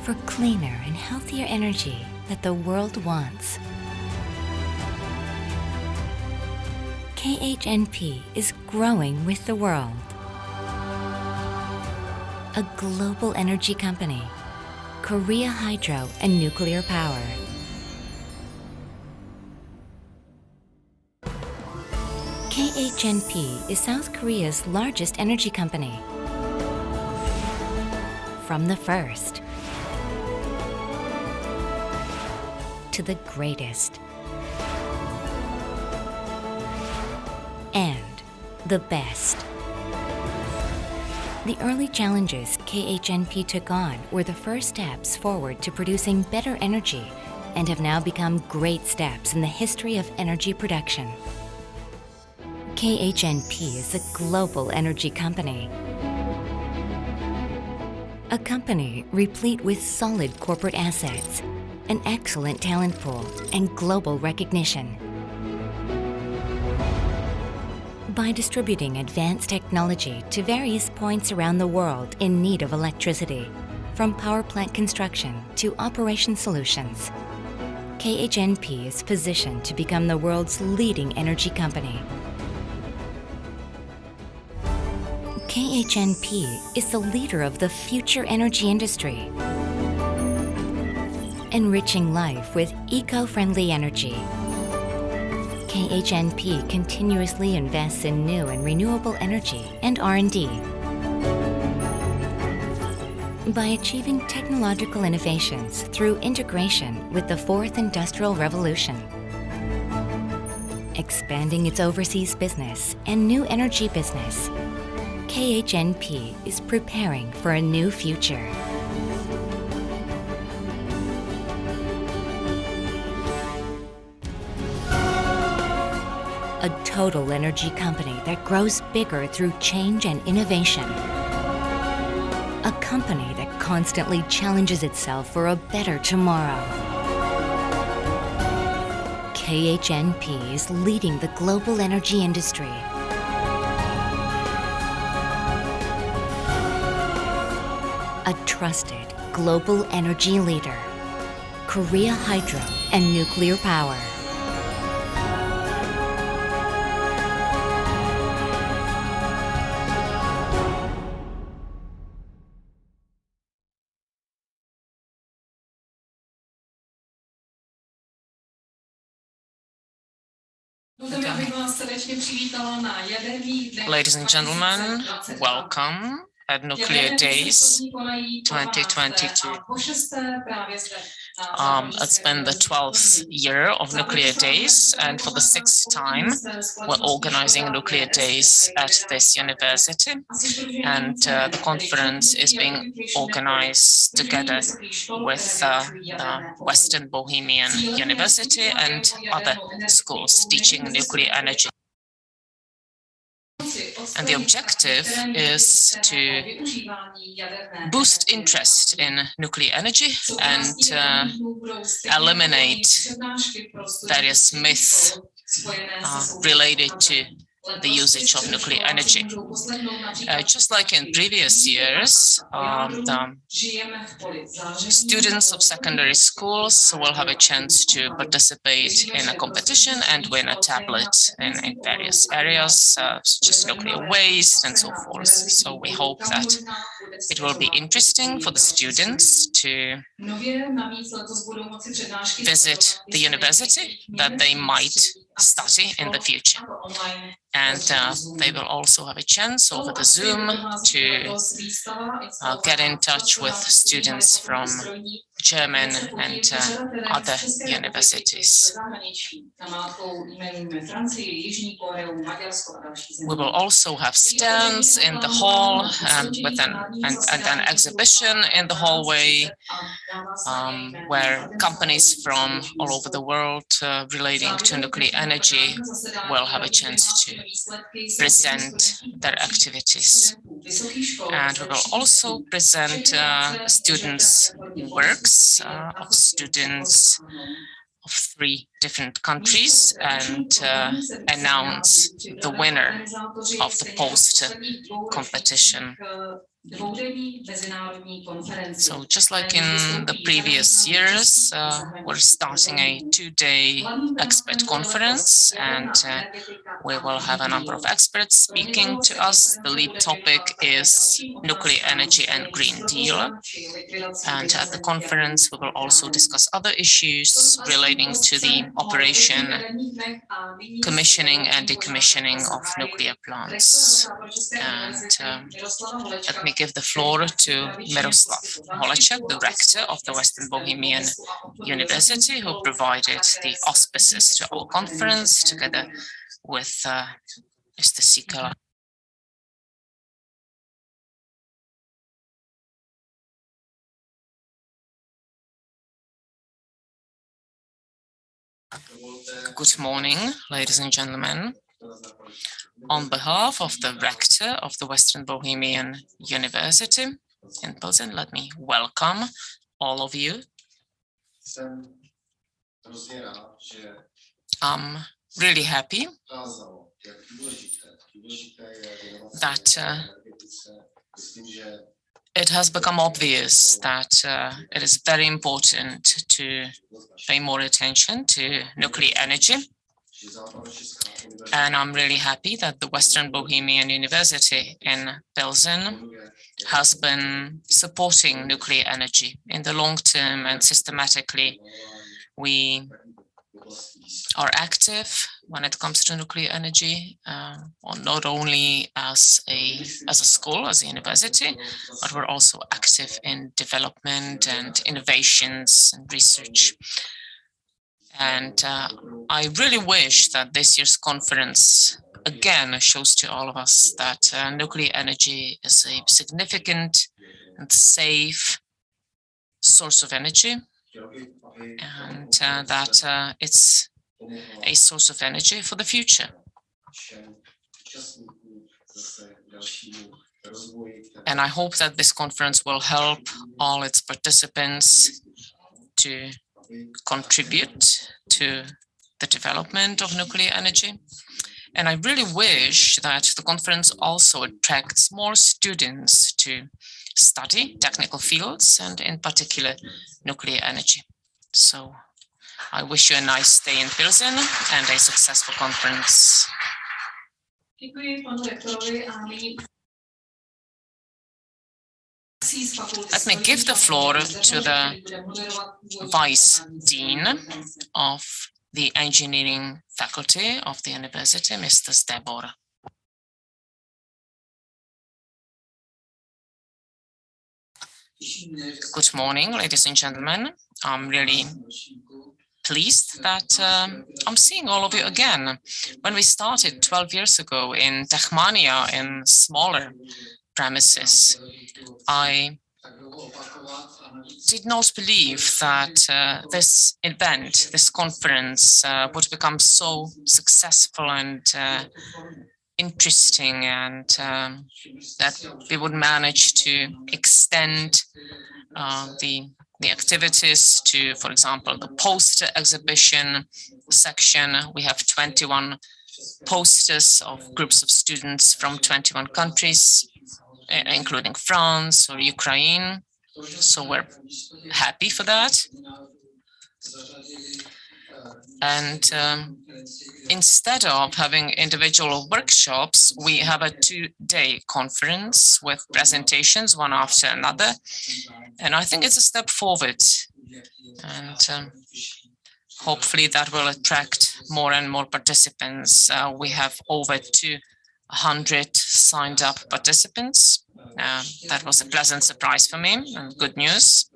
for cleaner and healthier energy that the world wants. KHNP is growing with the world. A global energy company, Korea Hydro and Nuclear Power. KHNP is South Korea's largest energy company. From the first to the greatest and the best. The early challenges KHNP took on were the first steps forward to producing better energy and have now become great steps in the history of energy production. KHNP is a global energy company. A company replete with solid corporate assets, an excellent talent pool, and global recognition. By distributing advanced technology to various points around the world in need of electricity, from power plant construction to operation solutions, KHNP is positioned to become the world's leading energy company. KHNP is the leader of the future energy industry, enriching life with eco-friendly energy. KHNP continuously invests in new and renewable energy and R&D. By achieving technological innovations through integration with the Fourth Industrial Revolution, expanding its overseas business and new energy business, KHNP is preparing for a new future. A total energy company that grows bigger through change and innovation. A company that constantly challenges itself for a better tomorrow. KHNP is leading the global energy industry. A trusted global energy leader. Korea Hydro and Nuclear Power. Ladies and gentlemen, welcome at Nuclear Days 2022. It's been the 12th year of Nuclear Days, and for the 6th time, we're organizing Nuclear Days at this university. And the conference is being organized together with the Western Bohemian University and other schools teaching nuclear energy. And the objective is to boost interest in nuclear energy and eliminate various myths related to the usage of nuclear energy. Just like in previous years, the students of secondary schools will have a chance to participate in a competition and win a tablet in various areas, such as nuclear waste and so forth. So we hope that it will be interesting for the students to visit the university that they might study in the future. And they will also have a chance over the Zoom to get in touch with students from German and other universities. We will also have stands in the hall with an exhibition in the hallway where companies from all over the world relating to nuclear energy will have a chance to present their activities. And we will also present students' works of students of 3 different countries and announce the winner of the poster competition So just like in the previous years, we're starting a 2-day expert conference, and we will have a number of experts speaking to us. The lead topic is nuclear energy and Green Deal. And at the conference, we will also discuss other issues relating to the operation, commissioning and decommissioning of nuclear plants. And let me give the floor to Miroslav Holeček, the rector of the Western Bohemian University, who provided the auspices to our conference together with Mr. Sikala. Good morning, ladies and gentlemen. On behalf of the rector of the Western Bohemian University in Pilsen, let me welcome all of you. I'm really happy that it has become obvious that it is very important to pay more attention to nuclear energy. And I'm really happy that the Western Bohemian University in Pilsen has been supporting nuclear energy in the long term and systematically. We are active when it comes to nuclear energy, not only as a school, as a university, but we're also active in development and innovations and research. And I really wish that this year's conference again shows to all of us that nuclear energy is a significant and safe source of energy, and that it's a source of energy for the future. And I hope that this conference will help all its participants to contribute to the development of nuclear energy. And I really wish that the conference also attracts more students to study technical fields and in particular nuclear energy. So I wish you a nice day in Pilsen and a successful conference. Let me give the floor to the Vice Dean of the Engineering Faculty of the University, Mr. Zdebor. Good morning, ladies and gentlemen. I'm really pleased that I'm seeing all of you again. When we started 12 years ago in Techmania in smaller premises, I did not believe that this event, this conference, would become so successful and interesting, and that we would manage to extend the activities to, for example, the poster exhibition section. We have 21 posters of groups of students from 21 countries, including France or Ukraine. So we're happy for that. And instead of having individual workshops, we have a 2-day conference with presentations one after another. And I think it's a step forward. And hopefully that will attract more and more participants. We have over 200 signed up participants. That was a pleasant surprise for me and good news.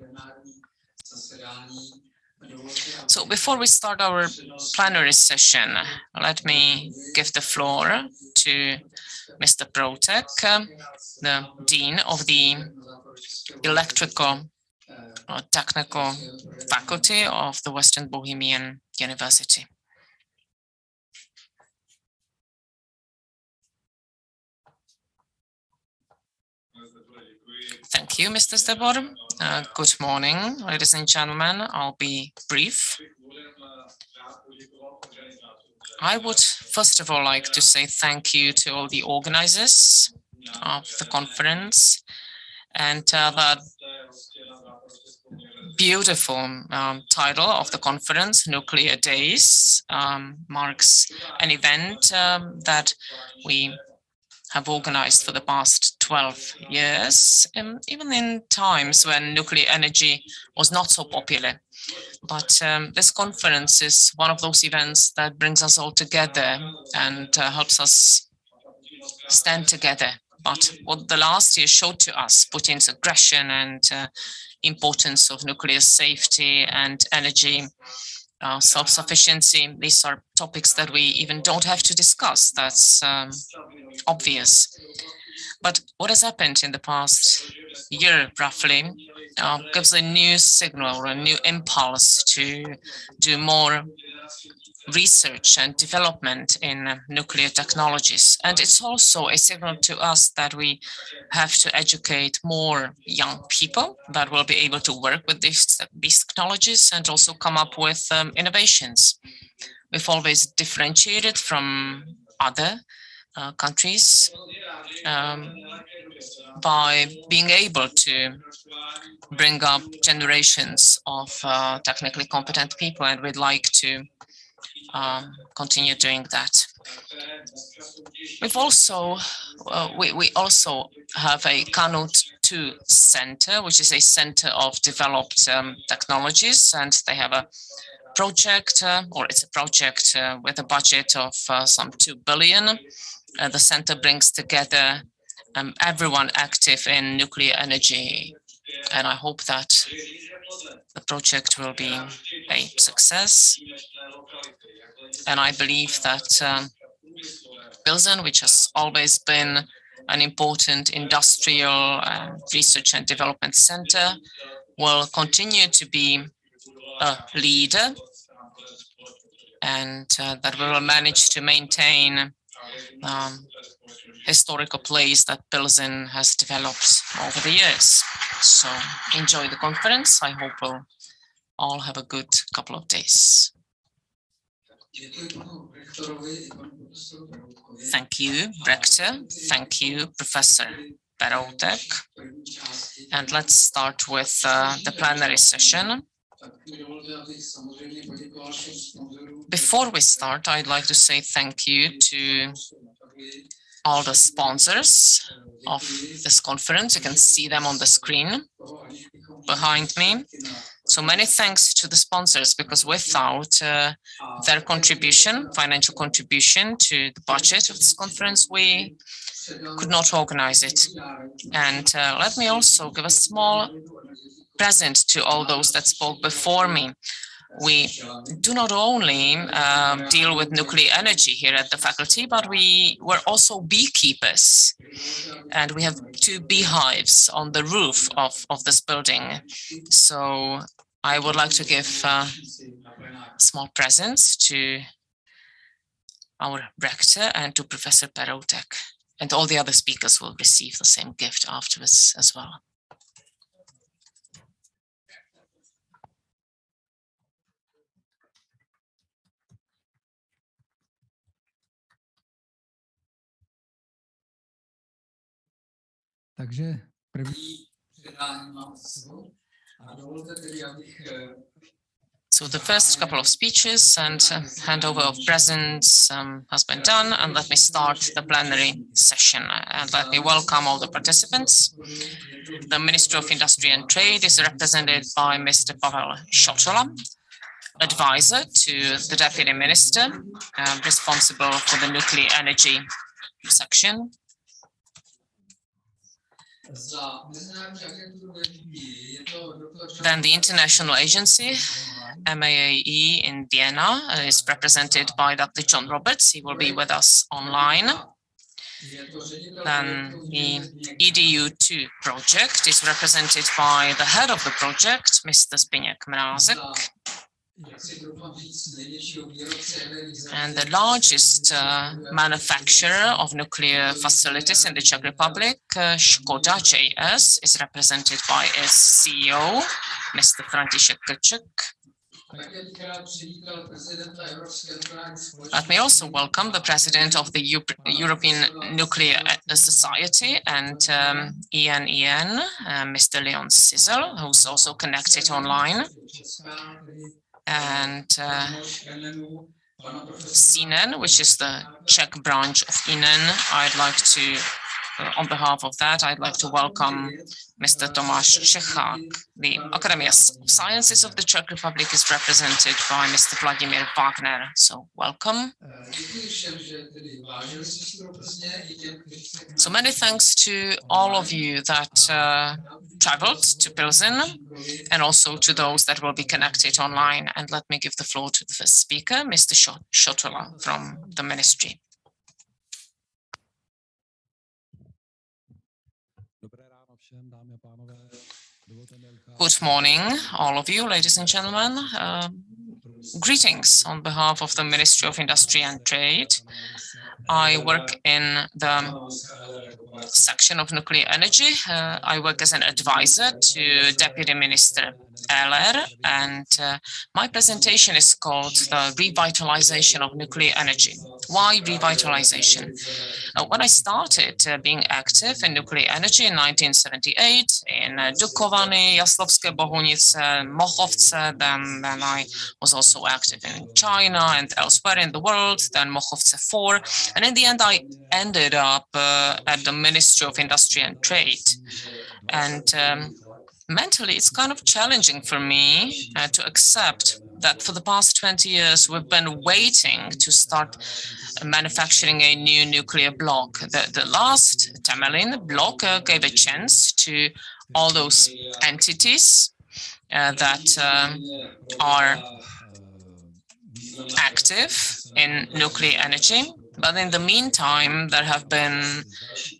So before we start our plenary session, let me give the floor to Mr. Protek, the Dean of the Electrical Technical Faculty of the Western Bohemian University. Thank you, Mr. Zdebor. Good morning, ladies and gentlemen. I'll be brief. I would first of all like to say thank you to all the organizers of the conference And the beautiful title of the conference, Nuclear Days, marks an event that we have organized for the past 12 years, even in times when nuclear energy was not so popular. But this conference is one of those events that brings us all together and helps us stand together. But what the last year showed to us, Putin's aggression and importance of nuclear safety and energy self-sufficiency, these are topics that we even don't have to discuss. That's obvious. But what has happened in the past year, roughly, gives a new signal or a new impulse to do more research and development in nuclear technologies. And it's also a signal to us that we have to educate more young people that will be able to work with these technologies and also come up with innovations. We've always differentiated from other countries by being able to bring up generations of technically competent people, and we'd like to continue doing that. We've also we also have a Canut 2 center, which is a center of developed technologies, and they have a project, or it's a project with a budget of some 2 billion. The center brings together everyone active in nuclear energy, and I hope that the project will be a success. And I believe that Pilsen, which has always been an important industrial research and development center, will continue to be a leader, and that we will manage to maintain historical place that Pilsen has developed over the years. So enjoy the conference. I hope we'll all have a good couple of days. Thank you, Rector. Thank you, Professor Peroutek. And let's start with the plenary session. Before we start, I'd like to say thank you to all the sponsors of this conference. You can see them on the screen behind me. So many thanks to the sponsors, because without their contribution, financial contribution to the budget of this conference, we could not organize it. And let me also give a small present to all those that spoke before me. We do not only deal with nuclear energy here at the faculty, but we were also beekeepers. And we have 2 beehives on the roof of this building. So I would like to give small presents to our rector and to Professor Peroutek. And all the other speakers will receive the same gift afterwards as well. Takže první předání mám za sebou. A dovolte tedy, abych So the first couple of speeches and handover of presents has been done, and let me start the plenary session. And let me welcome all the participants. The Ministry of Industry and Trade is represented by Mr. Pavel Shotola, advisor to the Deputy Minister responsible for the nuclear energy section. Then the International Agency, MAAE in Vienna, is represented by Dr. John Roberts. He will be with us online. Then the EDU2 project is represented by the head of the project, Mr. Zbigněk Mrázek. And the largest manufacturer of nuclear facilities in the Czech Republic, Škoda JS, is represented by its CEO, Mr. František Krček. Let me also welcome the president of the European Nuclear Society and ENEN, Mr. Leon Sizel, who's also connected online, and CNEN, which is the Czech branch of ENEN. I'd like to, on behalf of that, I'd like to welcome Mr. Tomáš Čechák. The Academy of Sciences of the Czech Republic is represented by Mr. Vladimír Wagner. So welcome. So many thanks to all of you that traveled to Pilsen, and also to those that will be connected online. And let me give the floor to the first speaker, Mr. Šotola from the ministry. Good morning, all of you, ladies and gentlemen. Greetings on behalf of the Ministry of Industry and Trade. I work in the section of nuclear energy. I work as an advisor to Deputy Minister Eller, and my presentation is called the revitalization of nuclear energy. Why revitalization? When I started being active in nuclear energy in 1978 in Dukovany, Jaslovské Bohunice, Mochovce, then I was also active in China and elsewhere in the world, then Mochovce 4, and in the end I ended up at the Ministry of Industry and Trade. And mentally, it's kind of challenging for me to accept that for the past 20 years, we've been waiting to start manufacturing a new nuclear block. The last Temelin block gave a chance to all those entities that are active in nuclear energy. But in the meantime, there have been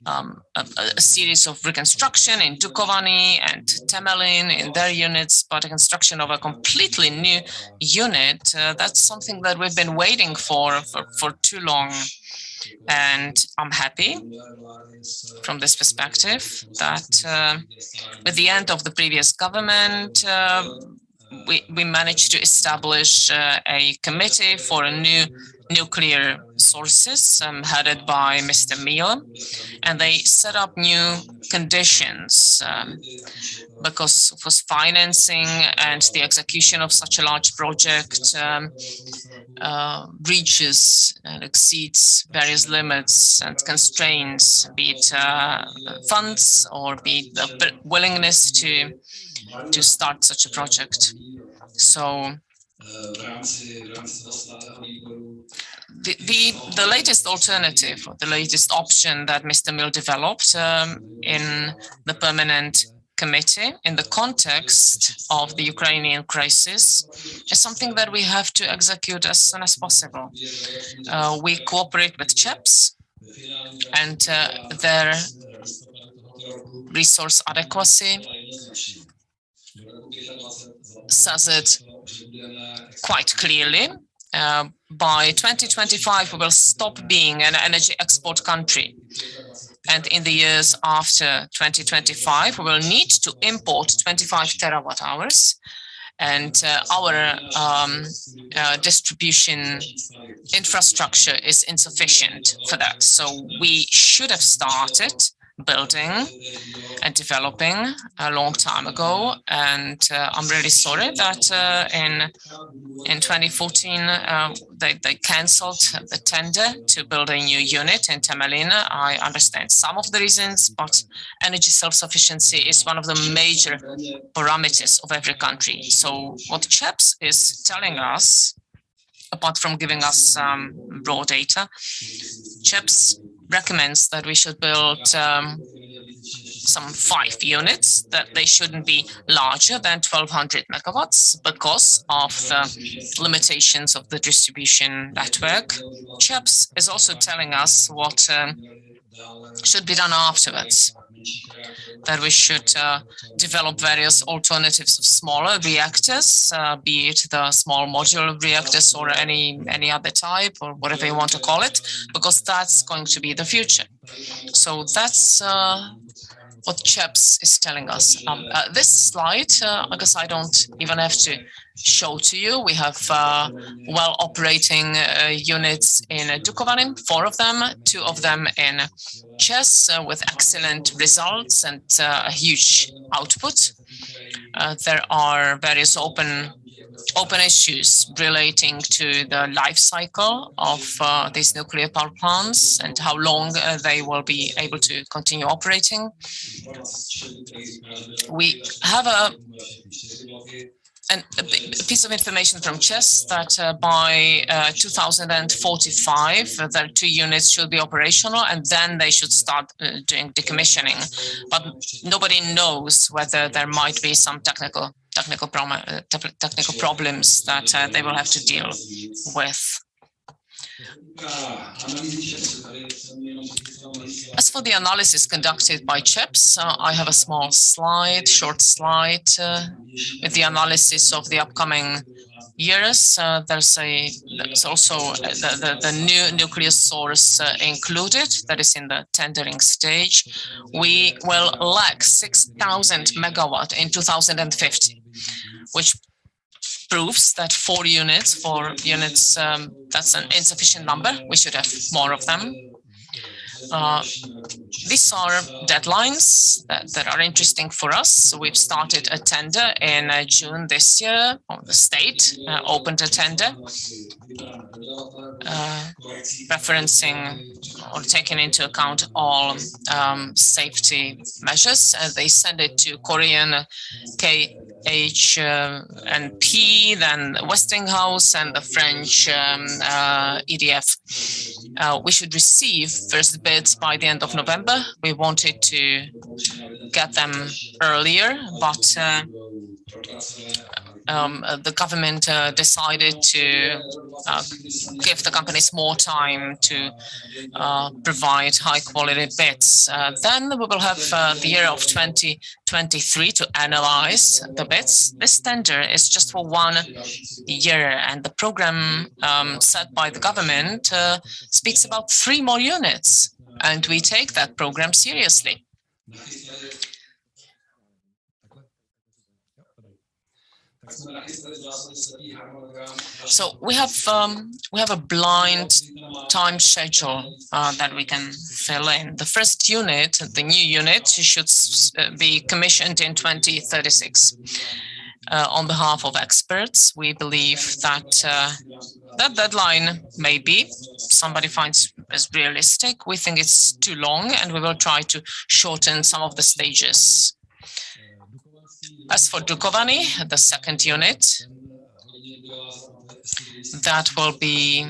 a series of reconstruction in Dukovany and Temelin in their units, but a construction of a completely new unit, that's something that we've been waiting for too long. And I'm happy from this perspective that with the end of the previous government, we managed to establish a committee for a new nuclear sources headed by Mr. Miel, and they set up new conditions because of course financing and the execution of such a large project reaches and exceeds various limits and constraints, be it funds or be it the willingness to start such a project. So the latest alternative, or the latest option that Mr. Mill developed in the permanent committee in the context of the Ukrainian crisis is something that we have to execute as soon as possible. We cooperate with CHEPS and their resource adequacy says it quite clearly. By 2025, we will stop being an energy export country. And in the years after 2025, we will need to import 25 terawatt hours. And our distribution infrastructure is insufficient for that. So we should have started building and developing a long time ago, and I'm really sorry that in 2014 they cancelled the tender to build a new unit in Temelin. I understand some of the reasons, but energy self-sufficiency is one of the major parameters of every country. So what CHEPS is telling us, apart from giving us raw data, CHEPS recommends that we should build some 5 units, that they shouldn't be larger than 1200 megawatts because of the limitations of the distribution network. CHEPS is also telling us what should be done afterwards, that we should develop various alternatives of smaller reactors, be it the small modular reactors or any other type or whatever you want to call it, because that's going to be the future. So that's what CHEPS is telling us. This slide, I guess I don't even have to show to you. We have well operating units in Dukovany, 4 of them, 2 of them in Chess with excellent results and a huge output. There are various open issues relating to the life cycle of these nuclear power plants and how long they will be able to continue operating. We have a piece of information from CHESS that by 2045, the 2 units should be operational and then they should start doing decommissioning. But nobody knows whether there might be some technical problems that they will have to deal with. As for the analysis conducted by CHEPS, I have a short slide with the analysis of the upcoming years. There's also the new nuclear source included that is in the tendering stage. We will lack 6,000 megawatt in 2050, which proves that 4 units, that's an insufficient number. We should have more of them. These are deadlines that are interesting for us. So we've started a tender in June this year. The state opened a tender referencing or taking into account all safety measures. They send it to Korean KHNP, then Westinghouse and the French EDF. We should receive first bids by the end of November. We wanted to get them earlier, but the government decided to give the companies more time to provide high quality bids. Then we will have the year of 2023 to analyze the bids. This tender is just for 1 year, and the program set by the government speaks about 3 more units, and we take that program seriously. So we have a blind time schedule that we can fill in. The first unit, the new unit, should be commissioned in 2036. On behalf of experts, we believe that that deadline maybe somebody finds as realistic. We think it's too long, and we will try to shorten some of the stages. As for Dukovany, the second unit, that will be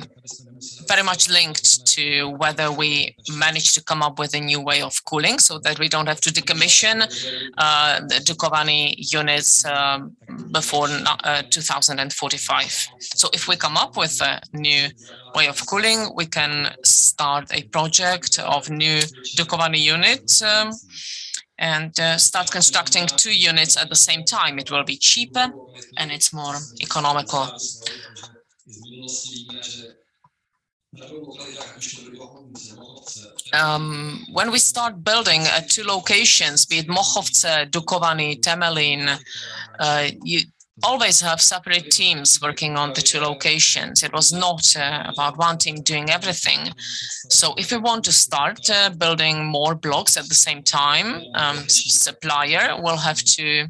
very much linked to whether we manage to come up with a new way of cooling so that we don't have to decommission the Dukovany units before 2045. So if we come up with a new way of cooling, we can start a project of new Dukovany units and start constructing 2 units at the same time. It will be cheaper and it's more economical. When we start building at 2 locations, be it Mochovce, Dukovany, Temelin, you always have separate teams working on the 2 locations. It was not about one team doing everything. So if we want to start building more blocks at the same time, supplier will have to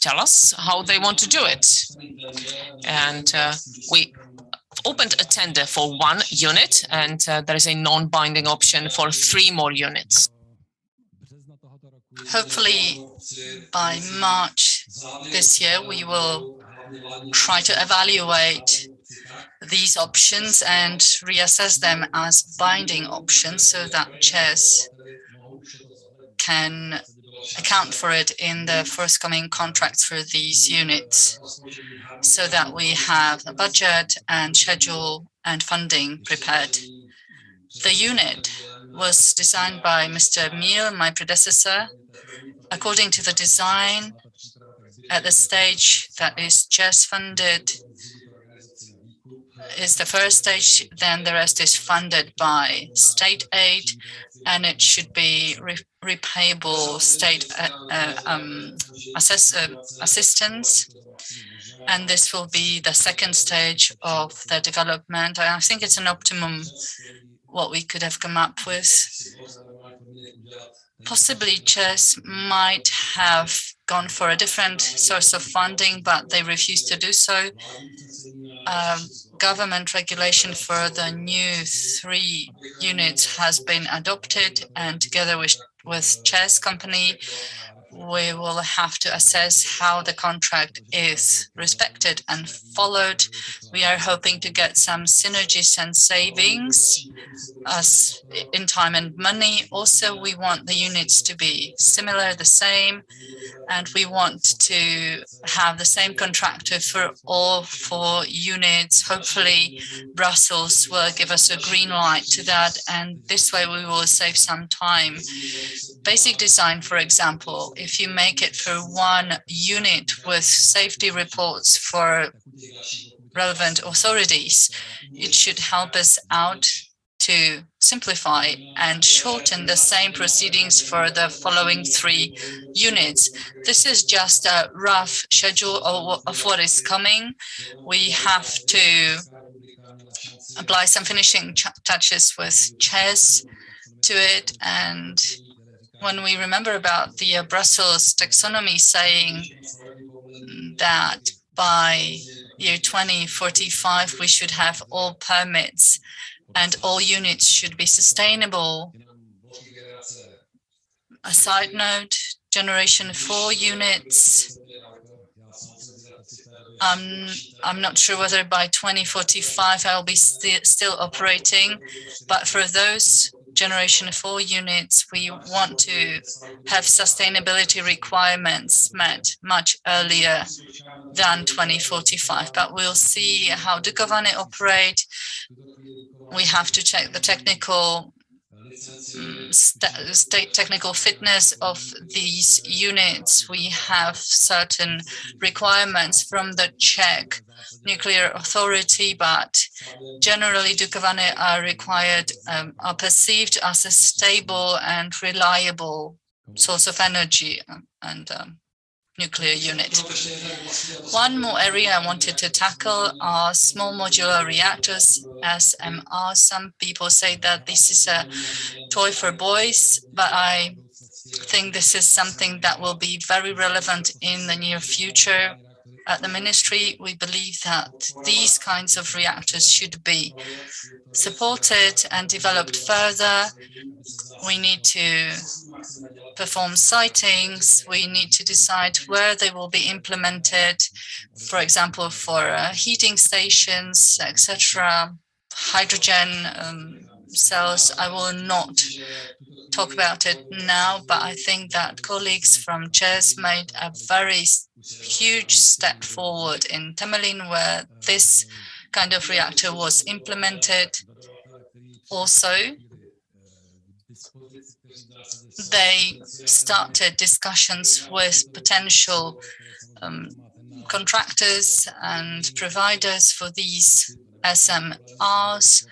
tell us how they want to do it. And we opened a tender for 1 unit, and there is a non-binding option for 3 more units. Hopefully by March this year, we will try to evaluate these options and reassess them as binding options so that CHESS can account for it in the forthcoming contracts for these units, so that we have a budget and schedule and funding prepared. The unit was designed by Mr. Mil, my predecessor. According to the design, at the stage that is CHESS funded, is the first stage, then the rest is funded by state aid, and it should be repayable state assistance. And this will be the second stage of the development. I think it's an optimum what we could have come up with. Possibly CES might have gone for a different source of funding, but they refused to do so. Government regulation for the new 3 units has been adopted, and together with CES company, we will have to assess how the contract is respected and followed. We are hoping to get some synergies and savings as in time and money. Also, we want the units to be similar, the same, and we want to have the same contractor for all 4 units. Hopefully, Brussels will give us a green light to that, and this way we will save some time. Basic design, for example, if you make it for 1 unit with safety reports for relevant authorities, it should help us out to simplify and shorten the same proceedings for the following 3 units. This is just a rough schedule of what is coming. We have to apply some finishing touches with CES to it, and when we remember about the Brussels taxonomy saying that by year 2045 we should have all permits and all units should be sustainable. A side note, generation 4 units, I'm not sure whether by 2045 I'll be still operating, but for those generation 4 units, we want to have sustainability requirements met much earlier than 2045. But we'll see how Dukovany operate. We have to check the technical state technical fitness of these units. We have certain requirements from the Czech nuclear authority, but generally Dukovany are required, are perceived as a stable and reliable source of energy and nuclear unit. One more area I wanted to tackle are small modular reactors, SMR. Some people say that this is a toy for boys, but I think this is something that will be very relevant in the near future. At the ministry, we believe that these kinds of reactors should be supported and developed further. We need to perform sightings. We need to decide where they will be implemented, for example, for heating stations, etc. Hydrogen cells. I will not talk about it now, but I think that colleagues from CES made a very huge step forward in Temelin, where this kind of reactor was implemented. Also, they started discussions with potential contractors and providers for these SMRs.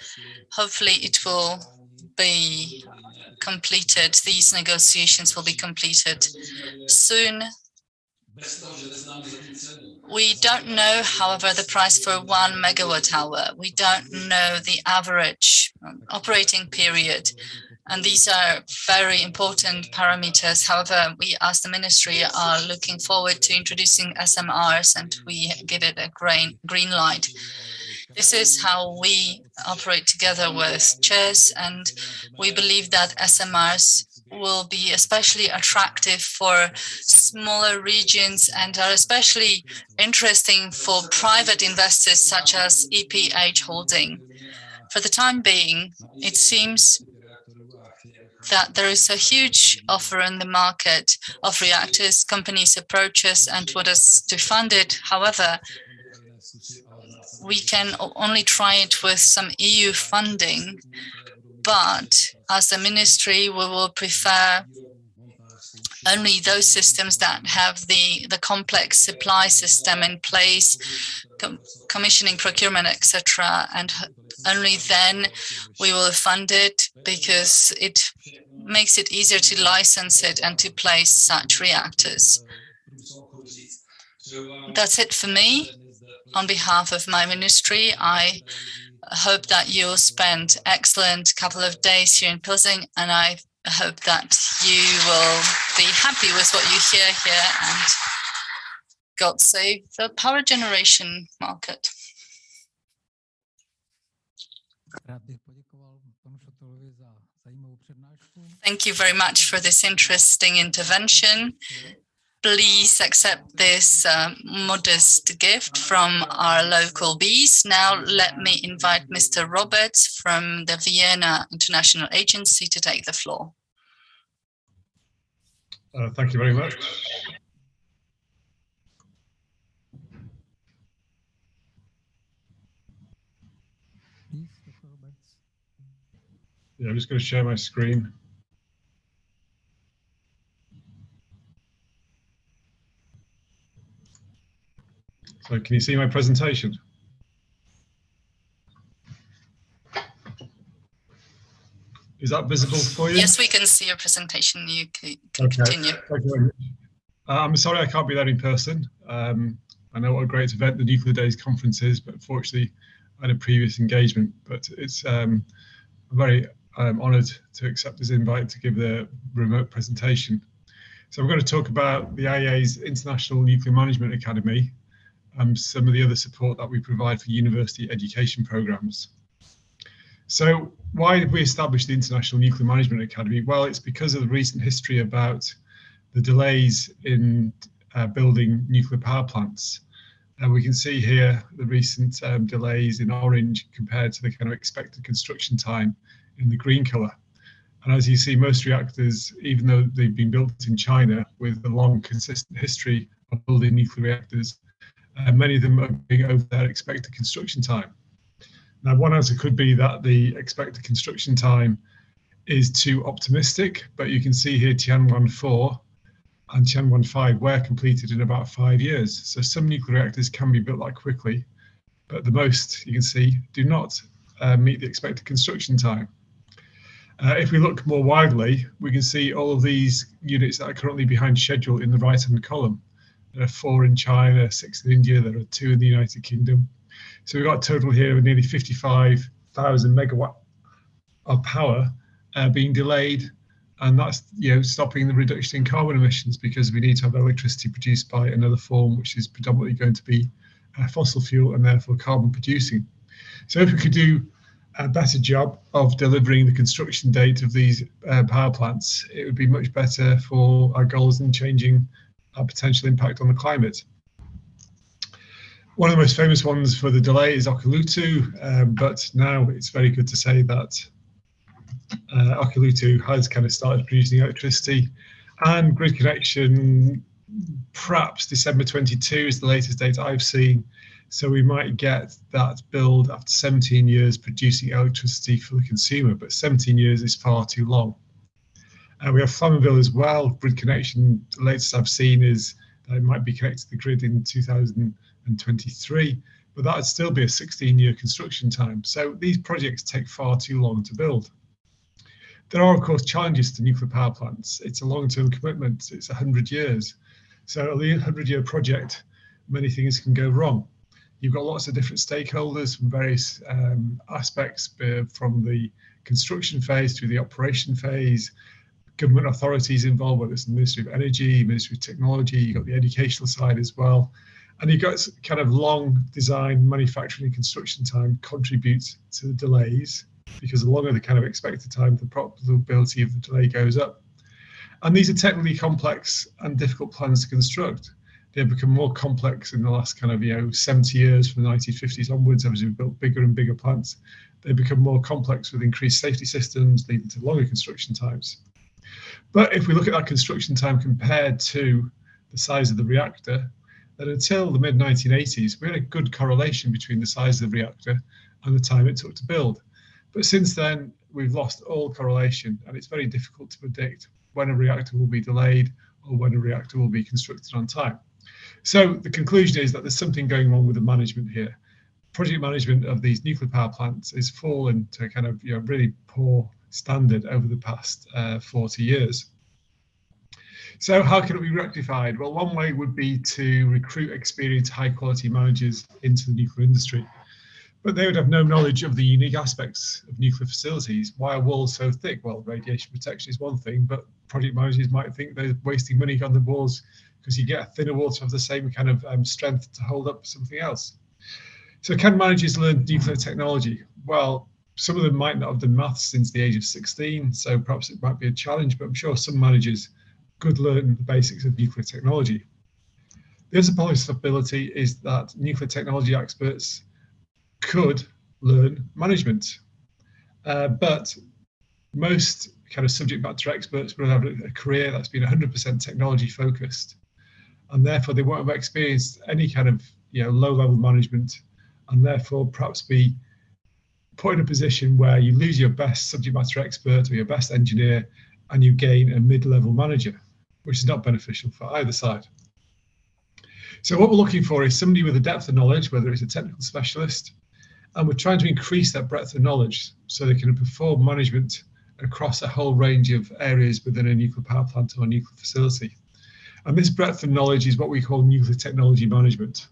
Hopefully it will be completed. These negotiations will be completed soon. We don't know, however, the price for 1 megawatt hour. We don't know the average operating period. And these are very important parameters. However, we as the ministry are looking forward to introducing SMRs, and we give it a green light. This is how we operate together with CES, and we believe that SMRs will be especially attractive for smaller regions and are especially interesting for private investors such as EPH Holding. For the time being, it seems that there is a huge offer in the market of reactors. Companies approach us and want us to fund it. However, we can only try it with some EU funding, but as a ministry, we will prefer only those systems that have the complex supply system in place, commissioning, procurement, etc. And only then we will fund it, because it makes it easier to license it and to place such reactors. That's it for me. On behalf of my ministry, I hope that you'll spend excellent couple of days here in Pilsen, and I hope that you will be happy with what you hear here, and God save the power generation market. Thank you very much for this interesting intervention. Please accept this modest gift from our local bees. Now let me invite Mr. Roberts from the Vienna International Agency to take the floor. Thank you very much. Yeah, I'm just going to share my screen. So can you see my presentation? Is that visible for you? Yes, we can see your presentation. You can continue. Thank you very much. I'm sorry I can't be there in person. I know what a great event the Nuclear Days conference is, but unfortunately I had a previous engagement. But it's I'm very honoured to accept this invite to give the remote presentation. So we're going to talk about the IEA's International Nuclear Management Academy and some of the other support that we provide for university education programs. So why did we establish the International Nuclear Management Academy? Well, it's because of the recent history about the delays in building nuclear power plants. We can see here the recent delays in orange compared to the kind of expected construction time in the green colour. And as you see, most reactors, even though they've been built in China with a long, consistent history of building nuclear reactors, many of them are being over their expected construction time. Now, one answer could be that the expected construction time is too optimistic, but you can see here Tianwan 4 and Tianwan 5 were completed in about 5 years. So some nuclear reactors can be built that quickly, but the most, you can see, do not meet the expected construction time. If we look more widely, we can see all of these units that are currently behind schedule in the right-hand column. There are 4 in China, 6 in India, there are 2 in the United Kingdom. So we've got a total here of nearly 55,000 megawatt of power being delayed, and that's stopping the reduction in carbon emissions, because we need to have electricity produced by another form, which is predominantly going to be fossil fuel and therefore carbon producing. So if we could do a better job of delivering the construction date of these power plants, it would be much better for our goals in changing our potential impact on the climate. One of the most famous ones for the delay is Olkiluoto, but now it's very good to say that Olkiluoto has kind of started producing electricity, and grid connection, perhaps December 22 is the latest date I've seen. So we might get that build after 17 years producing electricity for the consumer, but 17 years is far too long. We have Flamanville as well. Grid connection, the latest I've seen is that it might be connected to the grid in 2023, but that would still be a 16-year construction time. So these projects take far too long to build. There are, of course, challenges to nuclear power plants. It's a long-term commitment. It's 100 years. So a 100-year project, many things can go wrong. You've got lots of different stakeholders from various aspects, from the construction phase through the operation phase, government authorities involved, whether it's the Ministry of Energy, Ministry of Technology, you've got the educational side as well. And you've got kind of long design, manufacturing and construction time contributes to the delays, because the longer the kind of expected time, the probability of the delay goes up. And these are technically complex and difficult plans to construct. They've become more complex in the last kind of 70 years, from the 1950s onwards, as we've built bigger and bigger plants. They become more complex with increased safety systems, leading to longer construction times. But if we look at that construction time compared to the size of the reactor, then until the mid-1980s, we had a good correlation between the size of the reactor and the time it took to build. But since then, we've lost all correlation, and it's very difficult to predict when a reactor will be delayed or when a reactor will be constructed on time. So the conclusion is that there's something going wrong with the management here. Project management of these nuclear power plants is fallen to kind of really poor standard over the past 40 years. So how can it be rectified? Well, one way would be to recruit experienced high quality managers into the nuclear industry. But they would have no knowledge of the unique aspects of nuclear facilities. Why are walls so thick? Well, radiation protection is one thing, but project managers might think they're wasting money on the walls because you get a thinner wall to have the same kind of strength to hold up something else. So can managers learn nuclear technology? Well, some of them might not have done maths since the age of 16, so perhaps it might be a challenge, but I'm sure some managers could learn the basics of nuclear technology. The other possibility is that nuclear technology experts could learn management, but most kind of subject matter experts will have a career that's been 100% technology focused, and therefore they won't have experienced any kind of low-level management, and therefore perhaps be put in a position where you lose your best subject matter expert or your best engineer and you gain a mid-level manager, which is not beneficial for either side. So what we're looking for is somebody with a depth of knowledge, whether it's a technical specialist, and we're trying to increase that breadth of knowledge so they can perform management across a whole range of areas within a nuclear power plant or a nuclear facility. And this breadth of knowledge is what we call nuclear technology management.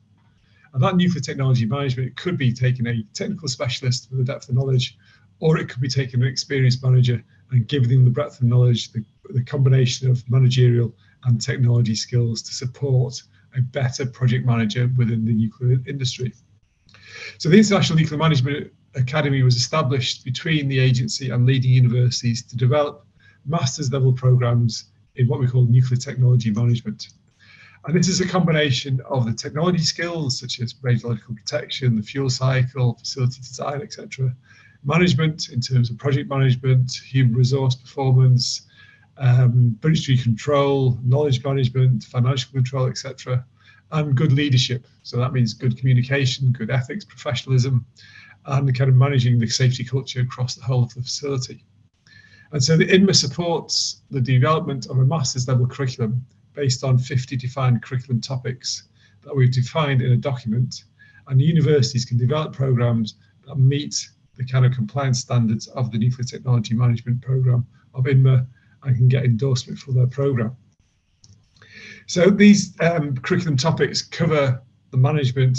And that nuclear technology management could be taking a technical specialist with a depth of knowledge, or it could be taking an experienced manager and giving them the breadth of knowledge, the combination of managerial and technology skills to support a better project manager within the nuclear industry. So the International Nuclear Management Academy was established between the agency and leading universities to develop master's level programs in what we call nuclear technology management. And this is a combination of the technology skills such as radiological protection, the fuel cycle, facility design, etc. Management in terms of project management, human resource performance, budgetary control, knowledge management, financial control, etc. And good leadership. So that means good communication, good ethics, professionalism, and kind of managing the safety culture across the whole of the facility. And so the INMA supports the development of a master's level curriculum based on 50 defined curriculum topics that we've defined in a document, and universities can develop programs that meet the kind of compliance standards of the Nuclear Technology Management Program of INMA and can get endorsement for their program. So these curriculum topics cover the management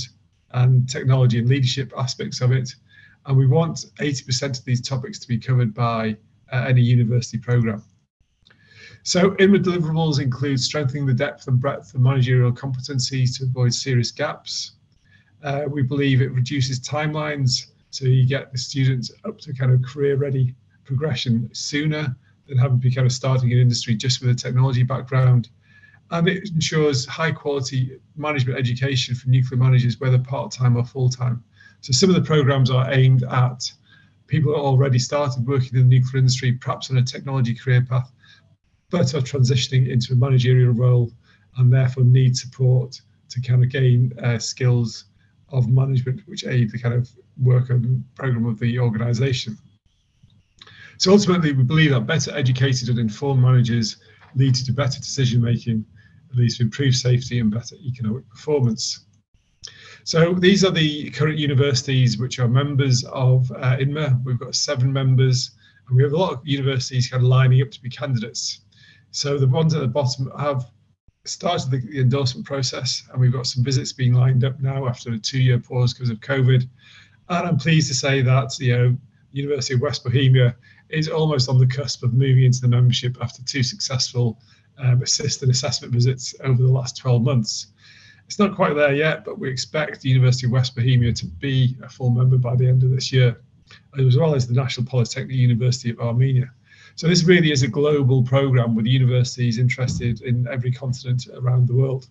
and technology and leadership aspects of it, and we want 80% of these topics to be covered by any university program. So INMA deliverables include strengthening the depth and breadth of managerial competencies to avoid serious gaps. We believe it reduces timelines, so you get the students up to kind of career-ready progression sooner than having to be kind of starting in industry just with a technology background. And it ensures high quality management education for nuclear managers, whether part-time or full-time. So some of the programs are aimed at people who already started working in the nuclear industry, perhaps on a technology career path, but are transitioning into a managerial role and therefore need support to kind of gain skills of management which aid the kind of work and program of the organization. So ultimately, we believe that better educated and informed managers lead to better decision making, leads to improved safety and better economic performance. So these are the current universities which are members of INMA. We've got 7 members, and we have a lot of universities kind of lining up to be candidates. So the ones at the bottom have started the endorsement process, and we've got some visits being lined up now after a 2-year pause because of COVID. And I'm pleased to say that University of West Bohemia is almost on the cusp of moving into the membership after 2 successful assisted assessment visits over the last 12 months. It's not quite there yet, but we expect the University of West Bohemia to be a full member by the end of this year, as well as the National Polytechnic University of Armenia. So this really is a global program with universities interested in every continent around the world.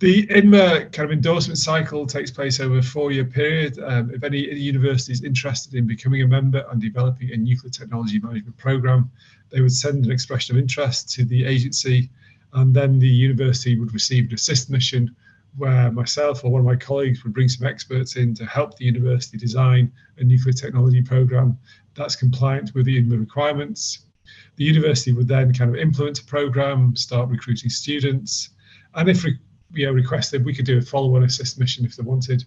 The INMA kind of endorsement cycle takes place over a 4-year period. If any university is interested in becoming a member and developing a nuclear technology management program, they would send an expression of interest to the agency, and then the university would receive an assist mission where myself or one of my colleagues would bring some experts in to help the university design a nuclear technology program that's compliant with the INMA requirements. The university would then kind of implement a program, start recruiting students, and if requested, we could do a follow-on assist mission if they wanted.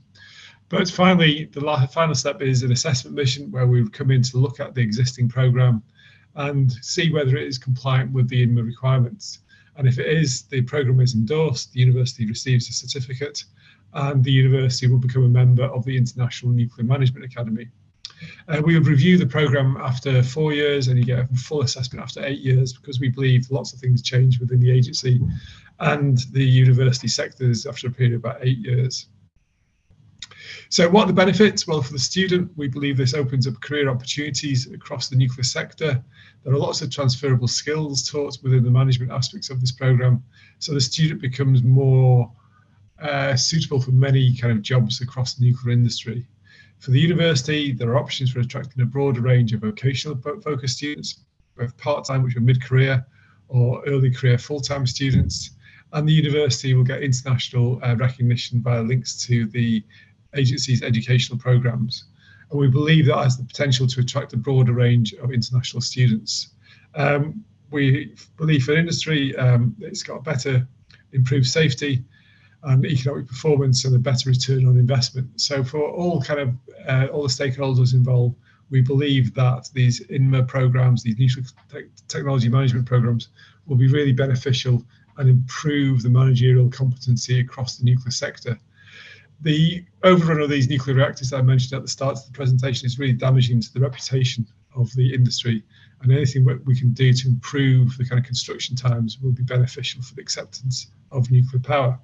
But finally, the final step is an assessment mission where we would come in to look at the existing program and see whether it is compliant with the INMA requirements. And if it is, the program is endorsed, the university receives a certificate, and the university will become a member of the International Nuclear Management Academy. We would review the program after 4 years, and you get a full assessment after 8 years, because we believe lots of things change within the agency and the university sectors after a period of about 8 years. So what are the benefits? Well, for the student, we believe this opens up career opportunities across the nuclear sector. There are lots of transferable skills taught within the management aspects of this program. So the student becomes more suitable for many kind of jobs across the nuclear industry. For the university, there are options for attracting a broader range of vocational focused students, both part-time, which are mid-career, or early career full-time students. And the university will get international recognition via links to the agency's educational programs. And we believe that has the potential to attract a broader range of international students. We believe for industry, it's got better improved safety and economic performance and a better return on investment. So for all all the stakeholders involved, we believe that these INMA programs, these nuclear technology management programs, will be really beneficial and improve the managerial competency across the nuclear sector. The overrun of these nuclear reactors that I mentioned at the start of the presentation is really damaging to the reputation of the industry, and anything that we can do to improve the kind of construction times will be beneficial for the acceptance of nuclear power.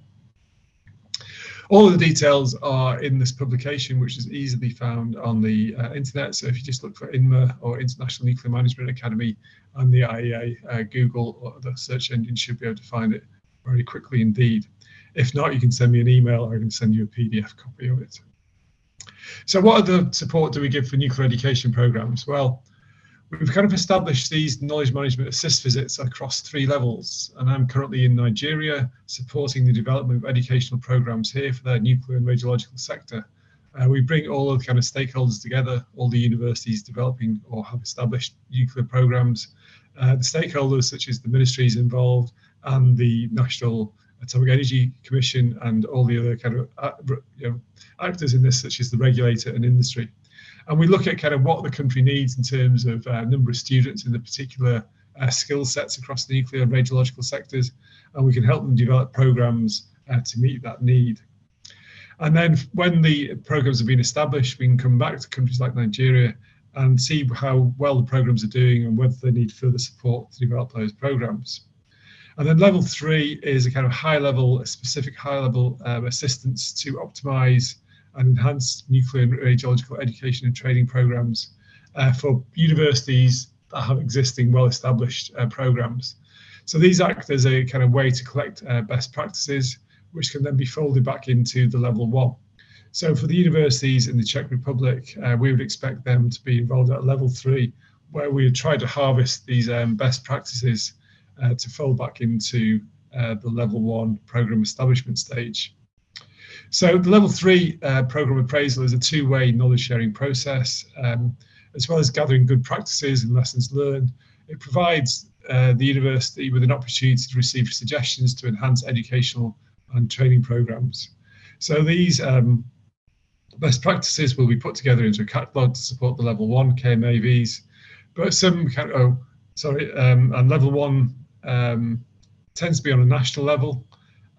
All of the details are in this publication, which is easily found on the internet. So if you just look for INMA or International Nuclear Management Academy and the IEA, Google or the search engine should be able to find it very quickly indeed. If not, you can send me an email or I can send you a PDF copy of it. So what other support do we give for nuclear education programs? Well, we've kind of established these knowledge management assist visits across 3 levels, and I'm currently in Nigeria supporting the development of educational programs here for their nuclear and radiological sector. We bring all of the kind of stakeholders together, all the universities developing or have established nuclear programs, the stakeholders such as the ministries involved and the National Atomic Energy Commission and all the other kind of actors in this, such as the regulator and industry. And we look at kind of what the country needs in terms of number of students in the particular skill sets across the nuclear and radiological sectors, and we can help them develop programs to meet that need. And then when the programs have been established, we can come back to countries like Nigeria and see how well the programs are doing and whether they need further support to develop those programs. And then level 3 is a kind of specific high-level assistance to optimize and enhance nuclear and radiological education and training programs for universities that have existing well-established programs. So these act as a kind of way to collect best practices, which can then be folded back into the level 1. So for the universities in the Czech Republic, we would expect them to be involved at level 3, where we would try to harvest these best practices to fold back into the level 1 program establishment stage. So the level 3 program appraisal is a 2-way knowledge sharing process, as well as gathering good practices and lessons learned. It provides the university with an opportunity to receive suggestions to enhance educational and training programs. So these best practices will be put together into a catalogue to support the level 1 KMAVs, but some and level 1 tends to be on a national level,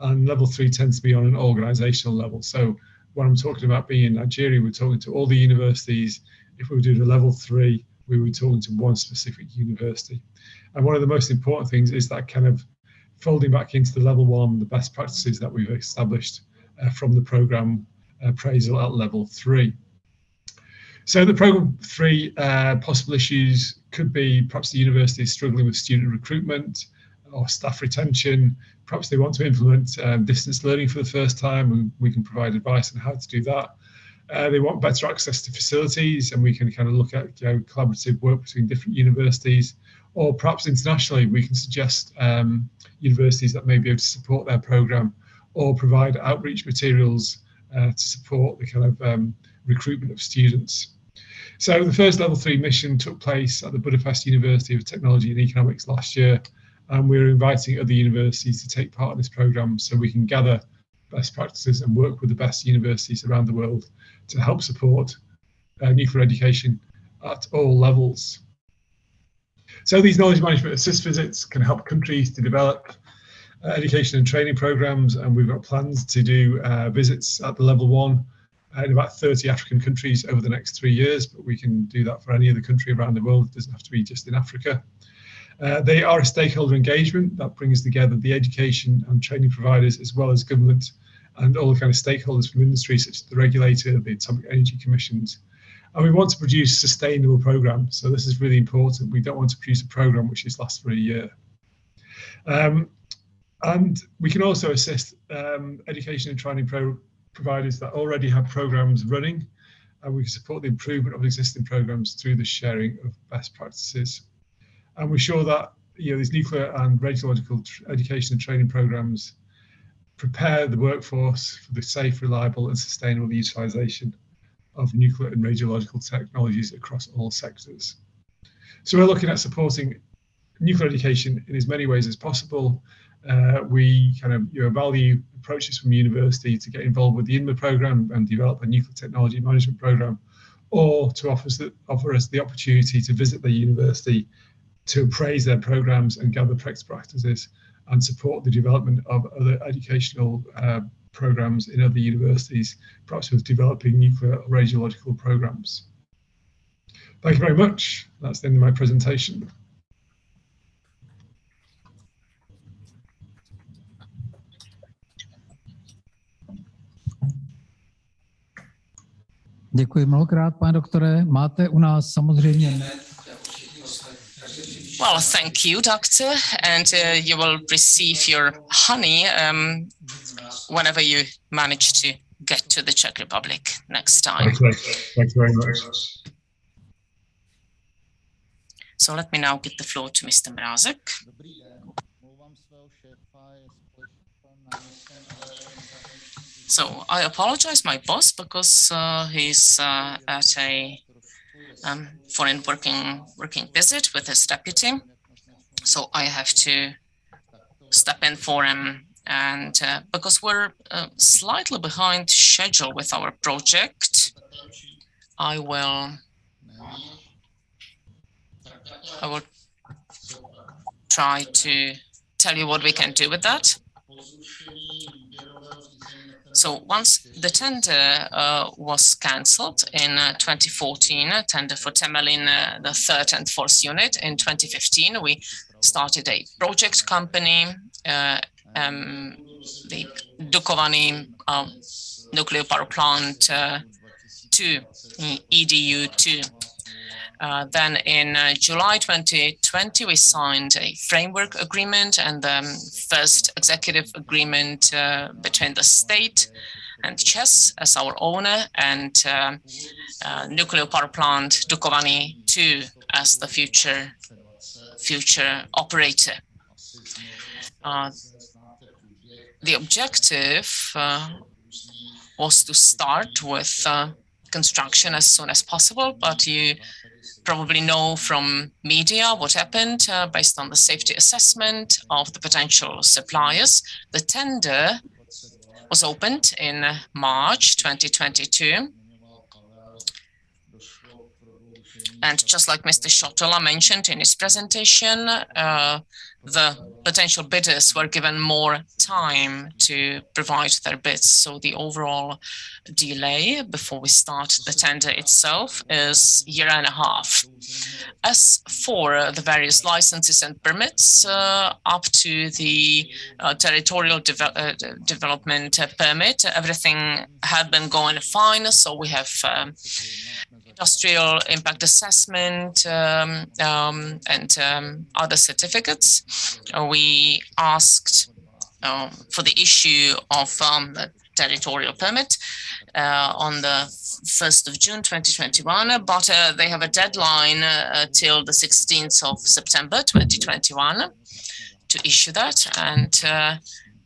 and level 3 tends to be on an organisational level. So when I'm talking about being in Nigeria, we're talking to all the universities. If we were doing a level 3, we were talking to one specific university. And one of the most important things is that kind of folding back into the level 1, the best practices that we've established from the programme appraisal at level 3. So the programme 3 possible issues could be perhaps the university is struggling with student recruitment or staff retention. Perhaps they want to implement distance learning for the first time, and we can provide advice on how to do that. They want better access to facilities, and we can kind of look at collaborative work between different universities, or perhaps internationally we can suggest universities that may be able to support their program or provide outreach materials to support the kind of recruitment of students. So the first level 3 mission took place at the Budapest University of Technology and Economics last year, and we're inviting other universities to take part in this programme so we can gather best practices and work with the best universities around the world to help support nuclear education at all levels. So these knowledge management assist visits can help countries to develop education and training programs, and we've got plans to do visits at the level 1 in about 30 African countries over the next 3 years, but we can do that for any other country around the world. It doesn't have to be just in Africa. They are a stakeholder engagement that brings together the education and training providers as well as government and all the kind of stakeholders from industry, such as the regulator, the Atomic Energy Commissions. And we want to produce sustainable programs. So this is really important. We don't want to produce a program which just lasts for a year. And we can also assist education and training providers that already have programs running, and we can support the improvement of existing programs through the sharing of best practices. And we're sure that these nuclear and radiological education and training programs prepare the workforce for the safe, reliable and sustainable utilisation of nuclear and radiological technologies across all sectors. So we're looking at supporting nuclear education in as many ways as possible. We kind of value approaches from university to get involved with the INMA programme and develop a nuclear technology management programme, or to offer us the opportunity to visit the university to appraise their programmes and gather best practices and support the development of other educational programmes in other universities, perhaps with developing nuclear or radiological programmes. Thank you very much. That's the end of my presentation. Děkuji mnohokrát, pane doktore. Máte u nás samozřejmě... Well, thank you, doctor, and you will receive your honey whenever you manage to get to the Czech Republic next time. Thank you very much. So let me now give the floor to Mr. Mrázek. So I apologize, my boss, because he's at a foreign working visit with his deputy. So I have to step in for him, and because we're slightly behind schedule with our project, I will try to tell you what we can do with that. So once the tender was cancelled in 2014, tender for Temelin, the 3rd and 4th unit. In 2015, we started a project company, the Dukovany nuclear power plant 2, EDU 2. Then in July 2020, we signed a framework agreement and the first executive agreement between the state and ČEZ as our owner, and nuclear power plant Dukovany 2 as the future operator. The objective was to start with construction as soon as possible, but you probably know from media what happened based on the safety assessment of the potential suppliers. The tender was opened in March 2022. And just like Mr. Schotola mentioned in his presentation, the potential bidders were given more time to provide their bids. So the overall delay before we start the tender itself is 1.5 years. As for the various licenses and permits, up to the territorial development permit, everything had been going fine. So we have industrial impact assessment and other certificates. We asked for the issue of the territorial permit on the 1st of June 2021, but they have a deadline till the 16th of September 2021 to issue that. And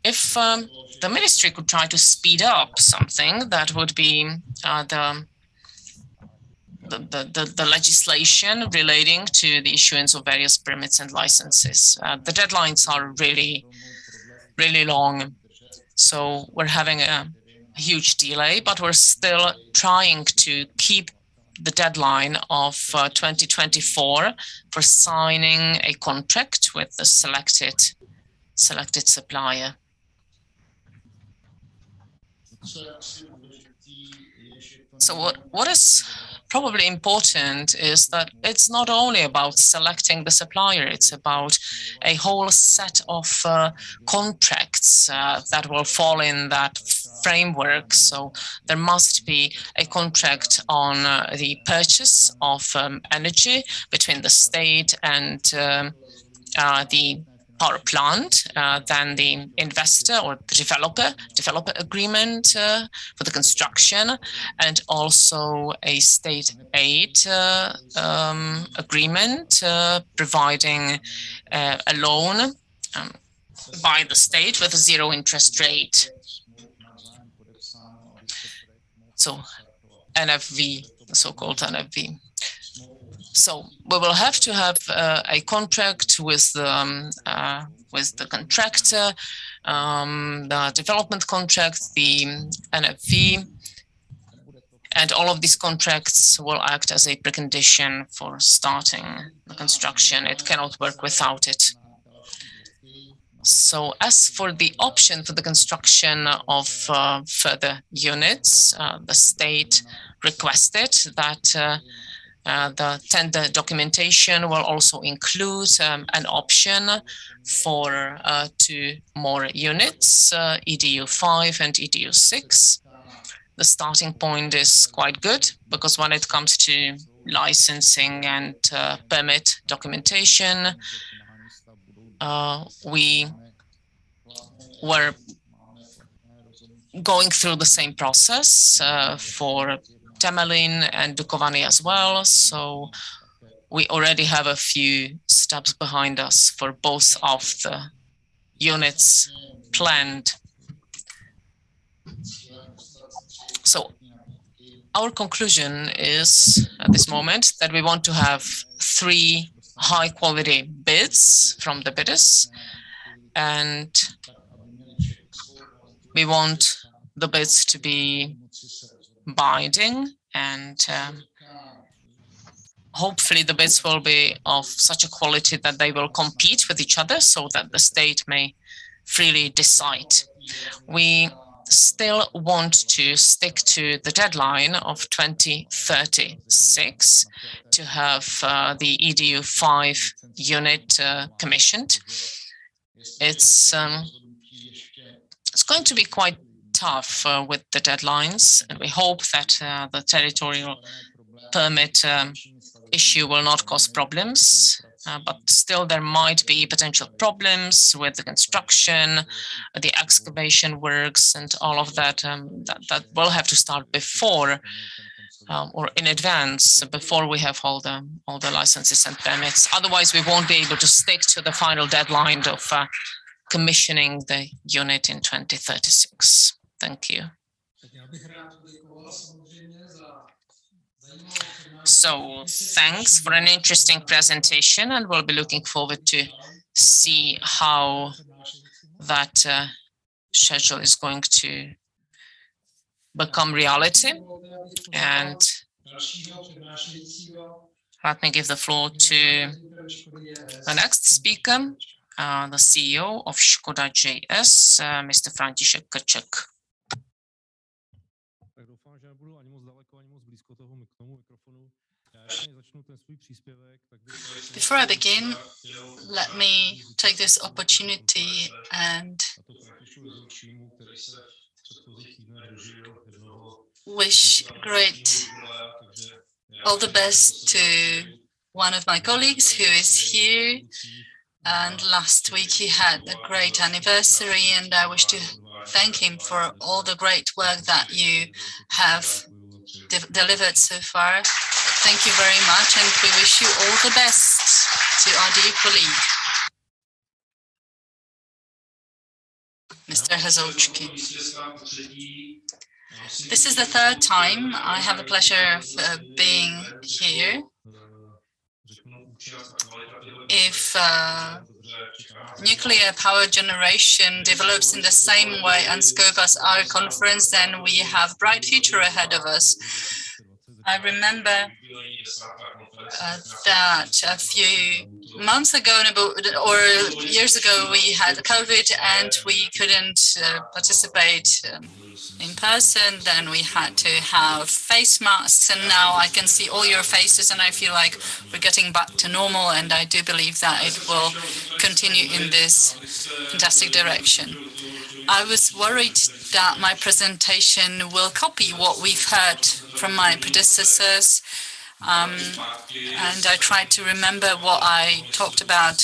if the ministry could try to speed up something, that would be the legislation relating to the issuance of various permits and licenses. The deadlines are really long. So we're having a huge delay, but we're still trying to keep the deadline of 2024 for signing a contract with the selected supplier. So what is probably important is that it's not only about selecting the supplier, it's about a whole set of contracts that will fall in that framework. So there must be a contract on the purchase of energy between the state and the power plant, then the investor or the developer agreement for the construction, and also a state aid agreement providing a loan by the state with a zero interest rate. So NFV, the so-called NFV. So we will have to have a contract with the contractor, the development contract, the NFV, and all of these contracts will act as a precondition for starting the construction. It cannot work without it. So as for the option for the construction of further units, the state requested that the tender documentation will also include an option for 2 more units, EDU 5 and EDU 6. The starting point is quite good because when it comes to licensing and permit documentation, we were going through the same process for Temelin and Dukovany as well, so we already have a few steps behind us for both of the units planned. So our conclusion is at this moment that we want to have 3 high-quality bids from the bidders, and we want the bids to be binding, and hopefully the bids will be of such a quality that they will compete with each other so that the state may freely decide. We still want to stick to the deadline of 2036 to have the EDU 5 unit commissioned. It's going to be quite tough with the deadlines, and we hope that the territorial permit issue will not cause problems, but still there might be potential problems with the construction, the excavation works, and all of that that will have to start before or in advance, before we have all the licenses and permits. Otherwise, we won't be able to stick to the final deadline of commissioning the unit in 2036. Thank you. So thanks for an interesting presentation, and we'll be looking forward to see how that schedule is going to become reality. And let me give the floor to the next speaker, the CEO of Škoda JS, Mr. František Krček. Before I begin, let me take this opportunity and wish all the best to one of my colleagues who is here. And last week he had a great anniversary, and I wish to thank him for all the great work that you have delivered so far. Thank you very much, and we wish you all the best to our dear colleague, Mr. Hazolčky. This is the third time I have the pleasure of being here. If nuclear power generation develops in the same way and scope as our conference, then we have a bright future ahead of us. I remember that a few months ago or years ago we had COVID and we couldn't participate in person. Then we had to have face masks, and now I can see all your faces and I feel like we're getting back to normal, and I do believe that it will continue in this fantastic direction. I was worried that my presentation will copy what we've heard from my predecessors, and I tried to remember what I talked about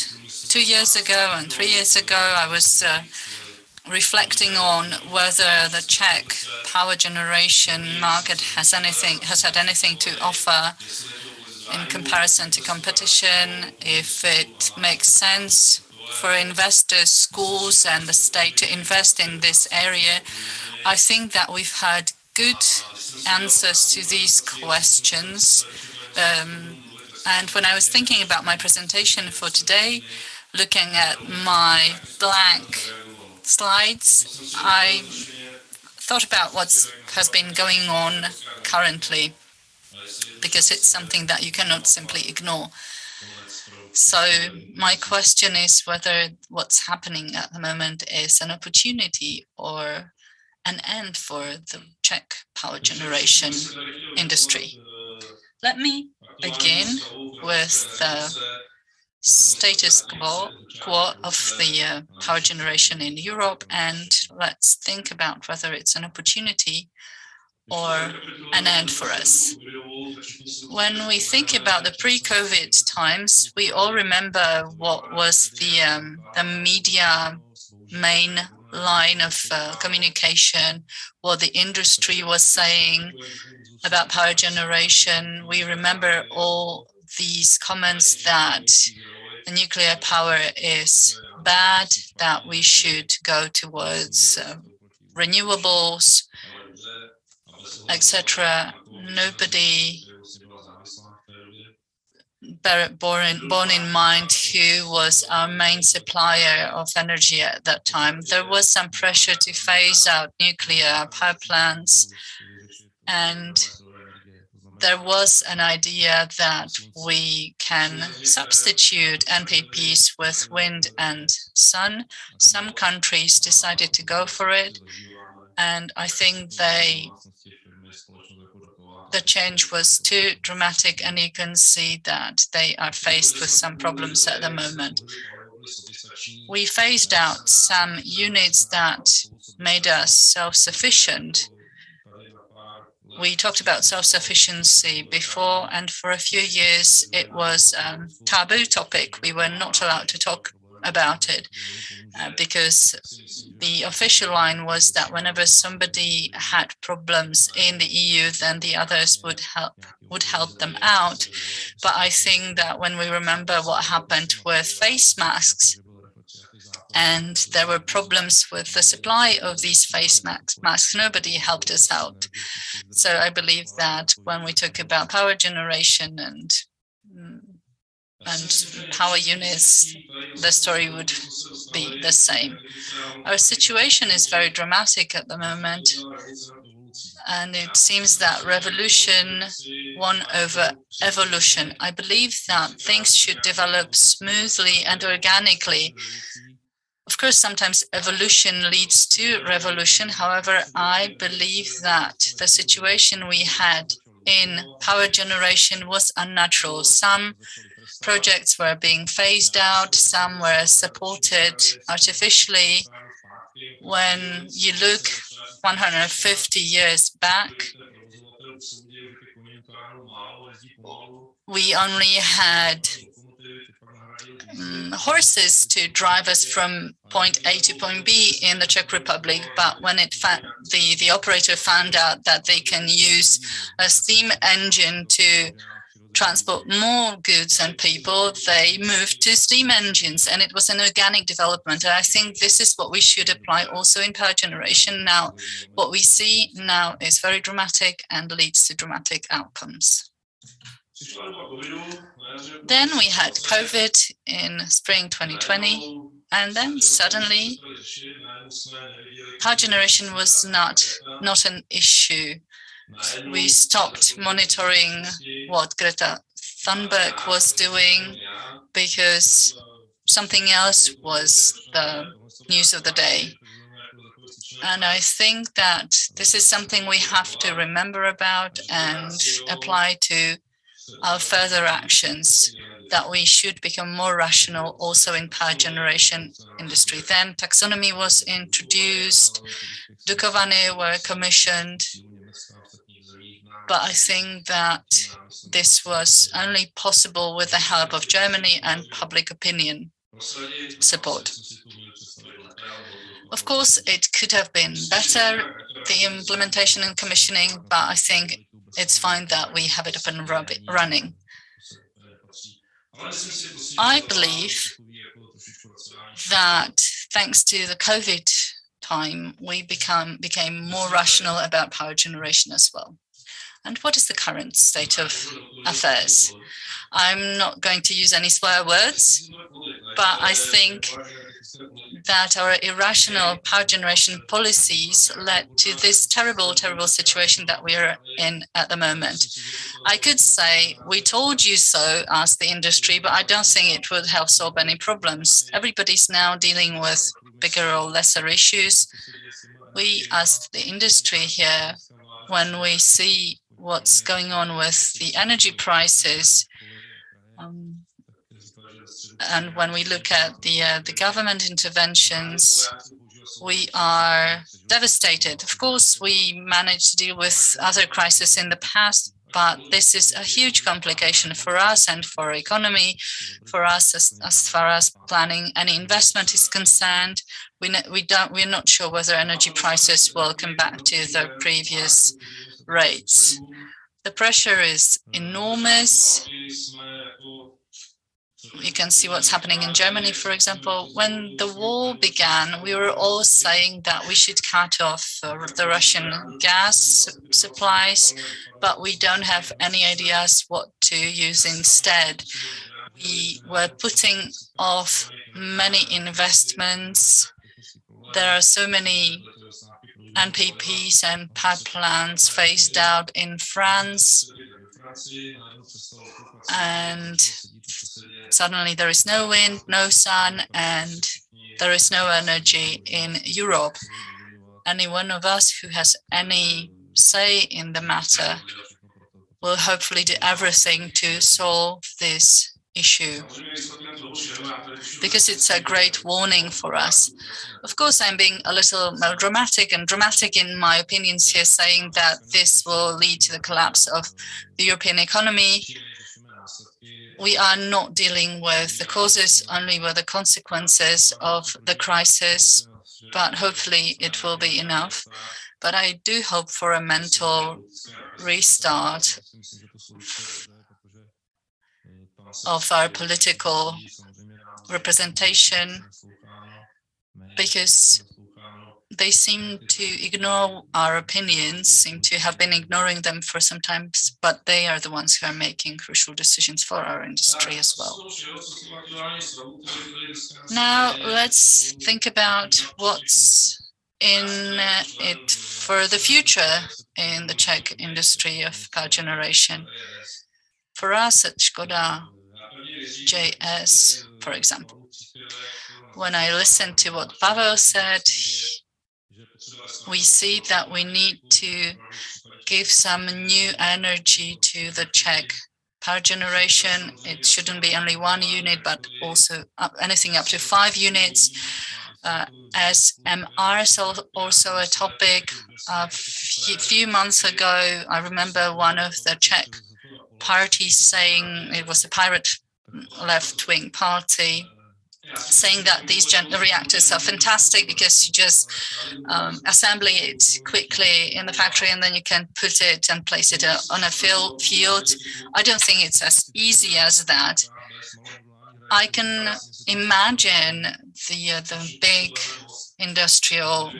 2 years ago and 3 years ago. I was reflecting on whether the Czech power generation market has had anything to offer in comparison to competition, if it makes sense for investors, schools, and the state to invest in this area. I think that we've had good answers to these questions. And when I was thinking about my presentation for today, looking at my blank slides, I thought about what has been going on currently, because it's something that you cannot simply ignore. So my question is whether what's happening at the moment is an opportunity or an end for the Czech power generation industry. Let me begin with the status quo of the power generation in Europe, and let's think about whether it's an opportunity or an end for us. When we think about the pre-COVID times, we all remember what was the media main line of communication, what the industry was saying about power generation. We remember all these comments that the nuclear power is bad, that we should go towards renewables, etc. Nobody borne in mind who was our main supplier of energy at that time. There was some pressure to phase out nuclear power plants, and there was an idea that we can substitute NPPs with wind and sun. Some countries decided to go for it, and I think the change was too dramatic, and you can see that they are faced with some problems at the moment. We phased out some units that made us self-sufficient. We talked about self-sufficiency before, and for a few years it was a taboo topic. We were not allowed to talk about it because the official line was that whenever somebody had problems in the EU, then the others would help them out. But I think that when we remember what happened with face masks, and there were problems with the supply of these face masks, nobody helped us out. So I believe that when we talk about power generation and power units, the story would be the same. Our situation is very dramatic at the moment, and it seems that revolution won over evolution. I believe that things should develop smoothly and organically. Of course, sometimes evolution leads to revolution. However, I believe that the situation we had in power generation was unnatural. Some projects were being phased out, some were supported artificially. When you look 150 years back, we only had horses to drive us from point A to point B in the Czech Republic, but when the operator found out that they can use a steam engine to transport more goods and people, they moved to steam engines, and it was an organic development. And I think this is what we should apply also in power generation. Now, what we see now is very dramatic and leads to dramatic outcomes. Then we had COVID in spring 2020, and then suddenly power generation was not an issue. We stopped monitoring what Greta Thunberg was doing because something else was the news of the day. And I think that this is something we have to remember about and apply to our further actions, that we should become more rational also in power generation industry. Then taxonomy was introduced, Dukovany were commissioned, but I think that this was only possible with the help of Germany and public opinion support. Of course, it could have been better, the implementation and commissioning, but I think it's fine that we have it up and running. I believe that thanks to the COVID time, we became more rational about power generation as well. And what is the current state of affairs? I'm not going to use any swear words, but I think that our irrational power generation policies led to this terrible, terrible situation that we are in at the moment. I could say, we told you so, as the industry, but I don't think it would help solve any problems. Everybody's now dealing with bigger or lesser issues. We, as the industry here, when we see what's going on with the energy prices, and when we look at the government interventions, we are devastated. Of course, we managed to deal with other crises in the past, but this is a huge complication for us and for our economy, for us as far as planning any investment is concerned. We're not sure whether energy prices will come back to their previous rates. The pressure is enormous. You can see what's happening in Germany, for example. When the war began, we were all saying that we should cut off the Russian gas supplies, but we don't have any ideas what to use instead. We were putting off many investments. There are so many NPPs and power plants phased out in France, and suddenly there is no wind, no sun, and there is no energy in Europe. Any one of us who has any say in the matter will hopefully do everything to solve this issue, because it's a great warning for us. Of course, I'm being a little melodramatic and dramatic in my opinions here, saying that this will lead to the collapse of the European economy. We are not dealing with the causes, only with the consequences of the crisis, but hopefully it will be enough. But I do hope for a mental restart of our political representation, because they seem to ignore our opinions, seem to have been ignoring them for some time, but they are the ones who are making crucial decisions for our industry as well. Now, let's think about what's in it for the future in the Czech industry of power generation. For us at Škoda JS, for example, when I listen to what Pavel said, we see that we need to give some new energy to the Czech power generation. It shouldn't be only one unit, but also anything up to 5 units. SMR is also a topic. A few months ago, I remember one of the Czech parties saying, it was a pirate left-wing party, saying that these reactors are fantastic because you just assemble it quickly in the factory and then you can put it and place it on a field. I don't think it's as easy as that. I can imagine the big industrial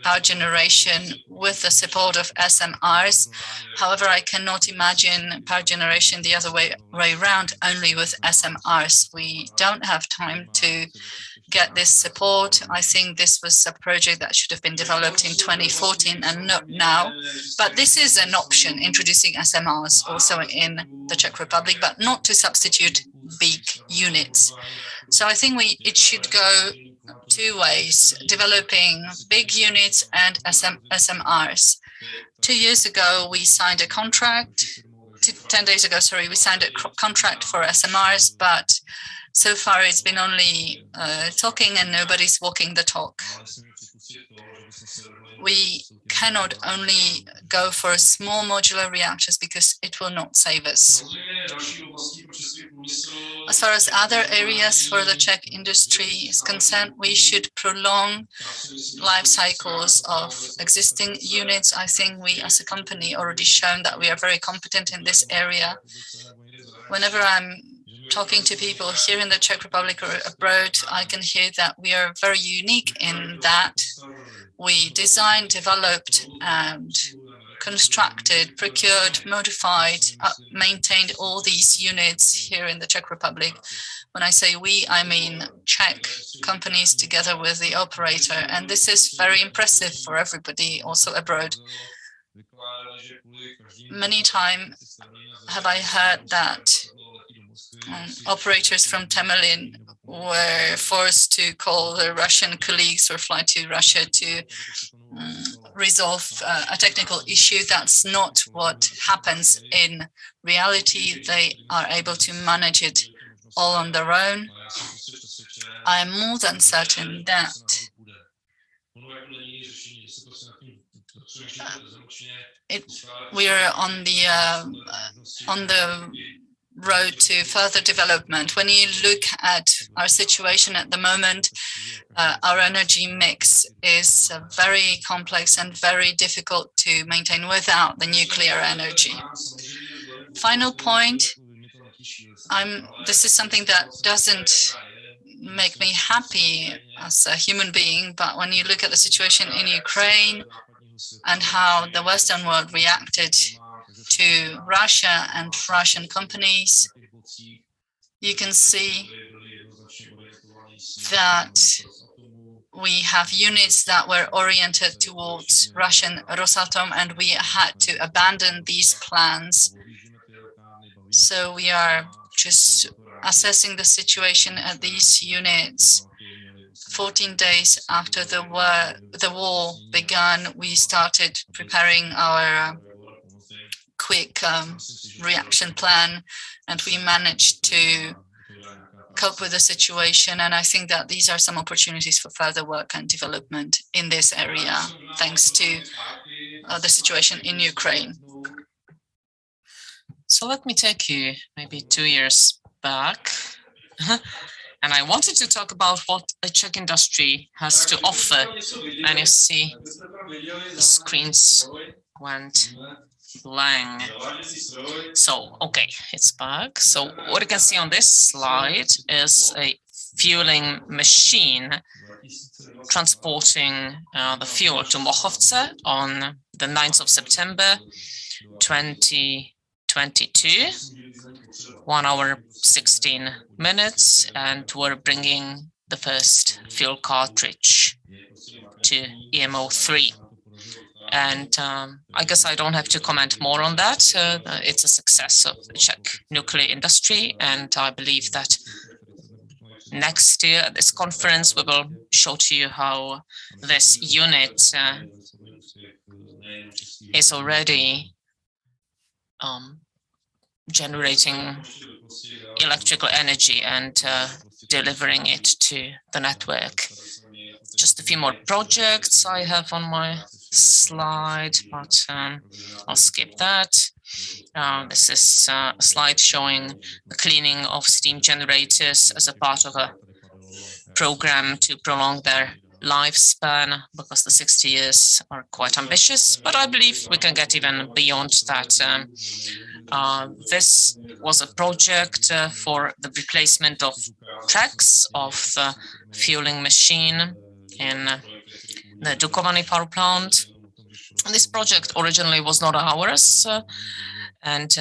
power generation with the support of SMRs. However, I cannot imagine power generation the other way around, only with SMRs. We don't have time to get this support. I think this was a project that should have been developed in 2014 and not now. But this is an option, introducing SMRs also in the Czech Republic, but not to substitute big units. So I think it should go two ways, developing big units and SMRs. 2 years ago, we signed a contract. 10 days ago, sorry, we signed a contract for SMRs, but so far it's been only talking and nobody's walking the talk. We cannot only go for small modular reactors because it will not save us. As far as other areas for the Czech industry is concerned, we should prolong life cycles of existing units. I think we as a company already shown that we are very competent in this area. Whenever I'm talking to people here in the Czech Republic or abroad, I can hear that we are very unique in that we designed, developed, and constructed, procured, modified, maintained all these units here in the Czech Republic. When I say we, I mean Czech companies together with the operator. And this is very impressive for everybody also abroad. Many times have I heard that operators from Temelin were forced to call their Russian colleagues or fly to Russia to resolve a technical issue. That's not what happens in reality. They are able to manage it all on their own. I am more than certain that we are on the road to further development. When you look at our situation at the moment, our energy mix is very complex and very difficult to maintain without the nuclear energy. Final point, this is something that doesn't make me happy as a human being, but when you look at the situation in Ukraine and how the Western world reacted to Russia and Russian companies, you can see that we have units that were oriented towards Russian Rosatom, and we had to abandon these plans. So we are just assessing the situation at these units. 14 days after the war began, we started preparing our quick reaction plan, and we managed to cope with the situation. And I think that these are some opportunities for further work and development in this area, thanks to the situation in Ukraine. So let me take you maybe 2 years back. And I wanted to talk about what the Czech industry has to offer. And you see the screens went blank. So, okay, it's back. So what you can see on this slide is a fueling machine transporting the fuel to Mochovce on the 9th of September 2022, 1 hour 16 minutes, and we're bringing the first fuel cartridge to EMO3. And I guess I don't have to comment more on that. It's a success of the Czech nuclear industry, and I believe that next year at this conference we will show to you how this unit is already generating electrical energy and delivering it to the network. Just a few more projects I have on my slide, but I'll skip that. This is a slide showing the cleaning of steam generators as a part of a program to prolong their lifespan, because the 60 years are quite ambitious, but I believe we can get even beyond that. This was a project for the replacement of tracks of the fueling machine in the Dukovany power plant. This project originally was not ours, and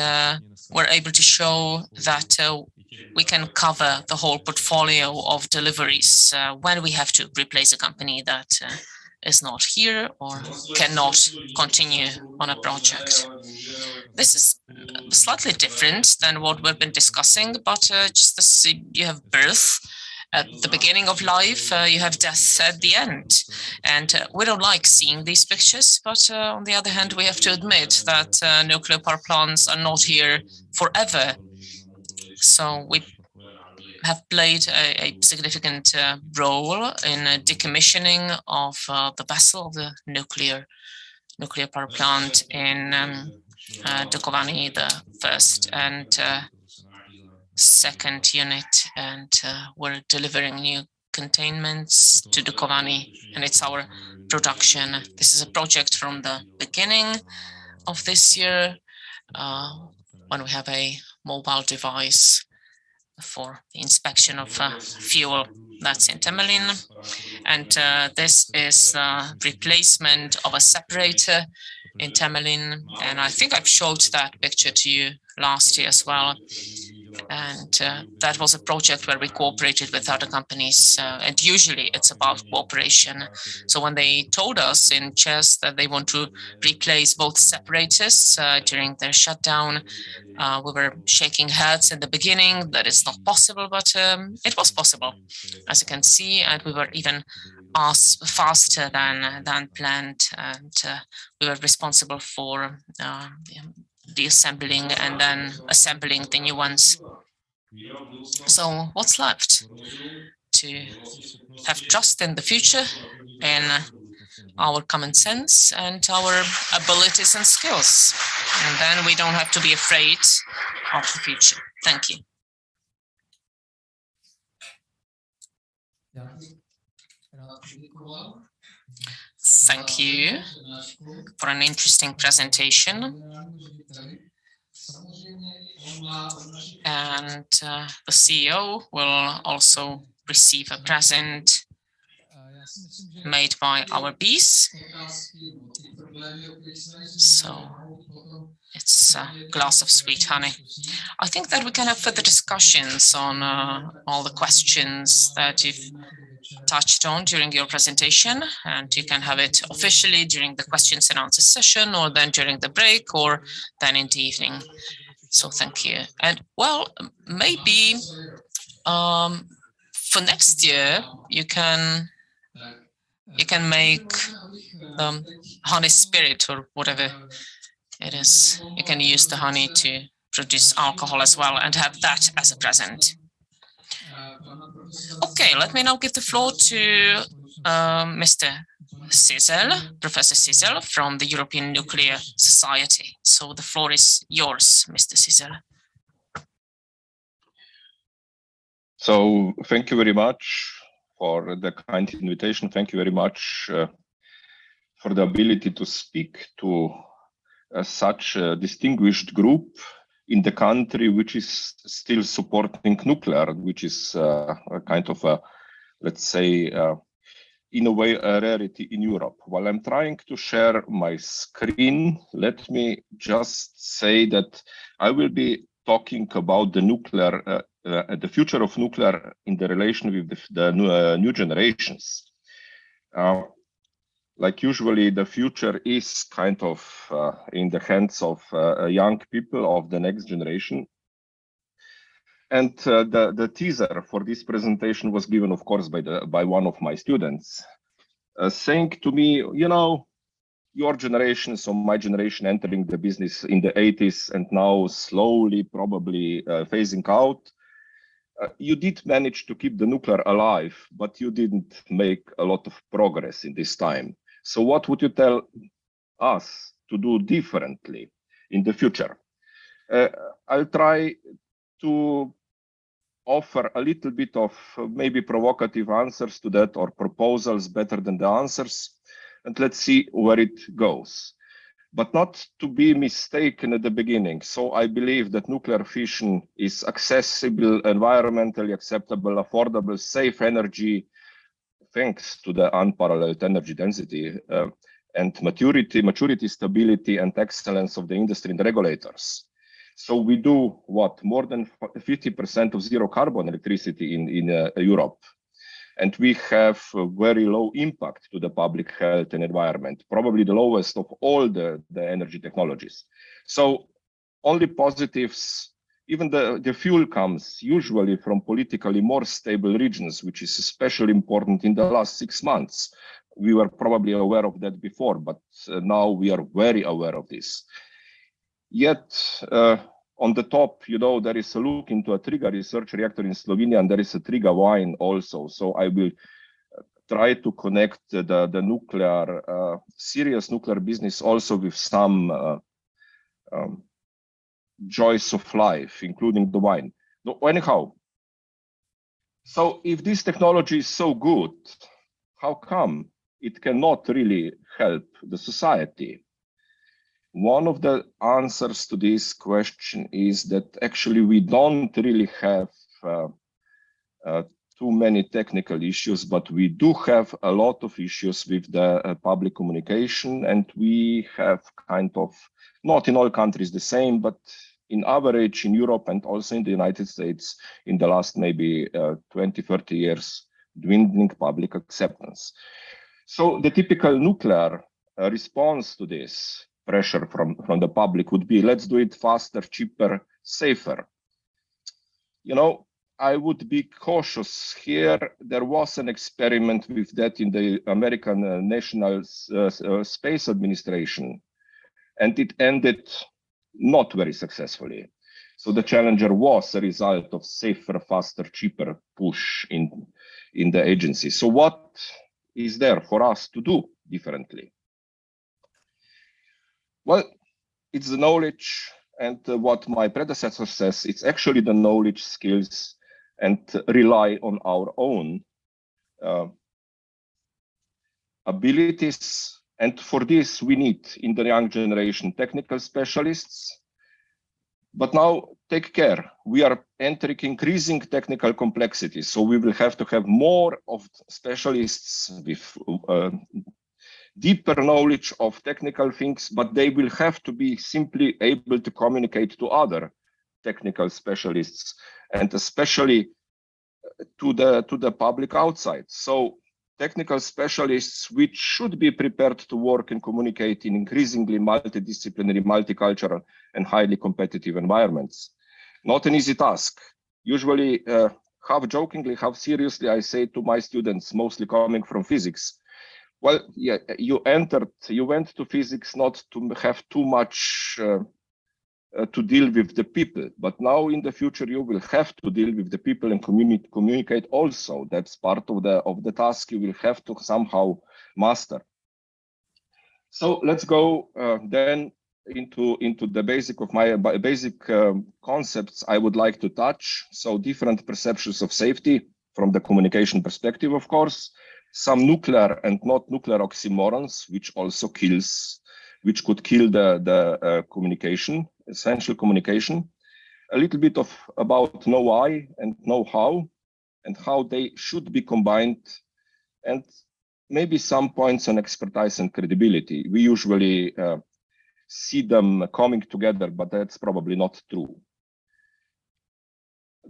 we're able to show that we can cover the whole portfolio of deliveries when we have to replace a company that is not here or cannot continue on a project. This is slightly different than what we've been discussing, but just as you have birth at the beginning of life, you have death at the end. And we don't like seeing these pictures, but on the other hand, we have to admit that nuclear power plants are not here forever. So we have played a significant role in decommissioning of the vessel of the nuclear power plant in Dukovany, the first and second unit, and we're delivering new containments to Dukovany, and it's our production. This is a project from the beginning of this year, when we have a mobile device for the inspection of fuel. That's in Temelin. And this is the replacement of a separator in Temelin. And I think I've showed that picture to you last year as well. And that was a project where we cooperated with other companies, and usually it's about cooperation. So when they told us in CEZ that they want to replace both separators during their shutdown, we were shaking heads in the beginning that it's not possible, but it was possible, as you can see, and we were even faster than planned, and we were responsible for deassembling and then assembling the new ones. So what's left? To have trust in the future, in our common sense and our abilities and skills. And then we don't have to be afraid of the future. Thank you. Thank you for an interesting presentation. And the CEO will also receive a present made by our bees. So it's a glass of sweet honey. I think that we can have further discussions on all the questions that you've touched on during your presentation, and you can have it officially during the questions and answers session, or then during the break, or then in the evening. So thank you. And well, maybe for next year you can make honey spirit or whatever it is. You can use the honey to produce alcohol as well and have that as a present. Okay, let me now give the floor to Mr. Cizel, Professor Cizel from the European Nuclear Society. So the floor is yours, Mr. Cizel. So thank you very much for the kind invitation. Thank you very much for the ability to speak to such a distinguished group in the country which is still supporting nuclear, which is a kind of a, let's say, in a way, a rarity in Europe. While I'm trying to share my screen, let me just say that I will be talking about the nuclear, the future of nuclear in the relation with the new generations. Like usually, the future is kind of in the hands of young people of the next generation. And the teaser for this presentation was given, of course, by one of my students, saying to me, you know, your generation, so my generation entering the business in the 80s and now slowly probably phasing out, you did manage to keep the nuclear alive, but you didn't make a lot of progress in this time. So what would you tell us to do differently in the future? I'll try to offer a little bit of maybe provocative answers to that, or proposals better than the answers, and let's see where it goes. But not to be mistaken at the beginning. So I believe that nuclear fission is accessible, environmentally acceptable, affordable, safe energy, thanks to the unparalleled energy density and maturity, stability, and excellence of the industry and the regulators. So we do what, more than 50% of zero carbon electricity in Europe. And we have a very low impact to the public health and environment, probably the lowest of all the energy technologies. So only positives. Even the fuel comes usually from politically more stable regions, which is especially important in the last 6 months. We were probably aware of that before, but now we are very aware of this. Yet, on the top, there is a look into a Triga research reactor in Slovenia, and there is a Triga wine also. So I will try to connect the nuclear, serious nuclear business also with some joys of life, including the wine. No, anyhow, so if this technology is so good, how come it cannot really help the society? One of the answers to this question is that actually we don't really have too many technical issues, but we do have a lot of issues with the public communication, and we have kind of, not in all countries the same, but in average in Europe and also in the United States in the last maybe 20, 30 years, dwindling public acceptance. So the typical nuclear response to this pressure from the public would be, let's do it faster, cheaper, safer. I would be cautious here. There was an experiment with that in the American National Space Administration, and it ended not very successfully. So the Challenger was a result of safer, faster, cheaper push in the agency. So what is there for us to do differently? Well, it's the knowledge, and what my predecessor says, it's actually the knowledge, skills, and rely on our own abilities. And for this, we need in the young generation technical specialists. But now take care, we are entering increasing technical complexity. So we will have to have more of specialists with deeper knowledge of technical things, but they will have to be simply able to communicate to other technical specialists, and especially to the public outside. So technical specialists which should be prepared to work and communicate in increasingly multidisciplinary, multicultural, and highly competitive environments. Not an easy task. Usually, half jokingly, half seriously, I say to my students, mostly coming from physics, well, yeah, you went to physics not to have too much to deal with the people, but now in the future you will have to deal with the people and communicate also. That's part of the task you will have to somehow master. So let's go then into the basic concepts I would like to touch. So different perceptions of safety from the communication perspective, of course. Some nuclear and not nuclear oxymorons, which could kill the communication, essential communication. A little bit about know-why and know-how, and how they should be combined, and maybe some points on expertise and credibility. We usually see them coming together, but that's probably not true.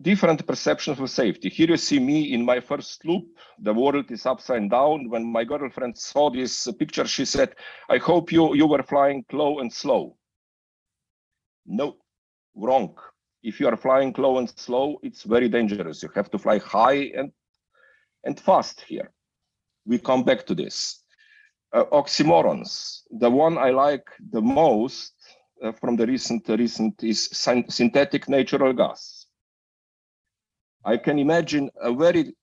Different perceptions of safety. Here you see me in my first loop. The world is upside down. When my girlfriend saw this picture, she said, I hope you were flying low and slow. No, wrong. If you are flying low and slow, it's very dangerous. You have to fly high and fast here. We come back to this. Oxymorons. The one I like the most from the recent is synthetic natural gas. I can imagine a very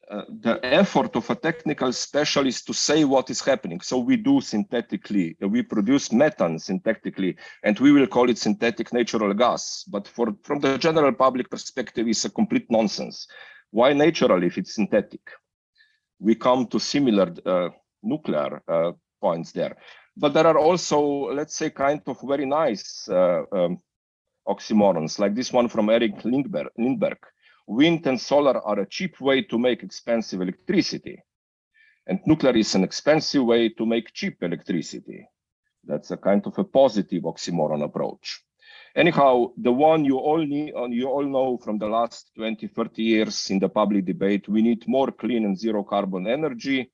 the effort of a technical specialist to say what is happening. So we do synthetically, we produce methane synthetically, and we will call it synthetic natural gas. But from the general public perspective, it's a complete nonsense. Why natural if it's synthetic? We come to similar nuclear points there. But there are also, let's say, kind of very nice oxymorons, like this one from Eric Lindberg. Wind and solar are a cheap way to make expensive electricity. And nuclear is an expensive way to make cheap electricity. That's a kind of a positive oxymoron approach. Anyhow, the one you all know from the last 20, 30 years in the public debate, we need more clean and zero carbon energy.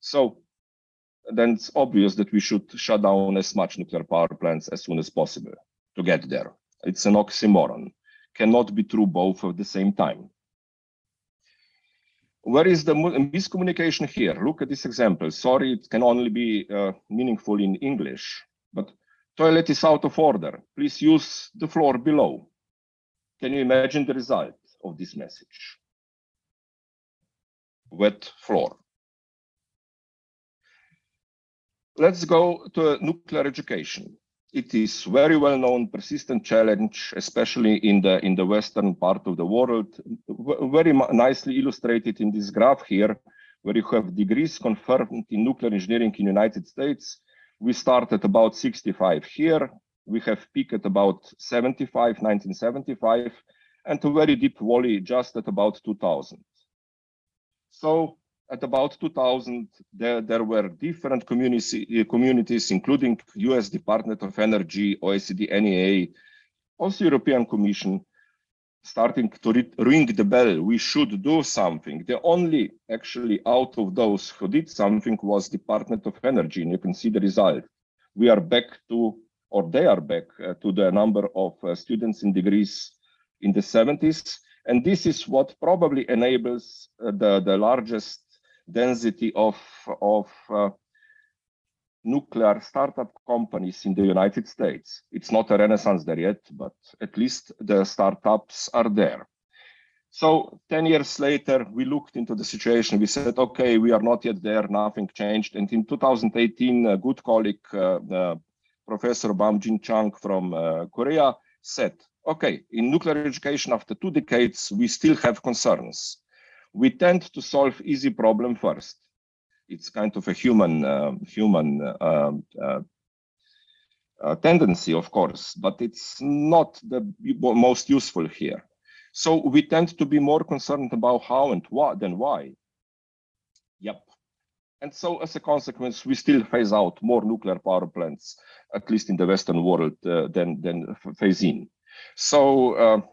So then it's obvious that we should shut down as much nuclear power plants as soon as possible to get there. It's an oxymoron. Cannot be true both at the same time. Where is the miscommunication here? Look at this example. Sorry, it can only be meaningful in English, but toilet is out of order. Please use the floor below. Can you imagine the result of this message? Wet floor. Let's go to nuclear education. It is very well known, persistent challenge, especially in the western part of the world. Very nicely illustrated in this graph here, where you have degrees confirmed in nuclear engineering in the United States. We start at about 65 here. We have peaked at about 75, 1975, and a very deep valley just at about 2000. So at about 2000, there were different communities, including US Department of Energy, OECD, NEA, also European Commission, starting to ring the bell. We should do something. The only actually out of those who did something was Department of Energy, and you can see the result. We are back to, or they are back to the number of students in degrees in the 70s. And this is what probably enables the largest density of nuclear startup companies in the United States. It's not a renaissance there yet, but at least the startups are there. So 10 years later, we looked into the situation. We said, okay, we are not yet there, nothing changed. And in 2018, a good colleague, Professor Bam-Jin Chang from Korea said, okay, in nuclear education after 2 decades, we still have concerns. We tend to solve easy problem first. It's kind of a human tendency, of course, but it's not the most useful here. So we tend to be more concerned about how and what than why. Yep. And so as a consequence, we still phase out more nuclear power plants, at least in the Western world, than phase in. So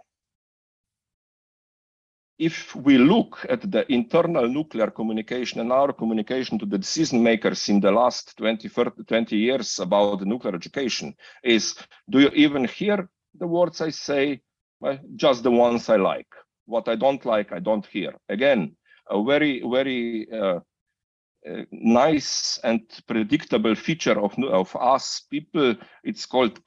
if we look at the internal nuclear communication and our communication to the decision makers in the last 20 years about the nuclear education is, do you even hear the words I say? Well, just the ones I like. What I don't like, I don't hear. Again, a very, very nice and predictable feature of us people. It's called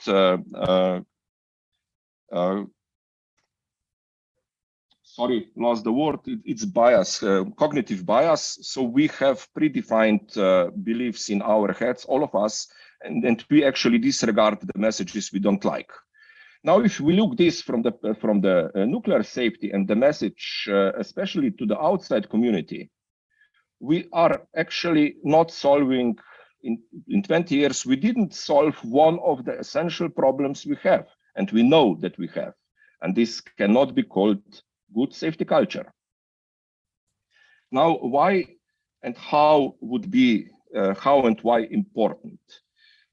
sorry, lost the word. It's bias, cognitive bias. So we have predefined beliefs in our heads, all of us, and we actually disregard the messages we don't like. Now, if we look this from the nuclear safety and the message, especially to the outside community, we are actually not solving, in 20 years, we didn't solve one of the essential problems we have, and we know that we have. And this cannot be called good safety culture. Now, why and how would be, how and why important?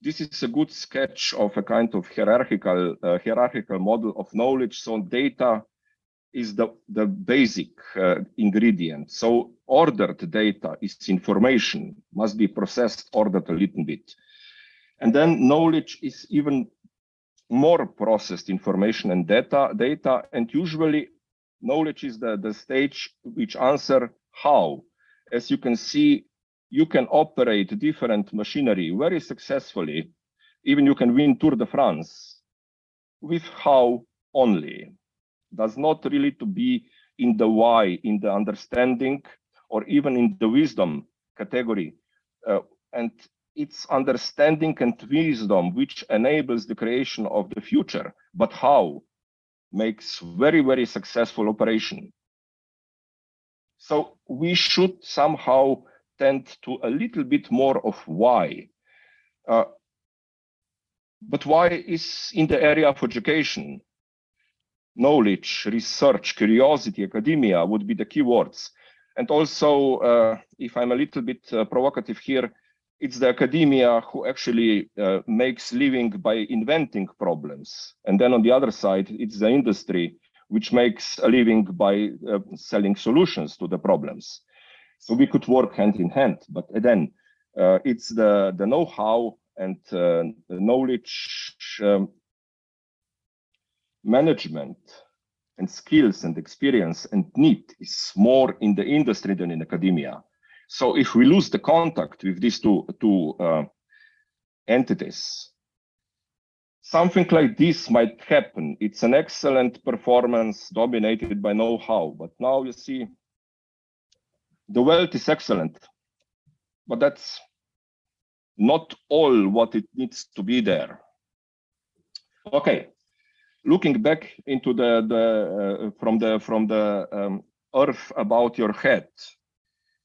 This is a good sketch of a kind of hierarchical model of knowledge. So data is the basic ingredient. So ordered data is information, must be processed, ordered a little bit. And then knowledge is even more processed information and data, and usually knowledge is the stage which answer how. As you can see, you can operate different machinery very successfully. Even you can win Tour de France with how only. Does not really to be in the why, in the understanding or even in the wisdom category. And it's understanding and wisdom which enables the creation of the future, but how makes very, very successful operation. So we should somehow tend to a little bit more of why. But why is in the area of education, knowledge, research, curiosity, academia would be the key words. And also, if I'm a little bit provocative here, it's the academia who actually makes living by inventing problems. And then on the other side, it's the industry which makes a living by selling solutions to the problems. So we could work hand in hand, but then it's the know-how and the knowledge management and skills and experience and need is more in the industry than in academia. So if we lose the contact with these two entities, something like this might happen. It's an excellent performance dominated by know-how, but now you see the wealth is excellent, but that's not all what it needs to be there. Okay, looking back into from the earth about your head.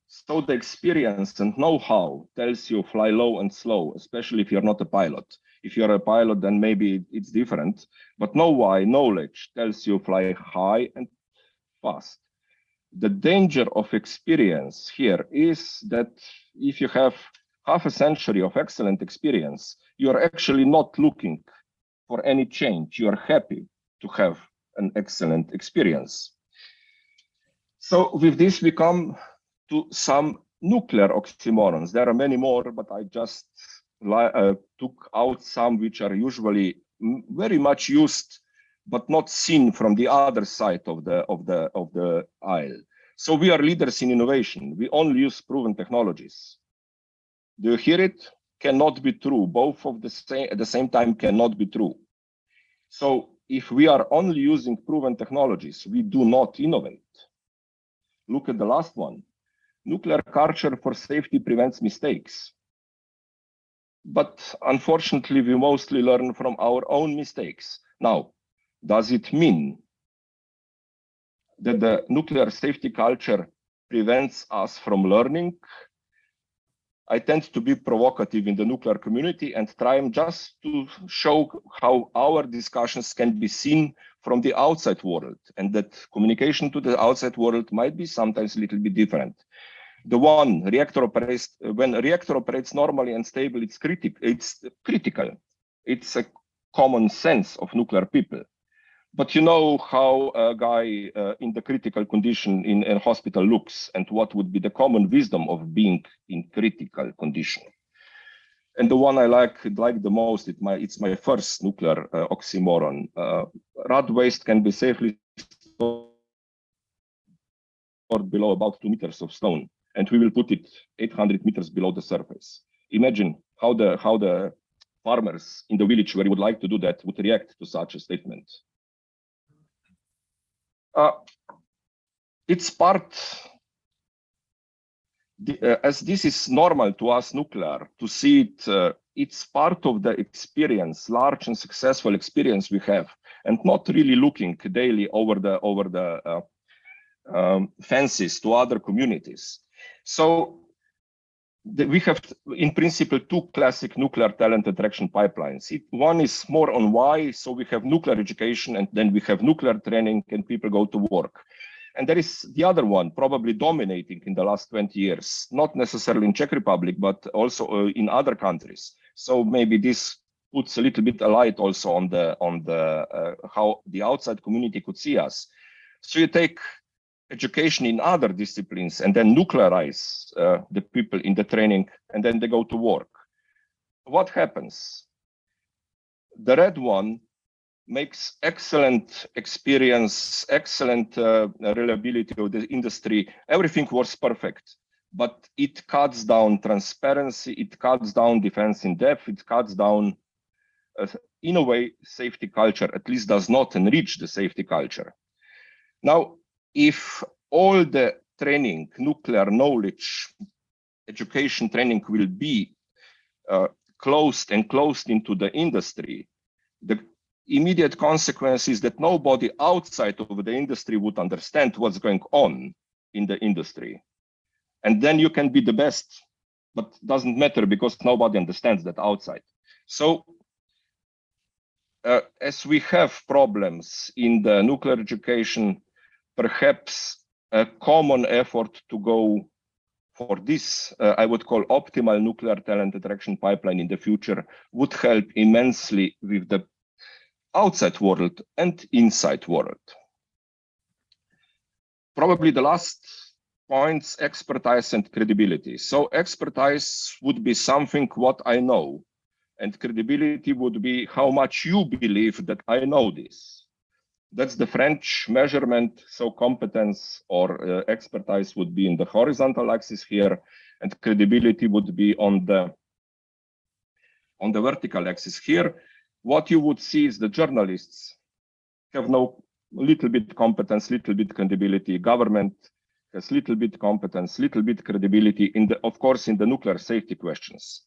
So the experience and know-how tells you fly low and slow, especially if you're not a pilot. If you're a pilot, then maybe it's different. But knowledge tells you fly high and fast. The danger of experience here is that if you have half a century of excellent experience, you're actually not looking for any change. You're happy to have an excellent experience. So with this, we come to some nuclear oxymorons. There are many more, but I just took out some which are usually very much used, but not seen from the other side of the aisle. So we are leaders in innovation. We only use proven technologies. Do you hear it? Cannot be true. Both of at the same time cannot be true. So if we are only using proven technologies, we do not innovate. Look at the last one. Nuclear culture for safety prevents mistakes. But unfortunately, we mostly learn from our own mistakes. Now, does it mean that the nuclear safety culture prevents us from learning? I tend to be provocative in the nuclear community and try just to show how our discussions can be seen from the outside world, and that communication to the outside world might be sometimes a little bit different. The one reactor operates, when a reactor operates normally and stable, it's critical. It's a common sense of nuclear people. But you know how a guy in the critical condition in a hospital looks, and what would be the common wisdom of being in critical condition. And the one I like the most, it's my first nuclear oxymoron. Rad waste can be safely stored below about 2 meters of stone, and we will put it 800 meters below the surface. Imagine how the farmers in the village where you would like to do that would react to such a statement. It's part, as this is normal to us nuclear, to see it, it's part of the experience, large and successful experience we have, and not really looking daily over the fences to other communities. So we have, in principle, two classic nuclear talent attraction pipelines. One is more on why, so we have nuclear education, and then we have nuclear training, and people go to work. And there is the other one, probably dominating in the last 20 years, not necessarily in Czech Republic, but also in other countries. So maybe this puts a little bit of light also on how the outside community could see us. So you take education in other disciplines and then nuclearize the people in the training, and then they go to work. What happens? The red one makes excellent experience, excellent reliability of the industry. Everything was perfect, but it cuts down transparency, it cuts down defense in depth, it cuts down, in a way, safety culture, at least does not enrich the safety culture. Now, if all the training, nuclear knowledge, education training will be closed into the industry, the immediate consequence is that nobody outside of the industry would understand what's going on in the industry. And then you can be the best, but it doesn't matter because nobody understands that outside. So as we have problems in the nuclear education, perhaps a common effort to go for this, I would call optimal nuclear talent attraction pipeline in the future would help immensely with the outside world and inside world. Probably the last points, expertise and credibility. So expertise would be something what I know, and credibility would be how much you believe that I know this. That's the French measurement. So competence or expertise would be in the horizontal axis here, and credibility would be on the vertical axis here. What you would see is the journalists have little bit competence, little bit credibility. Government has little bit competence, little bit credibility of course, in the nuclear safety questions.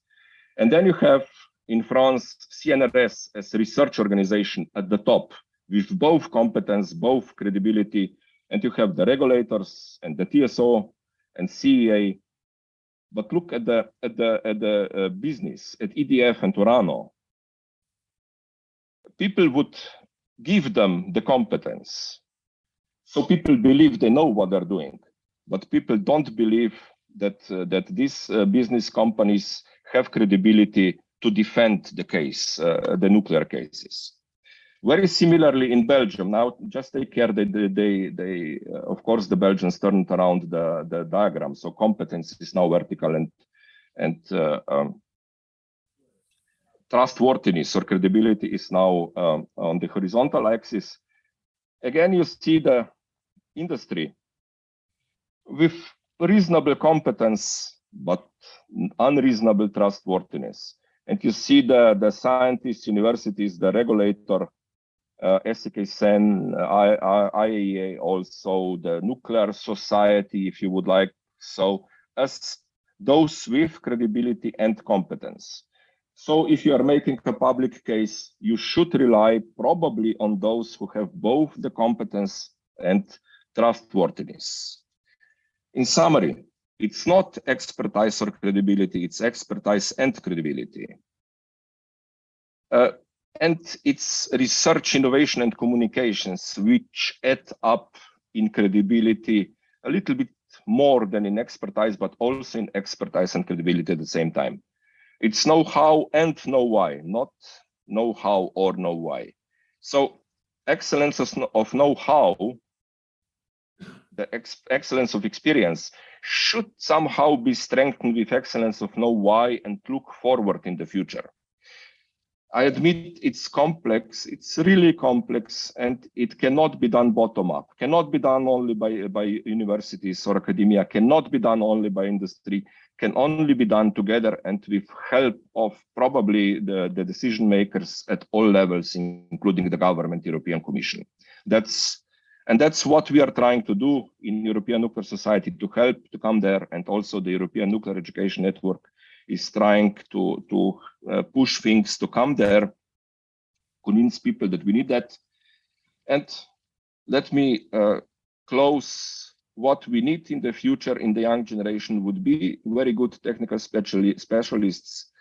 And then you have in France, CNRS as a research organization at the top with both competence, both credibility, and you have the regulators and the TSO and CEA. But look at the business at EDF and Urano. People would give them the competence. So people believe they know what they're doing, but people don't believe that these business companies have credibility to defend the case, the nuclear cases. Very similarly in Belgium. Now, just take care they of course, the Belgians turned around the diagram. So competence is now vertical and trustworthiness or credibility is now on the horizontal axis. Again, you see the industry with reasonable competence, but unreasonable trustworthiness. And you see the scientists, universities, the regulator, SKSN, IAEA, also the nuclear society, if you would like. So as those with credibility and competence. So if you are making a public case, you should rely probably on those who have both the competence and trustworthiness. In summary, it's not expertise or credibility, it's expertise and credibility. And it's research, innovation, and communications, which add up in credibility a little bit more than in expertise, but also in expertise and credibility at the same time. It's know-how and know-why, not know-how or know-why. So excellence of know-how, the excellence of experience, should somehow be strengthened with excellence of know-why and look forward in the future. I admit it's complex, it's really complex, and it cannot be done bottom-up, cannot be done only by universities or academia, cannot be done only by industry, can only be done together and with help of probably the decision makers at all levels, including the government, European Commission. That's what we are trying to do in European Nuclear Society to help to come there, and also the European Nuclear Education Network is trying to push things to come there, convince people that we need that. And let me close. What we need in the future in the young generation would be very good technical specialists,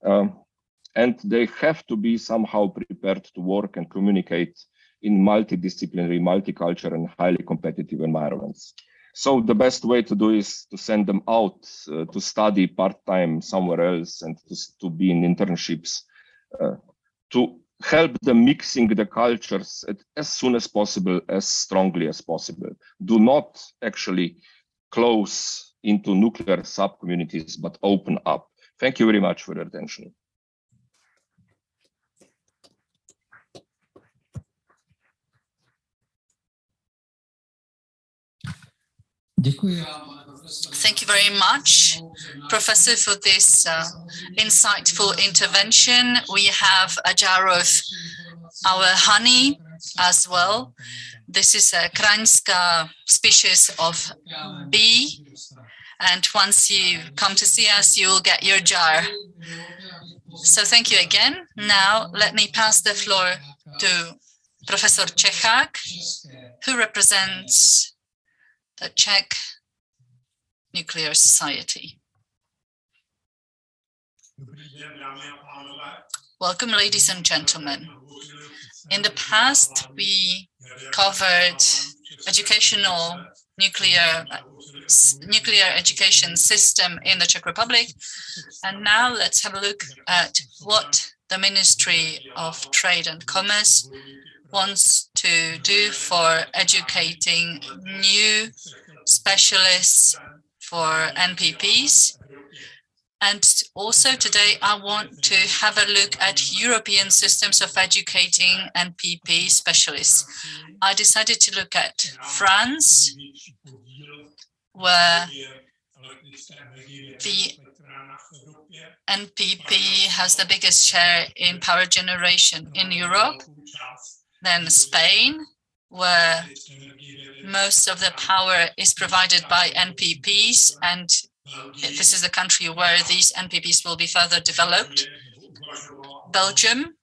and they have to be somehow prepared to work and communicate in multidisciplinary, multicultural, and highly competitive environments. So the best way to do is to send them out to study part-time somewhere else and to be in internships, to help them mixing the cultures as soon as possible, as strongly as possible. Do not actually close into nuclear sub-communities, but open up. Thank you very much for your attention. Thank you very much, Professor, for this insightful intervention. We have a jar of our honey as well. This is a krańska species of bee. And once you come to see us, you will get your jar. So thank you again. Now let me pass the floor to Professor Čechák, who represents the Czech Nuclear Society. Welcome, ladies and gentlemen. In the past, we covered educational nuclear education system in the Czech Republic. And now let's have a look at what the Ministry of Trade and Commerce wants to do for educating new specialists for NPPs. And also today I want to have a look at European systems of educating NPP specialists. I decided to look at France, where the NPP has the biggest share in power generation in Europe, then Spain, where most of the power is provided by NPPs, and this is the country where these NPPs will be further developed. Belgium,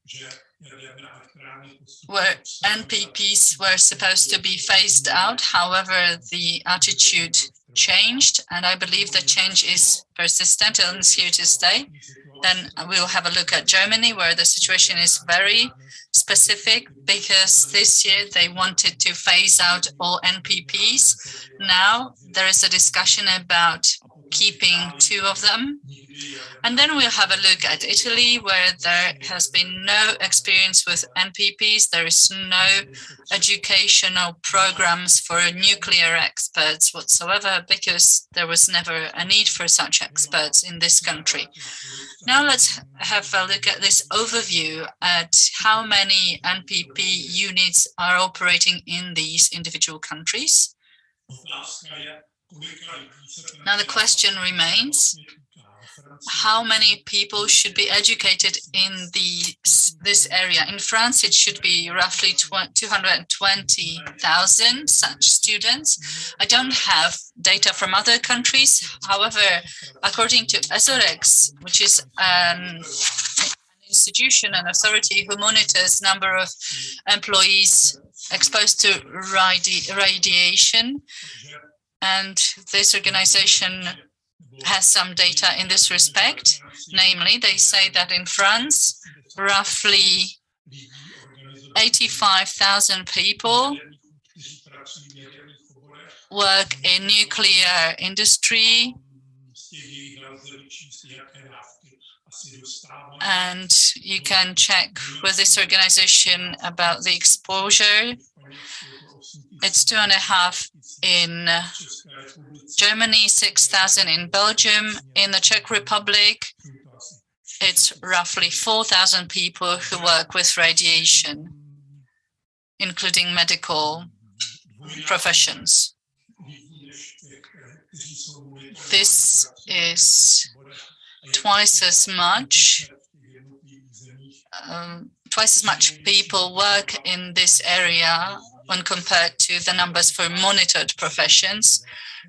where NPPs were supposed to be phased out. However, the attitude changed, and I believe the change is persistent and is here to stay. Then we'll have a look at Germany, where the situation is very specific, because this year they wanted to phase out all NPPs. Now there is a discussion about keeping 2 of them. And then we'll have a look at Italy, where there has been no experience with NPPs. There is no educational programs for nuclear experts whatsoever, because there was never a need for such experts in this country. Now let's have a look at this overview at how many NPP units are operating in these individual countries. Now the question remains, how many people should be educated in this area? In France, it should be roughly 220,000 such students. I don't have data from other countries. However, according to ESOREX, which is an institution, an authority who monitors number of employees exposed to radiation, and this organization has some data in this respect. Namely, they say that in France, roughly 85,000 people work in nuclear industry, and you can check with this organization about the exposure. It's 2.5 in Germany, 6,000 in Belgium. In the Czech Republic, it's roughly 4,000 people who work with radiation, including medical professions. This is twice as much people work in this area when compared to the numbers for monitored professions.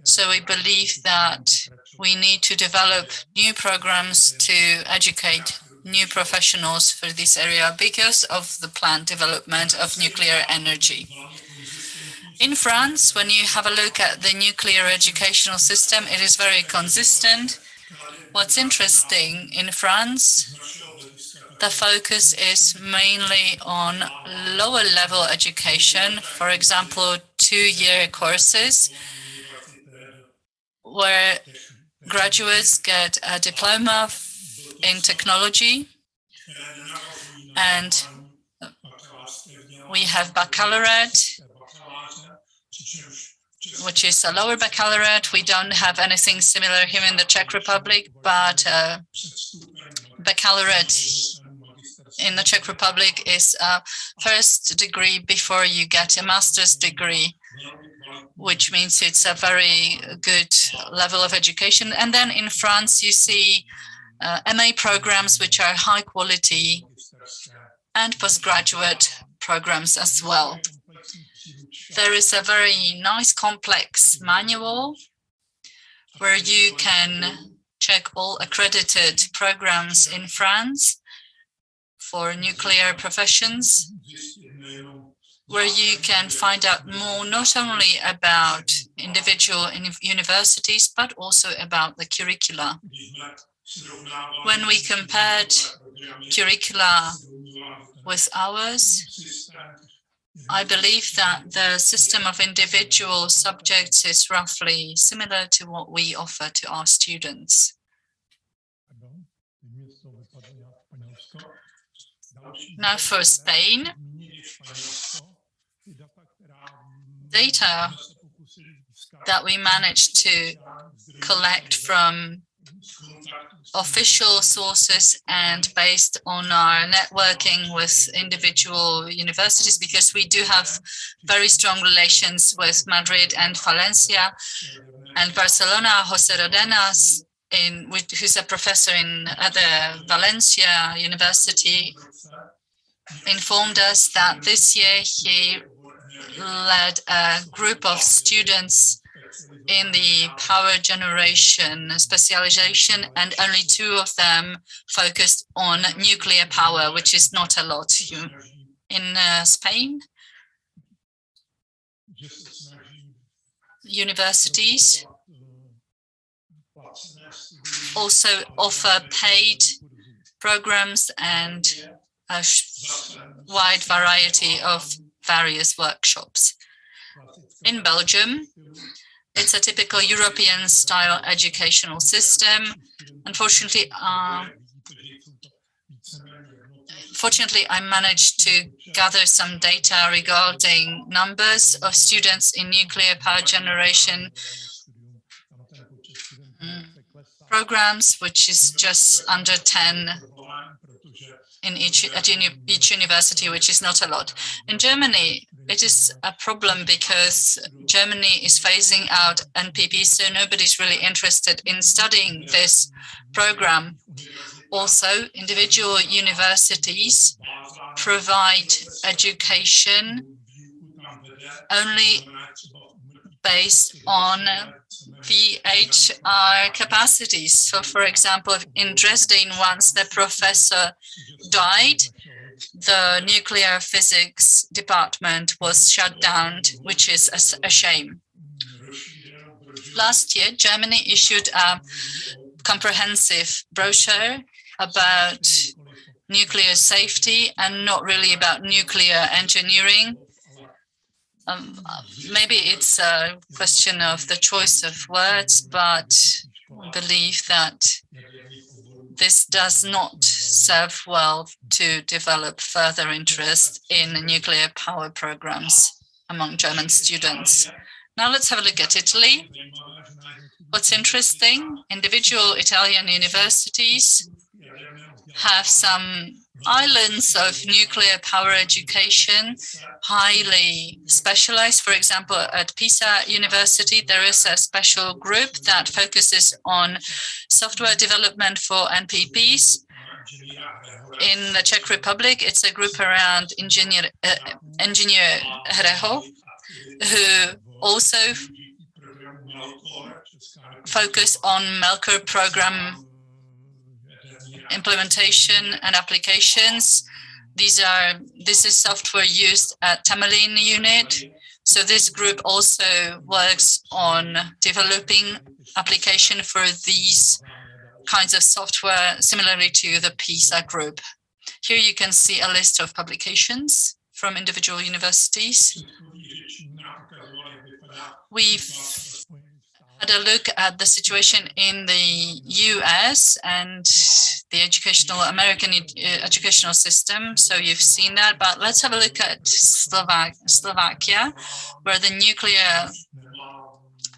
So we believe that we need to develop new programs to educate new professionals for this area because of the planned development of nuclear energy. In France, when you have a look at the nuclear educational system, it is very consistent. What's interesting in France, the focus is mainly on lower level education, for example, 2-year courses where graduates get a diploma in technology, and we have baccalaureate, which is a lower baccalaureate. We don't have anything similar here in the Czech Republic, but baccalaureate in the Czech Republic is a first degree before you get a master's degree, which means it's a very good level of education. And then in France, you see MA programs, which are high quality, and postgraduate programs as well. there is a very nice complex manual where you can check all accredited programs in France for nuclear professions, where you can find out more not only about individual universities, but also about the curricula. When we compared curricula with ours, I believe that the system of individual subjects is roughly similar to what we offer to our students. Now for Spain, data that we managed to collect from official sources and based on our networking with individual universities, because we do have very strong relations with Madrid and Valencia and Barcelona. José Rodenas, who's a professor at the Valencia University, informed us that this year he led a group of students in the power generation specialization, and only 2 of them focused on nuclear power, which is not a lot. In Spain, universities also offer paid programs and a wide variety of various workshops. In Belgium, it's a typical European-style educational system. Unfortunately, fortunately, I managed to gather some data regarding numbers of students in nuclear power generation programs, which is just under 10 in each university, which is not a lot. In Germany, it is a problem because Germany is phasing out NPP, so nobody's really interested in studying this program. Also, individual universities provide education only based on VHR capacities. So, for example, in Dresden, once the professor died, the nuclear physics department was shut down, which is a shame. Last year, Germany issued a comprehensive brochure about nuclear safety and not really about nuclear engineering. Maybe it's a question of the choice of words, but I believe that this does not serve well to develop further interest in nuclear power programs among German students. Now let's have a look at Italy. What's interesting, individual Italian universities have some islands of nuclear power education, highly specialized. For example, at Pisa University, there is a special group that focuses on software development for NPPs. In the Czech Republic, it's a group around engineer Hreho, who also focus on Melker program implementation and applications. This is software used at Tamerlane unit. So this group also works on developing application for these kinds of software, similarly to the PISA group. Here you can see a list of publications from individual universities. We've had a look at the situation in the US and the American educational system. So you've seen that, but let's have a look at Slovakia, where the nuclear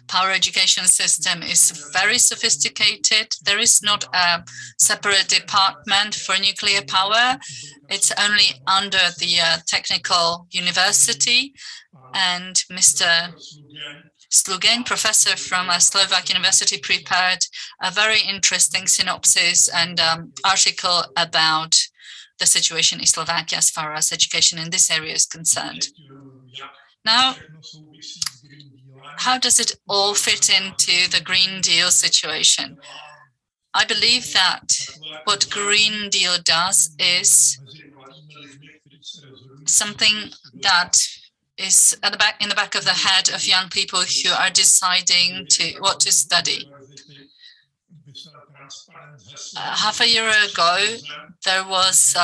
power education system is very sophisticated. There is not a separate department for nuclear power. It's only under the technical university. And Mr. Slugen, professor from a Slovak university, prepared a very interesting synopsis and article about the situation in Slovakia as far as education in this area is concerned. Now, how does it all fit into the Green Deal situation? I believe that what Green Deal does is something that is at in the back of the head of young people who are deciding what to study. Half a year ago, there was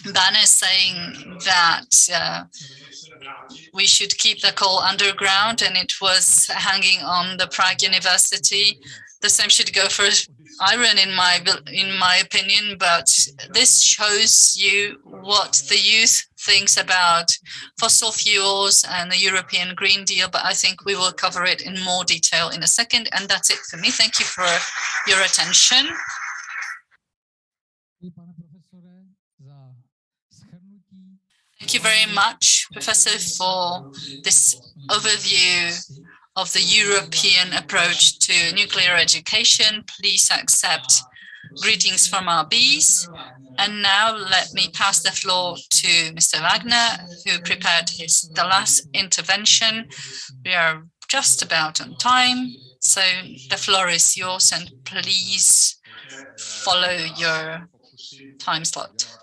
banner saying that we should keep the coal underground, and it was hanging on the Prague University. The same should go for iron, in my opinion, but this shows you what the youth thinks about fossil fuels and the European Green Deal, but I think we will cover it in more detail in a second, and that's it for me. Thank you for your attention. Thank you very much, Professor, for this overview of the European approach to nuclear education. Please accept greetings from our bees. And now let me pass the floor to Mr. Wagner, who prepared the last intervention. We are just about on time, so the floor is yours, and please follow your time slot.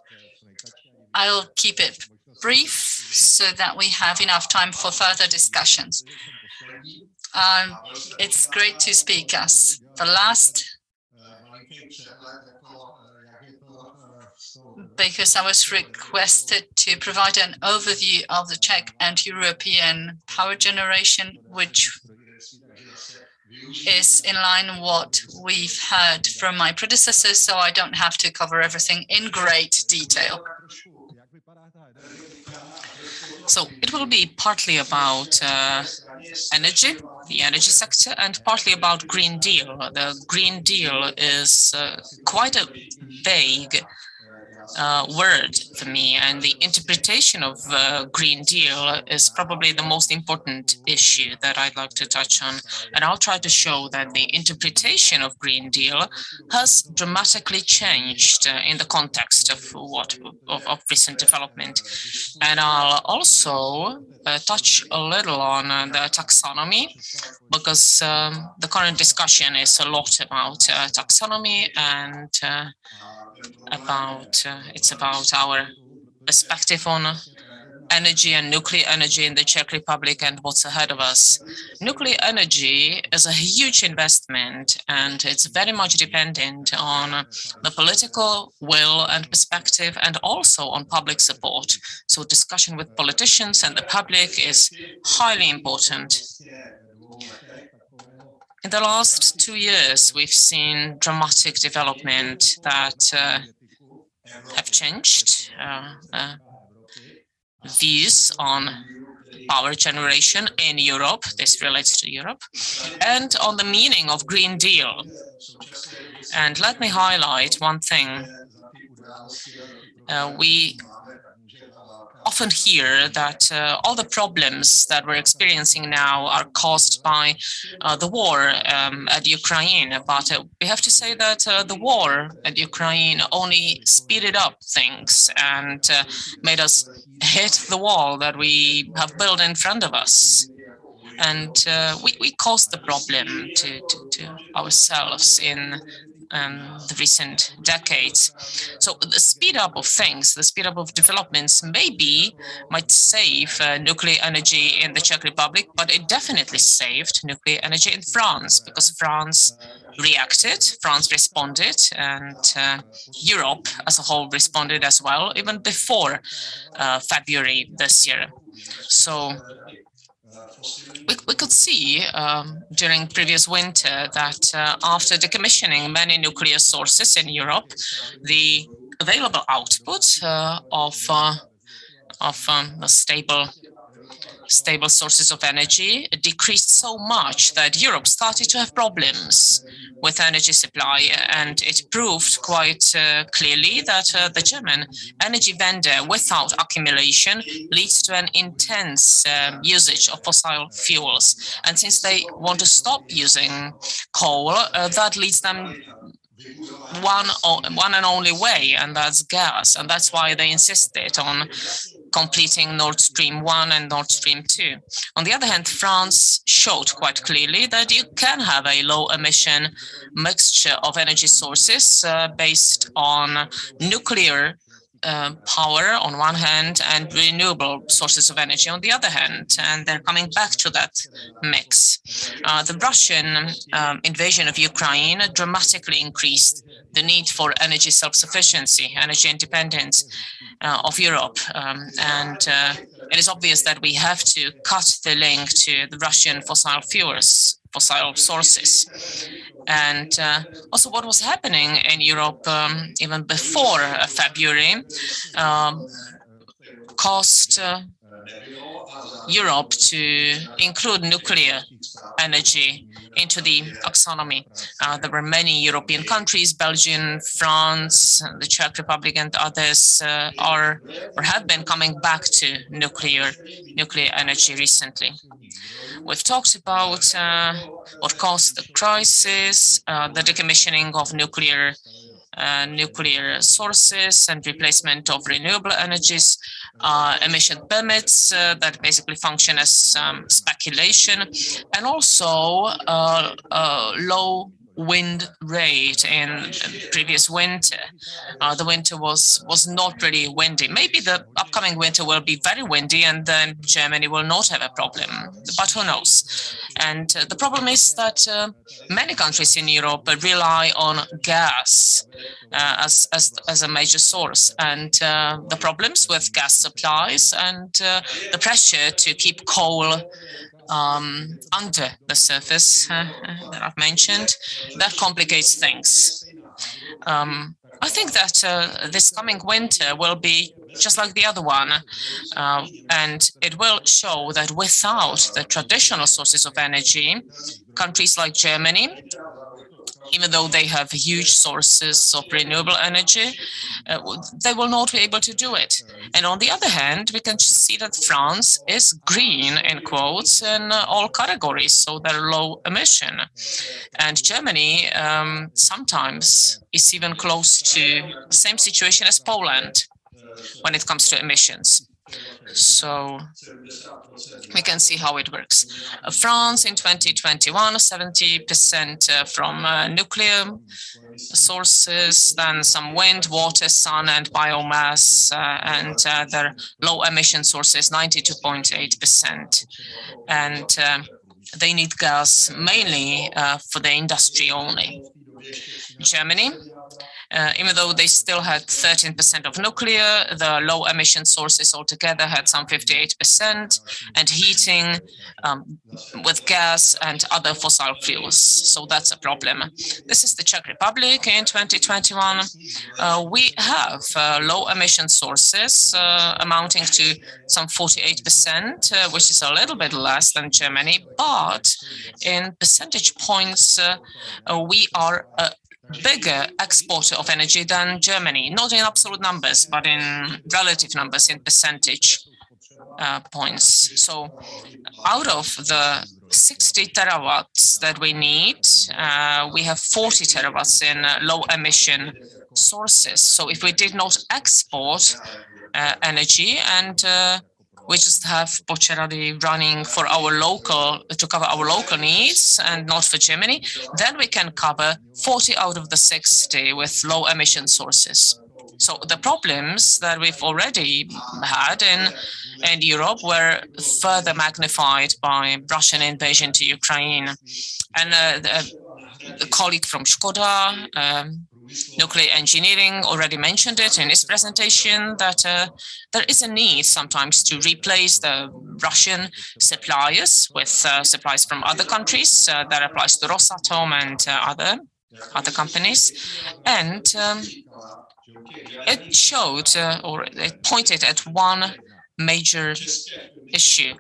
I'll keep it brief so that we have enough time for further discussions. It's great to speak as the last, because I was requested to provide an overview of the Czech and European power generation, which is in line with what we've heard from my predecessors, so I don't have to cover everything in great detail. So it will be partly about energy, the energy sector, and partly about Green Deal. The Green Deal is quite a vague word for me, and the interpretation of Green Deal is probably the most important issue that I'd like to touch on. And I'll try to show that the interpretation of Green Deal has dramatically changed in the context of of recent development. And I'll also touch a little on the taxonomy, because the current discussion is a lot about taxonomy and it's about our perspective on energy and nuclear energy in the Czech Republic and what's ahead of us. Nuclear energy is a huge investment, and it's very much dependent on the political will and perspective, and also on public support. So discussion with politicians and the public is highly important. In the last 2 years, we've seen dramatic development that have changed views on power generation in Europe. This relates to Europe, and on the meaning of Green Deal. And let me highlight one thing. We often hear that all the problems that we're experiencing now are caused by the war at Ukraine. But we have to say that the war at Ukraine only speeded up things and made us hit the wall that we have built in front of us. And we caused the problem to ourselves in the recent decades. So the speed up of things, the speed up of developments might save nuclear energy in the Czech Republic, but it definitely saved nuclear energy in France, because France reacted, France responded, and Europe as a whole responded as well, even before February this year. So we could see during previous winter that after decommissioning many nuclear sources in Europe, the available output of stable sources of energy decreased so much that Europe started to have problems with energy supply, and it proved quite clearly that the German energy vendor without accumulation leads to an intense usage of fossil fuels. And since they want to stop using coal, that leads them one and only way, and that's gas. And that's why they insisted on completing Nord Stream 1 and Nord Stream 2. On the other hand, France showed quite clearly that you can have a low emission mixture of energy sources based on nuclear power on one hand and renewable sources of energy on the other hand, and they're coming back to that mix. The Russian invasion of Ukraine dramatically increased the need for energy self-sufficiency, energy independence of Europe, and it is obvious that we have to cut the link to the Russian fossil sources. And also what was happening in Europe even before February caused Europe to include nuclear energy into the taxonomy. There were many European countries, Belgium, France, the Czech Republic and others are or have been coming back to nuclear energy recently. We've talked about what caused the crisis, the decommissioning of nuclear sources and replacement of renewable energies, emission permits that basically function as speculation, and also low wind rate in previous winter. The winter was not really windy. Maybe the upcoming winter will be very windy and then Germany will not have a problem, but who knows? And the problem is that many countries in Europe rely on gas as a major source, and the problems with gas supplies and the pressure to keep coal under the surface that I've mentioned, that complicates things. I think that this coming winter will be just like the other one, and it will show that without the traditional sources of energy, countries like Germany, even though they have huge sources of renewable energy, they will not be able to do it. And on the other hand, we can see that France is green, in quotes, in all categories, so they're low emission. And Germany sometimes is even close to the same situation as Poland when it comes to emissions. So we can see how it works. France in 2021, 70% from nuclear sources, then some wind, water, sun, and biomass, and their low emission sources, 92.8%. And they need gas mainly for the industry only. Germany, even though they still had 13% of nuclear, the low emission sources altogether had some 58%, and heating with gas and other fossil fuels. So that's a problem. This is the Czech Republic in 2021. We have low emission sources amounting to some 48%, which is a little bit less than Germany, but in percentage points, we are a bigger exporter of energy than Germany, not in absolute numbers, but in relative numbers, in percentage points. So out of the 60 terawatts that we need, we have 40 terawatts in low emission sources. So if we did not export energy and we just have Počerady running for to cover our local needs and not for Germany, then we can cover 40 out of the 60 with low emission sources. So the problems that we've already had in Europe were further magnified by Russian invasion to Ukraine. And a colleague from Škoda, Nuclear Engineering, already mentioned it in his presentation, that there is a need sometimes to replace the Russian suppliers with supplies from other countries. That applies to Rosatom and other companies. And it showed, or it pointed at one major issue.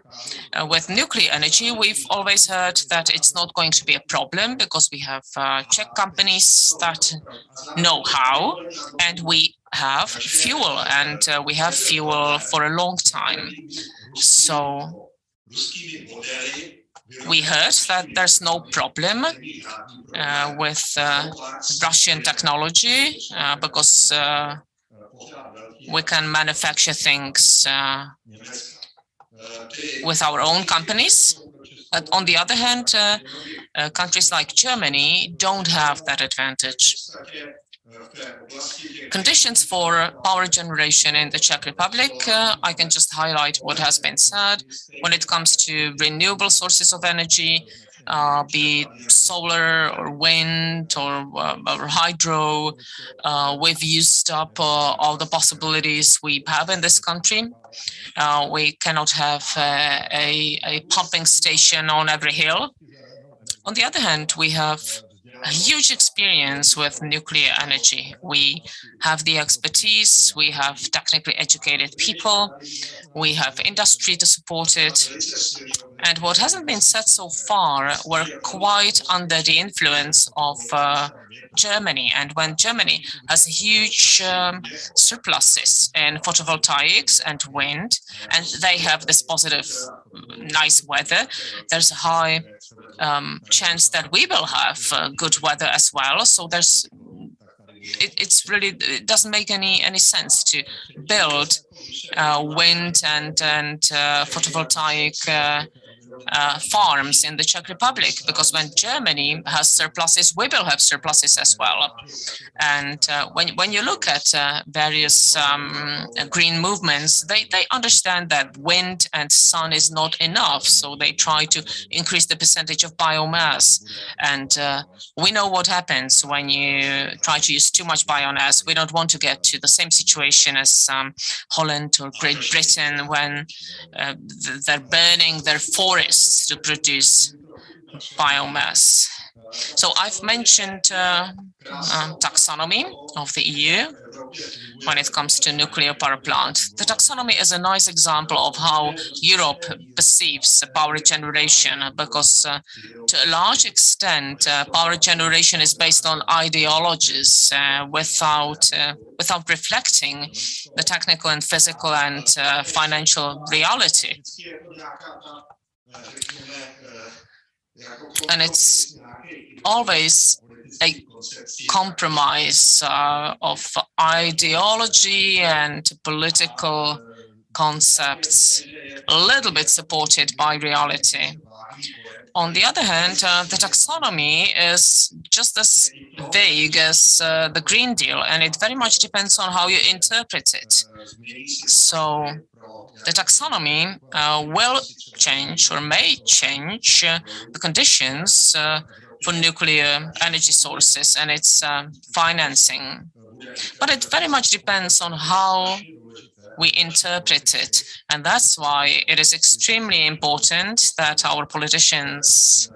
With nuclear energy, we've always heard that it's not going to be a problem because we have Czech companies that know how, and we have fuel, and we have fuel for a long time. So we heard that there's no problem with Russian technology because we can manufacture things with our own companies. But on the other hand, countries like Germany don't have that advantage. Conditions for power generation in the Czech Republic, I can just highlight what has been said. When it comes to renewable sources of energy, be it solar or wind or hydro, we've used up all the possibilities we have in this country. We cannot have a pumping station on every hill. On the other hand, we have a huge experience with nuclear energy. We have the expertise, we have technically educated people, we have industry to support it. And what hasn't been said so far, we're quite under the influence of Germany. And when Germany has huge surpluses in photovoltaics and wind, and they have this positive, nice weather, there's a high chance that we will have good weather as well. So there's it doesn't make any sense to build wind and photovoltaic farms in the Czech Republic, because when Germany has surpluses, we will have surpluses as well. And when you look at various green movements, they understand that wind and sun is not enough, so they try to increase the percentage of biomass. And we know what happens when you try to use too much biomass. We don't want to get to the same situation as Holland or Great Britain, when they're burning their forests to produce biomass. So I've mentioned taxonomy of the EU when it comes to nuclear power plants. The taxonomy is a nice example of how Europe perceives power generation, because to a large extent, power generation is based on ideologies without reflecting the technical and physical and financial reality. And it's always a compromise of ideology and political concepts, a little bit supported by reality. On the other hand, the taxonomy is just as vague as the Green Deal, and it very much depends on how you interpret it. So the taxonomy will change or may change the conditions for nuclear energy sources and its financing. But it very much depends on how we interpret it. And that's why it is extremely important that our politicians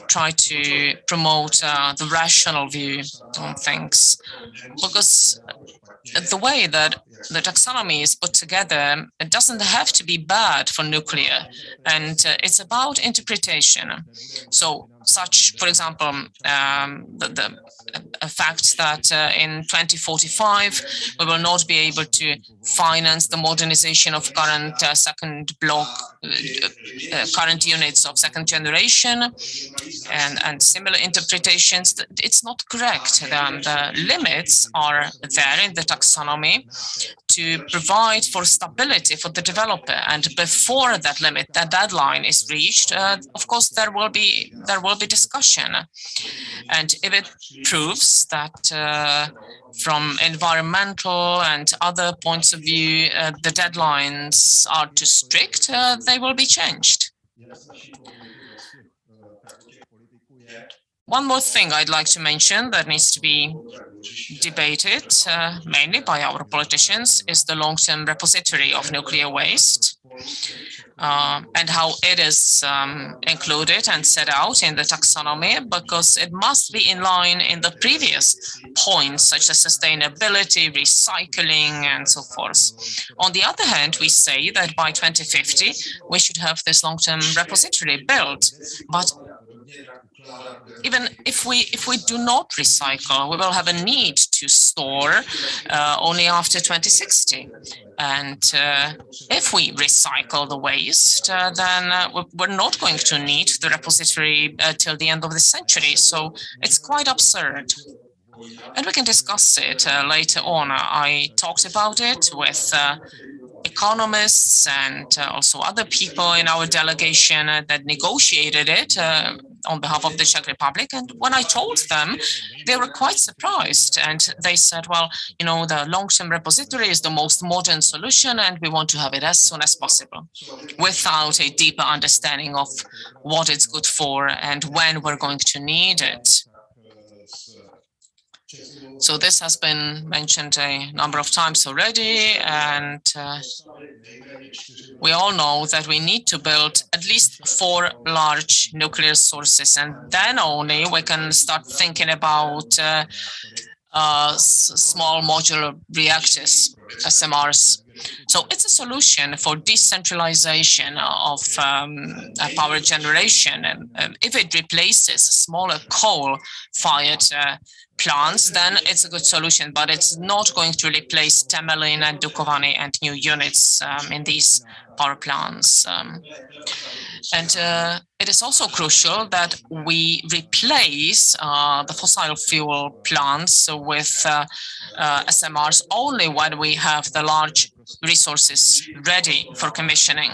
try to promote the rational view on things. Because the way that the taxonomy is put together, it doesn't have to be bad for nuclear, and it's about interpretation. So such, for example, the fact that in 2045 we will not be able to finance the modernization of current second block, current units of second generation, and similar interpretations. It's not correct. The limits are there in the taxonomy to provide for stability for the developer, and before that limit, that deadline is reached, of course there will be discussion. And if it proves that from environmental and other points of view the deadlines are too strict, they will be changed. One more thing I'd like to mention that needs to be debated mainly by our politicians is the long-term repository of nuclear waste, and how it is included and set out in the taxonomy, because it must be in line in the previous points, such as sustainability, recycling, and so forth. On the other hand, we say that by 2050, we should have this long-term repository built. But even if we do not recycle, we will have a need to store only after 2060. And if we recycle the waste, then we're not going to need the repository till the end of the century. So it's quite absurd. And we can discuss it later on. I talked about it with economists and also other people in our delegation that negotiated it on behalf of the Czech Republic. And when I told them, they were quite surprised. And they said, well, you know, the long-term repository is the most modern solution, and we want to have it as soon as possible, without a deeper understanding of what it's good for and when we're going to need it. So this has been mentioned a number of times already, and we all know that we need to build at least 4 large nuclear sources, and then only we can start thinking about small modular reactors, SMRs. So it's a solution for decentralization of power generation, and if it replaces smaller coal-fired plants, then it's a good solution, but it's not going to replace Temelin and Dukovany and new units in these power plants. And it is also crucial that we replace the fossil fuel plants with SMRs only when we have the large resources ready for commissioning.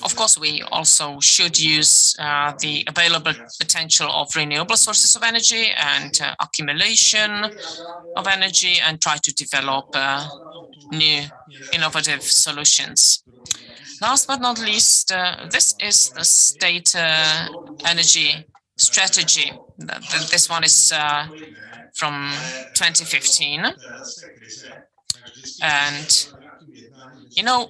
Of course, we also should use the available potential of renewable sources of energy and accumulation of energy, and try to develop new innovative solutions. Last but not least, this is the state energy strategy. This one is from 2015. And, you know,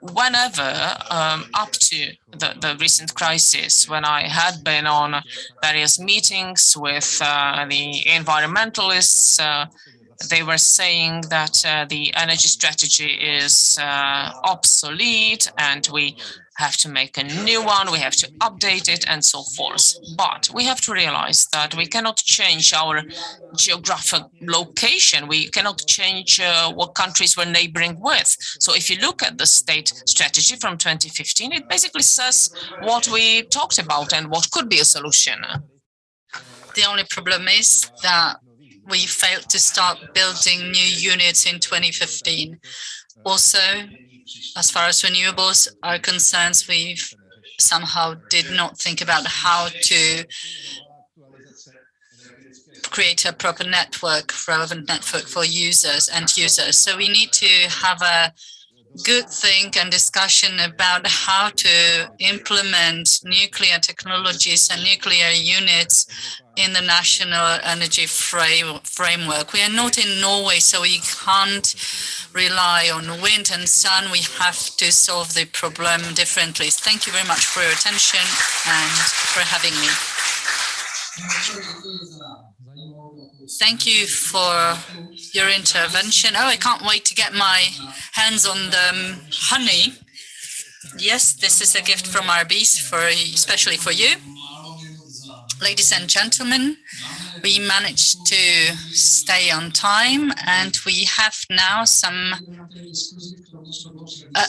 whenever up to the recent crisis, when I had been on various meetings with the environmentalists, they were saying that the energy strategy is obsolete and we have to make a new one, we have to update it and so forth. But we have to realize that we cannot change our geographic location. We cannot change what countries we're neighboring with. So if you look at the state strategy from 2015, it basically says what we talked about and what could be a solution. The only problem is that we failed to start building new units in 2015. Also, as far as renewables are concerned, we somehow did not think about how to create a proper network, relevant network for users and users. So we need to have a good think and discussion about how to implement nuclear technologies and nuclear units in the national energy framework. We are not in Norway, so we can't rely on wind and sun. We have to solve the problem differently. Thank you very much for your attention and for having me. Thank you for your intervention. Oh, I can't wait to get my hands on the honey. Yes, this is a gift from our bees, especially for you. Ladies and gentlemen, we managed to stay on time, and we have now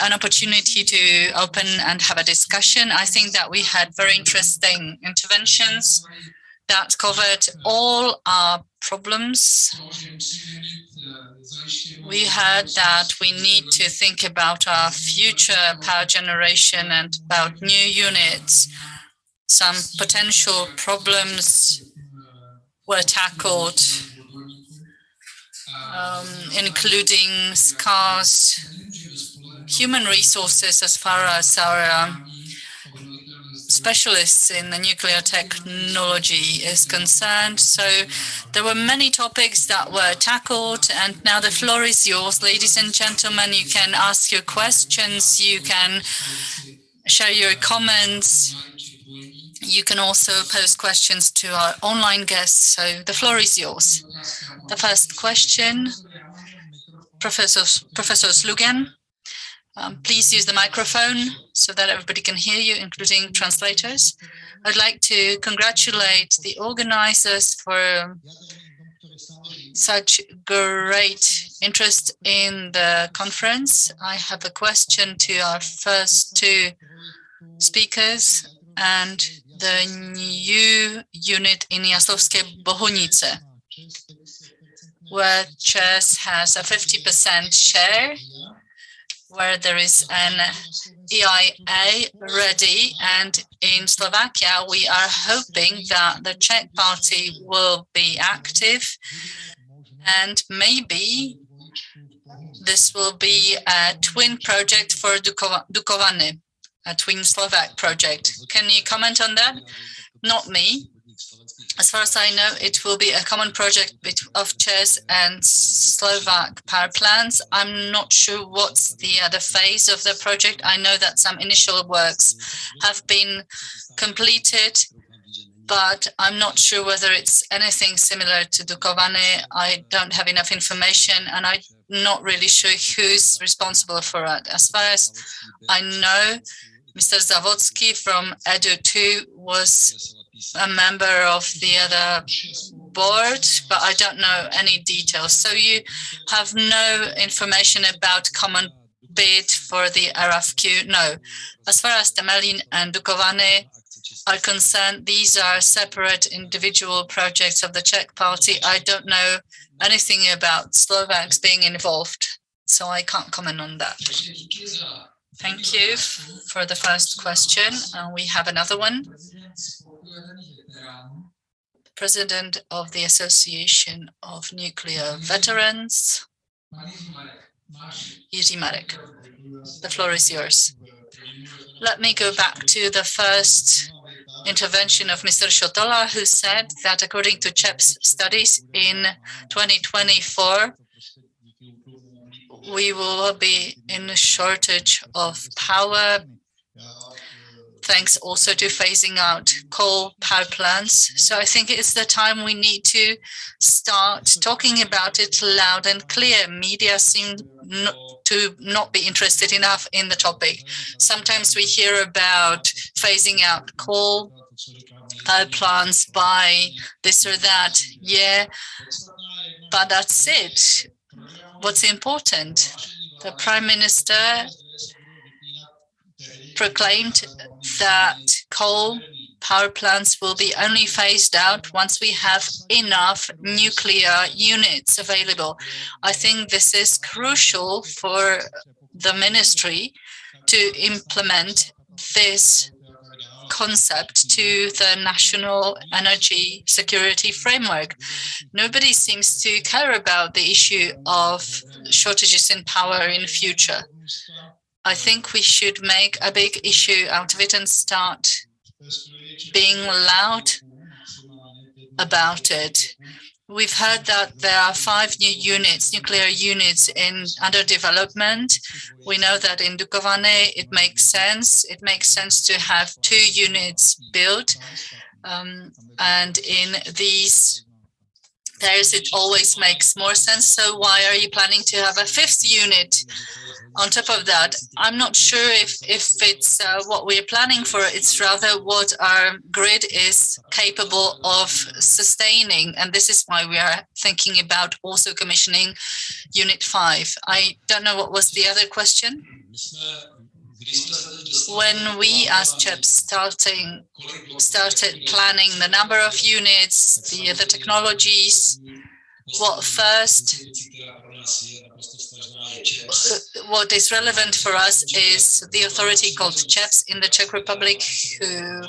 an opportunity to open and have a discussion. I think that we had very interesting interventions that covered all our problems. We heard that we need to think about our future power generation and about new units. Some potential problems were tackled, including scarce human resources as far as our specialists in the nuclear technology is concerned. So there were many topics that were tackled, and now the floor is yours, ladies and gentlemen. You can ask your questions, you can share your comments. You can also pose questions to our online guests, so the floor is yours. The first question, Professor Slugan. Please use the microphone so that everybody can hear you, including translators. I'd like to congratulate the organizers for such great interest in the conference. I have a question to our first two speakers. and the new unit in Jaslovské Bohunice, where ČEZ has a 50% share, where there is an EIA ready. And in Slovakia, we are hoping that the Czech party will be active, and maybe this will be a twin project for Dukovany, a twin Slovak project. Can you comment on that? Not me. As far as I know, it will be a common project of ČEZ and Slovak power plants. I'm not sure what's the other phase of the project. I know that some initial works have been completed, but I'm not sure whether it's anything similar to Dukovany. I don't have enough information, and I'm not really sure who's responsible for it. As far as I know, Mr. Zavodsky from EDU2 was a member of the other board, but I don't know any details. So you have no information about common bid for the RFQ? No. As far as Temelín and Dukovany are concerned, these are separate individual projects of the Czech party. I don't know anything about Slovaks being involved, so I can't comment on that. Thank you for the first question. We have another one. President of the Association of Nuclear Veterans, Jiří Marek. The floor is yours. Let me go back to the first intervention of Mr. Shotola, who said that according to ČEPS studies in 2024, we will be in a shortage of power, thanks also to phasing out coal power plants. So I think it's the time we need to start talking about it loud and clear. Media seem to not be interested enough in the topic. Sometimes we hear about phasing out coal power plants by this or that year, but that's it. What's important? The Prime Minister proclaimed that coal power plants will be only phased out once we have enough nuclear units available. I think this is crucial for the ministry to implement this concept to the national energy security framework. Nobody seems to care about the issue of shortages in power in the future. I think we should make a big issue out of it and start being loud about it. We've heard that there are 5 new units, nuclear units under development. We know that in Dukovany it makes sense. It makes sense to have 2 units built. And in these areas it always makes more sense. So why are you planning to have a 5th unit on top of that? I'm not sure if it's what we're planning for. It's rather what our grid is capable of sustaining. And this is why we are thinking about also commissioning Unit 5. I don't know what was the other question. When we as ČEPS started planning the number of units, the technologies, what is relevant for us is the authority called ČEPS in the Czech Republic, who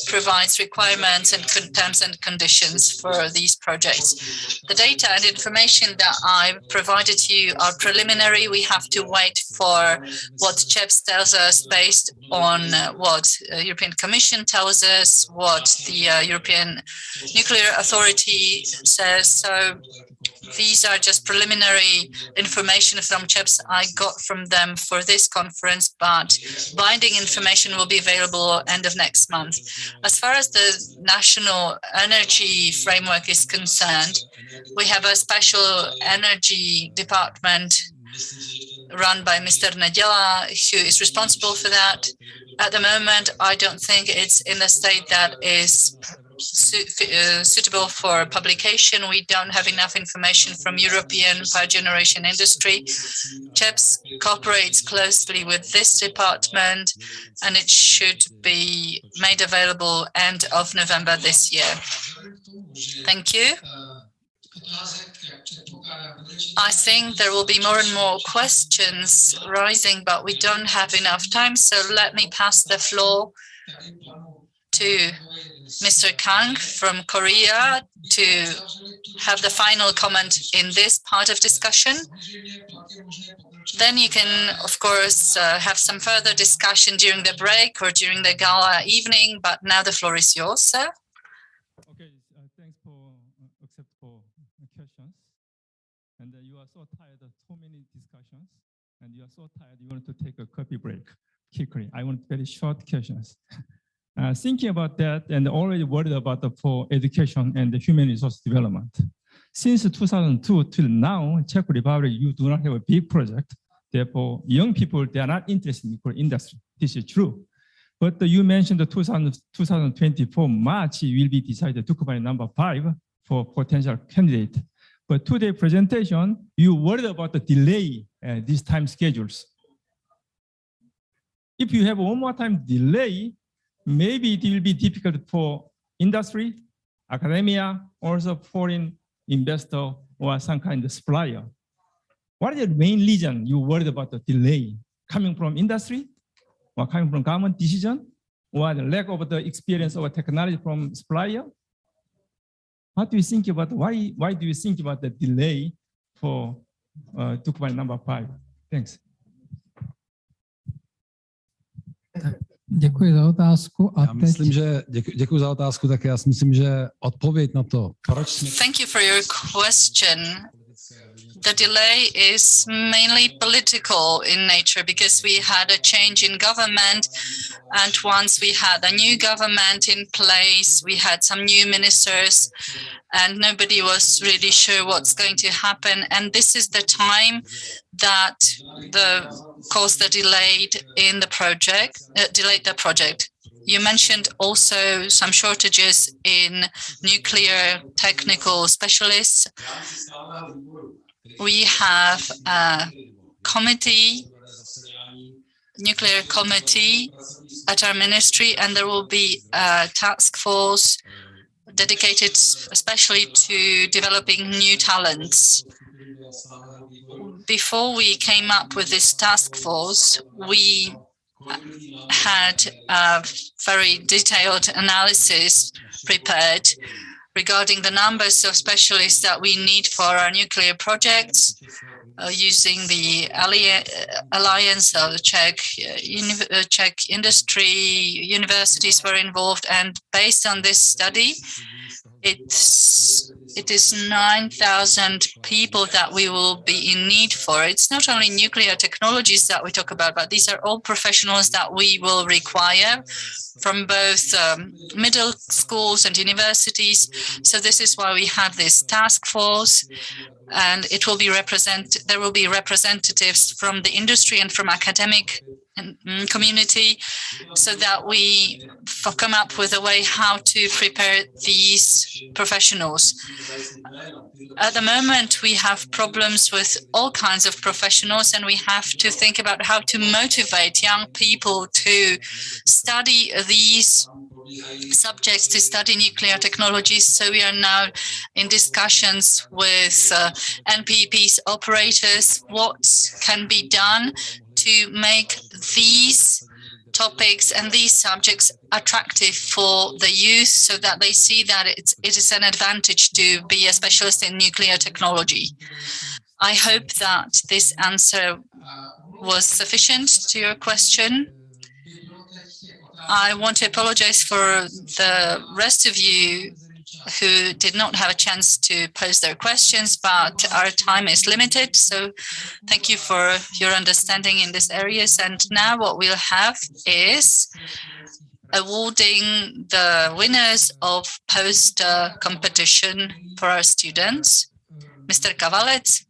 provides requirements and terms and conditions for these projects. The data and information that I provided to you are preliminary. We have to wait for what ČEPS tells us based on what European Commission tells us, what the European Nuclear Authority says. So these are just preliminary information from ČEPS I got from them for this conference, but binding information will be available end of next month. As far as the national energy framework is concerned, we have a special energy department run by Mr. Neděla, who is responsible for that. At the moment, I don't think it's in the state that is suitable for publication. We don't have enough information from European power generation industry. CHEPS cooperates closely with this department, and it should be made available end of November this year. Thank you. I think there will be more and more questions rising, but we don't have enough time. So let me pass the floor to Mr. Kang from Korea to have the final comment in this part of discussion. Then you can, of course, have some further discussion during the break or during the gala evening, but now the floor is yours, sir. Okay, thanks for questions. And you are so tired of so many discussions, and you are so tired you want to take a coffee break quickly. I want very short questions. Thinking about that and already worried about for education and the human resource development. Since 2002 till now, Czech Republic, you do not have a big project. Therefore, young people, they are not interested in the nuclear industry. This is true. But you mentioned the 2024 March will be decided to company number 5 for potential candidate. But today presentation, you worried about the delay these time schedules. If you have one more time delay, maybe it will be difficult for industry, academia, also foreign investor or some kind of supplier. What is the main reason you worried about the delay? Coming from industry or coming from government decision or the lack of the experience or technology from supplier? What do you think about, why do you think about the delay for Tukubani number 5? Thanks. Děkuji za otázku. A myslím, že děkuji za otázku, tak já si myslím, že odpověď na to, proč... Thank you for your question. The delay is mainly political in nature because we had a change in government, and once we had a new government in place, we had some new ministers, and nobody was really sure what's going to happen. And this is the time that caused the delayed the project. You mentioned also some shortages in nuclear technical specialists. We have a nuclear committee at our ministry, and there will be a task force dedicated especially to developing new talents. Before we came up with this task force, we had a very detailed analysis prepared regarding the numbers of specialists that we need for our nuclear projects, using the alliance of the Czech industry, universities were involved, and based on this study, it is 9,000 people that we will be in need for. It's not only nuclear technologies that we talk about, but these are all professionals that we will require from both middle schools and universities. So this is why we have this task force, and it will be there will be representatives from the industry and from academic community, so that we come up with a way how to prepare these professionals. At the moment, we have problems with all kinds of professionals, and we have to think about how to motivate young people to study these subjects, to study nuclear technologies. So we are now in discussions with NPP's operators, what can be done to make these topics and these subjects attractive for the youth, so that they see that it is an advantage to be a specialist in nuclear technology. I hope that this answer was sufficient to your question. I want to apologize for the rest of you who did not have a chance to pose their questions, but our time is limited. So thank you for your understanding in these areas. And now what we'll have is awarding the winners of poster competition for our students. Mr. Kavalec.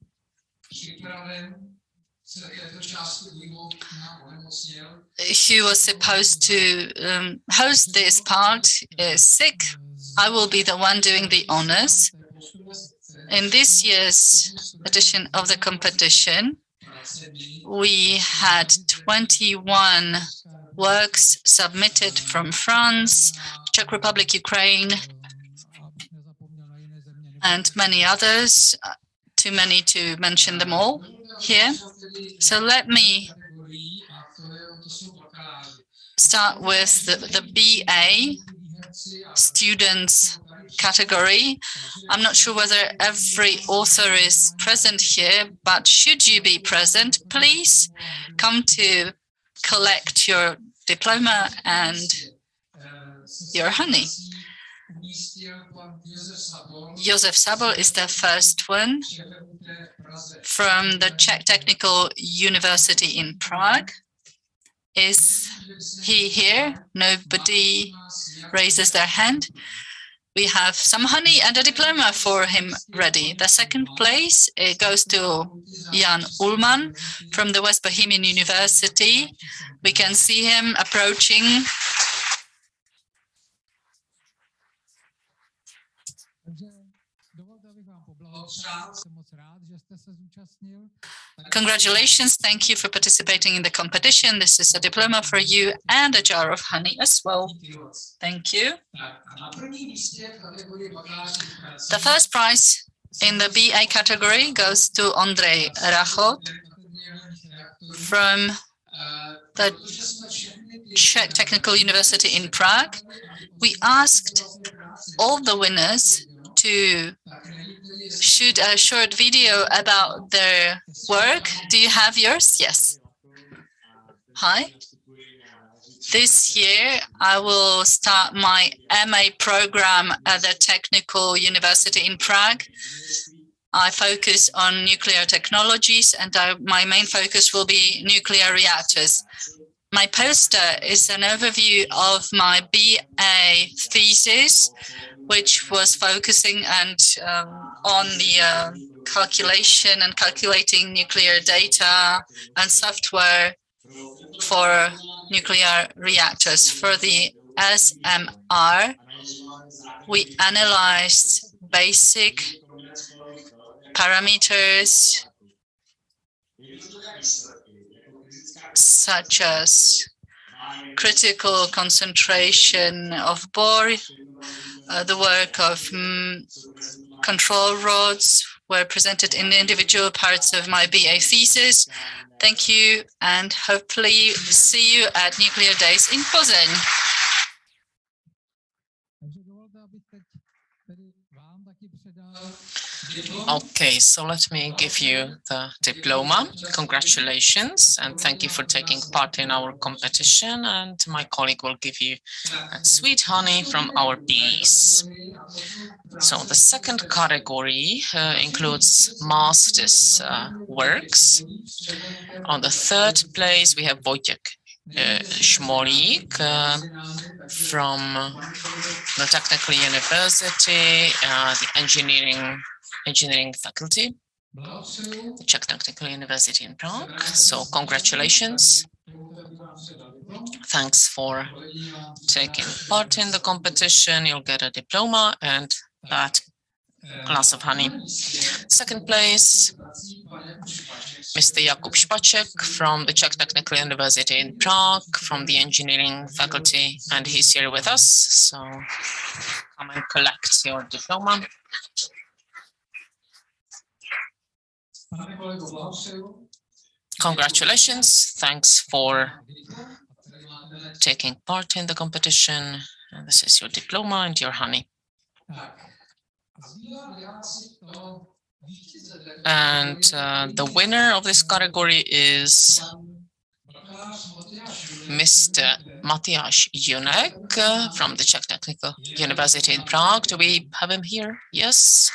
He was supposed to host this part, is sick. I will be the one doing the honors. In this year's edition of the competition, we had 21 works submitted from France, Czech Republic, Ukraine, and many others, too many to mention them all here. So let me start with the BA students category. I'm not sure whether every author is present here, but should you be present, please come to collect your diploma and your honey. Josef Sabol is the first one from the Czech Technical University in Prague. Is he here? Nobody raises their hand. We have some honey and a diploma for him ready. The second place, it goes to Jan Ullmann from the West Bohemian University. We can see him approaching. Congratulations, thank you for participating in the competition. This is a diploma for you and a jar of honey as well. Thank you. The first prize in the BA category goes to Andrej Rachot from the Czech Technical University in Prague. We asked all the winners to shoot a short video about their work. Do you have yours? Yes. Hi. This year, I will start my MA program at the Technical University in Prague. I focus on nuclear technologies, and my main focus will be nuclear reactors. My poster is an overview of my BA thesis, which was focusing on the calculation and calculating nuclear data and software for nuclear reactors. For the SMR, we analyzed basic parameters such as critical concentration of bore. The work of control rods were presented in the individual parts of my BA thesis. Thank you, and hopefully see you at Nuclear Days in Plzeň. Okay, so let me give you the diploma. Congratulations, and thank you for taking part in our competition. And my colleague will give you sweet honey from our bees. So the second category includes master's works. On the third place, we have Wojciech Šmolík from the Technical University, the engineering faculty, the Czech Technical University in Prague. So congratulations. Thanks for taking part in the competition. You'll get a diploma and that glass of honey. Second place, Mr. Jakub Špaček from the Czech Technical University in Prague, from the engineering faculty, and he's here with us. So come and collect your diploma. Congratulations. Thanks for taking part in the competition. And this is your diploma and your honey. And the winner of this category is Mr. Matyáš Junek from the Czech Technical University in Prague. Do we have him here? Yes.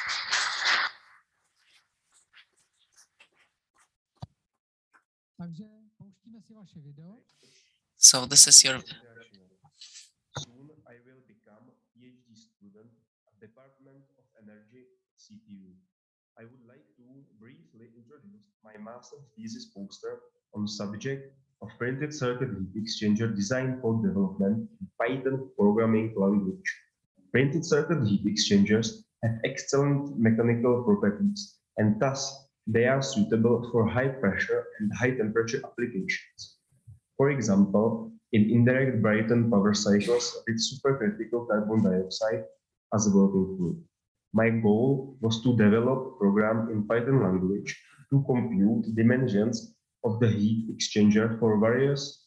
So this is your... Soon I will become a PhD student at Department of Energy CPU. I would like to briefly introduce my master's thesis poster on the subject of printed circuit heat exchanger design for development in Python programming language. Printed circuit heat exchangers have excellent mechanical properties, and thus they are suitable for high pressure and high temperature applications. For example, in indirect Brayton power cycles with supercritical carbon dioxide as a working fluid. My goal was to develop a program in Python language to compute dimensions of the heat exchanger for various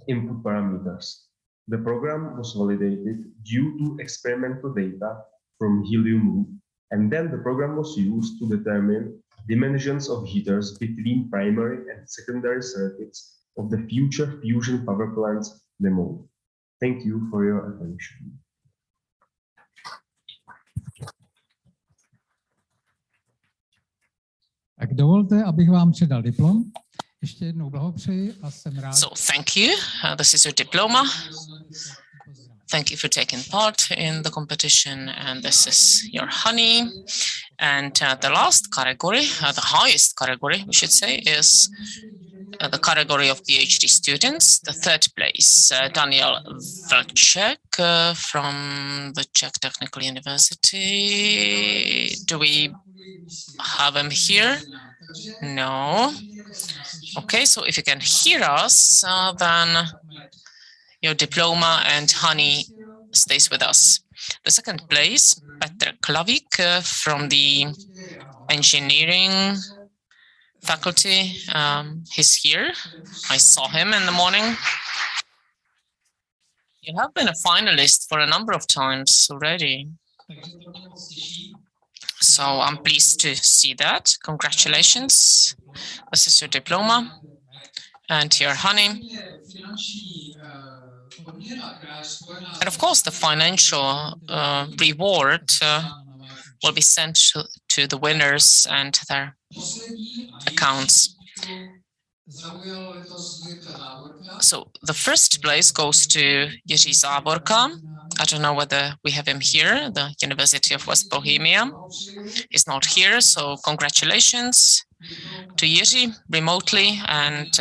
input parameters. The program was validated due to experimental data from helium loop, and then the program was used to determine dimensions of heaters between primary and secondary circuits of the future fusion power plants demo. Thank you for your attention. Tak dovolte, abych vám předal diplom. Ještě jednou blahopřeji a jsem rád. So thank you. This is your diploma. Thank you for taking part in the competition, and this is your honey. And the last category, the highest category, we should say, is the category of PhD students. The third place, Daniel Vlček from the Czech Technical University. Do we have him here? No. Okay, so if you can hear us, then your diploma and honey stays with us. The second place, Petr Klavík from the engineering faculty. He's here. I saw him in the morning. You have been a finalist for a number of times already. So I'm pleased to see that. Congratulations. This is your diploma and your honey. And of course, the financial reward will be sent to the winners and their accounts. So the first place goes to Jiří Závorka. I don't know whether we have him here, the University of West Bohemia. He's not here, so congratulations to Jiří remotely, and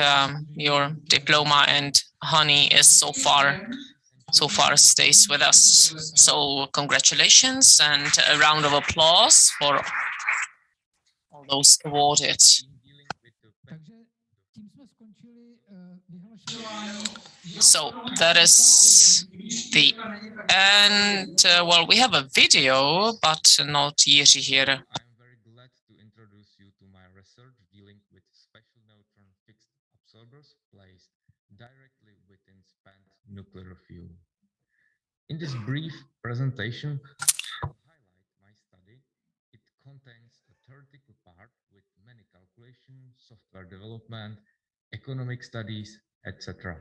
your diploma and honey is so far stays with us. So congratulations and a round of applause for all those awarded. So that is the end. Well, we have a video, but not Jiří here. I'm very glad to introduce you to my research dealing with special neutron fixed absorbers placed directly within spent nuclear fuel. In this brief presentation, I will highlight my study. It contains a theoretical part with many calculations, software development, economic studies, etc.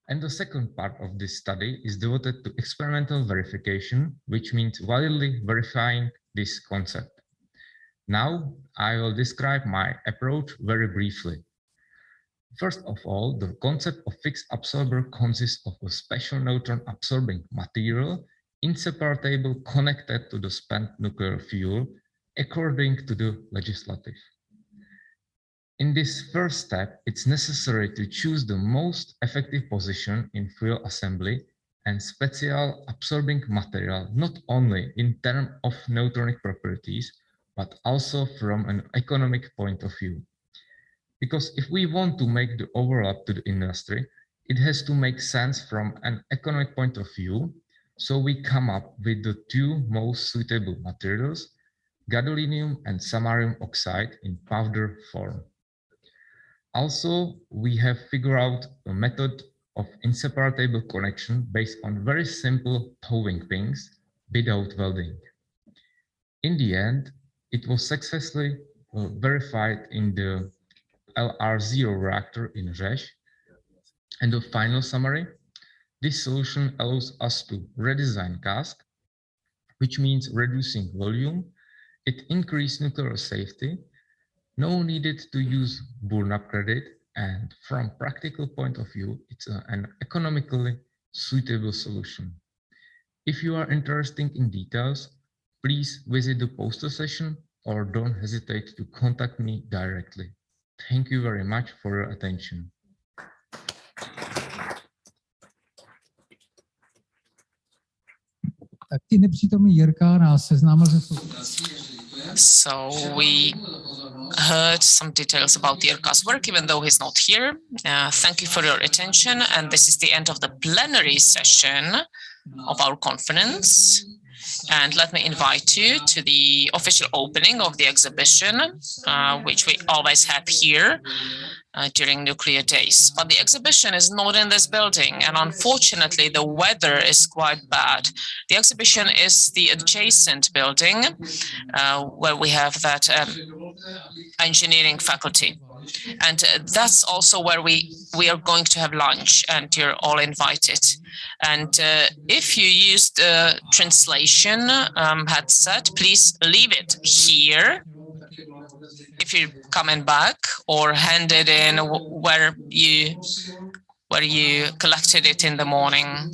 And the second part of this study is devoted to experimental verification, which means validly verifying this concept. Now, I will describe my approach very briefly. First of all, the concept of fixed absorber consists of a special neutron absorbing material inseparable connected to the spent nuclear fuel according to the legislative. In this first step, it's necessary to choose the most effective position in fuel assembly and special absorbing material, not only in terms of neutronic properties, but also from an economic point of view. Because if we want to make the overlap to the industry, it has to make sense from an economic point of view. So we come up with the two most suitable materials, gadolinium and samarium oxide in powder form. Also, we have figured out a method of inseparable connection based on very simple towing pins without welding. In the end, it was successfully verified in the LR0 reactor in Řeš. And the final summary, this solution allows us to redesign cask, which means reducing volume. It increased nuclear safety. No needed to use burn-up credit, and from practical point of view, it's an economically suitable solution. If you are interested in details, please visit the poster session or don't hesitate to contact me directly. Thank you very much for your attention. Tak ti nepřítomný Jirka nás seznámil se So we heard some details about Jirka's work, even though he's not here. Thank you for your attention. And this is the end of the plenary session of our conference. And let me invite you to the official opening of the exhibition, which we always have here during nuclear days. But the exhibition is not in this building, and unfortunately the weather is quite bad. The exhibition is the adjacent building where we have that engineering faculty. And that's also where we are going to have lunch, and you're all invited. And if you use the translation headset, please leave it here if you're coming back, or hand it in where you collected it in the morning.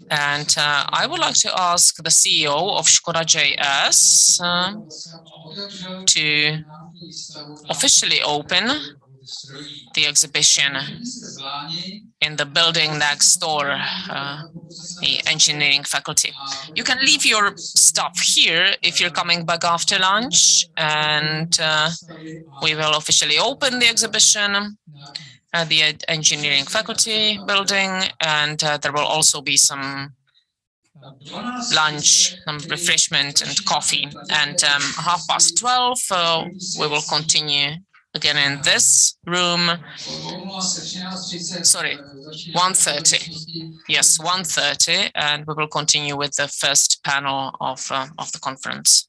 And I would like to ask the CEO of Škoda JS to officially open the exhibition in the building next door, the engineering faculty. You can leave your stuff here if you're coming back after lunch, and we will officially open the exhibition at the engineering faculty building, and there will also be some lunch, some refreshment and coffee. And 12:30, we will continue again in this room. Sorry, 1:30. Yes, 1:30, and we will continue with the first panel of the conference.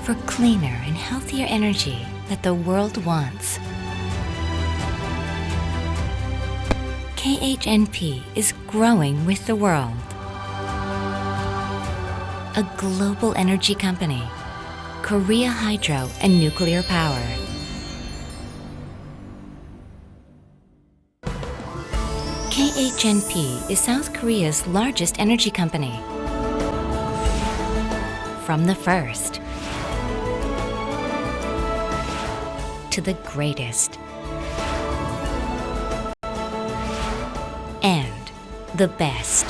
for cleaner and healthier energy that the world wants. KHNP is growing with the world. A global energy company, Korea Hydro and Nuclear Power. KHNP is South Korea's largest energy company. From the first to the greatest and the best.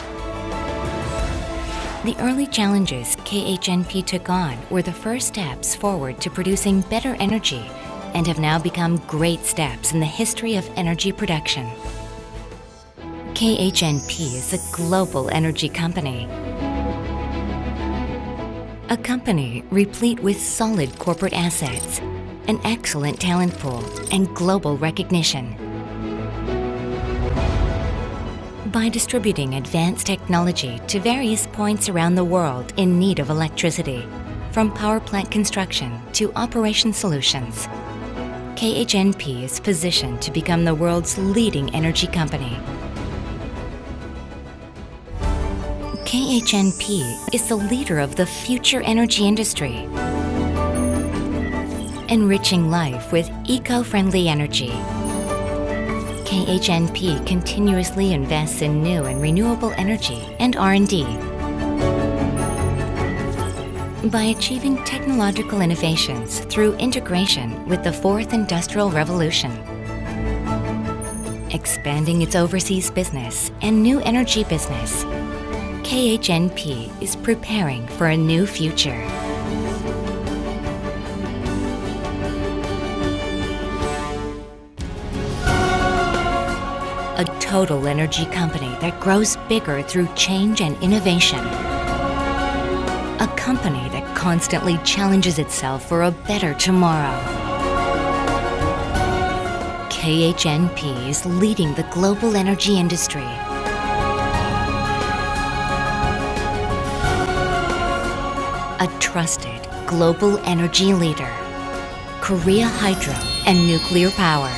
The early challenges KHNP took on were the first steps forward to producing better energy and have now become great steps in the history of energy production. KHNP is a global energy company. A company replete with solid corporate assets, an excellent talent pool, and global recognition. By distributing advanced technology to various points around the world in need of electricity, from power plant construction to operation solutions, KHNP is positioned to become the world's leading energy company. KHNP is the leader of the future energy industry, enriching life with eco-friendly energy. KHNP continuously invests in new and renewable energy and R&D. By achieving technological innovations through integration with the Fourth Industrial Revolution, expanding its overseas business and new energy business, KHNP is preparing for a new future. A total energy company that grows bigger through change and innovation. A company that constantly challenges itself for a better tomorrow. KHNP is leading the global energy industry. A trusted global energy leader. Korea Hydro and Nuclear Power.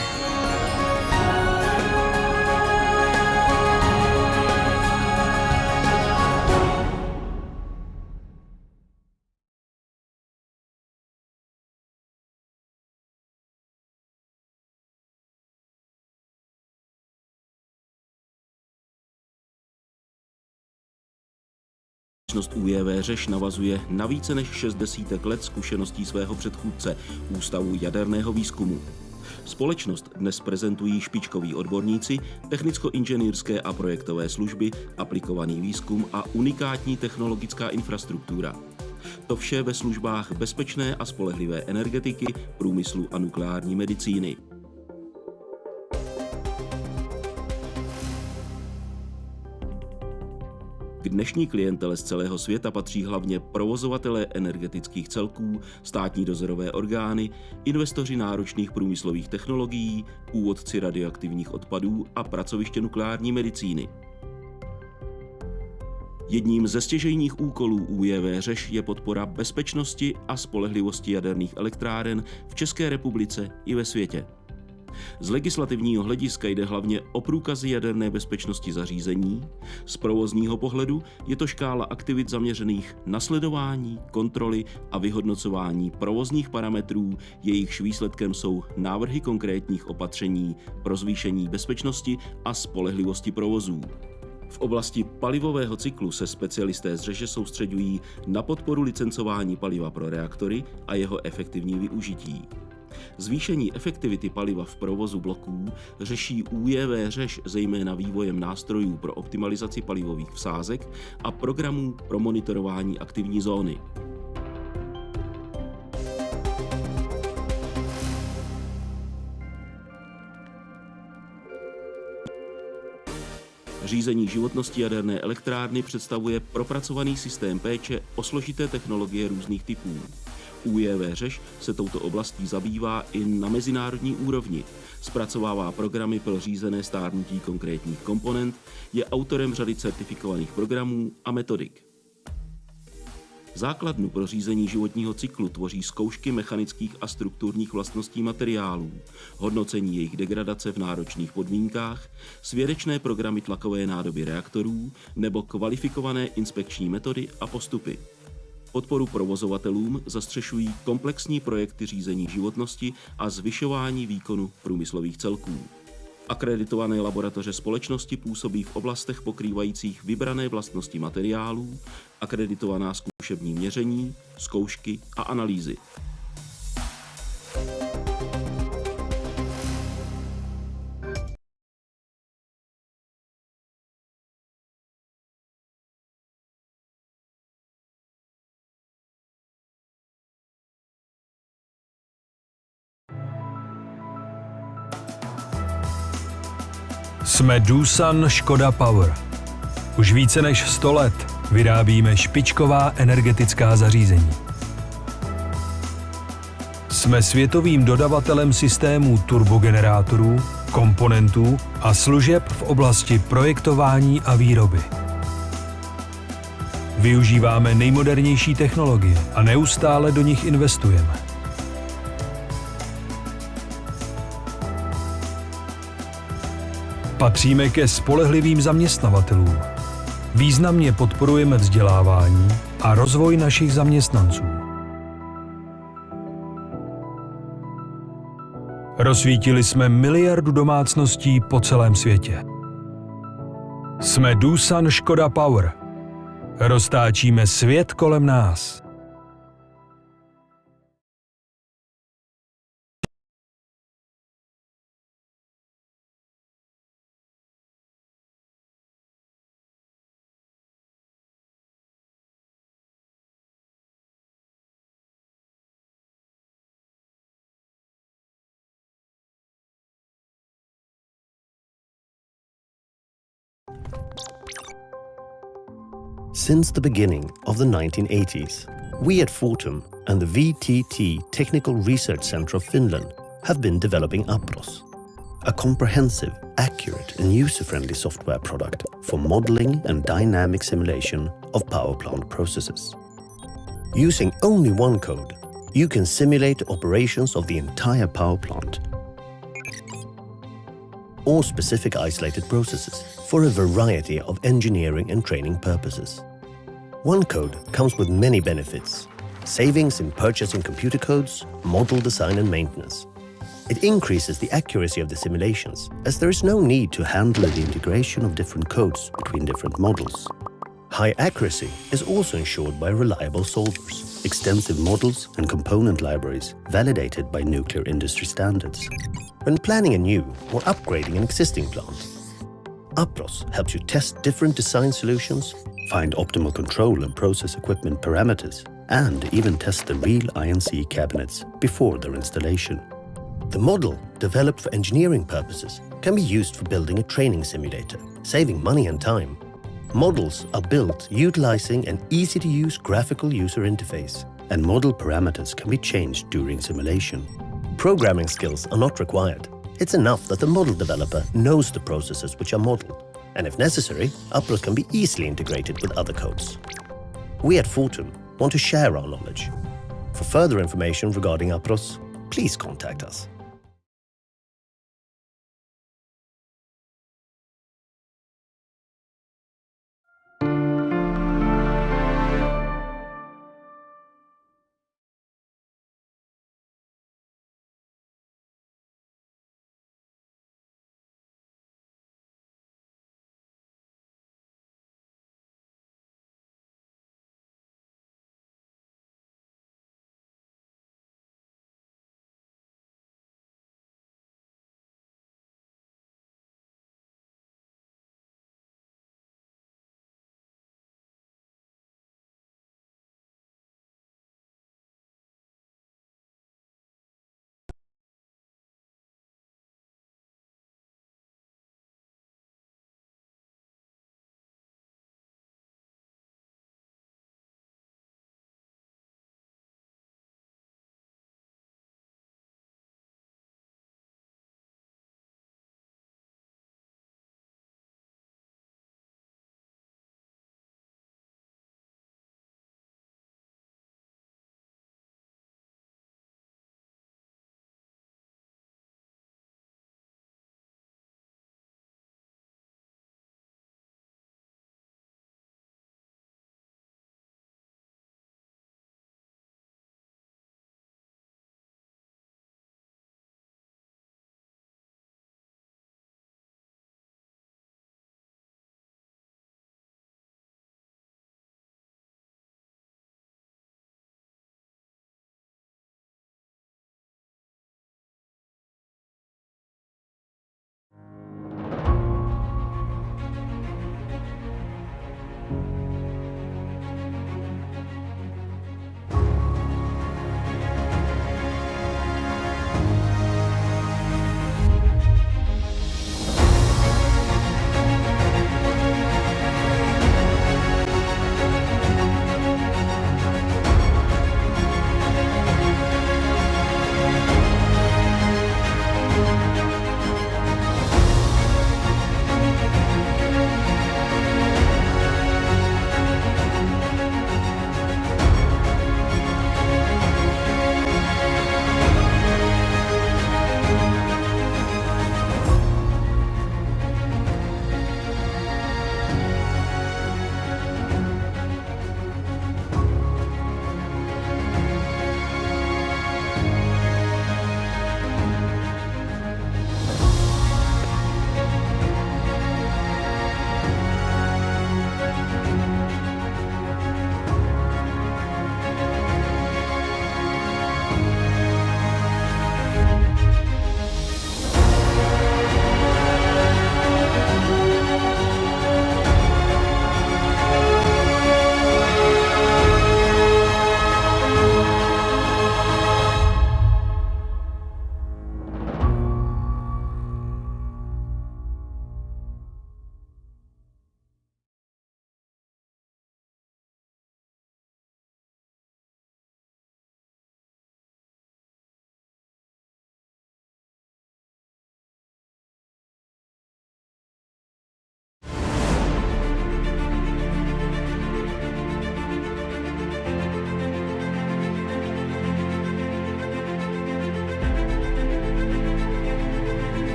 UJV Řeš navazuje na více než 6 desítek let zkušeností svého předchůdce, Ústavu jaderného výzkumu. Společnost dnes prezentují špičkoví odborníci, technicko-inženýrské a projektové služby, aplikovaný výzkum a unikátní technologická infrastruktura. To vše ve službách bezpečné a spolehlivé energetiky, průmyslu a nukleární medicíny. K dnešní klientele z celého světa patří hlavně provozovatelé energetických celků, státní dozorové orgány, investoři náročných průmyslových technologií, původci radioaktivních odpadů a pracoviště nukleární medicíny. Jedním ze stěžejních úkolů UJV Řeš je podpora bezpečnosti a spolehlivosti jaderných elektráren v České republice i ve světě. Z legislativního hlediska jde hlavně o průkazy jaderné bezpečnosti zařízení, z provozního pohledu je to škála aktivit zaměřených na sledování, kontroly a vyhodnocování provozních parametrů, jejichž výsledkem jsou návrhy konkrétních opatření pro zvýšení bezpečnosti a spolehlivosti provozů. V oblasti palivového cyklu se specialisté z Řeše soustřeďují na podporu licencování paliva pro reaktory a jeho efektivní využití. Zvýšení efektivity paliva v provozu bloků řeší UJV Řeš zejména vývojem nástrojů pro optimalizaci palivových vsázek a programů pro monitorování aktivní zóny. Řízení životnosti jaderné elektrárny představuje propracovaný systém péče o složité technologie různých typů. UJV Řeš se touto oblastí zabývá i na mezinárodní úrovni, zpracovává programy pro řízené stárnutí konkrétních komponent, je autorem řady certifikovaných programů a metodik. Základnu pro řízení životního cyklu tvoří zkoušky mechanických a strukturních vlastností materiálů, hodnocení jejich degradace v náročných podmínkách, svědečné programy tlakové nádoby reaktorů nebo kvalifikované inspekční metody a postupy. Podporu provozovatelům zastřešují komplexní projekty řízení životnosti a zvyšování výkonu průmyslových celků. Akreditované laboratoře společnosti působí v oblastech pokrývajících vybrané vlastnosti materiálů, akreditovaná zkušební měření, zkoušky a analýzy. Jsme Doosan Škoda Power. Už více než 100 let vyrábíme špičková energetická zařízení. Jsme světovým dodavatelem systémů turbogenerátorů, komponentů a služeb v oblasti projektování a výroby. Využíváme nejmodernější technologie a neustále do nich investujeme. Patříme ke spolehlivým zaměstnavatelům. Významně podporujeme vzdělávání a rozvoj našich zaměstnanců. Rozsvítili jsme miliardu domácností po celém světě. Jsme Doosan Škoda Power. Roztáčíme svět kolem nás. Since the beginning of the 1980s, we at Fortum and the VTT Technical Research Centre of Finland have been developing APROS, a comprehensive, accurate and user-friendly software product for modeling and dynamic simulation of power plant processes. Using only one code, you can simulate operations of the entire power plant or specific isolated processes for a variety of engineering and training purposes. One code comes with many benefits: savings in purchasing computer codes, model design and maintenance. It increases the accuracy of the simulations, as there is no need to handle the integration of different codes between different models. High accuracy is also ensured by reliable solvers, extensive models and component libraries validated by nuclear industry standards. When planning a new or upgrading an existing plant, APROS helps you test different design solutions, find optimal control and process equipment parameters, and even test the real INC cabinets before their installation. The model, developed for engineering purposes, can be used for building a training simulator, saving money and time. Models are built utilizing an easy-to-use graphical user interface, and model parameters can be changed during simulation. Programming skills are not required. It's enough that the model developer knows the processes which are modeled, and if necessary, APROS can be easily integrated with other codes. We at Fortum want to share our knowledge. For further information regarding APROS, please contact us.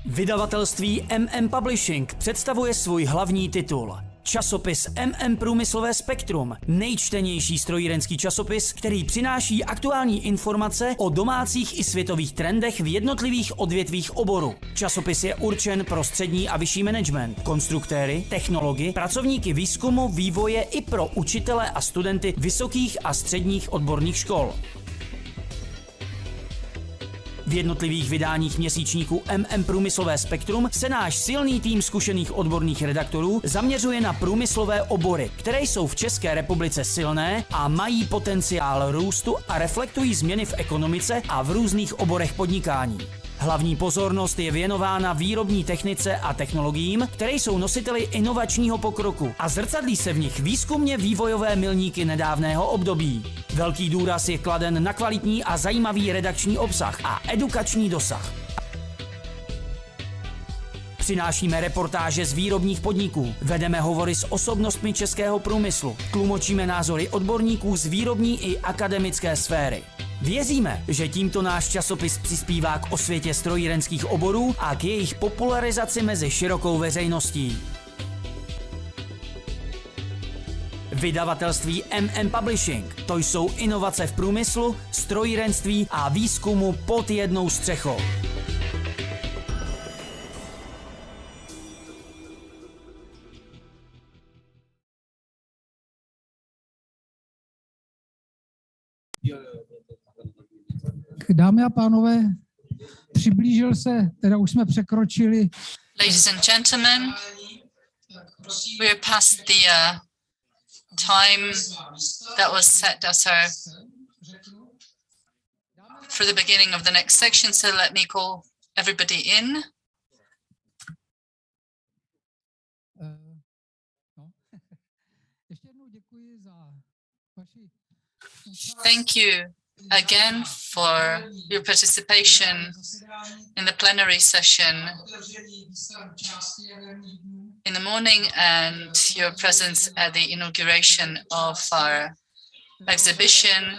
Vydavatelství Publishing představuje svůj hlavní titul. Časopis Průmyslové spektrum, nejčtenější strojírenský časopis, který přináší aktuální informace o domácích i světových trendech v jednotlivých odvětvích oboru. Časopis je určen pro střední a vyšší management, konstruktéry, technology, pracovníky výzkumu, vývoje i pro učitele a studenty vysokých a středních odborných škol. V jednotlivých vydáních měsíčníku Průmyslové spektrum se náš silný tým zkušených odborných redaktorů zaměřuje na průmyslové obory, které jsou v České republice silné a mají potenciál růstu a reflektují změny v ekonomice a v různých oborech podnikání. Hlavní pozornost je věnována výrobní technice a technologiím, které jsou nositeli inovačního pokroku a zrcadlí se v nich výzkumně vývojové milníky nedávného období. Velký důraz je kladen na kvalitní a zajímavý redakční obsah a edukační dosah. Přinášíme reportáže z výrobních podniků, vedeme hovory s osobnostmi českého průmyslu, tlumočíme názory odborníků z výrobní i akademické sféry. Věříme, že tímto náš časopis přispívá k osvětě strojírenských oborů a k jejich popularizaci mezi širokou veřejností. Vydavatelství Publishing. To jsou inovace v průmyslu, strojírenství a výzkumu pod jednou střechou. Dámy a pánové, přiblížil se, teda už jsme překročili. Ladies and gentlemen, we're past the time that was set for the beginning of the next section, so let me call everybody in. Thank you again for your participation in the plenary session in the morning and your presence at the inauguration of our exhibition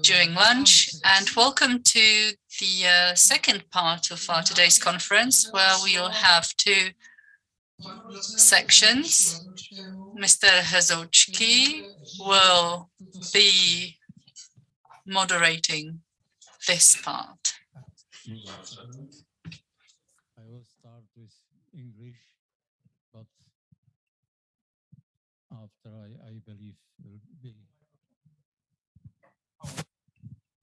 during lunch. And welcome to the second part of our today's conference, where we'll have two sections. Mr. Herzogski will be moderating this part. I will start with English, but after I believe will be.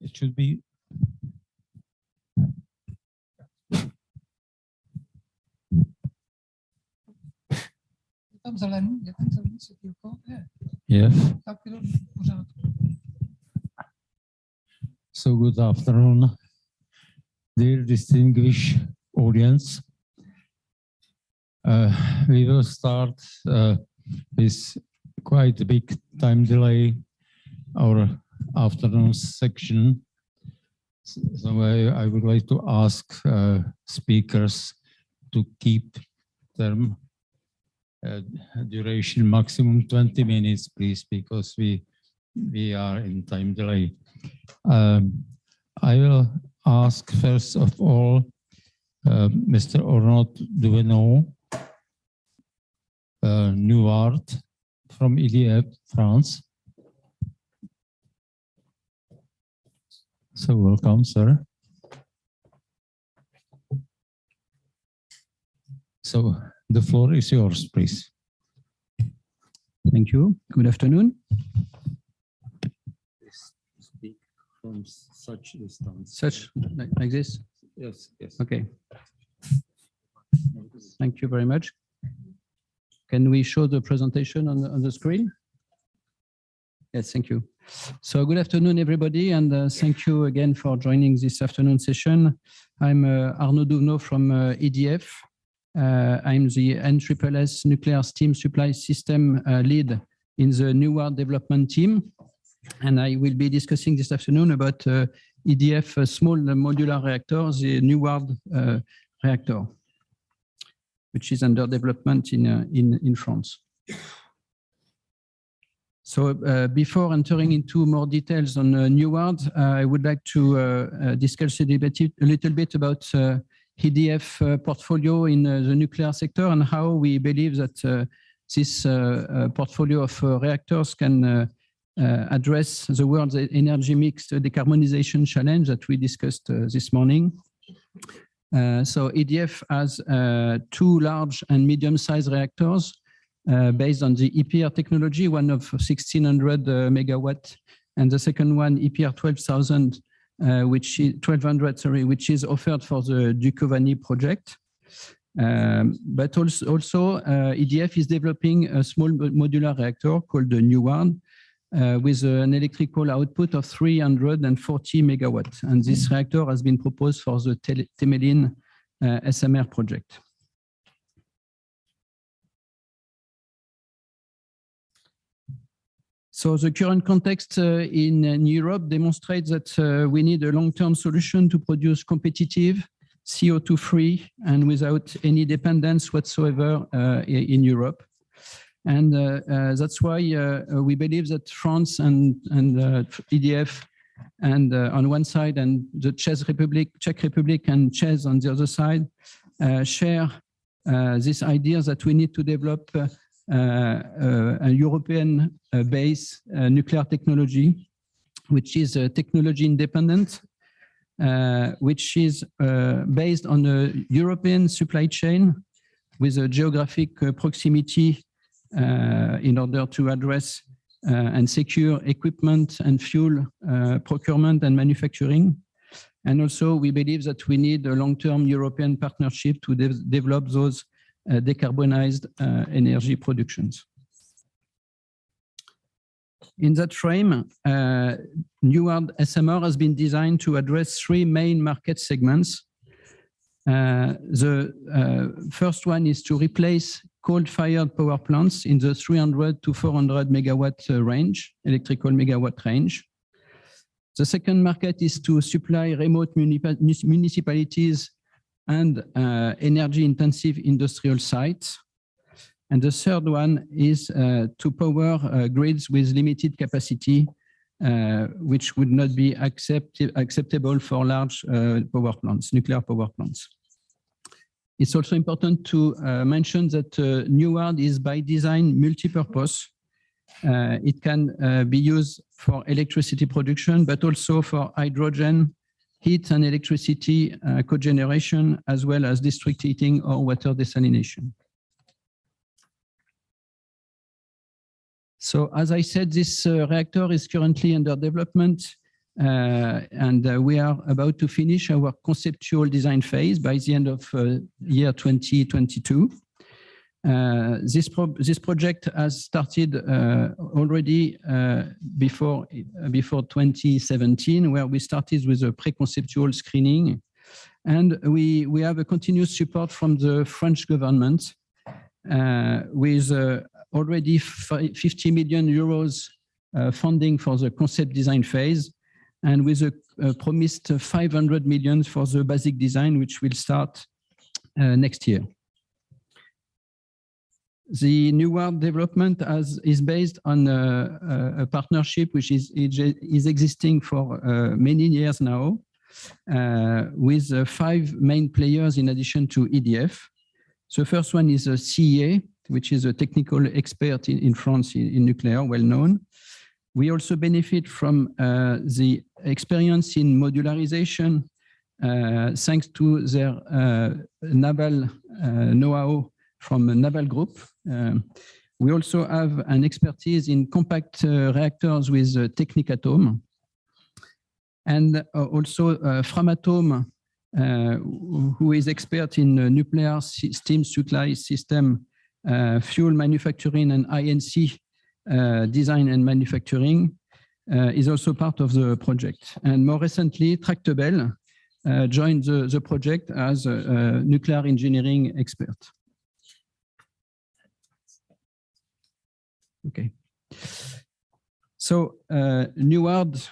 It should be. Yes. So good afternoon, dear distinguished audience. We will start with quite a big time delay, our afternoon section. So I would like to ask speakers to keep them duration maximum 20 minutes, please, because we are in time delay. I will ask first of all Mr. Arnaud Duvenot, Newart from EDF France. So welcome, sir. So the floor is yours, please. Thank you. Good afternoon. Speak from such distance. Such like this? Yes, yes. Okay. Thank you very much. Can we show the presentation on the screen? Yes, thank you. So good afternoon, everybody, and thank you again for joining this afternoon session. I'm Arnaud Duvenot from EDF. I'm the NSSS Nuclear Steam Supply System lead in the Newart development team. And I will be discussing this afternoon about EDF small modular reactor, the Newart reactor, which is under development in France. So before entering into more details on Newart, I would like to discuss a little bit about EDF portfolio in the nuclear sector and how we believe that this portfolio of reactors can address the world's energy mix decarbonization challenge that we discussed this morning. So EDF has 2 large and medium-sized reactors based on the EPR technology, one of 1600 megawatt, and the second one, EPR 12,000, which is 1200, sorry, which is offered for the Dukovany project. But also EDF is developing a small modular reactor called the NEWARD with an electrical output of 340 megawatts. And this reactor has been proposed for the Temelin SMR project. So the current context in Europe demonstrates that we need a long-term solution to produce competitive, CO2-free, and without any dependence whatsoever in Europe. And that's why we believe that France and EDF, and on one side, and the Czech Republic and ČEZ on the other side, share this idea that we need to develop a European-based nuclear technology, which is technology independent, which is based on a European supply chain with a geographic proximity in order to address and secure equipment and fuel procurement and manufacturing. And also we believe that we need a long-term European partnership to develop those decarbonized energy productions. In that frame, NEWARD SMR has been designed to address 3 main market segments. The first one is to replace coal-fired power plants in the 300 to 400 megawatt range, electrical megawatt range. The second market is to supply remote municipalities and energy-intensive industrial sites. And the third one is to power grids with limited capacity, which would not be acceptable for large power plants, nuclear power plants. It's also important to mention that NEWARD is by design multi-purpose. It can be used for electricity production, but also for hydrogen, heat and electricity cogeneration, as well as district heating or water desalination. So as I said, this reactor is currently under development, and we are about to finish our conceptual design phase by the end of year 2022. This project has started already before 2017, where we started with a pre-conceptual screening, and we have a continuous support from the French government with already 50 million euros funding for the concept design phase, and with a promised 500 million for the basic design, which will start next year. The NEWARD development is based on a partnership which is existing for many years now, with 5 main players in addition to EDF. So the first one is a CEA, which is a technical expert in France in nuclear, well known. We also benefit from the experience in modularization, thanks to their naval know-how from a naval group. We also have an expertise in compact reactors with Technicatom, and also Framatome, who is expert in nuclear steam supply system, fuel manufacturing and INC design and manufacturing, is also part of the project. And more recently, Tractebel joined the project as a nuclear engineering expert. Okay. So NEWARD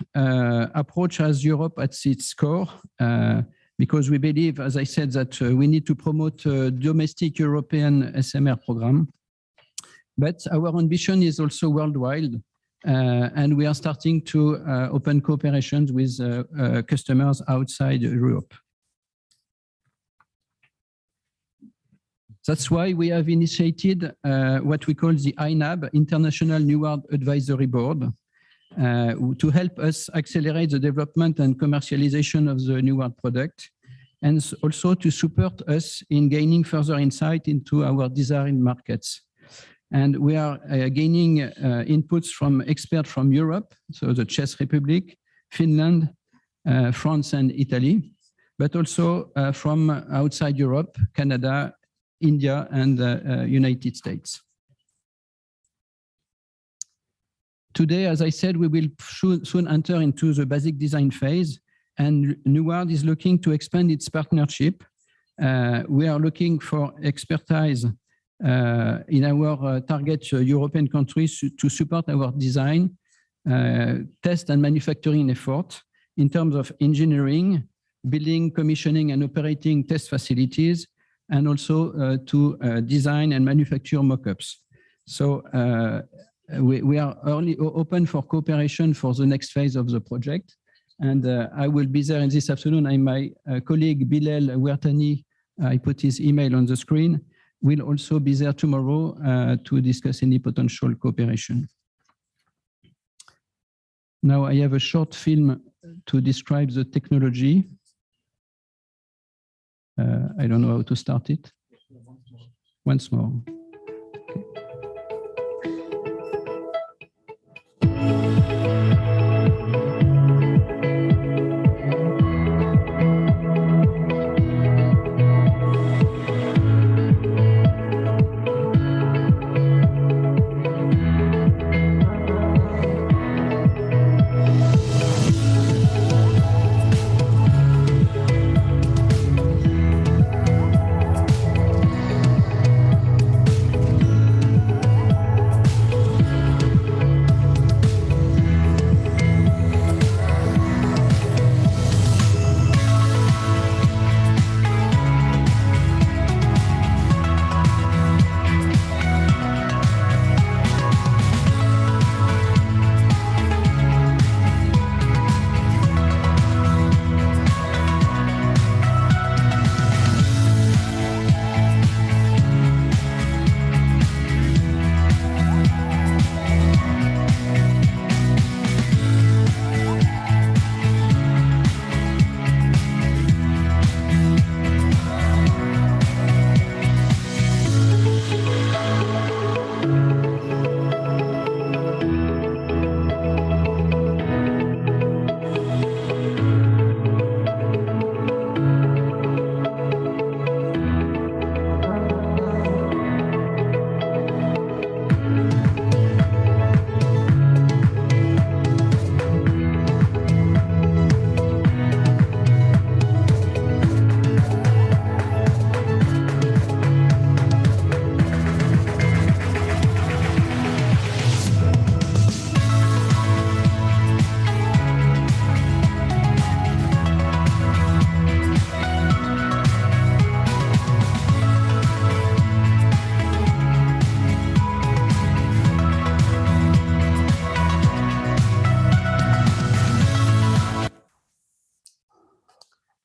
approach has Europe at its core, because we believe, as I said, that we need to promote a domestic European SMR program. But our ambition is also worldwide, and we are starting to open cooperations with customers outside Europe. That's why we have initiated what we call the INAB, International Newark Advisory Board, to help us accelerate the development and commercialization of the Newark product, and also to support us in gaining further insight into our desired markets. And we are gaining inputs from experts from Europe, so the Czech Republic, Finland, France, and Italy, but also from outside Europe, Canada, India, and United States. Today, as I said, we will soon enter into the basic design phase, and Newark is looking to expand its partnership. We are looking for expertise in our target European countries to support our design, test and manufacturing effort in terms of engineering, building, commissioning, and operating test facilities, and also to design and manufacture mock-ups. So we are open for cooperation for the next phase of the project. And I will be there this afternoon. And my colleague Bilal Wertani, I put his email on the screen, will also be there tomorrow to discuss any potential cooperation. Now I have a short film to describe the technology. I don't know how to start it. Once more.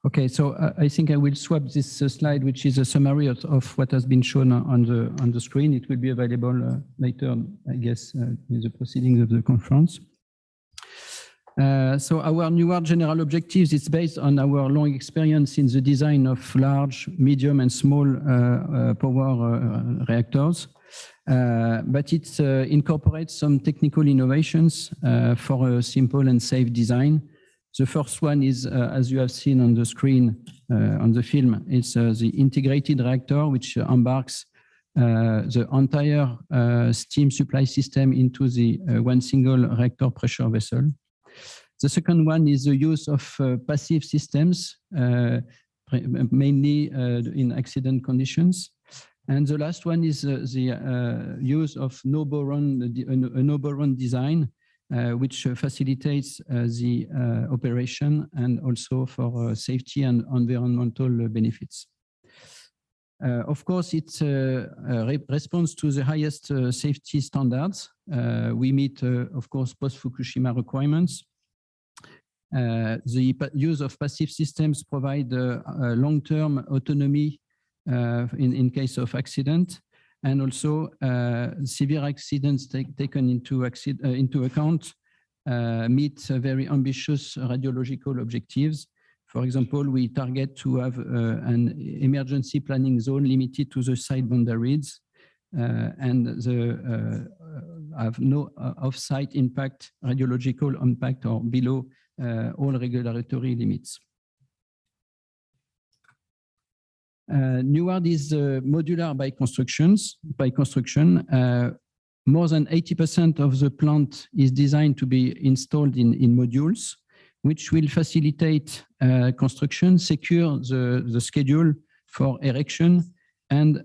Okay, so I think I will swap this slide, which is a summary of what has been shown on the screen. It will be available later, I guess, in the proceedings of the conference. So our Newark general objectives is based on our long experience in the design of large, medium, and small power reactors. But it incorporates some technical innovations for a simple and safe design. The first one is, as you have seen on the screen, on the film, it's the integrated reactor, which embarks the entire steam supply system into the one single reactor pressure vessel. The second one is the use of passive systems, mainly in accident conditions. And the last one is the use of no boron design, which facilitates the operation and also for safety and environmental benefits. Of course, it responds to the highest safety standards. We meet, of course, post-Fukushima requirements. The use of passive systems provide long-term autonomy in case of accident, and also severe accidents taken into account meet very ambitious radiological objectives. For example, we target to have an emergency planning zone limited to the site boundaries and have no off-site impact, radiological impact, or below all regulatory limits. NEWARD is modular by construction. More than 80% of the plant is designed to be installed in modules, which will facilitate construction, secure the schedule for erection, and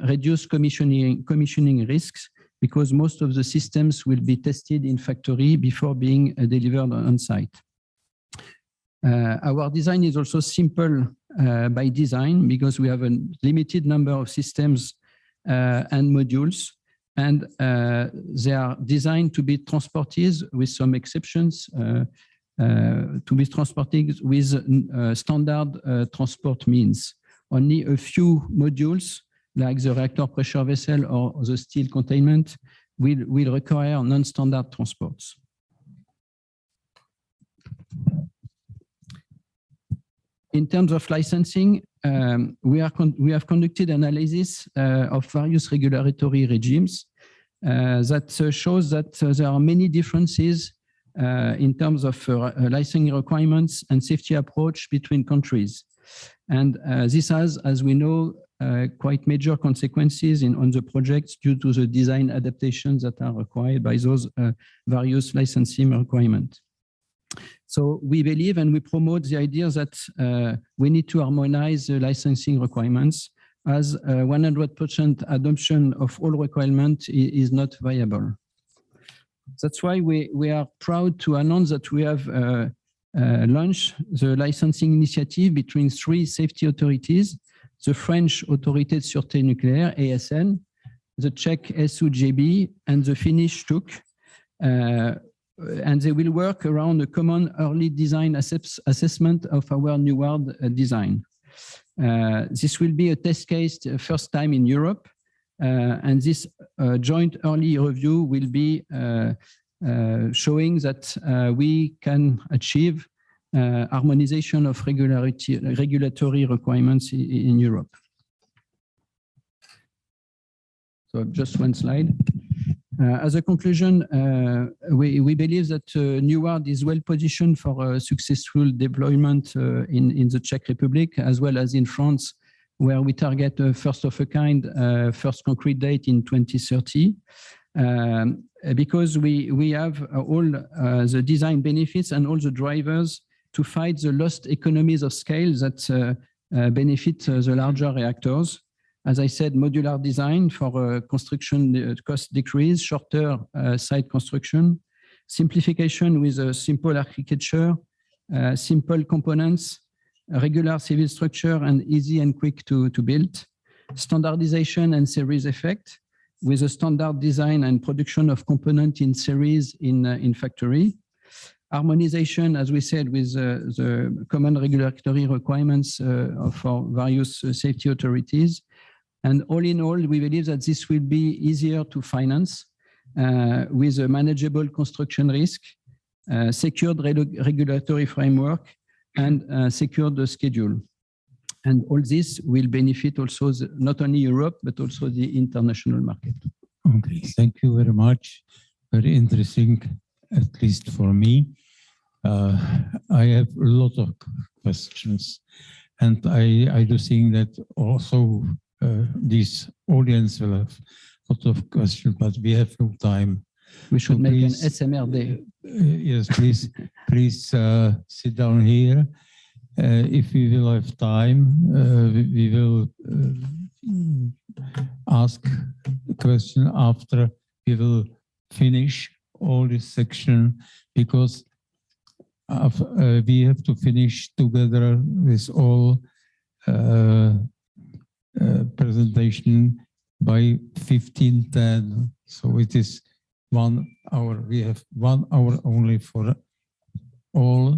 reduce commissioning risks, because most of the systems will be tested in factory before being delivered on site. Our design is also simple by design, because we have a limited number of systems and modules, and they are designed to be transported, with some exceptions, to be transported with standard transport means. Only a few modules, like the reactor pressure vessel or the steel containment, will require non-standard transports. In terms of licensing, we have conducted analysis of various regulatory regimes that shows that there are many differences in terms of licensing requirements and safety approach between countries. And this has, as we know, quite major consequences on the projects due to the design adaptations that are required by those various licensing requirements. So we believe and we promote the idea that we need to harmonize the licensing requirements, as 100% adoption of all requirements is not viable. That's why we are proud to announce that we have launched the licensing initiative between 3 safety authorities: the French Autorité de Sûreté Nucléaire, ASN, the Czech SUJB, and the Finnish TUC. And they will work around a common early design assessment of our NEWARD design. This will be a test case first time in Europe, and this joint early review will be showing that we can achieve harmonization of regulatory requirements in Europe. So just one slide. As a conclusion, we believe that NEWARD is well positioned for a successful deployment in the Czech Republic, as well as in France, where we target a first of a kind first concrete date in 2030. Because we have all the design benefits and all the drivers to fight the lost economies of scale that benefit the larger reactors. As I said, modular design for construction cost decrease, shorter site construction, simplification with a simple architecture, simple components, regular civil structure, and easy and quick to build, standardization and series effect, with a standard design and production of components in series in factory, harmonization, as we said, with the common regulatory requirements for various safety authorities. And all in all, we believe that this will be easier to finance with a manageable construction risk, secured regulatory framework, and secured schedule. And all this will benefit also not only Europe, but also the international market. Okay, thank you very much. Very interesting, at least for me. I have a lot of questions, and I do think that also this audience will have a lot of questions, but we have no time. We should make an SMR day. Yes, please sit down here. If we will have time, we will ask a question after we will finish all this section, because we have to finish together with all presentation by 15:10. So it is 1 hour. We have 1 hour only for all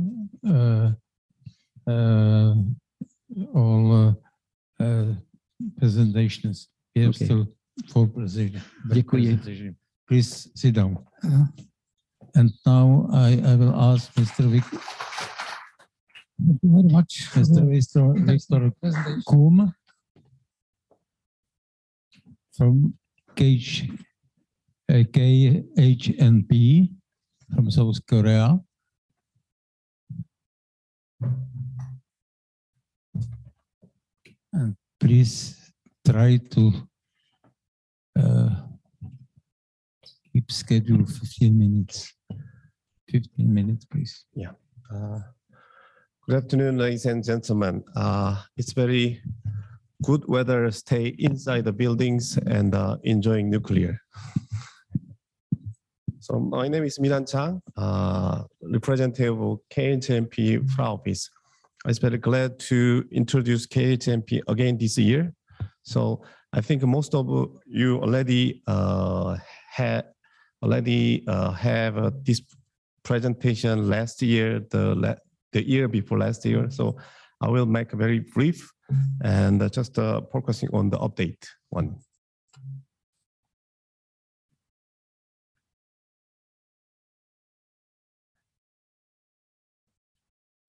presentations. We have Okay. still 4 presentations. Děkuji. Please sit down. And now I will ask Mr. Thank you very much. Mr. Victor Kum from KHNP from South Korea. And please try to keep schedule 15 minutes. 15 minutes, please. Yeah. Good afternoon, ladies and gentlemen. It's very good weather. Stay inside the buildings and enjoying nuclear. So my name is Milan Chang, representative of KHNP office. I was very glad to introduce KHNP again this year. So I think most of you already have this presentation last year, the year before last year. So I will make a very brief and just focusing on the update one.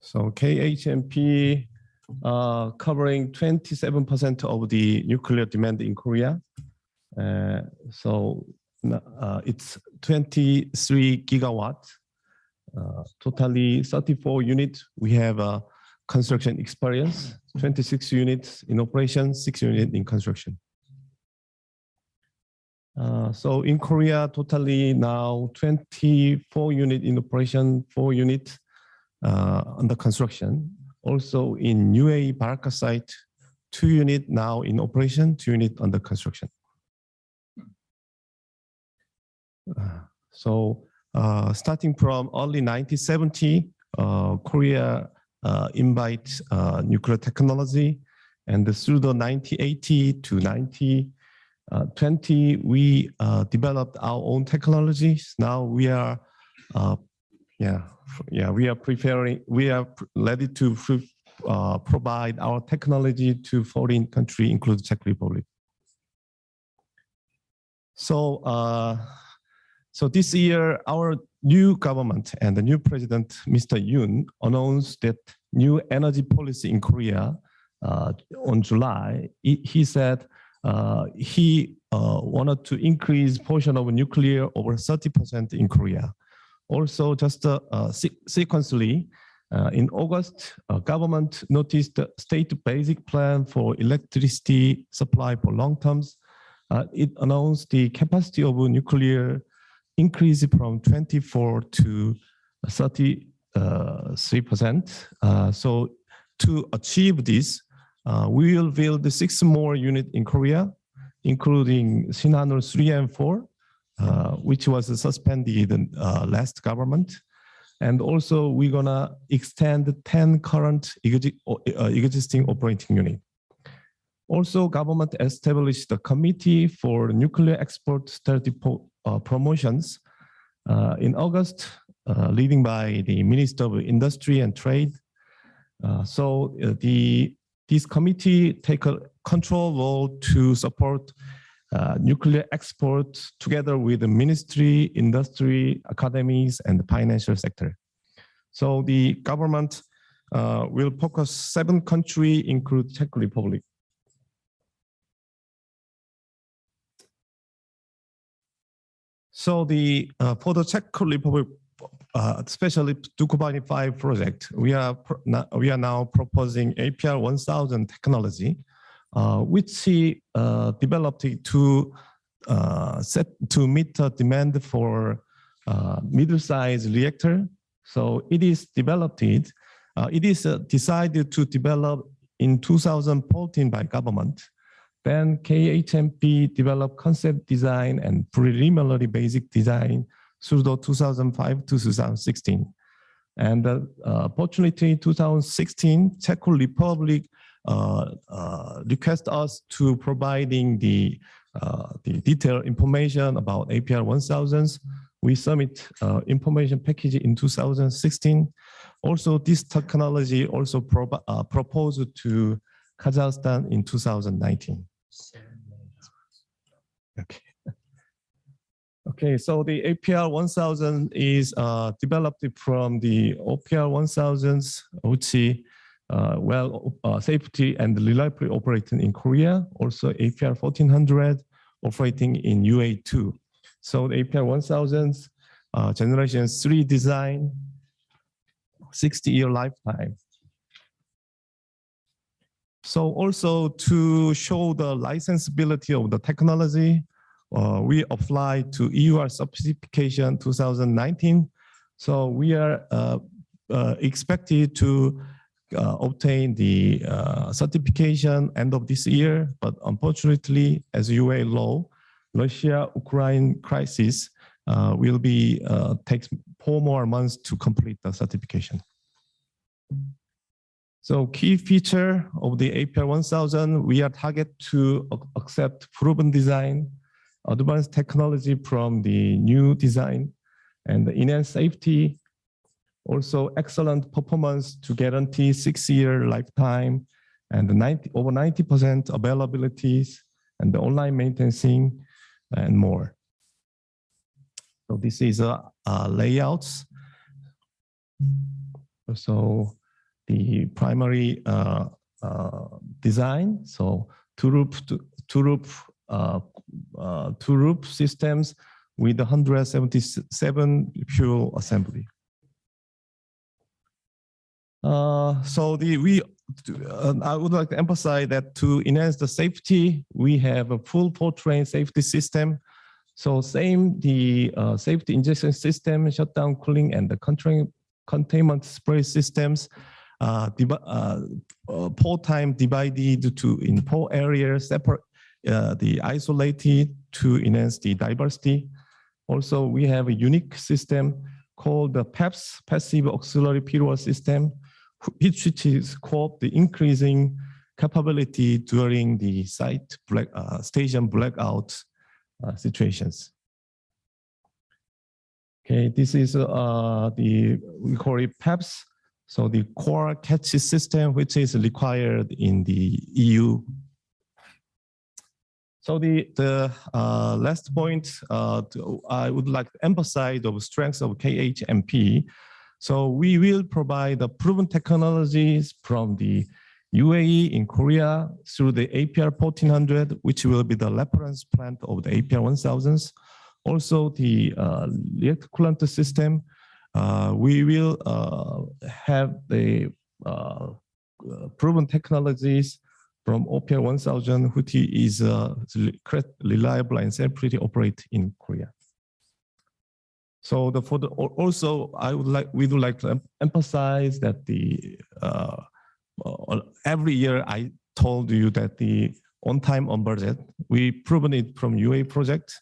So KHNP covering 27% of the nuclear demand in Korea. So it's 23 gigawatts, totally 34 units. We have construction experience, 26 units in operation, 6 units in construction. So in Korea, totally now 24 units in operation, 4 units under construction. Also in UAE Baraka site, 2 units now in operation, 2 units under construction. So starting from early 1970, Korea invite nuclear technology, and through the 1980 to 1920, we developed our own technologies. Now we are ready to provide our technology to foreign country, including Czech Republic. So this year, our new government and the new president, Mr. Yoon, announced that new energy policy in Korea on July. He said he wanted to increase portion of nuclear over 30% in Korea. Also, just sequentially, in August, government noticed the state basic plan for electricity supply for long terms. It announced the capacity of nuclear increase from 24 to 33%. So to achieve this, we will build 6 more units in Korea, including Shinhanul 3 and 4, which was suspended in last government. And also we're gonna extend 10 current existing operating units. Also, government established a committee for nuclear export strategy promotions in August, leading by the Minister of Industry and Trade. So this committee take a control role to support nuclear export together with the ministry, industry, academies, and the financial sector. So the government will focus 7 countries, include Czech Republic. So for the Czech Republic, especially Dukovany 5 project, we are now proposing APR 1000 technology, which he developed to meet the demand for middle-sized reactor. So it is developed. It is decided to develop in 2014 by government. Then KHNP developed concept design and preliminary basic design through the 2005 to 2016. And fortunately, 2016, Czech Republic request us to providing the detailed information about APR 1000s. We submit information package in 2016. Also, this technology also proposed to Kazakhstan in 2019. Okay. Okay, so the APR 1000 is developed from the OPR 1000s, which safety and reliably operating in Korea. Also APR 1400 operating in UAE too. So the APR 1000s generation 3 design, 60-year lifetime. So also to show the licensability of the technology, we applied to EUR certification 2019. So we are expected to obtain the certification end of this year, but unfortunately, as UA law, Russia-Ukraine crisis will be takes 4 more months to complete the certification. So key feature of the APR 1000, we are target to accept proven design, advanced technology from the new design, and enhanced safety, also excellent performance to guarantee 6-year lifetime, and over 90% availabilities, and the online maintenance, and more. So this is layouts. So the primary design, so two roof systems with 177 fuel assembly. I would like to emphasize that to enhance the safety, we have a full powertrain safety system. So the safety injection system, shutdown cooling, and the containment spray systems, port time divided in 4 areas, separate, the isolated to enhance the diversity. Also, we have a unique system called the PAPS, Passive Auxiliary Fuel System, which is called the increasing capability during the station blackout situations. Okay, this is we call it PAPS, so the core catch system, which is required in the EU. So the last point I would like to emphasize the strengths of KHMP. So we will provide the proven technologies from the UAE in Korea through the APR 1400, which will be the reference plant of the APR 1000s. Also the reactor coolant system, we will have the proven technologies from OPR 1000, which is reliable and safely operate in Korea. So we would like to emphasize that every year I told you that the on time, on budget, we proven it from UA project,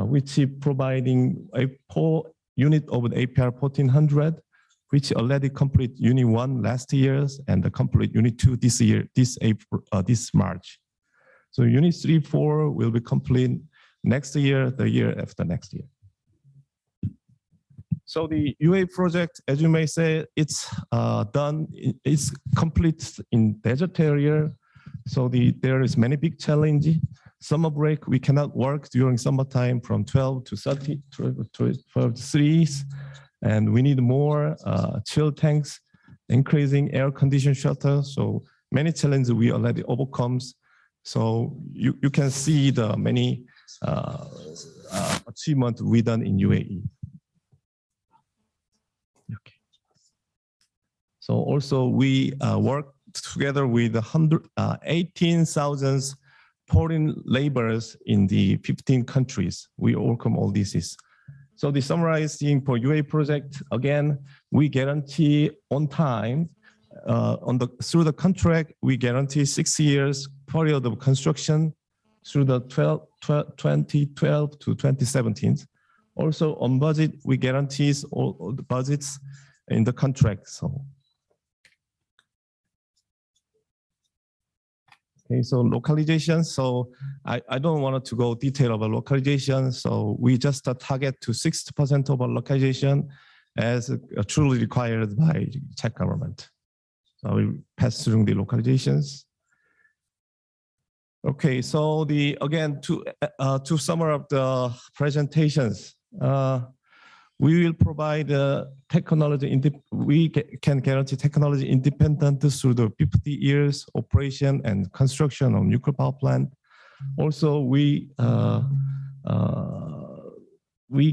which is providing a 4 unit of the APR 1400, which already complete Unit 1 last year and the complete Unit 2 this year, this March. So Unit 3, 4 will be complete next year, the year after next year. So the UA project, as you may say, it's it's complete in desert area. So there is many big challenge. Summer break, we cannot work during summertime from 12 to 30, 12 to 3. And we need more chill tanks, increasing air conditioned shelter. So many challenges we already overcome. So you can see the many achievements we done in UAE. Okay. So also we work together with 18,000 foreign laborers in the 15 countries. We overcome all these. So the summarizing for UA project, again, we guarantee on time, through the contract, we guarantee 6 years period of construction through the 2012 to 2017. Also on budget, we guarantee all the budgets in the contract. So. Okay, so localization. So I don't want to go detail about localization. So we just target to 60% of our localization as truly required by Czech government. So we pass through the localizations. Okay, so to summarize the presentations, we will provide technology. We can guarantee technology independence through the 50 years operation and construction of nuclear power plant. Also, we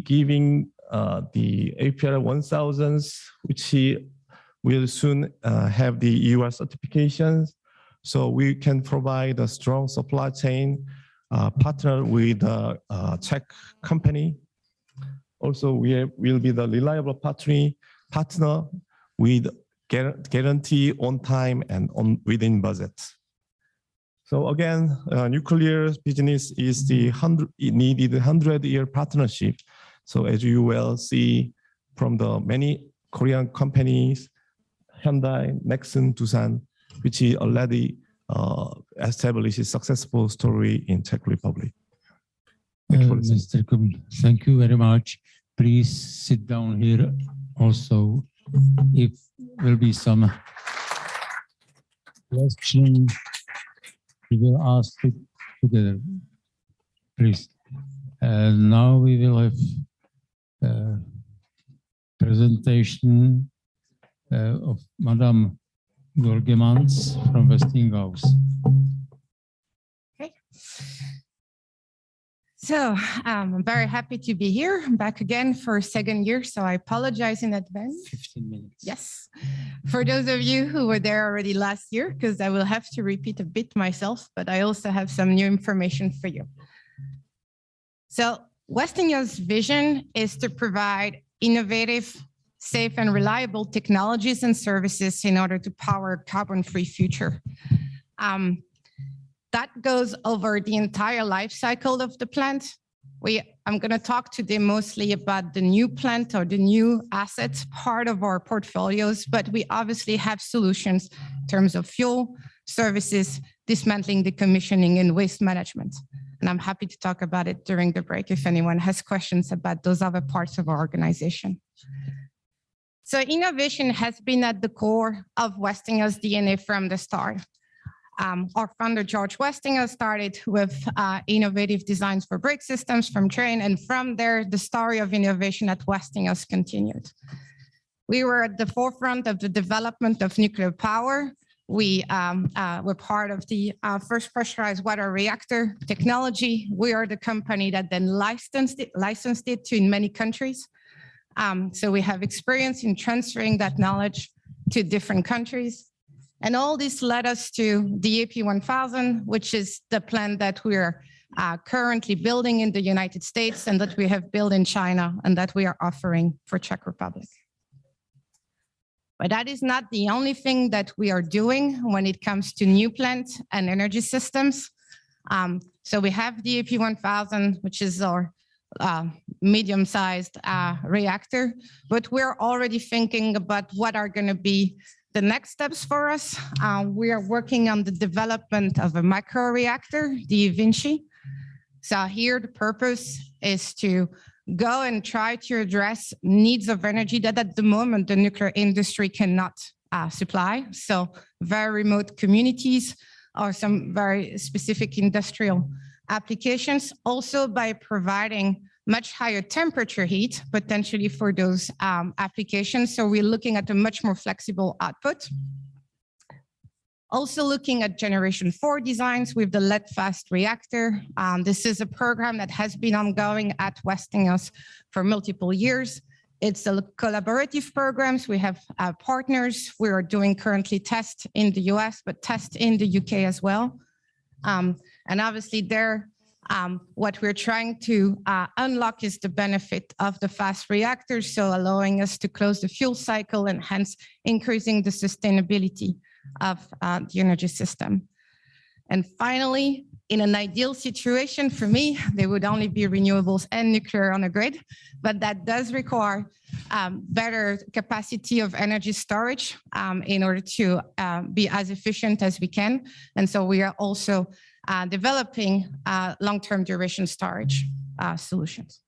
giving the APR 1000s, which will soon have the EU certifications. So we can provide a strong supply chain partner with a Czech company. Also, we will be the reliable partner with guarantee on time and within budget. So again, nuclear business is needed 100-year partnership. So as you will see from the many Korean companies, Hyundai, Nexon, Doosan, which already established a successful story in Czech Republic. Mr. Kuhn, thank you very much. Please sit down here also. If there will be some questions, we will ask it together. Please. Now we will have a presentation of Madame Gorgemans from Westinghouse. Okay. So I'm very happy to be here. I'm back again for a second year, so I apologize in advance. 15 minutes. Yes. For those of you who were there already last year, because I will have to repeat a bit myself, but I also have some new information for you. So Westinghouse's vision is to provide innovative, safe and reliable technologies and services in order to power a carbon-free future. That goes over the entire life cycle of the plant. I'm going to talk today mostly about the new plant or the new assets part of our portfolios, but we obviously have solutions in terms of fuel, services, dismantling, decommissioning, and waste management. And I'm happy to talk about it during the break if anyone has questions about those other parts of our organization. So innovation has been at the core of Westinghouse's DNA from the start. Our founder, George Westinghouse, started with innovative designs for brake systems from train, and from there, the story of innovation at Westinghouse continued. We were at the forefront of the development of nuclear power. We were part of the first pressurized water reactor technology. We are the company that then licensed it to in many countries. So we have experience in transferring that knowledge to different countries. And all this led us to the AP1000, which is the plant that we're currently building in the United States and that we have built in China and that we are offering for Czech Republic. But that is not the only thing that we are doing when it comes to new plant and energy systems. So we have the AP1000, which is our medium-sized reactor, but we're already thinking about what are going to be the next steps for us. We are working on the development of a micro-reactor, the Vinci. So here the purpose is to go and try to address needs of energy that at the moment the nuclear industry cannot supply. So very remote communities or some very specific industrial applications, also by providing much higher temperature heat, potentially for those applications. So we're looking at a much more flexible output. Also looking at generation 4 designs with the lead-fast reactor. This is a program that has been ongoing at Westinghouse for multiple years. It's a collaborative program. We have partners. We are doing currently tests in the US, but tests in the UK as well. And obviously there, what we're trying to unlock is the benefit of the fast reactors, so allowing us to close the fuel cycle and hence increasing the sustainability of the energy system. And finally, in an ideal situation for me, there would only be renewables and nuclear on a grid, but that does require better capacity of energy storage in order to be as efficient as we can. And so we are also developing long-term duration storage solutions.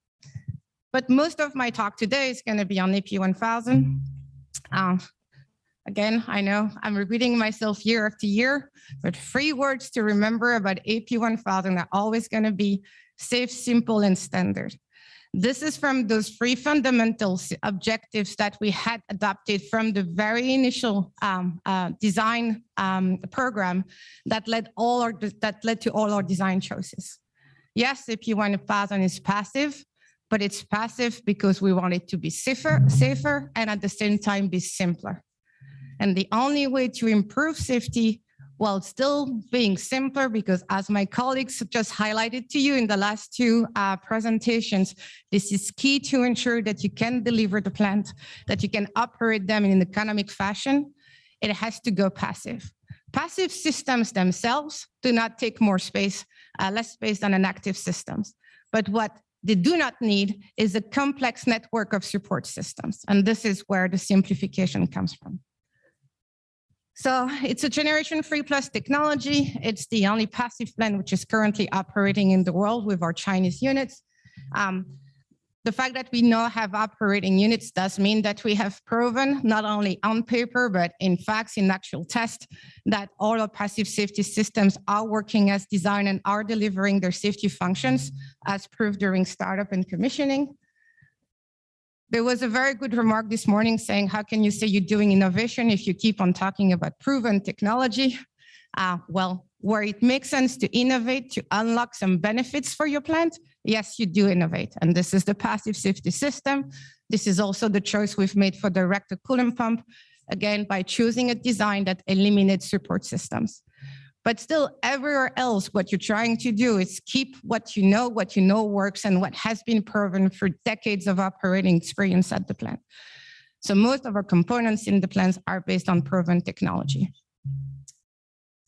But most of my talk today is going to be on AP1000. Again, I know I'm repeating myself year after year, but 3 words to remember about AP1000 are always going to be safe, simple, and standard. This is from those 3 fundamental objectives that we had adopted from the very initial design program that led to all our design choices. Yes, AP1000 is passive, but it's passive because we want it to be safer, and at the same time be simpler. And the only way to improve safety while still being simpler, because as my colleagues just highlighted to you in the last 2 presentations, this is key to ensure that you can deliver the plant, that you can operate them in an economic fashion. It has to go passive. Passive systems themselves do not take more space, less space than an active systems. But what they do not need is a complex network of support systems. And this is where the simplification comes from. So it's a generation 3+ technology. It's the only passive plant which is currently operating in the world with our Chinese units. The fact that we now have operating units does mean that we have proven, not only on paper, but in fact, in actual tests, that all our passive safety systems are working as designed and are delivering their safety functions as proved during startup and commissioning. There was a very good remark this morning saying, how can you say you're doing innovation if you keep on talking about proven technology? Well, where it makes sense to innovate, to unlock some benefits for your plant, yes, you do innovate. And this is the passive safety system. This is also the choice we've made for the reactor coolant pump, again, by choosing a design that eliminates support systems. But still, everywhere else, what you're trying to do is keep what you know works and what has been proven for decades of operating experience at the plant. So most of our components in the plants are based on proven technology.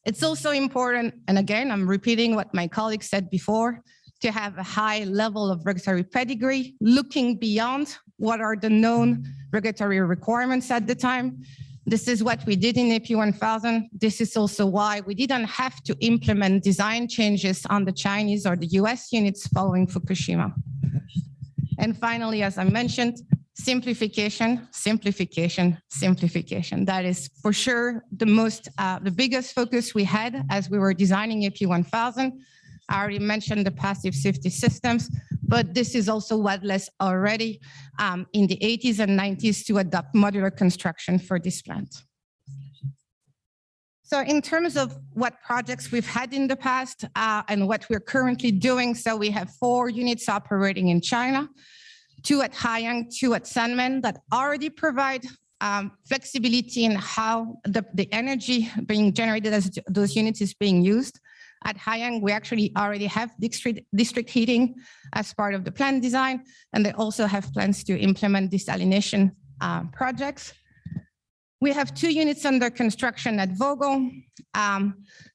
It's also important, and again, I'm repeating what my colleague said before, to have a high level of regulatory pedigree, looking beyond what are the known regulatory requirements at the time. This is what we did in AP1000. This is also why we didn't have to implement design changes on the Chinese or the US units following Fukushima. And finally, as I mentioned, simplification, simplification, simplification. That is for sure the biggest focus we had as we were designing AP1000. I already mentioned the passive safety systems, but this is what led us already in the 80s and 90s to adopt modular construction for this plant. So in terms of what projects we've had in the past and what we're currently doing, so we have 4 units operating in China, 2 at Haiyang, 2 at Sanmen, that already provide flexibility in how the energy being generated as those units is being used. At Haiyang, we actually already have district heating as part of the plant design, and they also have plans to implement desalination projects. We have 2 units under construction at Vogel.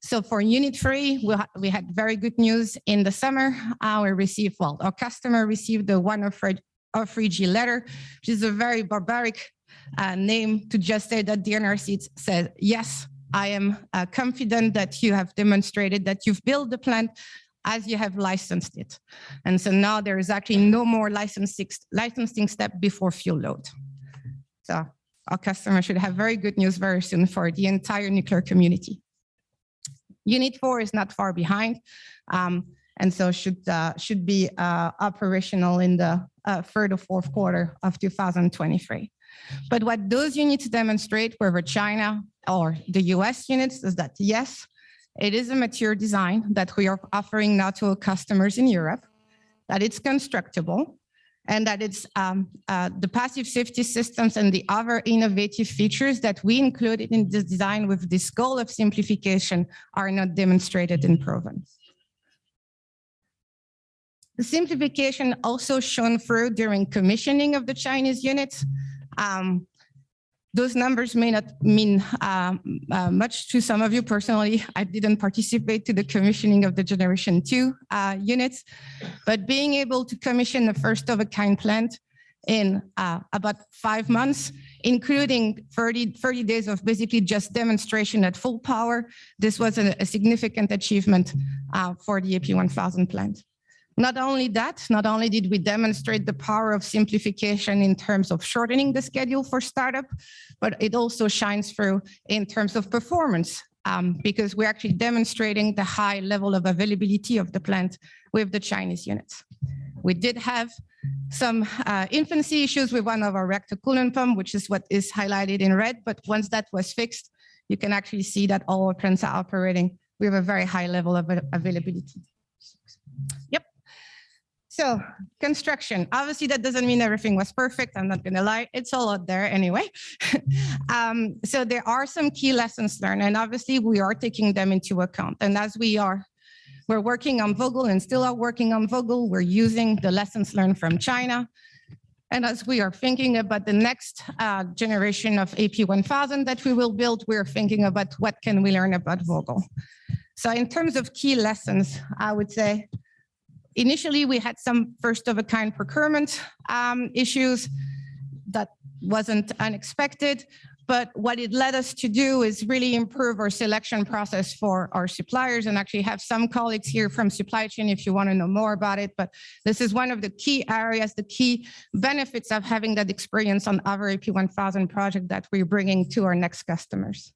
So for Unit 3, we had very good news in the summer. Our customer received the 103G letter, which is a very barbaric name to just say that the NRC said, yes, I am confident that you have demonstrated that you've built the plant as you have licensed it. And so now there is actually no more licensing step before fuel load. So our customer should have very good news very soon for the entire nuclear community. Unit 4 is not far behind, and so should be operational in the 3rd or 4th quarter of 2023. But what those units demonstrate, whether China or the US units, is that yes, it is a mature design that we are offering now to our customers in Europe, that it's constructible, and that it's the passive safety systems and the other innovative features that we included in the design with this goal of simplification are not demonstrated and proven. The simplification also shone through during commissioning of the Chinese units. Those numbers may not mean much to some of you personally. I didn't participate to the commissioning of the Generation 2 units, but being able to commission a first-of-a-kind plant in about 5 months, including 30 days of basically just demonstration at full power, this was a significant achievement for the AP1000 plant. Not only that, not only did we demonstrate the power of simplification in terms of shortening the schedule for startup, but it also shines through in terms of performance, because we're actually demonstrating the high level of availability of the plant with the Chinese units. We did have some infancy issues with one of our reactor coolant pump, which is what is highlighted in red, but once that was fixed, you can actually see that all our plants are operating with a very high level of availability. Yep. So construction, obviously that doesn't mean everything was perfect. I'm not gonna lie, it's all out there anyway. So there are some key lessons learned, and obviously we are taking them into account. And as we're working on Vogel and still are working on Vogel, we're using the lessons learned from China. And as we are thinking about the next generation of AP1000 that we will build, we're thinking about what can we learn about Vogel. So in terms of key lessons, I would say, initially, we had some first-of-a-kind procurement issues. That wasn't unexpected, but what it led us to do is really improve our selection process for our suppliers, and actually have some colleagues here from supply chain if you want to know more about it. But this is one of the key areas, the key benefits of having that experience on our AP1000 project that we're bringing to our next customers.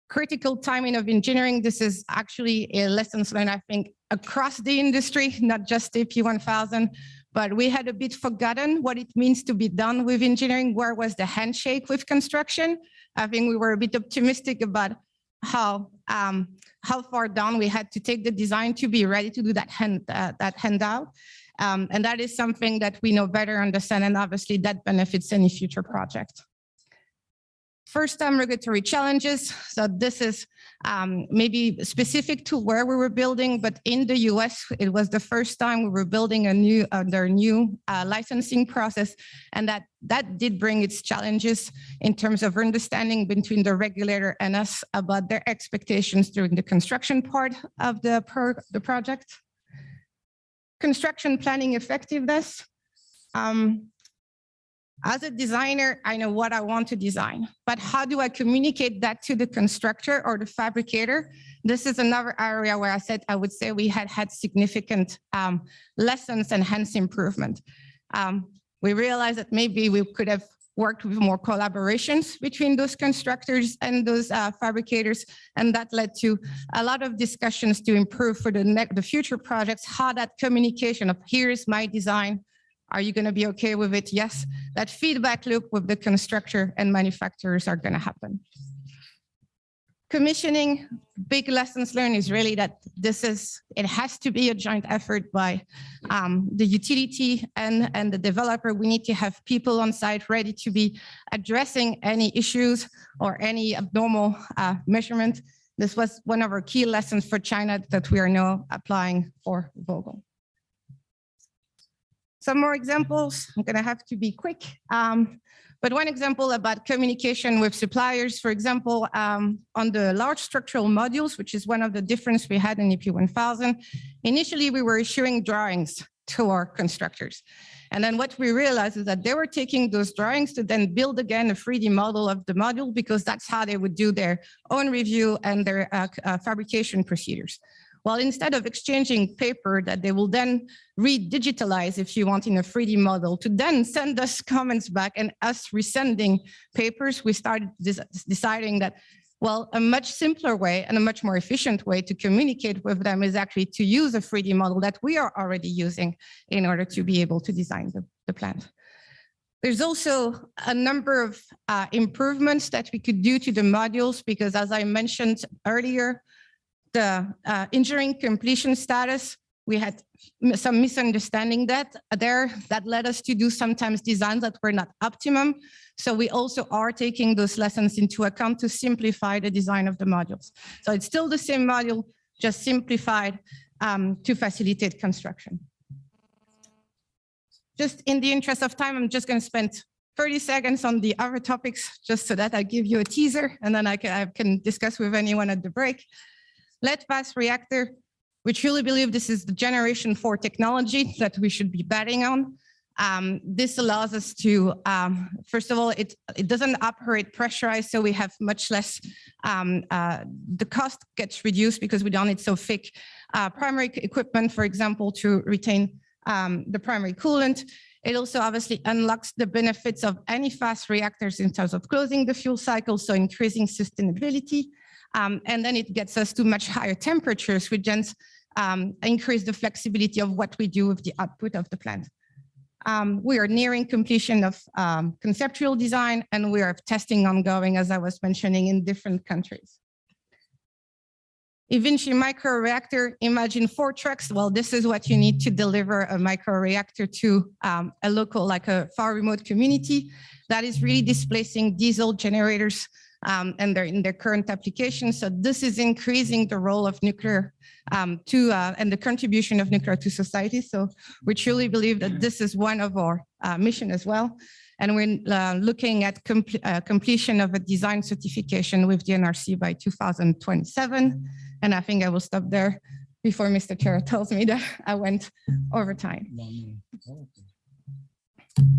Critical timing of engineering. This is actually a lessons learned, I think, across the industry, not just AP1000, but we had a bit forgotten what it means to be done with engineering. Where was the handshake with construction? I think we were a bit optimistic about how far down we had to take the design to be ready to do that handout. And that is something that we know better, understand, and obviously that benefits any future project. First-time regulatory challenges. So this is maybe specific to where we were building, but in the US, it was the first time we were building their new licensing process, and that did bring its challenges in terms of understanding between the regulator and us about their expectations during the construction part of the project. Construction planning effectiveness. As a designer, I know what I want to design, but how do I communicate that to the constructor or the fabricator? This is another area where I would say we had significant lessons and hence improvement. We realized that maybe we could have worked with more collaborations between those constructors and those fabricators, and that led to a lot of discussions to improve for the future projects, how that communication of here is my design, are you going to be okay with it? Yes. That feedback loop with the constructor and manufacturers are going to happen. Commissioning, big lessons learned is really that it has to be a joint effort by the utility and the developer. We need to have people on site ready to be addressing any issues or any abnormal measurement. This was one of our key lessons for China that we are now applying for Vogel. Some more examples. I'm going to have to be quick. But one example about communication with suppliers, for example, on the large structural modules, which is one of the differences we had in EP1000, initially we were issuing drawings to our constructors. And then what we realized is that they were taking those drawings to then build again a 3D model of the module, because that's how they would do their own review and their fabrication procedures. Well, instead of exchanging paper that they will then re-digitalize, if you want, in a 3D model, to then send us comments back and us resending papers, we started deciding that, well, a much simpler way and a much more efficient way to communicate with them is actually to use a 3D model that we are already using in order to be able to design the plant. There's also a number of improvements that we could do to the modules, because as I mentioned earlier, the engineering completion status, we had some misunderstanding that led us to do sometimes designs that were not optimum. So we also are taking those lessons into account to simplify the design of the modules. So it's still the same module, just simplified to facilitate construction. Just in the interest of time, I'm just going to spend 30 seconds on the other topics, just so that I give you a teaser, and then I can discuss with anyone at the break. Lead-fast reactor, we truly believe this is the generation 4 technology that we should be betting on. This allows us to, first of all, it doesn't operate pressurized, so we have much less, the cost gets reduced because we don't need so thick primary equipment, for example, to retain the primary coolant. It also obviously unlocks the benefits of any fast reactors in terms of closing the fuel cycle, so increasing sustainability. And then it gets us to much higher temperatures, which then increase the flexibility of what we do with the output of the plant. We are nearing completion of conceptual design, and we are testing ongoing, as I was mentioning, in different countries. eVinci microreactor, imagine 4 trucks. Well, this is what you need to deliver a microreactor to a local, like a far remote community that is really displacing diesel generators and they're in their current application. So this is increasing the role of nuclear and the contribution of nuclear to society. So we truly believe that this is one of our mission as well. And we're looking at completion of a design certification with the NRC by 2027. And I think I will stop there before Mr. Chair tells me that I went over time.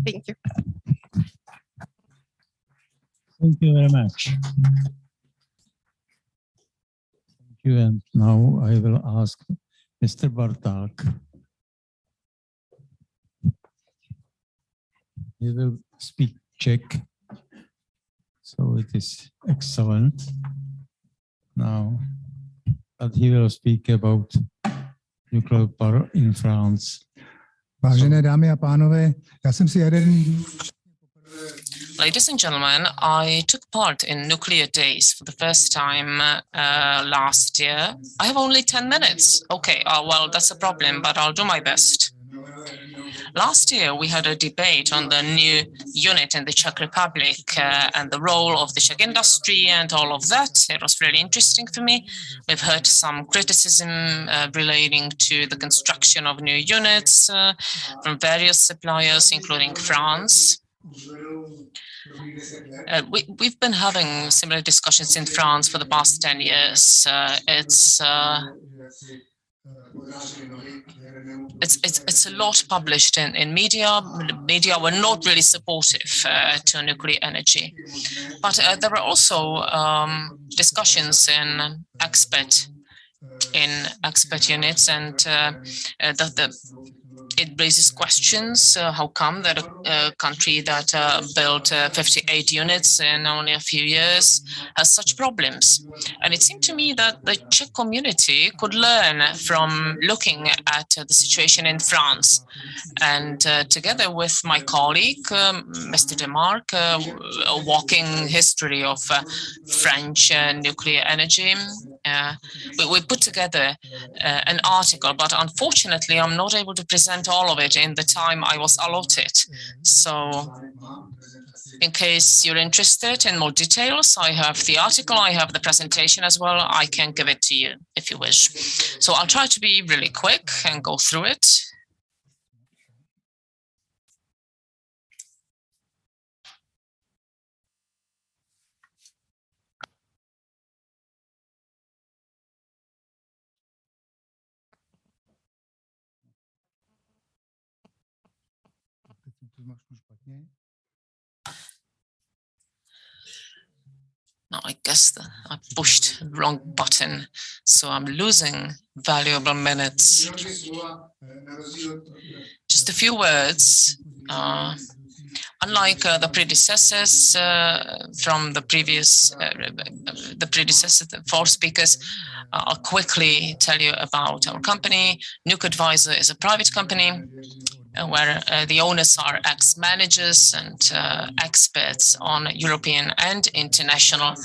Thank you. Thank you very much. Thank you. And now I will ask Mr. Barták. He will speak Czech, so it is excellent. Now, but he will speak about nuclear power in France. Vážené dámy a pánové, já jsem si jaderný. Ladies and gentlemen, I took part in Nuclear Days for the first time last year. I have only 10 minutes. Okay, well, that's a problem, but I'll do my best. Last year, we had a debate on the new unit in the Czech Republic and the role of the Czech industry and all of that. It was really interesting for me. We've heard some criticism relating to the construction of new units from various suppliers, including France. We've been having similar discussions in France for the past 10 years. It's a lot published in media. Media were not really supportive to nuclear energy. But there are also discussions in expert units, and it raises questions. How come that a country that built 58 units in only a few years has such problems? And it seemed to me that the Czech community could learn from looking at the situation in France. And together with my colleague, Mr. Demarque, a walking history of French nuclear energy, we put together an article, but unfortunately, I'm not able to present all of it in the time I was allotted. So in case you're interested in more details, I have the article, I have the presentation as well. I can give it to you if you wish. So I'll try to be really quick and go through it. Now, I guess that I pushed the wrong button, so I'm losing valuable minutes. Just a few words. Unlike the predecessors from the previous, the 4 speakers, I'll quickly tell you about our company. Nuke Advisor is a private company where the owners are ex-managers and experts on European and international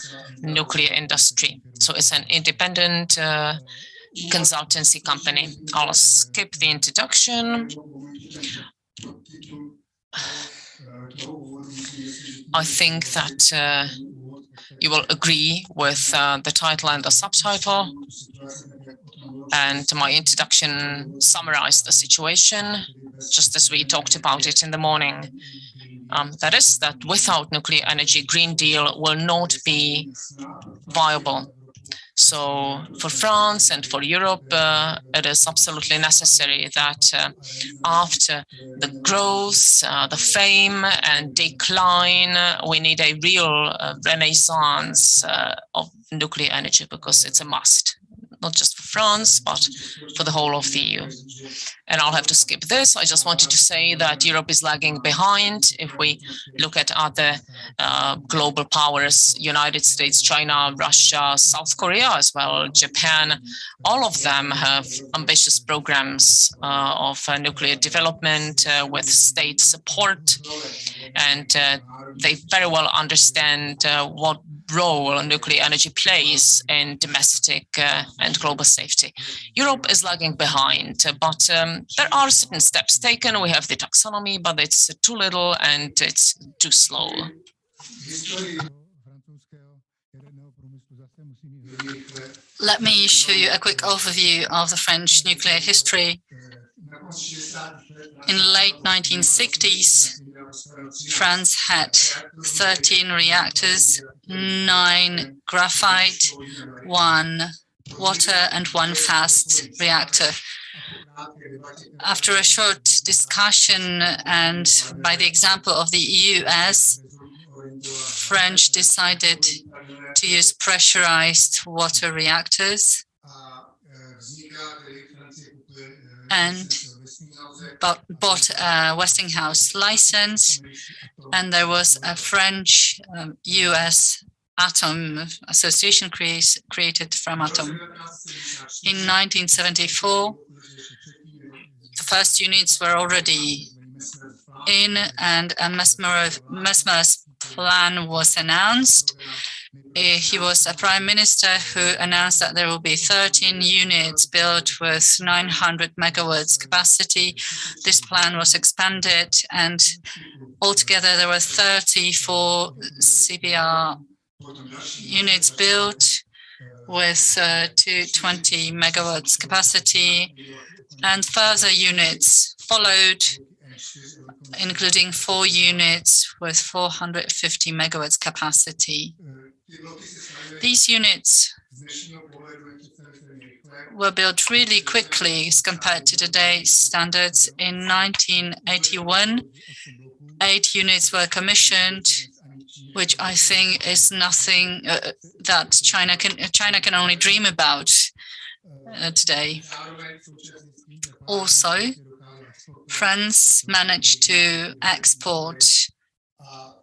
nuclear industry. So it's an independent consultancy company. I'll skip the introduction. I think that you will agree with the title and the subtitle. And my introduction summarized the situation, just as we talked about it in the morning. That is that without nuclear energy, Green Deal will not be viable. So for France and for Europe, it is absolutely necessary that after the growth, the fame and decline, we need a real renaissance of nuclear energy, because it's a must, not just for France, but for the whole of the EU. And I'll have to skip this. I just wanted to say that Europe is lagging behind. If we look at other global powers, United States, China, Russia, South Korea as well, Japan, all of them have ambitious programs of nuclear development with state support. And they very well understand what role nuclear energy plays in domestic and global safety. Europe is lagging behind, but there are certain steps taken. We have the taxonomy, but it's too little and it's too slow. Let me show you a quick overview of the French nuclear history. In the late 1960s, France had 13 reactors, 9 graphite, 1 water and 1 fast reactor. After a short discussion and by the example of the US, French decided to use pressurized water reactors and bought a Westinghouse license, and there was a French US Atom Association created from Atom. In 1974, the first units were already in, and a Mesmer's plan was announced. He was a prime minister who announced that there will be 13 units built with 900 megawatts capacity. This plan was expanded, and altogether there were 34 CBR units built with 220 megawatts capacity, and further units followed, including 4 units with 450 megawatts capacity. These units were built really quickly as compared to today's standards. In 1981, 8 units were commissioned, which I think is nothing that China can only dream about today. Also, France managed to export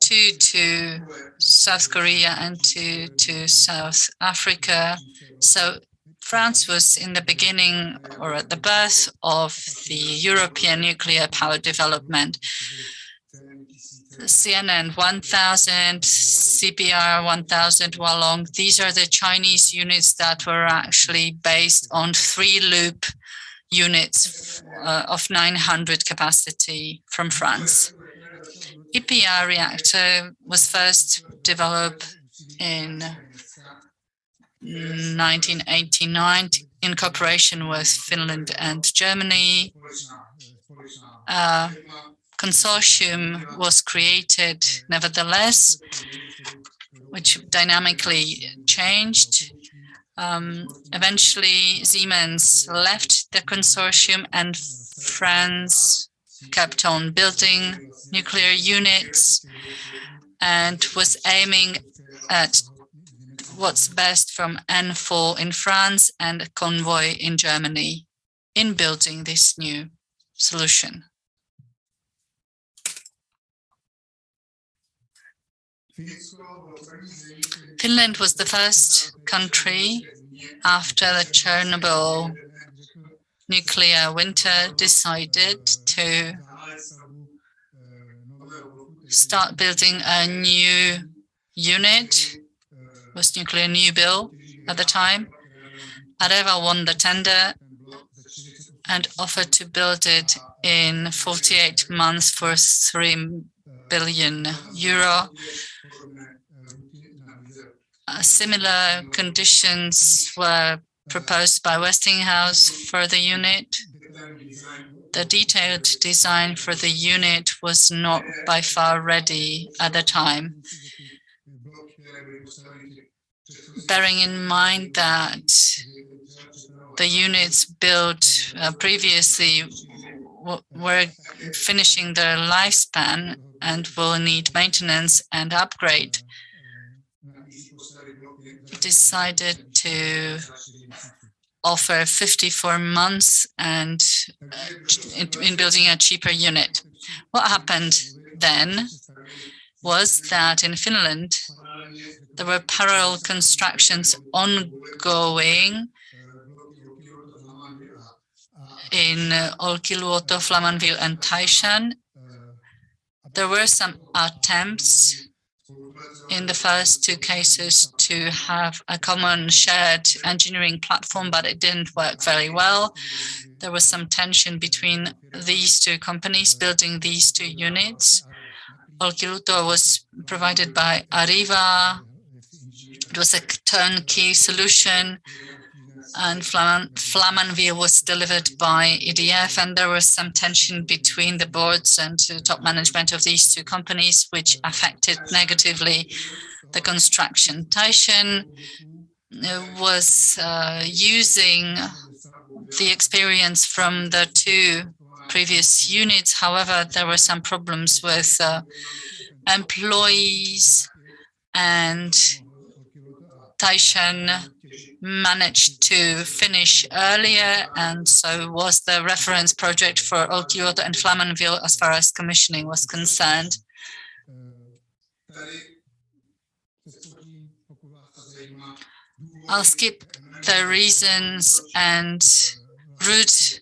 2 to South Korea and 2 to South Africa. So France was in the beginning or at the birth of the European nuclear power development. CNN 1000, CPR 1000 Wallong, these are the Chinese units that were actually based on 3-loop units of 900 capacity from France. EPR reactor was first developed in 1989 in cooperation with Finland and Germany. A consortium was created, nevertheless, which dynamically changed. Eventually, Siemens left the consortium, and France kept on building nuclear units and was aiming at what's best from N4 in France and Convoy in Germany in building this new solution. Finland was the first country after the Chernobyl nuclear winter decided to start building a new unit, was nuclear new build at the time. Areva won the tender and offered to build it in 48 months for 3 billion euro. Similar conditions were proposed by Westinghouse for the unit. The detailed design for the unit was not by far ready at the time. Bearing in mind that the units built previously were finishing their lifespan and will need maintenance and upgrade, decided to offer 54 months and in building a cheaper unit. What happened then was that in Finland, there were parallel constructions ongoing in Olkiluoto, Flamanville, and Taishan. There were some attempts in the first two cases to have a common shared engineering platform, but it didn't work very well. There was some tension between these two companies building these two units. Olkiluoto was provided by Arriva. It was a turnkey solution, and Flamanville was delivered by EDF, and there was some tension between the boards and the top management of these two companies, which affected negatively the construction. Taishan was using the experience from the two previous units. However, there were some problems with employees, and Taishan managed to finish earlier, and so was the reference project for Olkiluoto and Flamanville as far as commissioning was concerned. I'll skip the reasons and root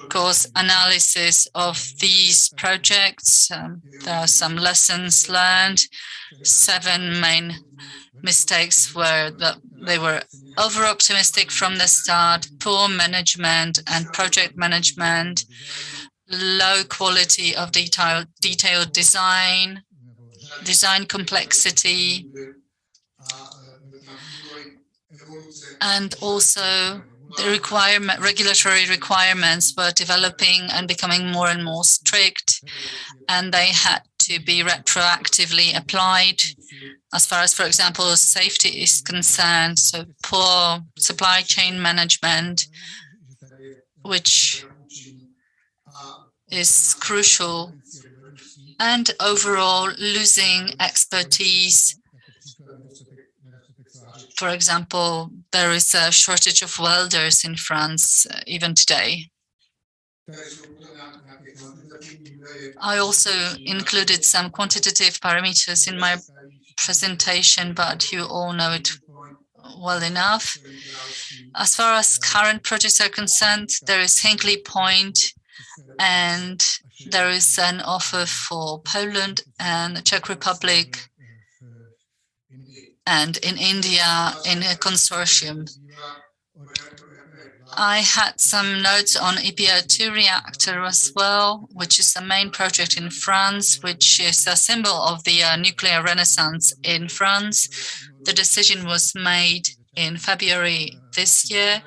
cause analysis of these projects. There are some lessons learned. 7 main mistakes were that they were over-optimistic from the start, poor management and project management, low quality of detailed design complexity, and also the regulatory requirements were developing and becoming more and more strict, and they had to be retroactively applied as far as, for example, safety is concerned. So poor supply chain management, which is crucial, and overall losing expertise. For example, there is a shortage of welders in France even today. I also included some quantitative parameters in my presentation, but you all know it well enough. As far as current projects are concerned, there is Hinkley Point, and there is an offer for Poland and the Czech Republic, and in India in a consortium. I had some notes on EPR2 reactor as well, which is the main project in France, which is a symbol of the nuclear renaissance in France. The decision was made in February this year,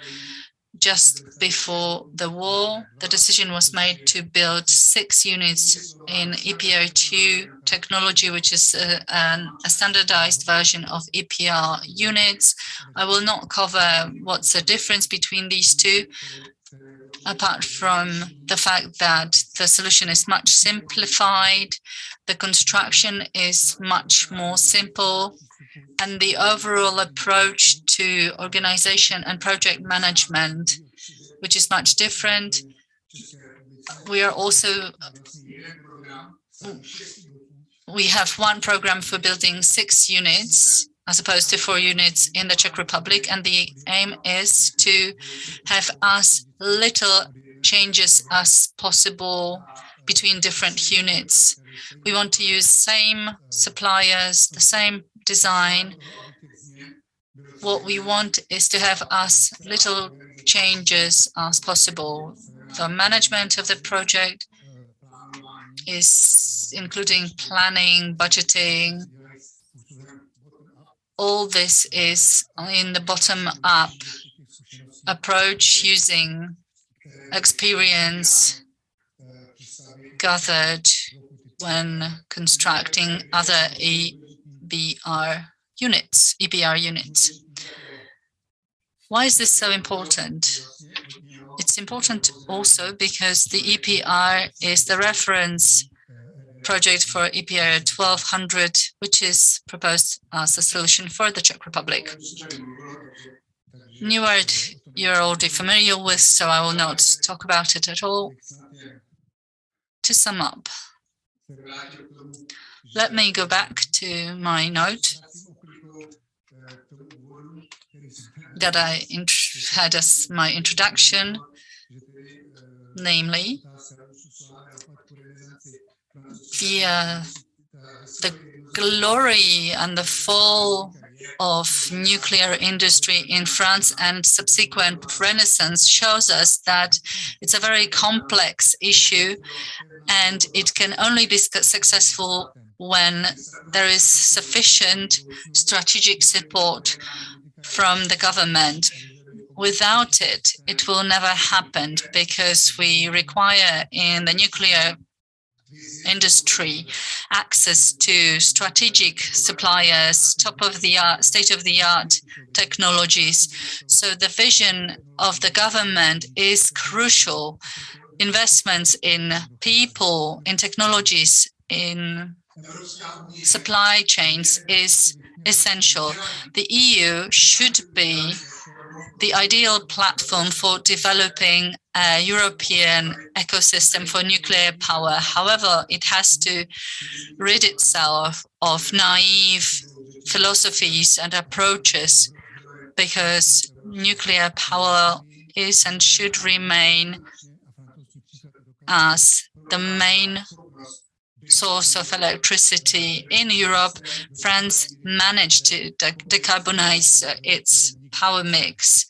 just before the war. The decision was made to build 6 units in EPR2 technology, which is a standardized version of EPR units. I will not cover what's the difference between these two, apart from the fact that the solution is much simplified, the construction is much more simple, and the overall approach to organization and project management, which is much different. We have one program for building 6 units as opposed to 4 units in the Czech Republic, and the aim is to have as little changes as possible between different units. We want to use same suppliers, the same design. What we want is to have as little changes as possible. The management of the project is including planning, budgeting. All this is in the bottom-up approach using experience gathered when constructing other EPR units. Why is this so important? It's important also because the EPR is the reference project for EPR 1200, which is proposed as a solution for the Czech Republic. Newer you're already familiar with, so I will not talk about it at all. To sum up, let me go back to my note that I had as my introduction, namely the glory and the fall of nuclear industry in France and subsequent renaissance shows us that it's a very complex issue, and it can only be successful when there is sufficient strategic support from the government. Without it, it will never happen, because we require in the nuclear industry access to strategic suppliers, top-of-the-art, state-of-the-art technologies. So the vision of the government is crucial. Investments in people, in technologies, in supply chains is essential. The EU should be the ideal platform for developing a European ecosystem for nuclear power. However, it has to rid itself of naive philosophies and approaches, because nuclear power is and should remain as the main source of electricity in Europe. France managed to decarbonize its power mix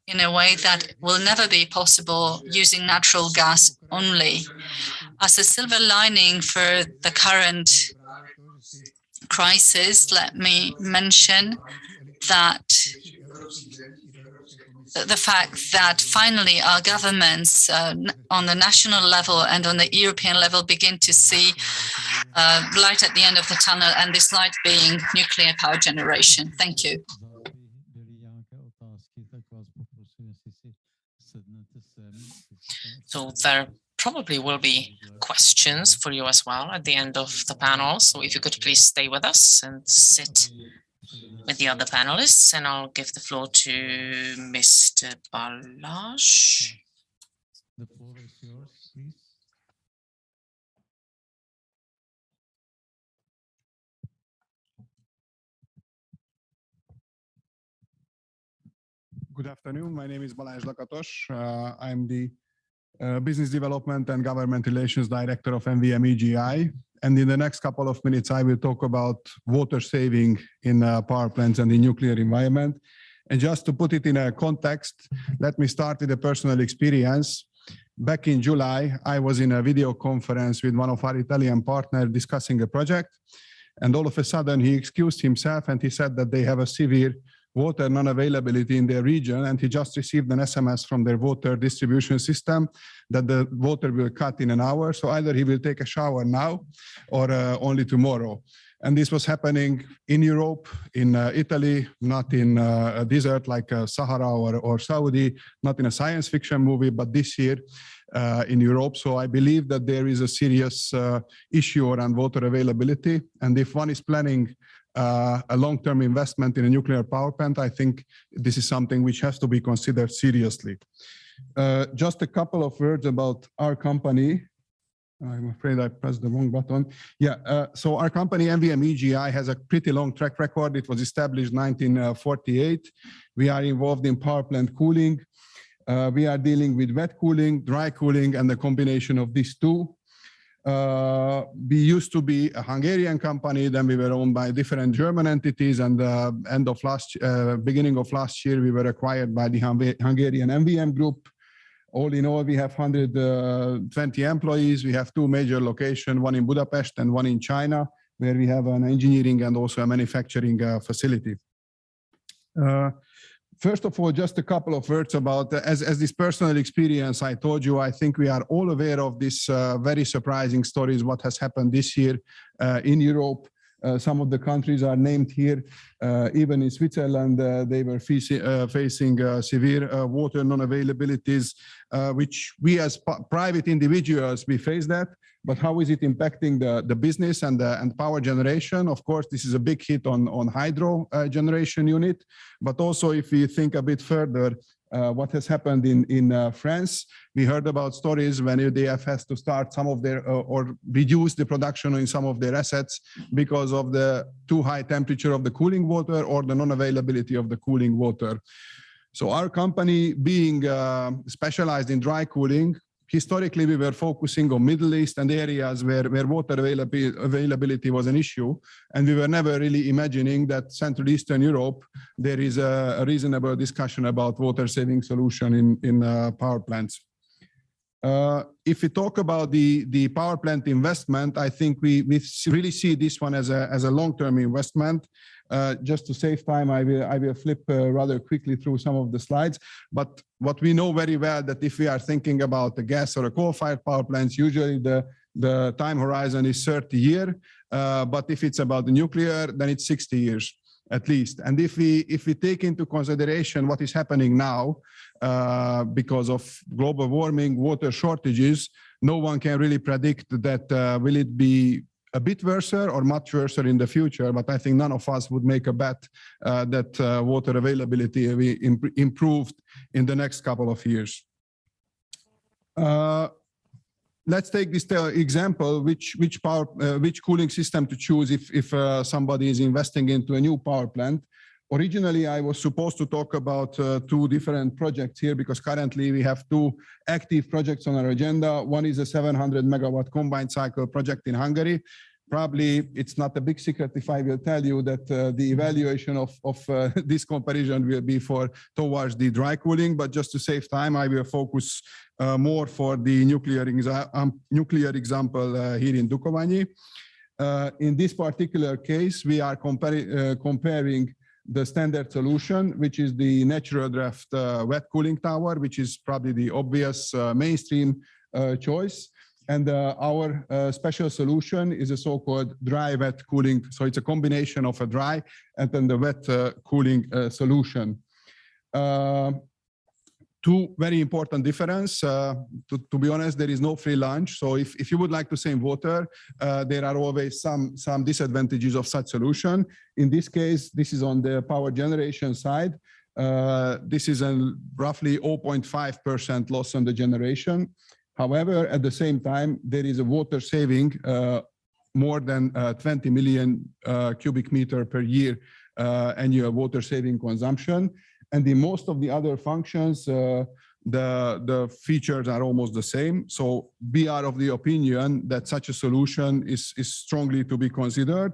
in a way that will never be possible using natural gas only. As a silver lining for the current crisis, let me mention that the fact that finally our governments on the national level and on the European level begin to see light at the end of the tunnel, and this light being nuclear power generation. Thank you. So there probably will be questions for you as well at the end of the panel. So if you could please stay with us and sit with the other panelists, and I'll give the floor to Mr. Balázs. The floor is yours, please. Good afternoon. My name is Balázs Lakatos. I'm the Business Development and Government Relations Director of NVM EGI. And in the next couple of minutes, I will talk about water saving in power plants and the nuclear environment. And just to put it in a context, let me start with a personal experience. Back in July, I was in a video conference with one of our Italian partners discussing a project. And all of a sudden, he excused himself and he said that they have a severe water non-availability in their region, and he just received an SMS from their water distribution system that the water will cut in an hour. So either he will take a shower now or only tomorrow. And this was happening in Europe, in Italy, not in a desert like Sahara or Saudi, not in a science fiction movie, but this year in Europe. So I believe that there is a serious issue around water availability. And if one is planning a long-term investment in a nuclear power plant, I think this is something which has to be considered seriously. Just a couple of words about our company. I'm afraid I pressed the wrong button. Yeah, so our company, NVM EGI, has a pretty long track record. It was established in 1948. We are involved in power plant cooling. We are dealing with wet cooling, dry cooling, and the combination of these two. We used to be a Hungarian company, then we were owned by different German entities, and beginning of last year, we were acquired by the Hungarian NVM group. All in all, we have 120 employees. We have two major locations, one in Budapest and one in China, where we have an engineering and also a manufacturing facility. First of all, just a couple of words about, as this personal experience I told you, I think we are all aware of this very surprising stories, what has happened this year in Europe. Some of the countries are named here. Even in Switzerland, they were facing severe water non-availabilities, which we as private individuals, we face that. But how is it impacting the business and power generation? Of course, this is a big hit on hydro generation unit. But also, if we think a bit further, what has happened in France. We heard about stories when EDF has to start some of their or reduce the production in some of their assets because of the too high temperature of the cooling water or the non-availability of the cooling water. So our company, being specialized in dry cooling, historically we were focusing on Middle East and areas where water availability was an issue, and we were never really imagining that Central Eastern Europe there is a reasonable discussion about water saving solution in power plants. If we talk about the power plant investment, I think we really see this one as a long-term investment. Just to save time, I will flip rather quickly through some of the slides. But what we know very well that if we are thinking about the gas or a coal-fired power plants, usually the time horizon is 30 years. But if it's about the nuclear, then it's 60 years at least. And if we take into consideration what is happening now because of global warming, water shortages, no one can really predict that will it be a bit worse or much worse in the future, but I think none of us would make a bet that water availability will improved in the next couple of years. Let's take this example, which cooling system to choose if somebody is investing into a new power plant. Originally, I was supposed to talk about two different projects here because currently we have two active projects on our agenda. One is a 700 megawatt combined cycle project in Hungary. Probably it's not a big secret if I will tell you that the evaluation of this comparison will be towards the dry cooling, but just to save time, I will focus more for the nuclear example here in Dukovany. In this particular case, we are comparing the standard solution, which is the natural draft wet cooling tower, which is probably the obvious mainstream choice. And our special solution is a so-called dry wet cooling. So it's a combination of a dry and then the wet cooling solution. Two very important difference. To be honest, there is no free lunch. So if you would like to save water, there are always some disadvantages of such solution. In this case, this is on the power generation side. This is a roughly 0.5% loss on the generation. However, at the same time, there is a water saving more than 20 million cubic meter per year annual water saving consumption. And in most of the other functions, the features are almost the same. So we are of the opinion that such a solution is strongly to be considered.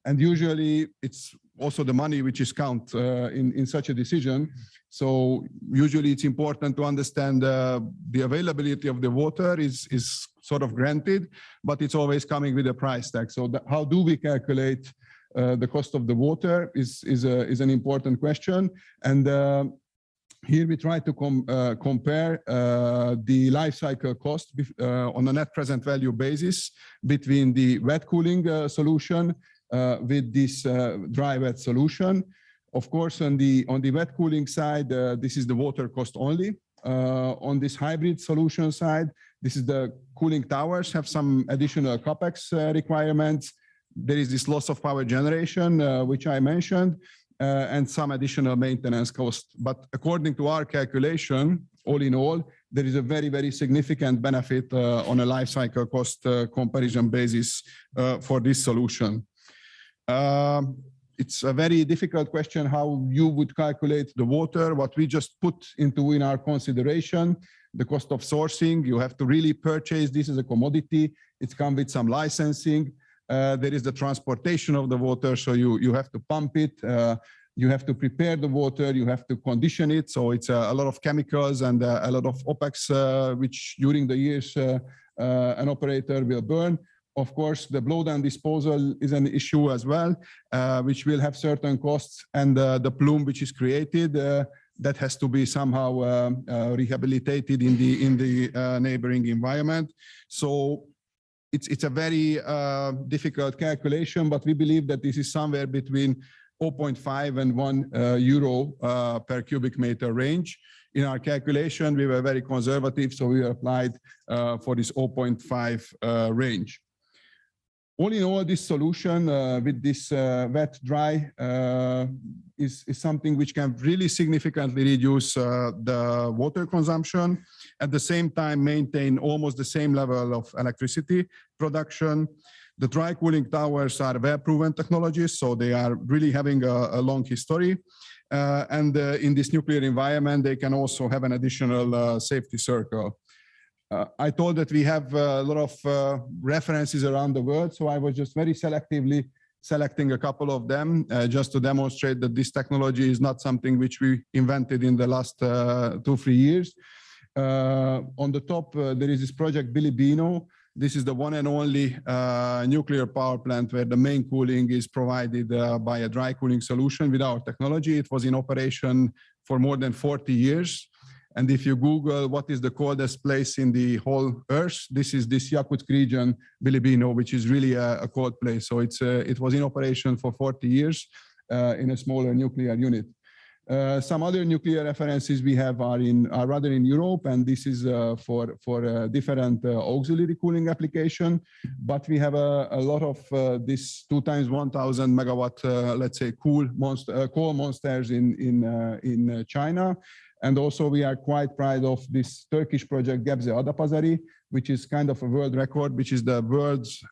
And usually it's also the money which is count in such a decision. So usually it's important to understand the availability of the water is sort of granted, but it's always coming with a price tag. So how do we calculate the cost of the water is an important question. And here we try to compare the life cycle cost on a net present value basis between the wet cooling solution with this dry wet solution. Of course, on the wet cooling side, this is the water cost only. On this hybrid solution side, this is the cooling towers have some additional capex requirements. There is this loss of power generation, which I mentioned, and some additional maintenance cost. But according to our calculation, all in all, there is a very, very significant benefit on a life cycle cost comparison basis for this solution. It's a very difficult question how you would calculate the water. What we just put in our consideration, the cost of sourcing, you have to really purchase this as a commodity. It's come with some licensing. There is the transportation of the water, so you have to pump it. You have to prepare the water. You have to condition it. So it's a lot of chemicals and a lot of OPEX, which during the years an operator will burn. Of course, the blowdown disposal is an issue as well, which will have certain costs, and the plume which is created that has to be somehow rehabilitated in the neighboring environment. So it's a very difficult calculation, but we believe that this is somewhere between 0.5 and 1 euro per cubic meter range. In our calculation, we were very conservative, so we applied for this 0.5 range. All in all, this solution with this wet-dry is something which can really significantly reduce the water consumption, at the same time maintain almost the same level of electricity production. The dry cooling towers are well-proven technologies, so they are really having a long history. And in this nuclear environment, they can also have an additional safety circle. I told that we have a lot of references around the world, so I was just very selectively selecting a couple of them just to demonstrate that this technology is not something which we invented in the last 2-3 years. On the top, there is this project Bilibino. This is the one and only nuclear power plant where the main cooling is provided by a dry cooling solution with our technology. It was in operation for more than 40 years. And if you Google what is the coldest place in the whole Earth, this is this Yakutsk region, Bilibino, which is really a cold place. So it was in operation for 40 years in a smaller nuclear unit. Some other nuclear references we have are rather in Europe, and this is for different auxiliary cooling application. But we have a lot of this 2 × 1000 megawatt, let's say, coal monsters in China. And also we are quite proud of this Turkish project Gebze Adapazarı, which is kind of a world record, which is the world's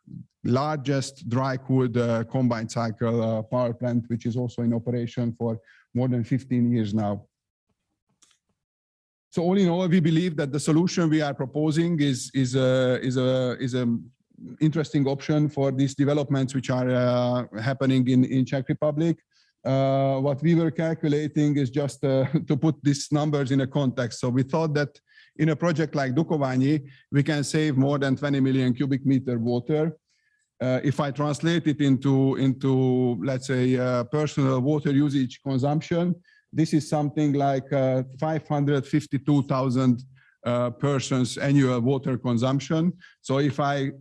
largest dry-cooled combined cycle power plant, which is also in operation for more than 15 years now. So all in all, we believe that the solution we are proposing is an interesting option for these developments which are happening in Czech Republic. What we were calculating is just to put these numbers in a context. So we thought that in a project like Dukovany, we can save more than 20 million cubic meter water. If I translate it into let's say, personal water usage consumption, this is something like 552,000 persons' annual water consumption. So if I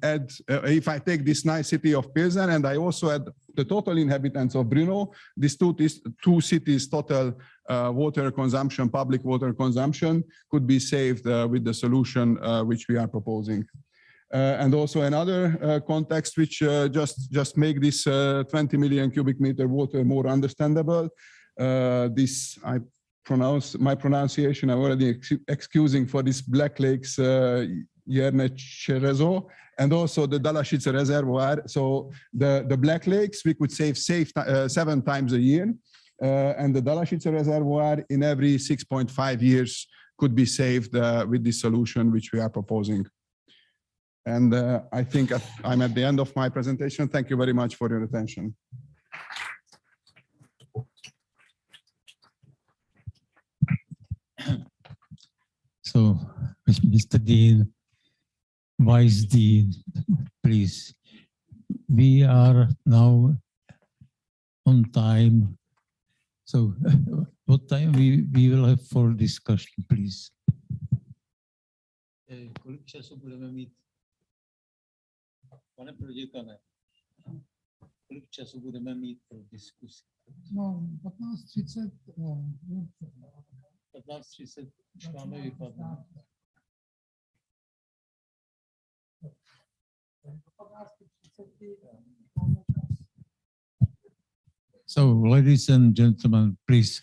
take this nice city of Pilsen and I also add the total inhabitants of Brno, these two cities' total water consumption, public water consumption, could be saved with the solution which we are proposing. And also another context which just make this 20 million cubic meter water more understandable. My pronunciation, I'm already excusing for this Black Lakes Jernecherezo, and also the Dalashice Reservoir. So the Black Lakes, we could save 7 times a year, and the Dalashice Reservoir in every 6.5 years could be saved with this solution which we are proposing. And I think I'm at the end of my presentation. Thank you very much for your attention. So, Mr. Dean, Vice Dean, please. We are now on time. So, what time we will have for discussion, please? Kolik času budeme mít? Pane proděkane, kolik času budeme mít pro diskusi? No, 15:30. 15:30 už máme vypadnout. So, ladies and gentlemen, please,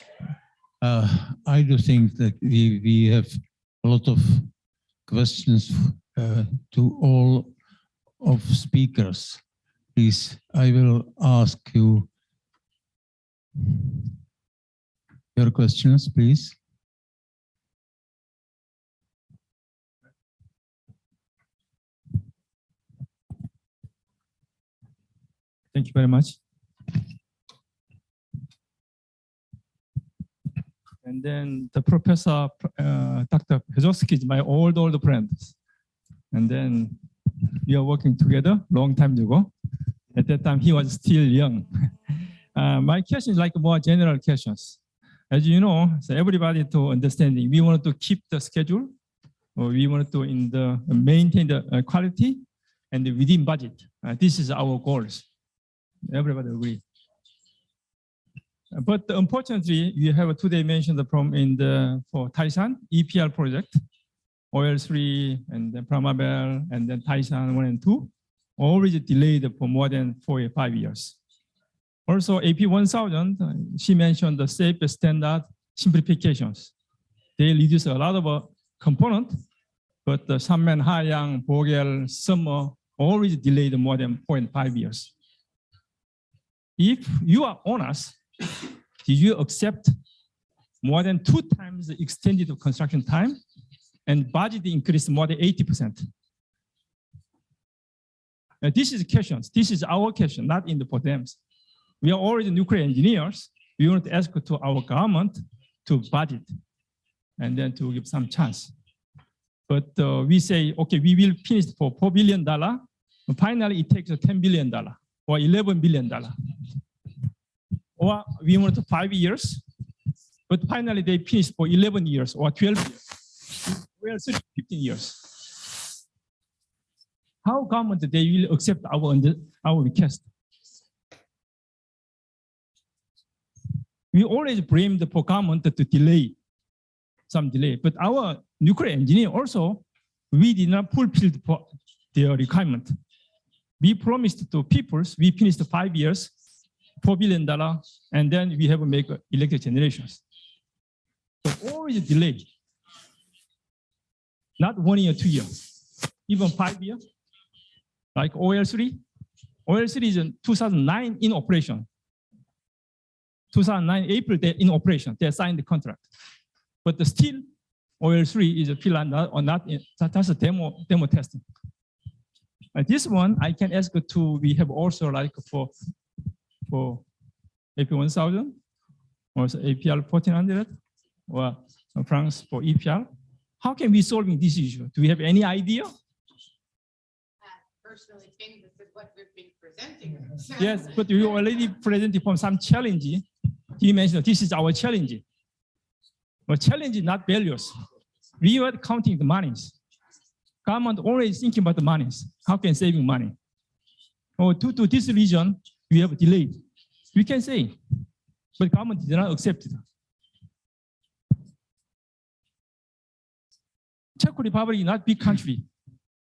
I do think that we have a lot of questions to all of speakers. Please, I will ask you your questions, please. Thank you very much. And then the professor, Dr. Pezowski is my old friend. And then we are working together long time ago. At that time, he was still young. My question is like more general questions. As you know, so everybody to understanding, we want to keep the schedule, or we want to maintain the quality and within budget. This is our goals. Everybody agree. But unfortunately, we have today mentioned the problem for Taisan EPR project, OL3 and then Pramabel and then Taisan 1 and 2. already delayed for more than 4 or 5 years. Also, AP1000, she mentioned the safe standard simplifications. They reduce a lot of components, but the Shanmen, Haiyang, Vogel, Summer already delayed more than 4 and 5 years. If you are honest, did you accept more than 2 times the extended construction time and budget increased more than 80%? This is questions. This is our question, not in the PODEMs. We are already nuclear engineers. We want to ask to our government to budget and then to give some chance. But we say, okay, we will finish for $4 billion. Finally, it takes $10 billion or $11 billion. Or we want 5 years, but finally they finish for 11 years or 12 years. We are 15 years. How government they will accept our request? We always blame the government to delay, some delay, but our nuclear engineer also, we did not fulfill their requirement. We promised to people, we finished 5 years, $4 billion, and then we have to make electric generations. So already delayed. Not 1 year, 2 years, even 5 years. Like OL3. OL3 is in 2009 in operation. 2009 April, they're in operation. They signed the contract. But still, OL3 is a Finland or not. That's a demo testing. And this one, I can ask to, we have also like for AP1000, or APL 1400, or France for EPL. How can we solve this issue? Do we have any idea? Personally think this is what we've been presenting. Yes, but we already presented from some challenge. He mentioned this is our challenge. But challenge is not values. We were counting the monies. Government always thinking about the monies. How can saving money? Or due to this region, we have delayed. We can say, but government did not accept it. Czech Republic is not a big country.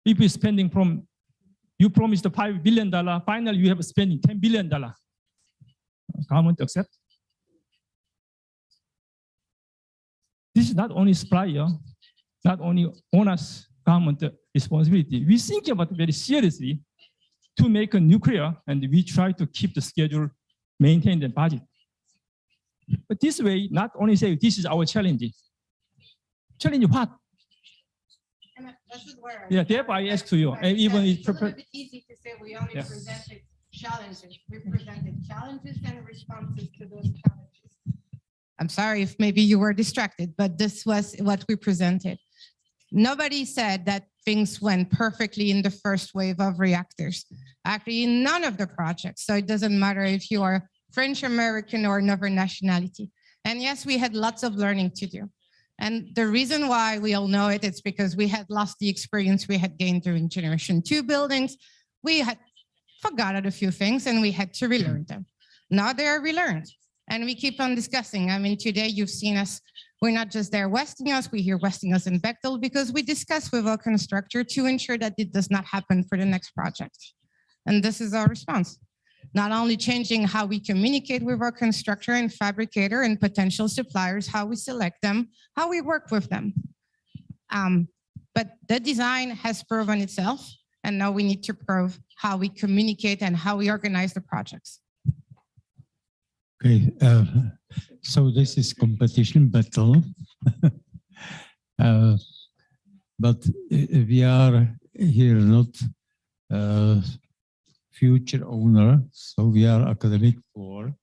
People spending from, you promised $5 billion, finally you have spending $10 billion. Government accept. This is not only supplier, not only honest government responsibility. We think about it very seriously to make a nuclear, and we try to keep the schedule, maintain the budget. But this way, not only say this is our challenge. Challenge what? Yeah, therefore I ask to you. And even it's a little bit easy to say we only presented challenges. We presented challenges and responses to those challenges. I'm sorry if maybe you were distracted, but this was what we presented. Nobody said that things went perfectly in the first wave of reactors. Actually, none of the projects. So it doesn't matter if you are French, American, or another nationality. And yes, we had lots of learning to do. And the reason why we all know it, it's because we had lost the experience we had gained during Generation 2 buildings. We had forgotten a few things and we had to relearn them. Now they are relearned. And we keep on discussing. I mean, today you've seen us, we're not just there Westinghouse, we hear Westinghouse and Bechtel because we discuss with our constructor to ensure that it does not happen for the next project. And this is our response. Not only changing how we communicate with our constructor and fabricator and potential suppliers, how we select them, how we work with them. But the design has proven itself, and now we need to prove how we communicate and how we organize the projects. Okay, so this is competition battle, but we are here not future owner, so we are academic for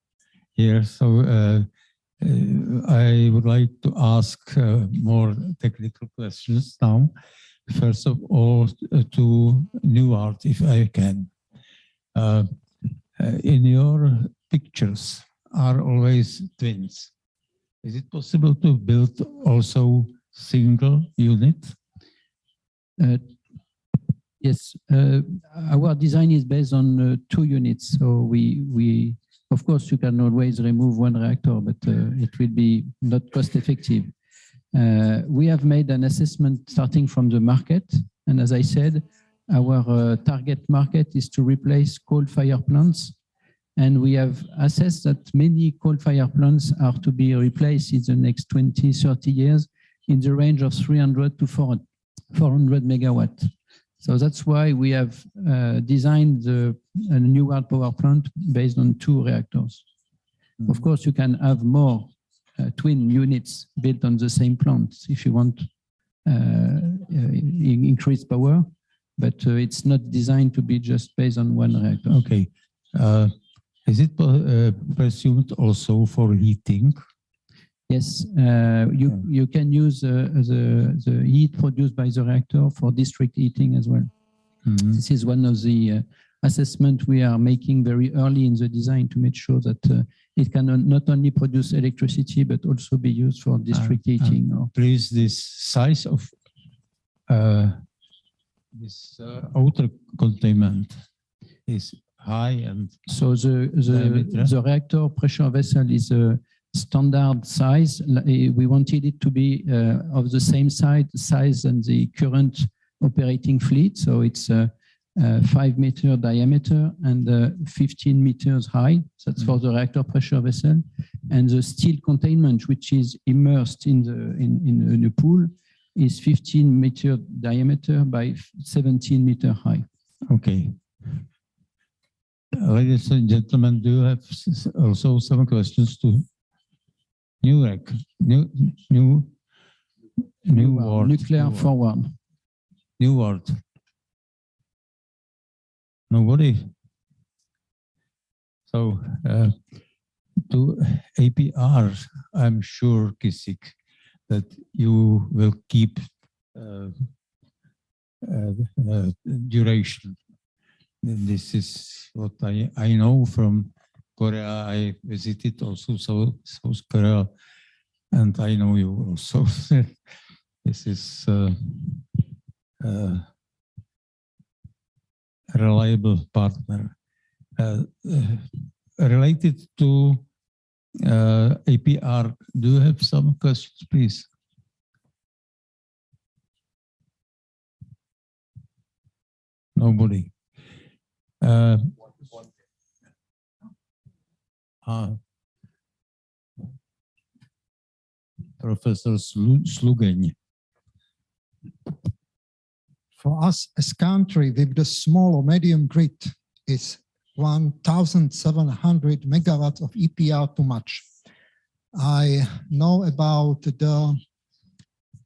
here. So I would like to ask more technical questions now. First of all, to Newart, if I can. In your pictures are always twins. Is it possible to build also single unit? Yes, our design is based on 2 units. So we of course, you can always remove 1 reactor, but it will be not cost effective. We have made an assessment starting from the market. And as I said, our target market is to replace coal-fired plants. And we have assessed that many coal-fired plants are to be replaced in the next 20, 30 years in the range of 300 to 400 megawatt. So that's why we have designed a new world power plant based on 2 reactors. Mm-hmm. Of course, you can have more twin units built on the same plant if you want increased power, but it's not designed to be just based on 1 reactor. Okay. Is it presumed also for heating? Yes, you can use the heat produced by the reactor for district heating as well. Mm-hmm. This is one of the assessments we are making very early in the design to make sure that it can not only produce electricity but also be used for district heating. Please, this size of this outer containment is high, and so the reactor pressure vessel is a standard size. We wanted it to be of the same size than the current operating fleet. So it's 5-meter diameter and 15 meters high. That's for the reactor pressure vessel. And the steel containment, which is immersed in the pool, is 15-meter diameter by 17-meter high. Okay. Ladies and gentlemen, do you have also some questions to new word? Nuclear forward. New word. Nobody. So to APR, I'm sure, Kisik, that you will keep duration. This is what I know from Korea. I visited also South Korea, and I know you also. This is a reliable partner. Related to APR, do you have some questions, please? Nobody. Professor Slugeň. For us as country with the small or medium grid is 1,700 megawatts of EPR too much. I know about the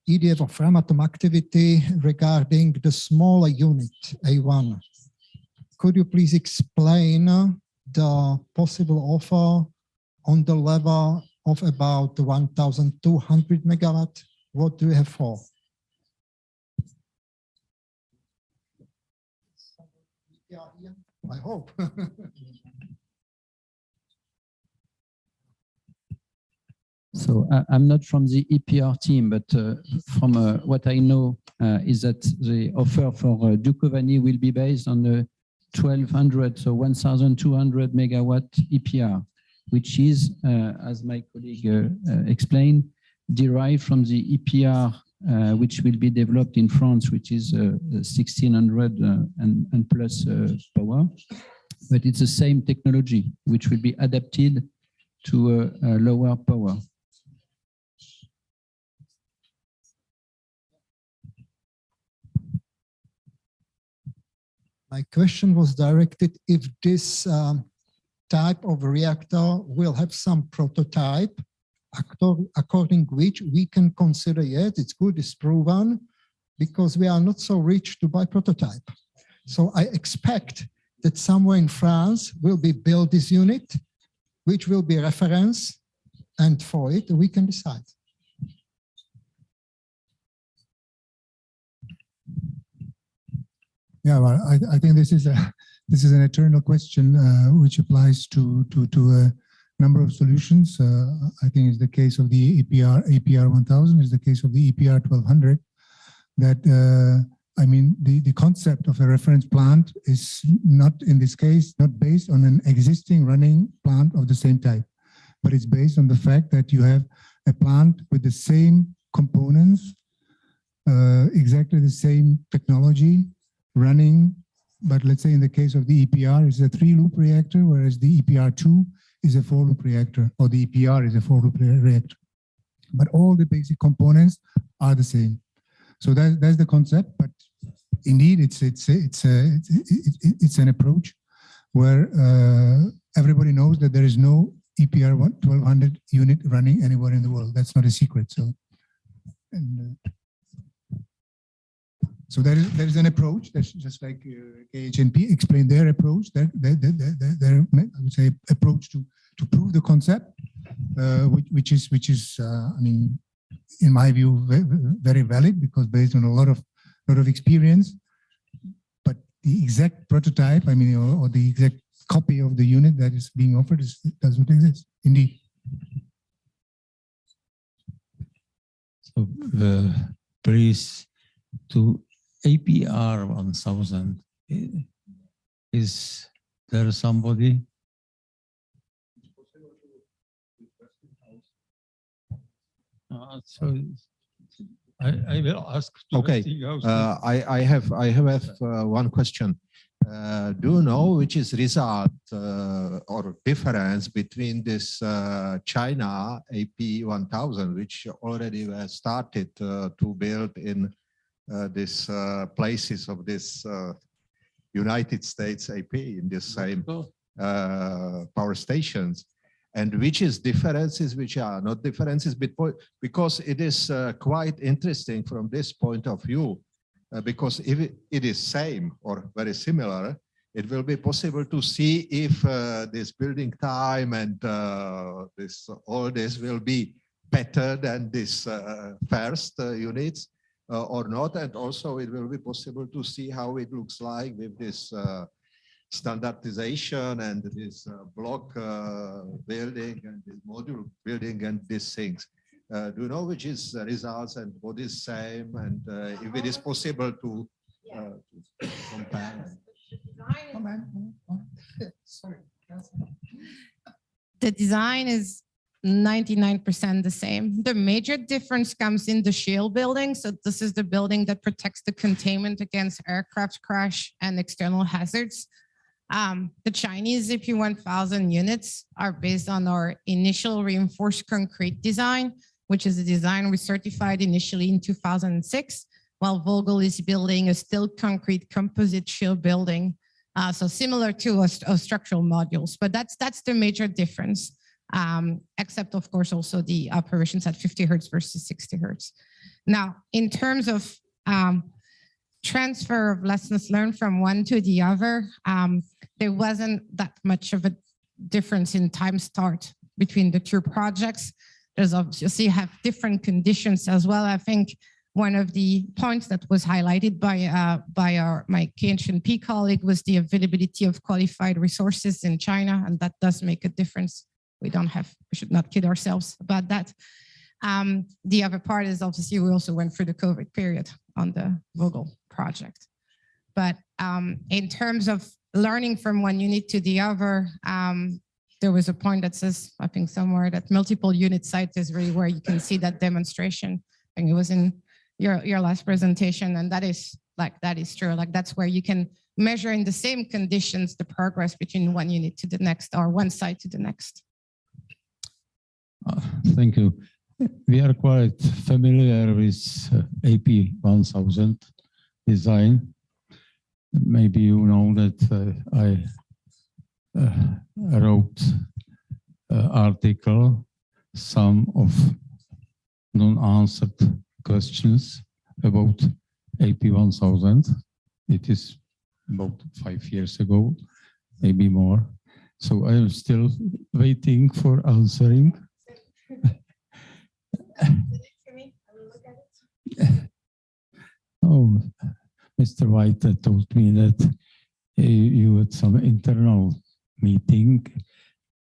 EDF of Framatome activity regarding the smaller unit A1. Could you please explain the possible offer on the level of about 1,200 megawatt? What do you have for? I hope. So I'm not from the EPR team, but from what I know is that the offer for Dukovany will be based on the 1,200, so 1,200 megawatt EPR, which is, as my colleague explained, derived from the EPR which will be developed in France, which is 1,600 and plus power. But it's the same technology, which will be adapted to a lower power. My question was directed if this type of reactor will have some prototype according which we can consider, yes, it's good, it's proven, because we are not so rich to buy prototype. So I expect that somewhere in France will be built this unit, which will be reference, and for it we can decide. Yeah, well, I think this is an eternal question which applies to a number of solutions. I think it's the case of the APR 1000, is the case of the EPR 1200. That I mean, the concept of a reference plant is not, in this case, not based on an existing running plant of the same type, but it's based on the fact that you have a plant with the same components, exactly the same technology, running, but let's say in the case of the EPR, it's a 3-loop reactor, whereas the EPR2 is a 4-loop reactor, or the EPR is a 4-loop reactor. But all the basic components are the same. So that's the concept. But indeed, it's an approach where everybody knows that there is no EPR 1200 unit running anywhere in the world. That's not a secret. So, so there is an approach. That's just like KHNP explained their approach. Their I would say approach to prove the concept, which is I mean, in my view, very valid, because based on a lot of experience. But the exact prototype, I mean, or the exact copy of the unit that is being offered doesn't exist. Indeed. So please, to APR 1000, is there somebody? So I will ask. Okay, I have one question. Do you know which is result or difference between this China AP 1000, which already was started to build in these places of this United States AP in this same power stations, and which is differences which are not differences, because it is quite interesting from this point of view. Because if it is same or very similar, it will be possible to see if this building time and all this will be better than this first units or not. And also it will be possible to see how it looks like with this standardization and this block building and this module building and these things. Do you know which is the results and what is same, and if it is possible to compare? The design is 99% the same. The major difference comes in the shield building. So this is the building that protects the containment against aircraft crash and external hazards. The Chinese AP1000 units are based on our initial reinforced concrete design, which is a design we certified initially in 2006, while Vogel is building a steel concrete composite shield building. So similar to structural modules, but that's the major difference, except of course also the operations at 50 Hertz versus 60 Hertz. Now, in terms of transfer of lessons learned from one to the other, there wasn't that much of a difference in time start between the two projects. There's obviously have different conditions as well. I think one of the points that was highlighted by my KHNP colleague was the availability of qualified resources in China, and that does make a difference. We should not kid ourselves about that. The other part is obviously we also went through the COVID period on the Vogel project. But in terms of learning from one unit to the other, there was a point that says, I think somewhere, that multiple unit site is really where you can see that demonstration. I think it was in your last presentation, and that is true. Like that's where you can measure in the same conditions the progress between one unit to the next or one site to the next. Thank you. We are quite familiar with AP 1000 design. Maybe you know that I wrote article, some of non-answered questions about AP 1000. It is about 5 years ago, maybe more. So I am still waiting for answering. Oh, Mr. White told me that you had some internal meeting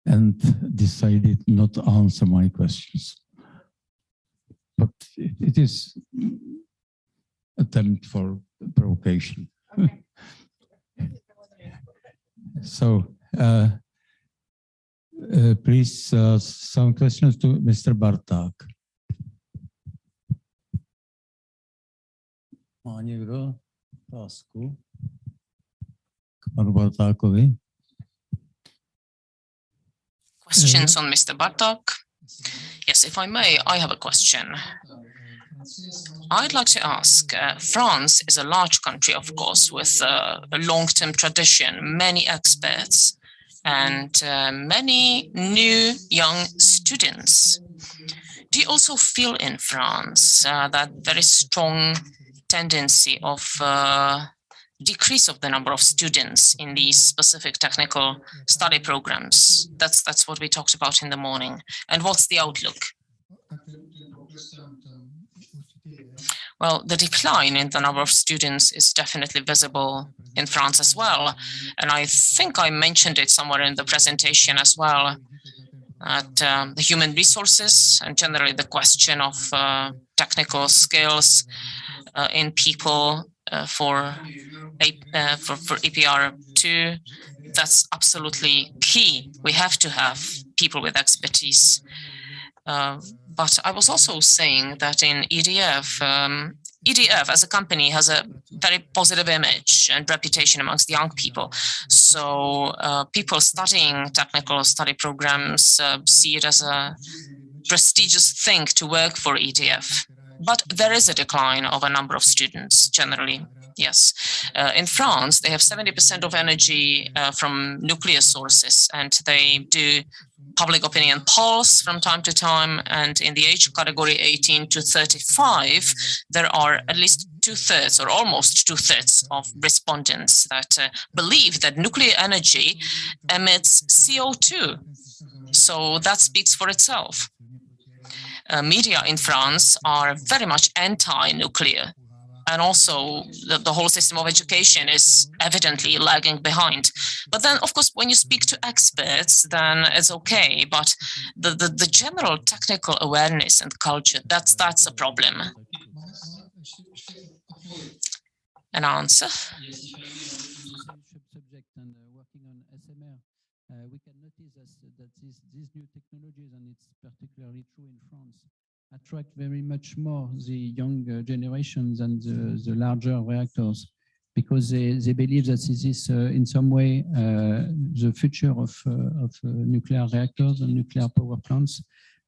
and decided not to answer my questions. But it is attempt for provocation. Okay. So please, some questions to Mr. Barták. Má někdo? otázku k panu Bartákovi. Questions on Mr. Bartok? Yes, if I may, I have a question. I'd like to ask, France is a large country, of course, with a long-term tradition, many experts, and many new young students. Do you also feel in France that very strong tendency of decrease of the number of students in these specific technical study programs? That's what we talked about in the morning. And what's the outlook? Well, the decline in the number of students is definitely visible in France as well. And I think I mentioned it somewhere in the presentation as well, at the human resources and generally the question of technical skills in people for APR2. That's absolutely key. We have to have people with expertise. But I was also saying that in EDF, EDF as a company has a very positive image and reputation amongst young people. So people studying technical study programs see it as a prestigious thing to work for EDF. But there is a decline of a number of students generally. Yes. In France, they have 70% of energy from nuclear sources, and they do public opinion polls from time to time. And in the age category 18 to 35, there are at least 2/3 or almost 2/3 of respondents that believe that nuclear energy emits CO2. So that speaks for itself. Media in France are very much anti-nuclear. And also the whole system of education is evidently lagging behind. But then, of course, when you speak to experts, then it's okay. But the general technical awareness and culture, that's a problem. An answer? We can notice that these new technologies, and it's particularly true in France, attract very much more the young generations and the larger reactors, because they believe that this is in some way the future of nuclear reactors and nuclear power plants.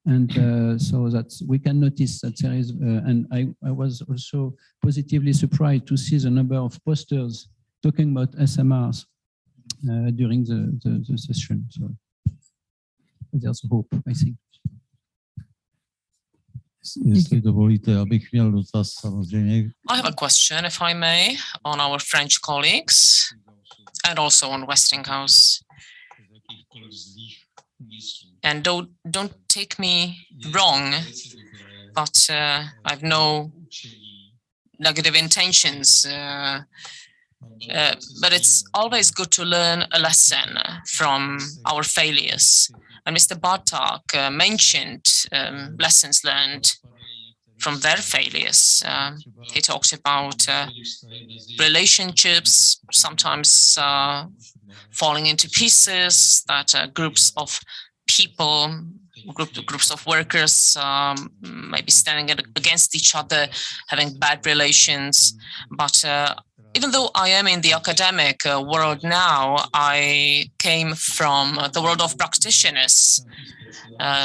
And so that we can notice that there is, and I was also positively surprised to see the number of posters talking about SMRs during the session. So there's hope, I think. Jestli dovolíte, abych měl dotaz samozřejmě. I have a question, if I may, on our French colleagues and also on Westinghouse. And don't take me wrong, but I have no negative intentions. But it's always good to learn a lesson from our failures. And Mr. Bartok mentioned lessons learned from their failures. He talked about relationships sometimes falling into pieces, that groups of people, groups of workers maybe standing against each other, having bad relations. But even though I am in the academic world now, I came from the world of practitioners,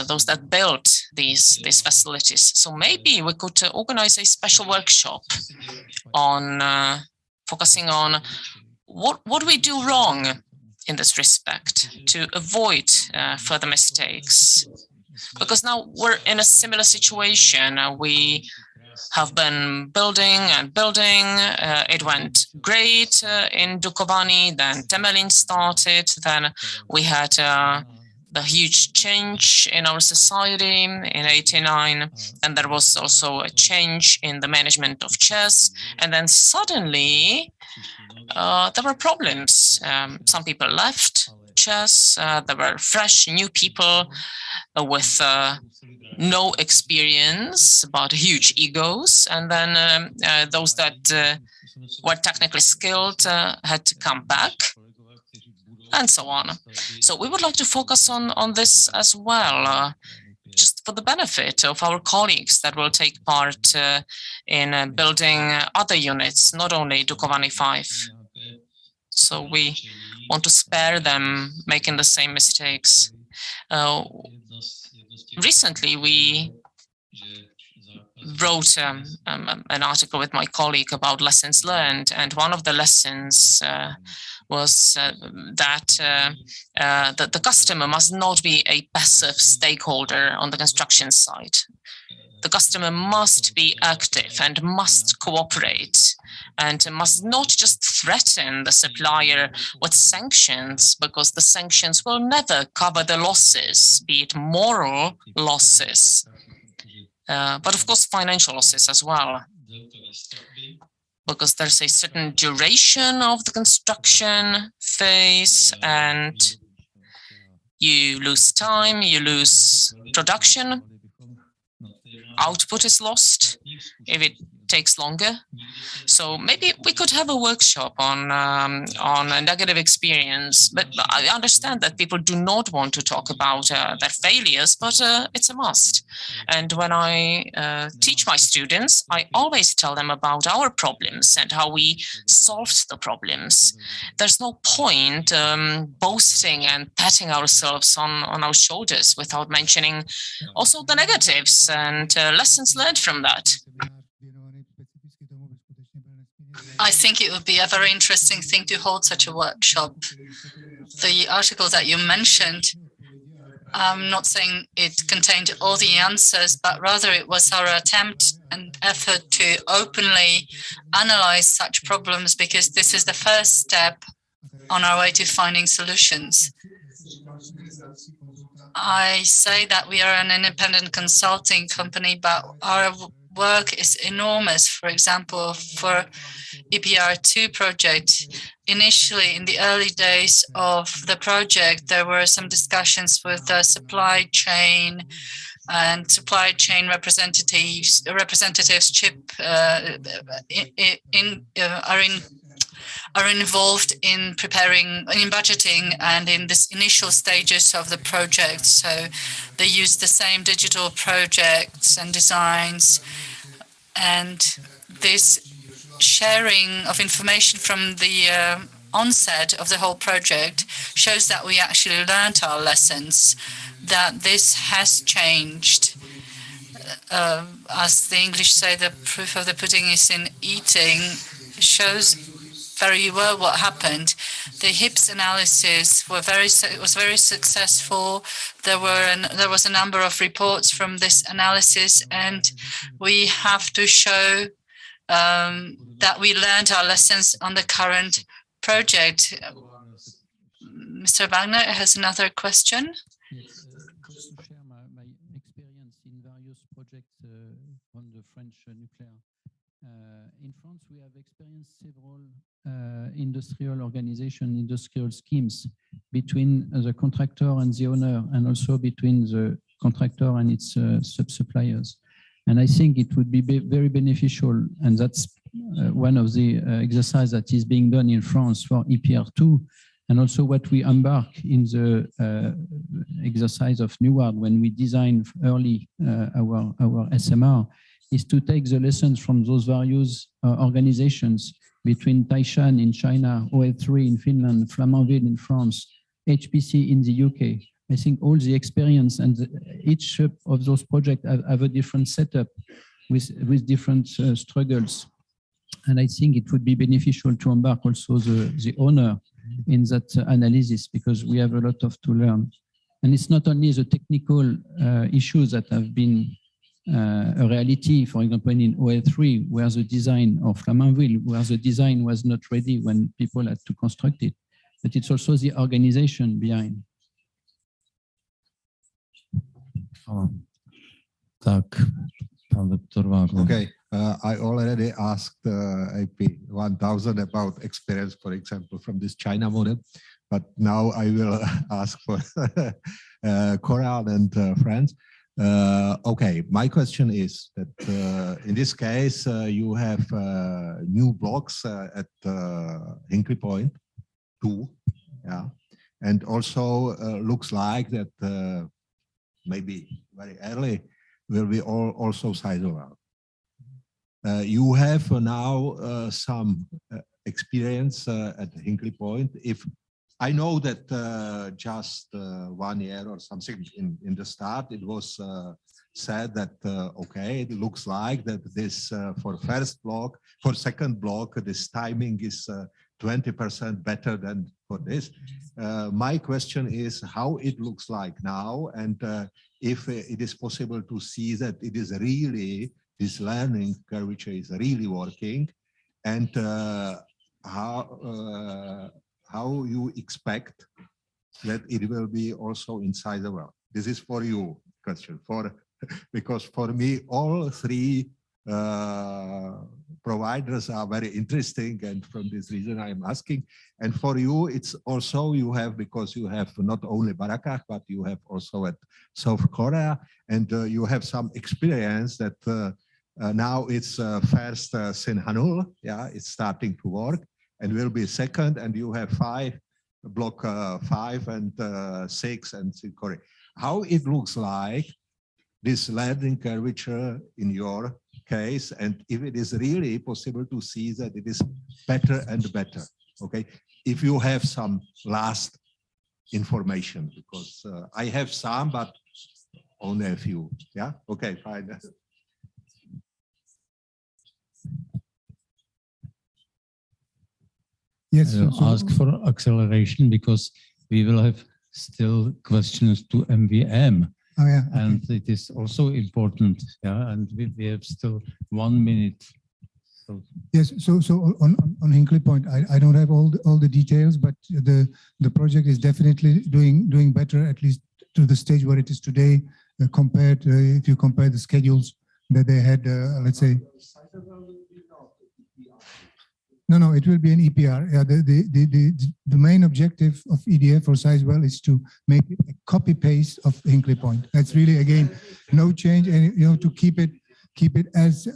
those that built these facilities. So maybe we could organize a special workshop on focusing on what we do wrong in this respect to avoid further mistakes. Because now we're in a similar situation. We have been building and building. It went great in Dukovany, then Temelin started, then we had the huge change in our society in '89, and there was also a change in the management of ČEZ, and then suddenly there were problems. Some people left ČEZ, there were fresh new people with no experience, but huge egos, and then those that were technically skilled had to come back, and so on. So we would like to focus on this as well. just for the benefit of our colleagues that will take part in building other units, not only Dukovany 5. So we want to spare them making the same mistakes. Recently, we wrote an article with my colleague about lessons learned, and one of the lessons was that the customer must not be a passive stakeholder on the construction site. The customer must be active and must cooperate and must not just threaten the supplier with sanctions, because the sanctions will never cover the losses, be it moral losses, but of course financial losses as well, because there's a certain duration of the construction phase and you lose time, you lose production, output is lost if it takes longer. So maybe we could have a workshop on a negative experience, but I understand that people do not want to talk about their failures, but it's a must. And when I teach my students, I always tell them about our problems and how we solved the problems. There's no point boasting and patting ourselves on our shoulders without mentioning also the negatives and lessons learned from that. I think it would be a very interesting thing to hold such a workshop. The article that you mentioned, I'm not saying it contained all the answers, but rather it was our attempt and effort to openly analyze such problems, because this is the first step on our way to finding solutions. I say that we are an independent consulting company, but our work is enormous. For example, for EPR2 project, initially in the early days of the project, there were some discussions with the supply chain and supply chain representatives. Chip are involved in preparing, in budgeting, and in this initial stages of the project. So they use the same digital projects and designs, and this sharing of information from the onset of the whole project shows that we actually learned our lessons, that this has changed. As the English say, the proof of the pudding is in eating, shows very well what happened. The HIPS analysis was very successful. There was a number of reports from this analysis, and we have to show that we learned our lessons on the current project. Mr. Wagner has another question. Yes, just to share my experience in various projects on the French nuclear. In France, we have experienced several industrial organization, industrial schemes between the contractor and the owner, and also between the contractor and its sub-suppliers. And I think it would be very beneficial, and that's one of the exercises that is being done in France for EPR2, and also what we embark in the exercise of NEWARD when we design early our SMR, is to take the lessons from those various organizations between Taishan in China, OL3 in Finland, Flamanville in France, HPC in the UK. I think all the experience and each of those projects have a different setup with different struggles. And I think it would be beneficial to embark also the owner in that analysis, because we have a lot to learn. And it's not only the technical issues that have been a reality, for example, in OL3, where the design, or Flamanville, where the design was not ready when people had to construct it, but it's also the organization behind. Okay, I already asked AP 1000 about experience, for example, from this China model, but now I will ask for Korea and France. Okay, my question is that in this case, you have new blocks at Hinkley Point 2, yeah, and also looks like that maybe very early, will be also sizable. You have now some experience at Hinkley Point. If I know that just 1 year or something in the start, it was said that, okay, it looks like that this for first block, for second block, this timing is 20% better than for this. My question is how it looks like now, and if it is possible to see that it is really, this learning curvature is really working, and how you expect that it will be also inside the world. This is for you question, because for me, all three providers are very interesting, and from this reason I'm asking. And for you, it's also you have, because you have not only Barakah, but you have also at South Korea, and you have some experience that now it's first Sinhanul, yeah, it's starting to work, and will be second, and you have block 5 and 6 and Korea. How it looks like this learning curvature in your case, and if it is really possible to see that it is better and better, okay? If you have some last information, because I have some, but only a few, yeah? Okay, fine. Yes, ask for acceleration because we will have still questions to MVM. Oh, yeah. And it is also important, yeah. And we have still 1 minute. So. Yes. So on Hinkley Point, I don't have all the details, but the project is definitely doing better, at least to the stage where it is today, compared if you compare the schedules that they had, let's say. No, it will be an EPR. Yeah, the main objective of EDF for Sizewell is to make it a copy paste of Hinkley Point. That's really, again, no change, and to keep it as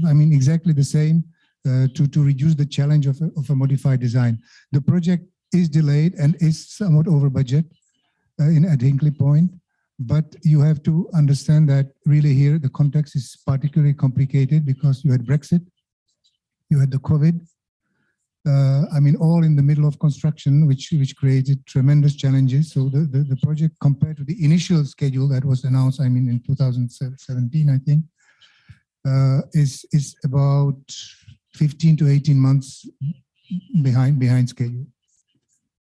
I mean exactly the same to reduce the challenge of a modified design. The project is delayed and is somewhat over budget at Hinkley Point, but you have to understand that really here the context is particularly complicated because you had Brexit, you had the COVID. I mean, all in the middle of construction, which created tremendous challenges. So the project, compared to the initial schedule that was announced, I mean, in 2017, I think, is about 15 to 18 months behind schedule.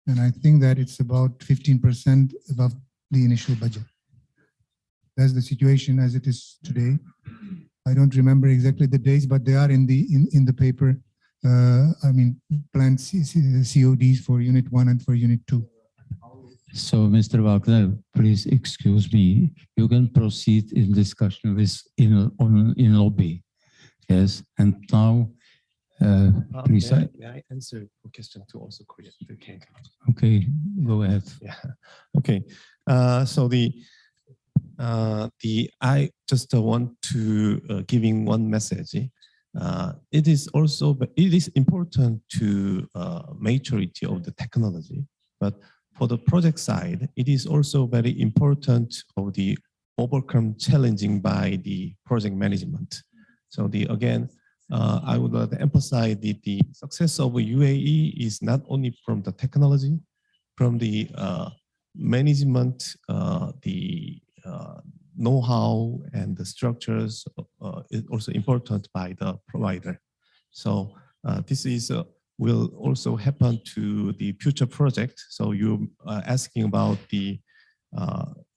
And I think that it's about 15% above the initial budget. That's the situation as it is today. I don't remember exactly the dates, but they are in the paper. I mean, planned CODs for Unit 1 and for Unit 2. So, Mr. Wagner, please excuse me. You can proceed in discussion in lobby. Yes, and now, please. May I answer a question to also create the cake? Okay, go ahead. Yeah. Okay. So I just want to giving one message. It is important to maturity of the technology, but for the project side, it is also very important of the overcome challenging by the project management. So again, I would like to emphasize that the success of UAE is not only from the technology, from the management, the know-how and the structures is also important by the provider. So this is will also happen to the future project. So you are asking about the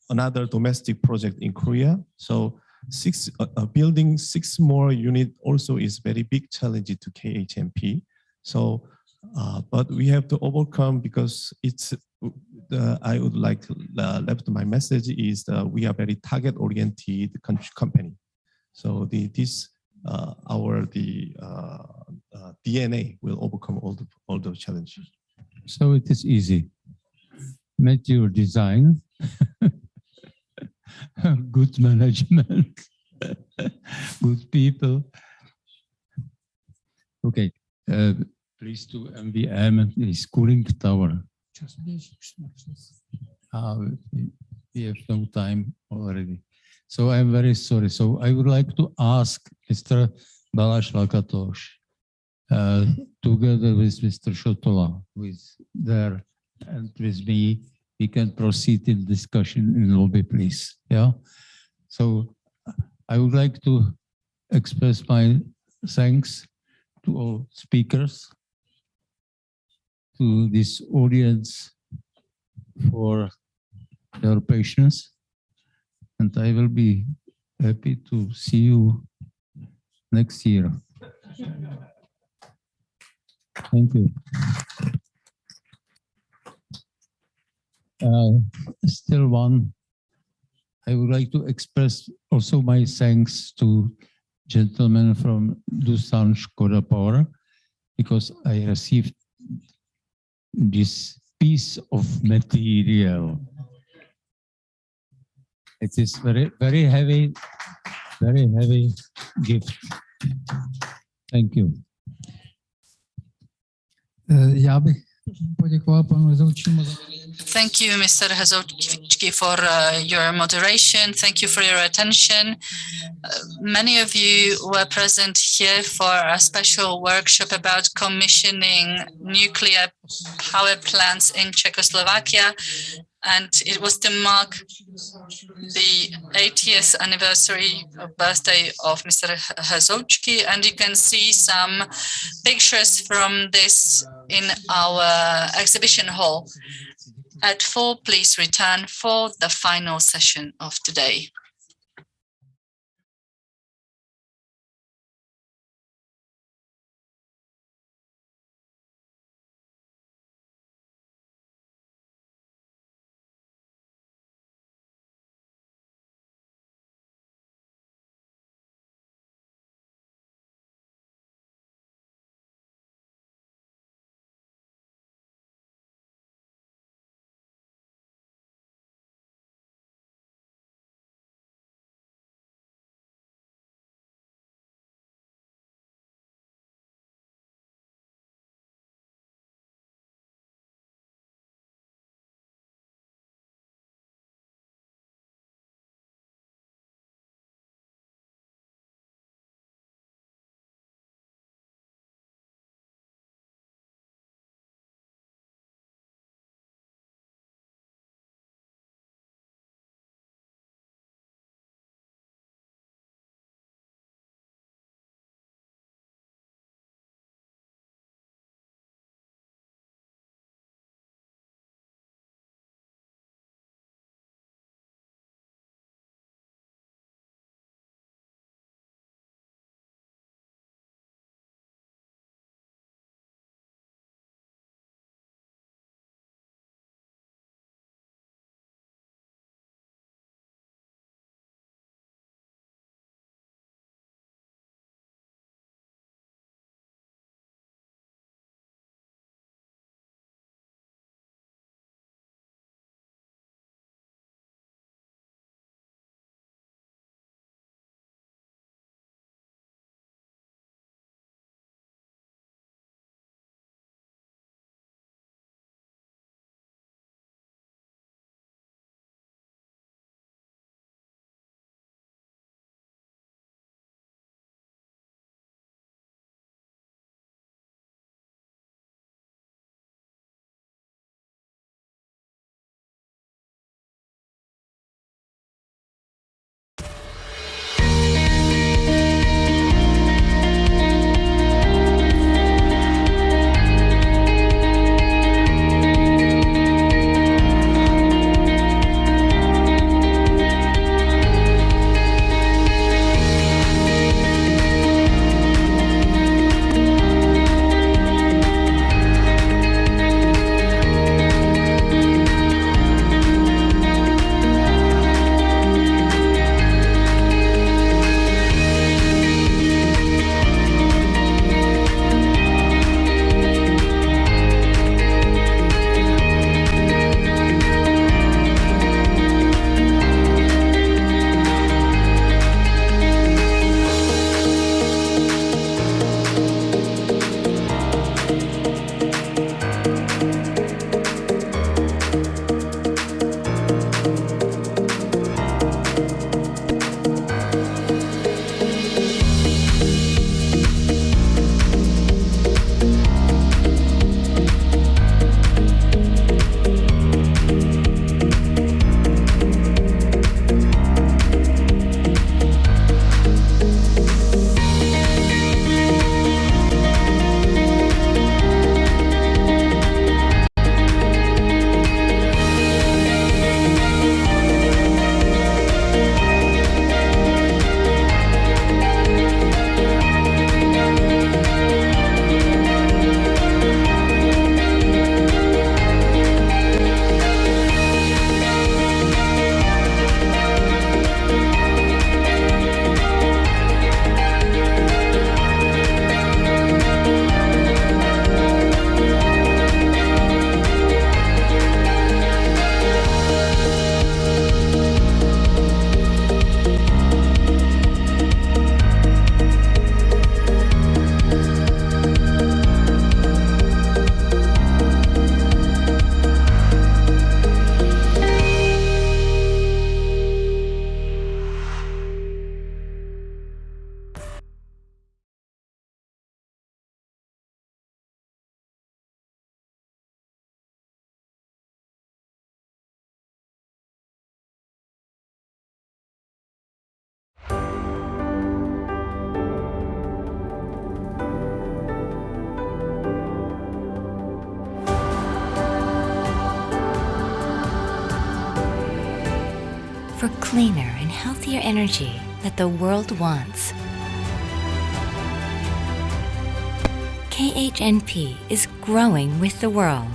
another domestic project in Korea. So building 6 more units also is very big challenge to KHNP. So, but we have to overcome because it's. I would like to left my message is we are very target oriented company. So our DNA will overcome all those challenges. So it is easy. Make your design, good management, good people. Okay, please to MVM is cooling tower. We have no time already. So I'm very sorry. So I would like to ask Mr. Balázs Lakatos, together with Mr. Shotola, who is there, and with me, we can proceed in discussion in lobby, please. Yeah. So I would like to express my thanks to all speakers, to this audience for your patience, and I will be happy to see you next year. Thank you. Still one, I would like to express also my thanks to gentlemen from Doosan Škoda Power, because I received this piece of material. It is very heavy gift. Thank you. Já bych poděkoval panu Hezoučímu za Thank you, Mr. Hezoučky, for your moderation. Thank you for your attention. Many of you were present here for a special workshop about commissioning nuclear power plants in Czechoslovakia. And it was to mark the 80th anniversary of birthday of Mr. Hezoučky. And you can see some pictures from this in our exhibition hall. At 4, please return for the final session of today. cleaner and healthier energy that the world wants. KHNP is growing with the world.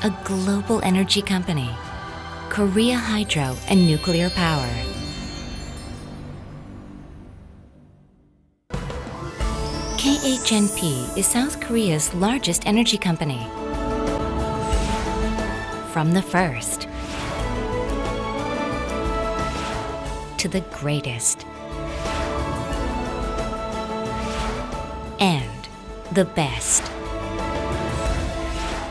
A global energy company, Korea Hydro and Nuclear Power. KHNP is South Korea's largest energy company. From the first to the greatest and the best.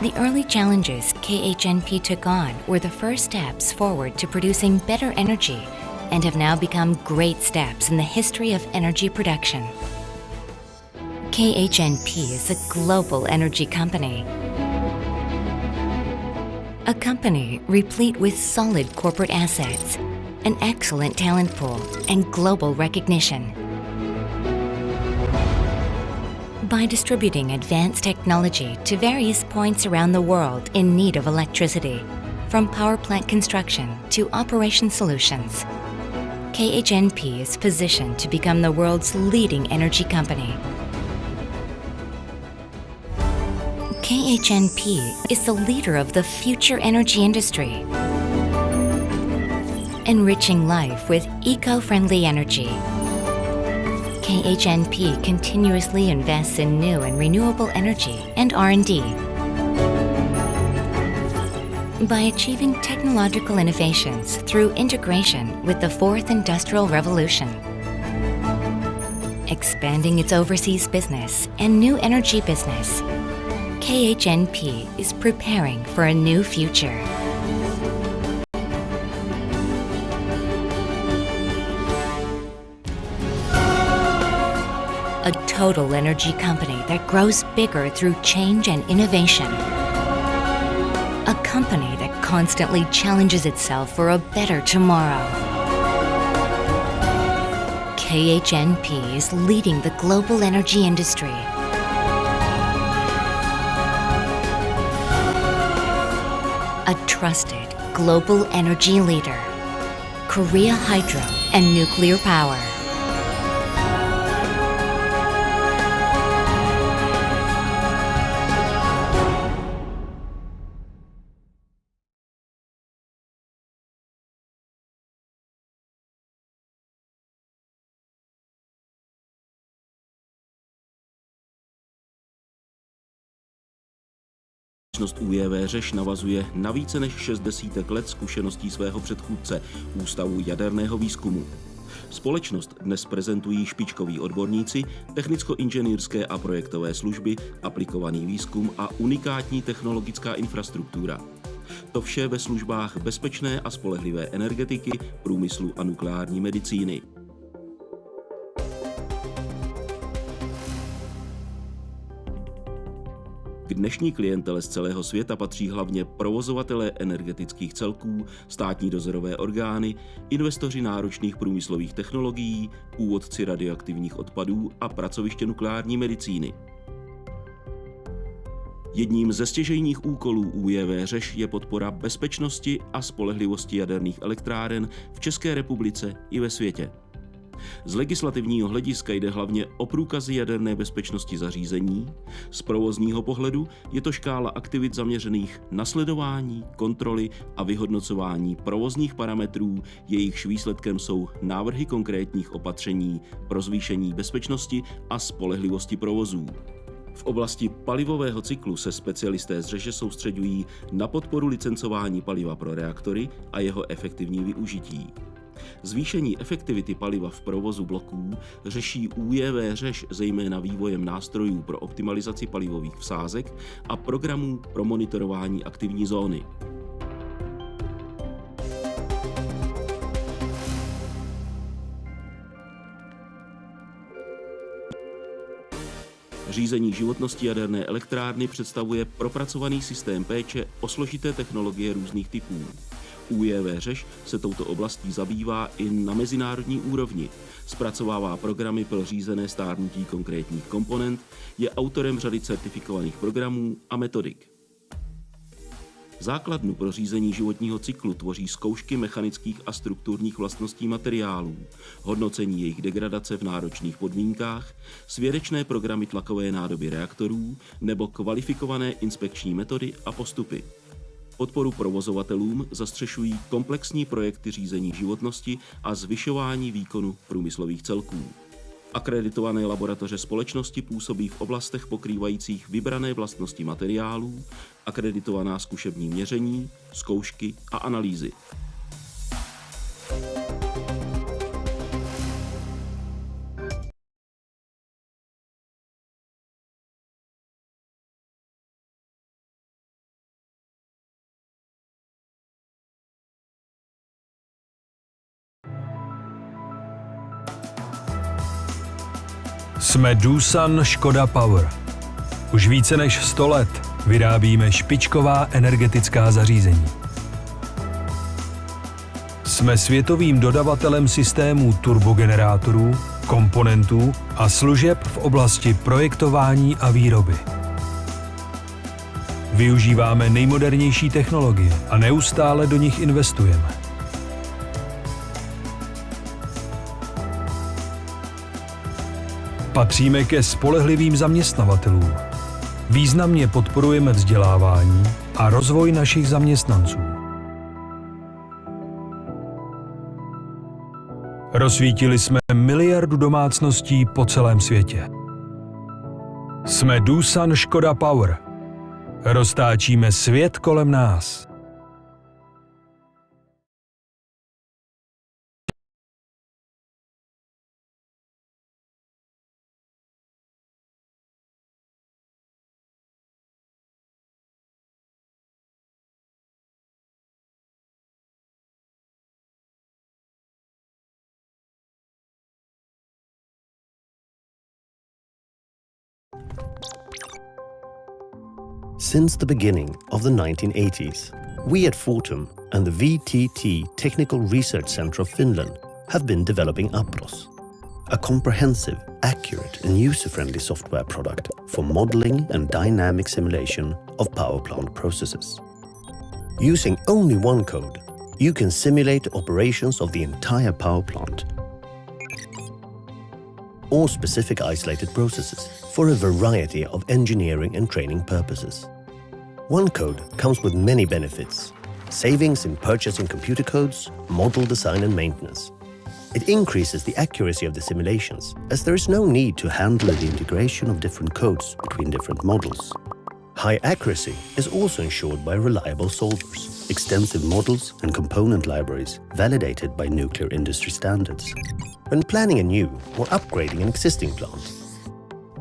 The early challenges KHNP took on were the first steps forward to producing better energy and have now become great steps in the history of energy production. KHNP is a global energy company. A company replete with solid corporate assets, an excellent talent pool, and global recognition. By distributing advanced technology to various points around the world in need of electricity, from power plant construction to operation solutions, KHNP is positioned to become the world's leading energy company. KHNP is the leader of the future energy industry, enriching life with eco-friendly energy. KHNP continuously invests in new and renewable energy and R&D. By achieving technological innovations through integration with the Fourth Industrial Revolution, expanding its overseas business and new energy business, KHNP is preparing for a new future. A total energy company that grows bigger through change and innovation. A company that constantly challenges itself for a better tomorrow. KHNP is leading the global energy industry. A trusted global energy leader, Korea Hydro and Nuclear Power. Společnost UJV Řeš navazuje na více než 60 let zkušeností svého předchůdce, Ústavu jaderného výzkumu. Společnost dnes prezentují špičkoví odborníci, technicko-inženýrské a projektové služby, aplikovaný výzkum a unikátní technologická infrastruktura. To vše ve službách bezpečné a spolehlivé energetiky, průmyslu a nukleární medicíny. K dnešní klientele z celého světa patří hlavně provozovatelé energetických celků, státní dozorové orgány, investoři náročných průmyslových technologií, původci radioaktivních odpadů a pracoviště nukleární medicíny. Jedním ze stěžejních úkolů ÚJV Řeš je podpora bezpečnosti a spolehlivosti jaderných elektráren v České republice i ve světě. Z legislativního hlediska jde hlavně o průkazy jaderné bezpečnosti zařízení, z provozního pohledu je to škála aktivit zaměřených na sledování, kontroly a vyhodnocování provozních parametrů, jejichž výsledkem jsou návrhy konkrétních opatření pro zvýšení bezpečnosti a spolehlivosti provozů. V oblasti palivového cyklu se specialisté z Řeše soustřeďují na podporu licencování paliva pro reaktory a jeho efektivní využití. Zvýšení efektivity paliva v provozu bloků řeší ÚJV Řeš zejména vývojem nástrojů pro optimalizaci palivových vsázek a programů pro monitorování aktivní zóny. Řízení životnosti jaderné elektrárny představuje propracovaný systém péče o složité technologie různých typů. ÚJV Řeš se touto oblastí zabývá i na mezinárodní úrovni, zpracovává programy pro řízené stárnutí konkrétních komponent, je autorem řady certifikovaných programů a metodik. Základnu pro řízení životního cyklu tvoří zkoušky mechanických a strukturních vlastností materiálů, hodnocení jejich degradace v náročných podmínkách, svěrečné programy tlakové nádoby reaktorů nebo kvalifikované inspekční metody a postupy. Podporu provozovatelům zastřešují komplexní projekty řízení životnosti a zvyšování výkonu průmyslových celků. Akreditované laboratoře společnosti působí v oblastech pokrývajících vybrané vlastnosti materiálů, akreditovaná zkušební měření, zkoušky a analýzy. Jsme Doosan Škoda Power. Už více než 100 let vyrábíme špičková energetická zařízení. Jsme světovým dodavatelem systémů turbogenerátorů, komponentů a služeb v oblasti projektování a výroby. Využíváme nejmodernější technologie a neustále do nich investujeme. Patříme ke spolehlivým zaměstnavatelům. Významně podporujeme vzdělávání a rozvoj našich zaměstnanců. Rozsvítili jsme miliardu domácností po celém světě. Jsme Doosan Škoda Power. Roztáčíme svět kolem nás. Since the beginning of the 1980s, we at Fortum and the VTT Technical Research Center of Finland have been developing APROS, a comprehensive, accurate and user-friendly software product for modeling and dynamic simulation of power plant processes. Using only one code, you can simulate operations of the entire power plant or specific isolated processes for a variety of engineering and training purposes. One code comes with many benefits: savings in purchasing computer codes, model design and maintenance. It increases the accuracy of the simulations, as there is no need to handle the integration of different codes between different models. High accuracy is also ensured by reliable solvers, extensive models and component libraries validated by nuclear industry standards. When planning a new or upgrading an existing plant,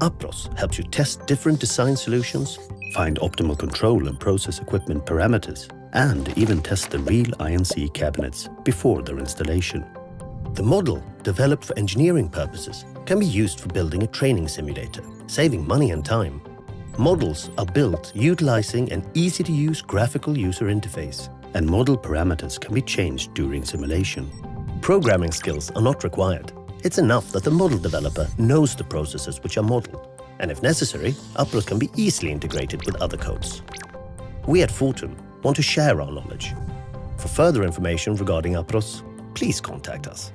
APROS helps you test different design solutions, find optimal control and process equipment parameters, and even test the real INC cabinets before their installation. The model, developed for engineering purposes, can be used for building a training simulator, saving money and time. Models are built utilizing an easy-to-use graphical user interface, and model parameters can be changed during simulation. Programming skills are not required. It's enough that the model developer knows the processes which are modeled, and if necessary, APROS can be easily integrated with other codes. We at Fortum want to share our knowledge. For further information regarding APROS, please contact us.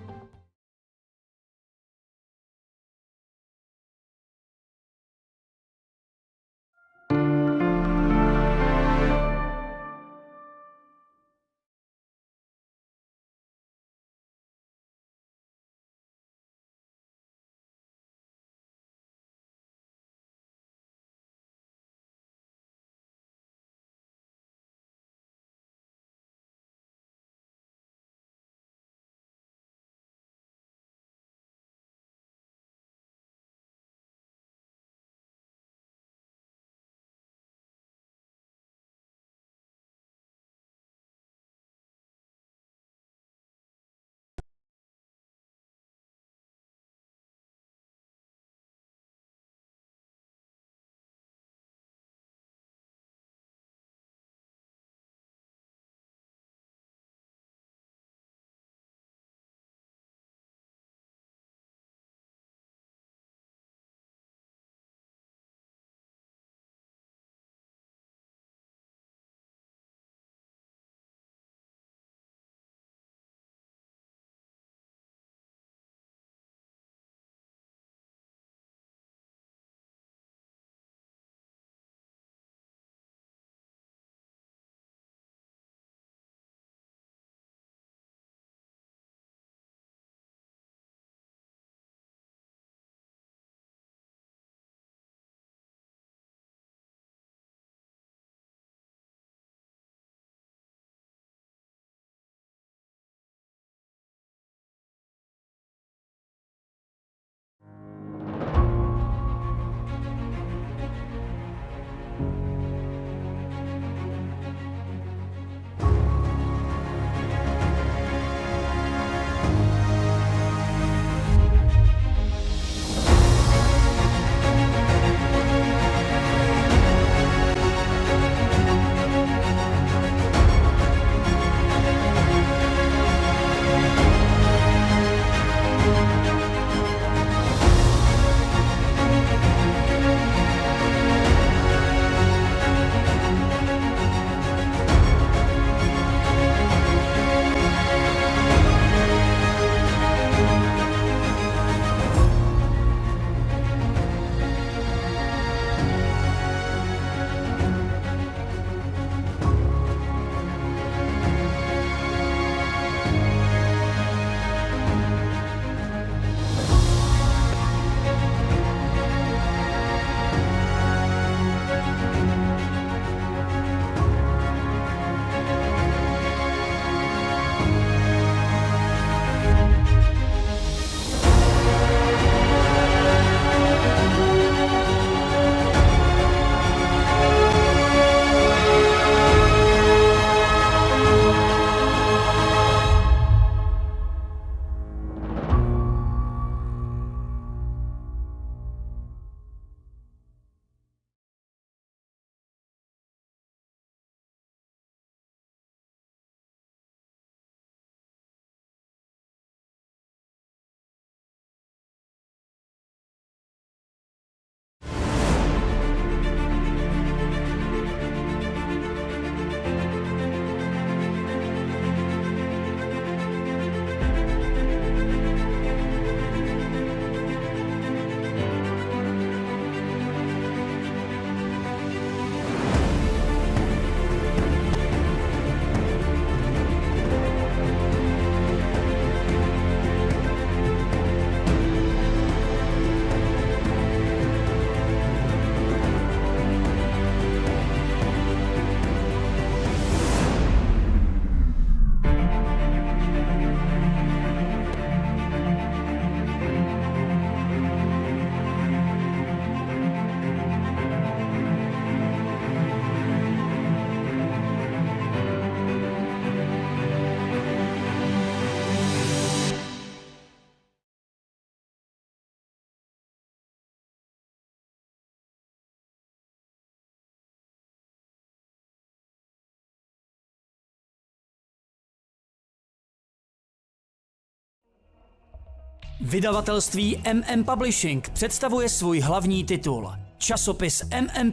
Vydavatelství Publishing představuje svůj hlavní titul. Časopis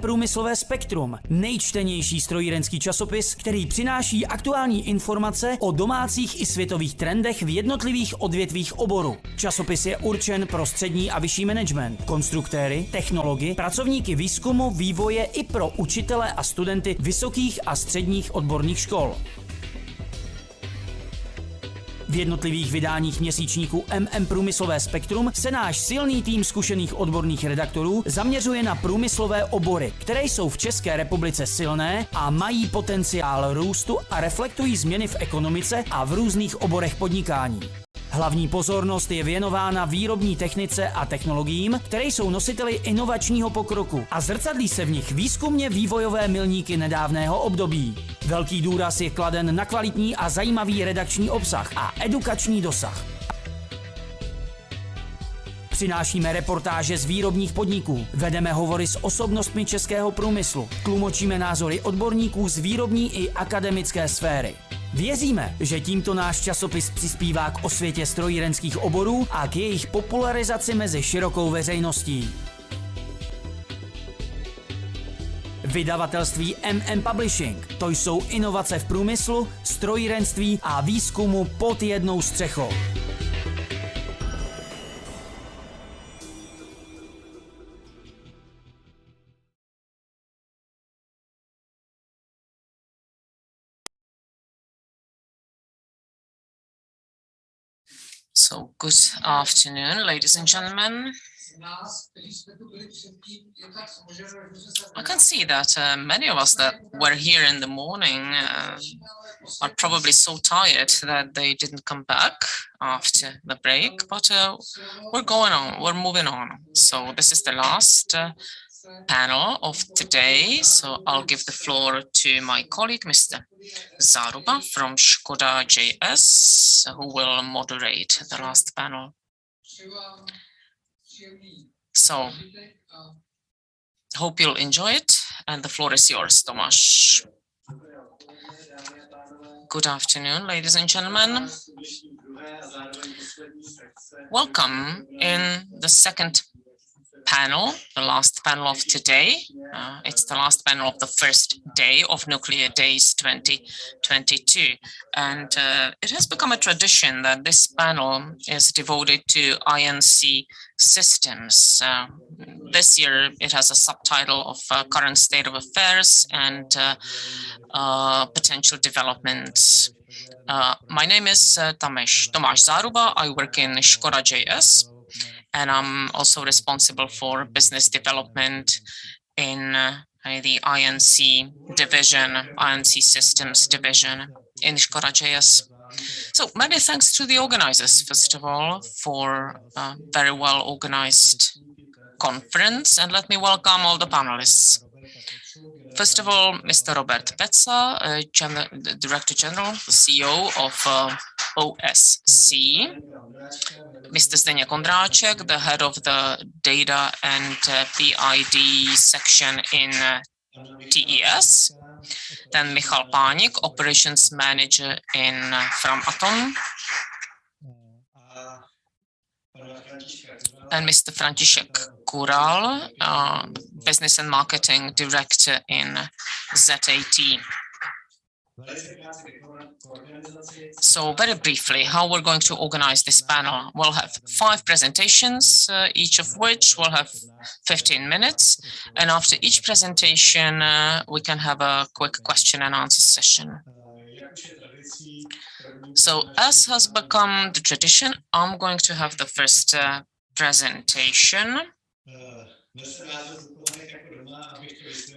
Průmyslové spektrum, nejčtenější strojírenský časopis, který přináší aktuální informace o domácích i světových trendech v jednotlivých odvětvích oboru. Časopis je určen pro střední a vyšší management, konstruktéry, technology, pracovníky výzkumu, vývoje i pro učitele a studenty vysokých a středních odborných škol. V jednotlivých vydáních měsíčníku Průmyslové spektrum se náš silný tým zkušených odborných redaktorů zaměřuje na průmyslové obory, které jsou v České republice silné a mají potenciál růstu a reflektují změny v ekonomice a v různých oborech podnikání. Hlavní pozornost je věnována výrobní technice a technologiím, které jsou nositeli inovačního pokroku a zrcadlí se v nich výzkumně vývojové milníky nedávného období. Velký důraz je kladen na kvalitní a zajímavý redakční obsah a edukační dosah. Přinášíme reportáže z výrobních podniků, vedeme hovory s osobnostmi českého průmyslu, tlumočíme názory odborníků z výrobní i akademické sféry. Věříme, že tímto náš časopis přispívá k osvětě strojírenských oborů a k jejich popularizaci mezi širokou veřejností. Vydavatelství Publishing, to jsou inovace v průmyslu, strojírenství a výzkumu pod jednou střechou. So, good afternoon, ladies and gentlemen. I can see that many of us that were here in the morning are probably so tired that they didn't come back after the break, but we're going on, we're moving on. So this is the last panel of today, so I'll give the floor to my colleague, Mr. Zaruba from Škoda JS, who will moderate the last panel. So, hope you'll enjoy it, and the floor is yours, Tomáš. Good afternoon, ladies and gentlemen. Welcome in the second panel, the last panel of today. It's the last panel of the first day of Nuclear Days 2022. And it has become a tradition that this panel is devoted to INC systems. This year it has a subtitle of Current State of Affairs and Potential Developments. My name is Tomáš Zaruba. I work in Škoda JS. And I'm also responsible for business development in the INC division, INC Systems division in Škoda JS. So many thanks to the organizers, first of all, for a very well organized conference. And let me welcome all the panelists. First of all, Mr. Robert Peca, the Director General, the CEO of OSC. Mr. Zdeněk Ondráček, the head of the Data and PID section in TES. Then Michal Pánik, Operations Manager in Framatom. And Mr. František Kural, Business and Marketing Director in ZAT. So very briefly, how we're going to organize this panel. We'll have 5 presentations, each of which will have 15 minutes. And after each presentation, we can have a quick question and answer session. So as has become the tradition, I'm going to have the first presentation.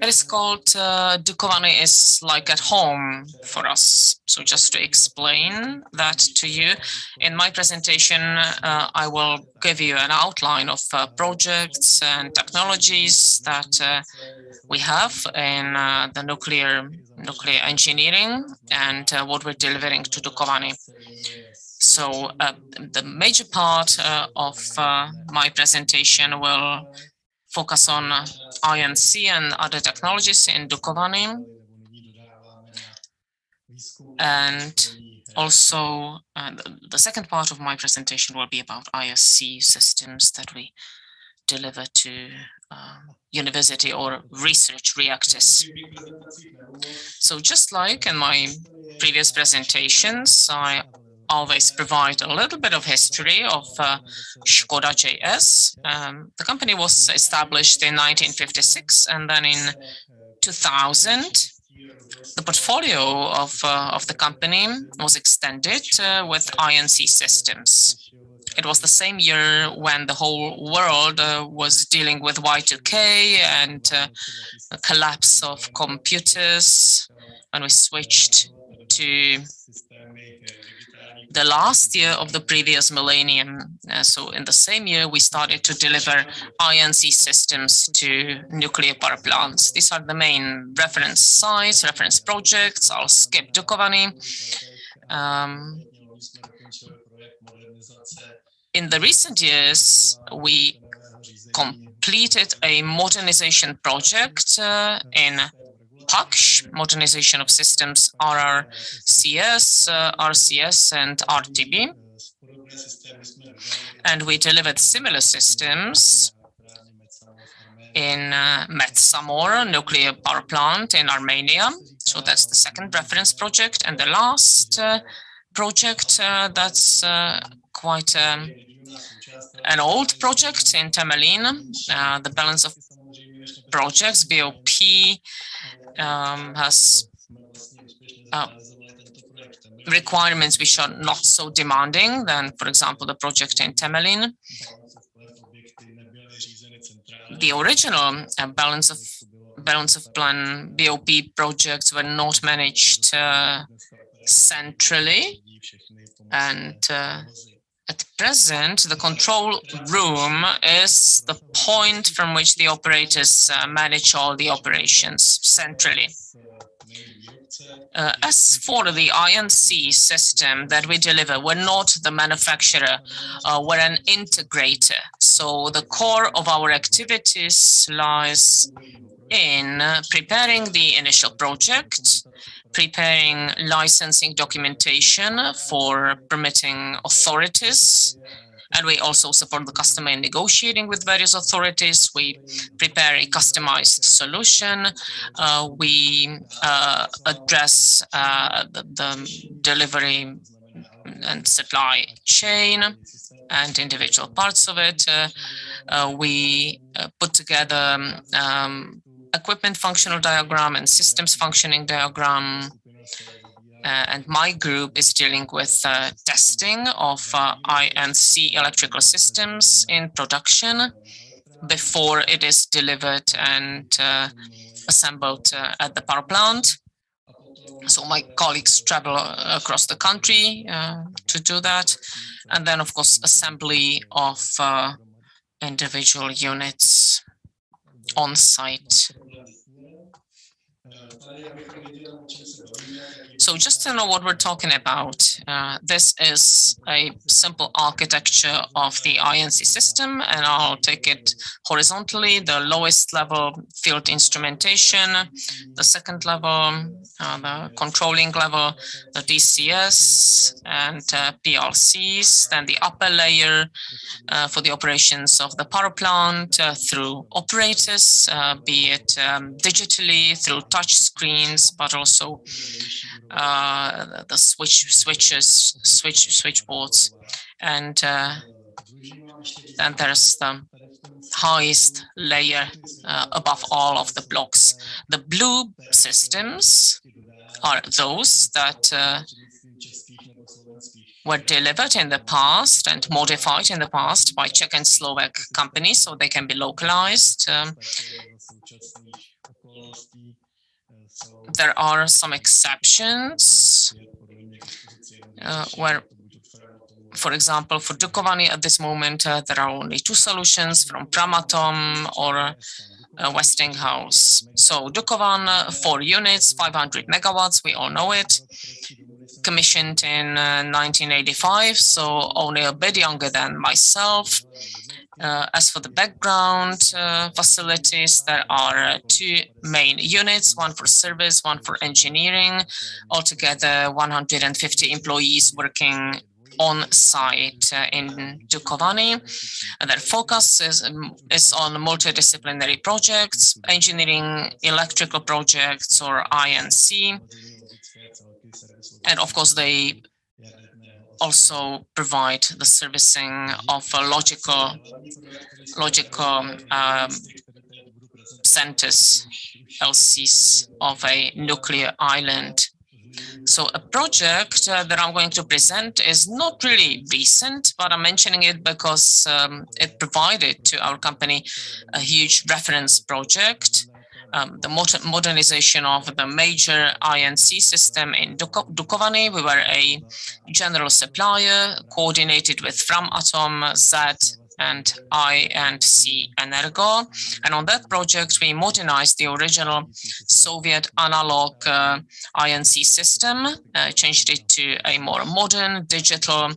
It is called Dukovany is like at home for us. So just to explain that to you, in my presentation, I will give you an outline of projects and technologies that we have in the nuclear engineering and what we're delivering to Dukovany. So the major part of my presentation will focus on INC and other technologies in Dukovany. And Also, the second part of my presentation will be about ISC systems that we deliver to university or research reactors. So just like in my previous presentations, I always provide a little bit of history of Škoda JS. The company was established in 1956, and then in 2000, the portfolio of the company was extended with INC systems. It was the same year when the whole world was dealing with Y2K and the collapse of computers, and we switched to the last year of the previous millennium. So in the same year, we started to deliver INC systems to nuclear power plants. These are the main reference sites, reference projects. I'll skip Dukovany. In the recent years, we completed a modernization project in PAKSH, modernization of systems RRCS, RCS, and RTB. And we delivered similar systems in Metsamor nuclear power plant in Armenia. So that's the second reference project. And the last project that's quite an old project in Temelin. The balance of projects, BOP, has requirements which are not so demanding than, for example, the project in Temelin. The original balance of plan BOP projects were not managed centrally, and at present, the control room is the point from which the operators manage all the operations centrally. As for the INC system that we deliver, we're not the manufacturer, we're an integrator. So the core of our activities lies in preparing the initial project, preparing licensing documentation for permitting authorities, and we also support the customer in negotiating with various authorities. We prepare a customized solution. We address the delivery and supply chain and individual parts of it. We put together equipment functional diagram and systems functioning diagram. And my group is dealing with testing of INC electrical systems in production before it is delivered and assembled at the power plant. So my colleagues travel across the country to do that. And then, of course, assembly of individual units on site. So just to know what we're talking about, this is a simple architecture of the INC system, and I'll take it horizontally. The lowest level, field instrumentation, the second level, the controlling level, the DCS and PLCs, then the upper layer for the operations of the power plant through operators, be it digitally through touch screens, but also the switchboards, and then there's the highest layer above all of the blocks. The blue systems are those that were delivered in the past and modified in the past by Czech and Slovak companies, so they can be localized. There are some exceptions where, for example, for Dukovany at this moment, there are only two solutions from Pramatom or Westinghouse. So Dukovan, 4 units, 500 megawatts, we all know it. Commissioned in 1985, so only a bit younger than myself. As for the background facilities, there are two main units, one for service, one for engineering, altogether 150 employees working on site in Dukovany. And their focus is on multidisciplinary projects, engineering, electrical projects, or INC. And of course, they also provide the servicing of logical centers, LCs of a nuclear island. So a project that I'm going to present is not really recent, but I'm mentioning it because it provided to our company a huge reference project. The modernization of the major INC system in Dukovany. We were a general supplier coordinated with Framatome, Z, and I&C Energo. And on that project, we modernized the original Soviet analog INC system, changed it to a more modern, digital,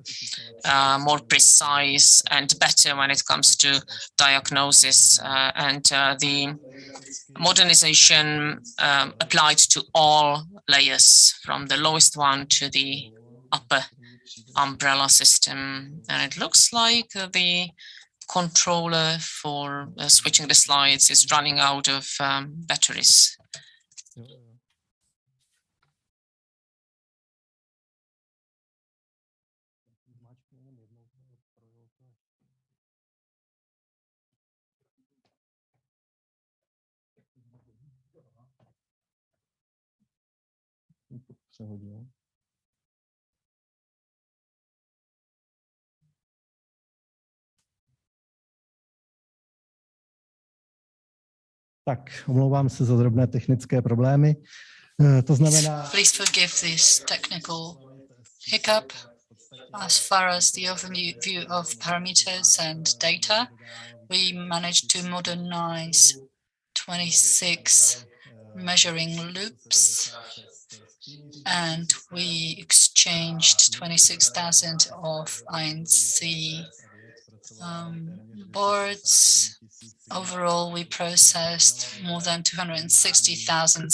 more precise, and better when it comes to diagnosis. The modernization applied to all layers, from the lowest one to the upper umbrella system. And it looks like the controller for switching the slides is running out of batteries. Tak, omlouvám se za drobné technické problémy. To znamená... Please forgive this technical hiccup. As far as the overview of parameters and data, we managed to modernize 26 measuring loops, and we exchanged 26,000 of INC boards. Overall, we processed more than 260,000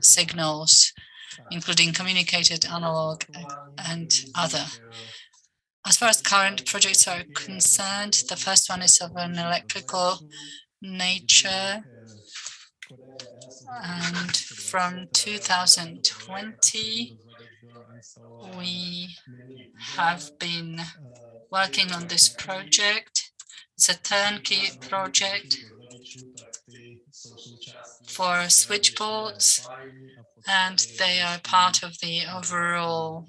signals, including communicated, analog, and other. As far as current projects are concerned, the first one is of an electrical nature. And from 2020, we have been working on this project. It's a turnkey project for switchboards, and they are part of the overall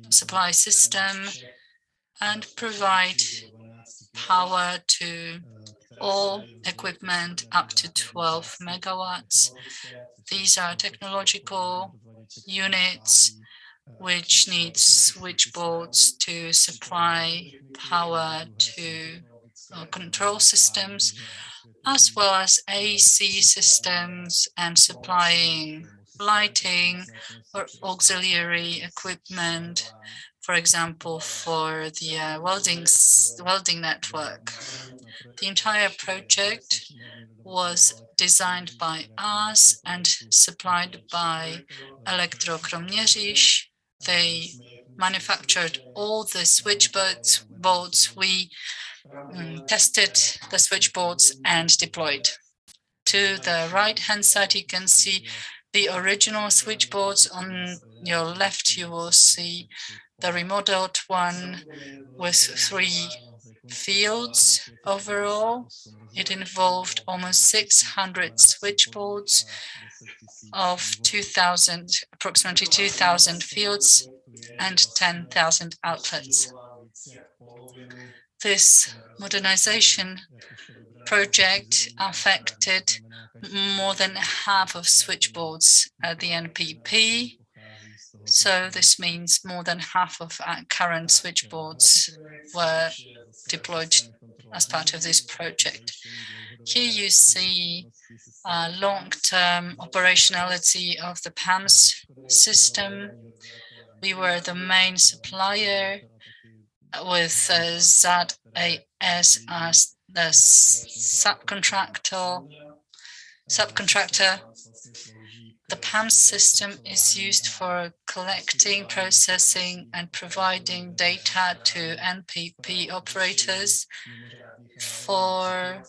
supply system and provide power to all equipment up to 12 megawatts. These are technological units which need switchboards to supply power to control systems, as well as AC systems and supplying lighting or auxiliary equipment, for example, for the welding network. The entire project was designed by us and supplied by Elektrokroměříž. They manufactured all the switchboards. We tested the switchboards and deployed. To the right-hand side, you can see the original switchboards. On your left, you will see the remodeled one with 3 fields overall. It involved almost 600 switchboards of approximately 2,000 fields and 10,000 outlets. This modernization project affected more than half of switchboards at the NPP. So this means more than half of our current switchboards were deployed as part of this project. Here you see long-term operationality of the PAMS system. We were the main supplier with ZAD AS as the subcontractor. The PAMS system is used for collecting, processing, and providing data to NPP operators for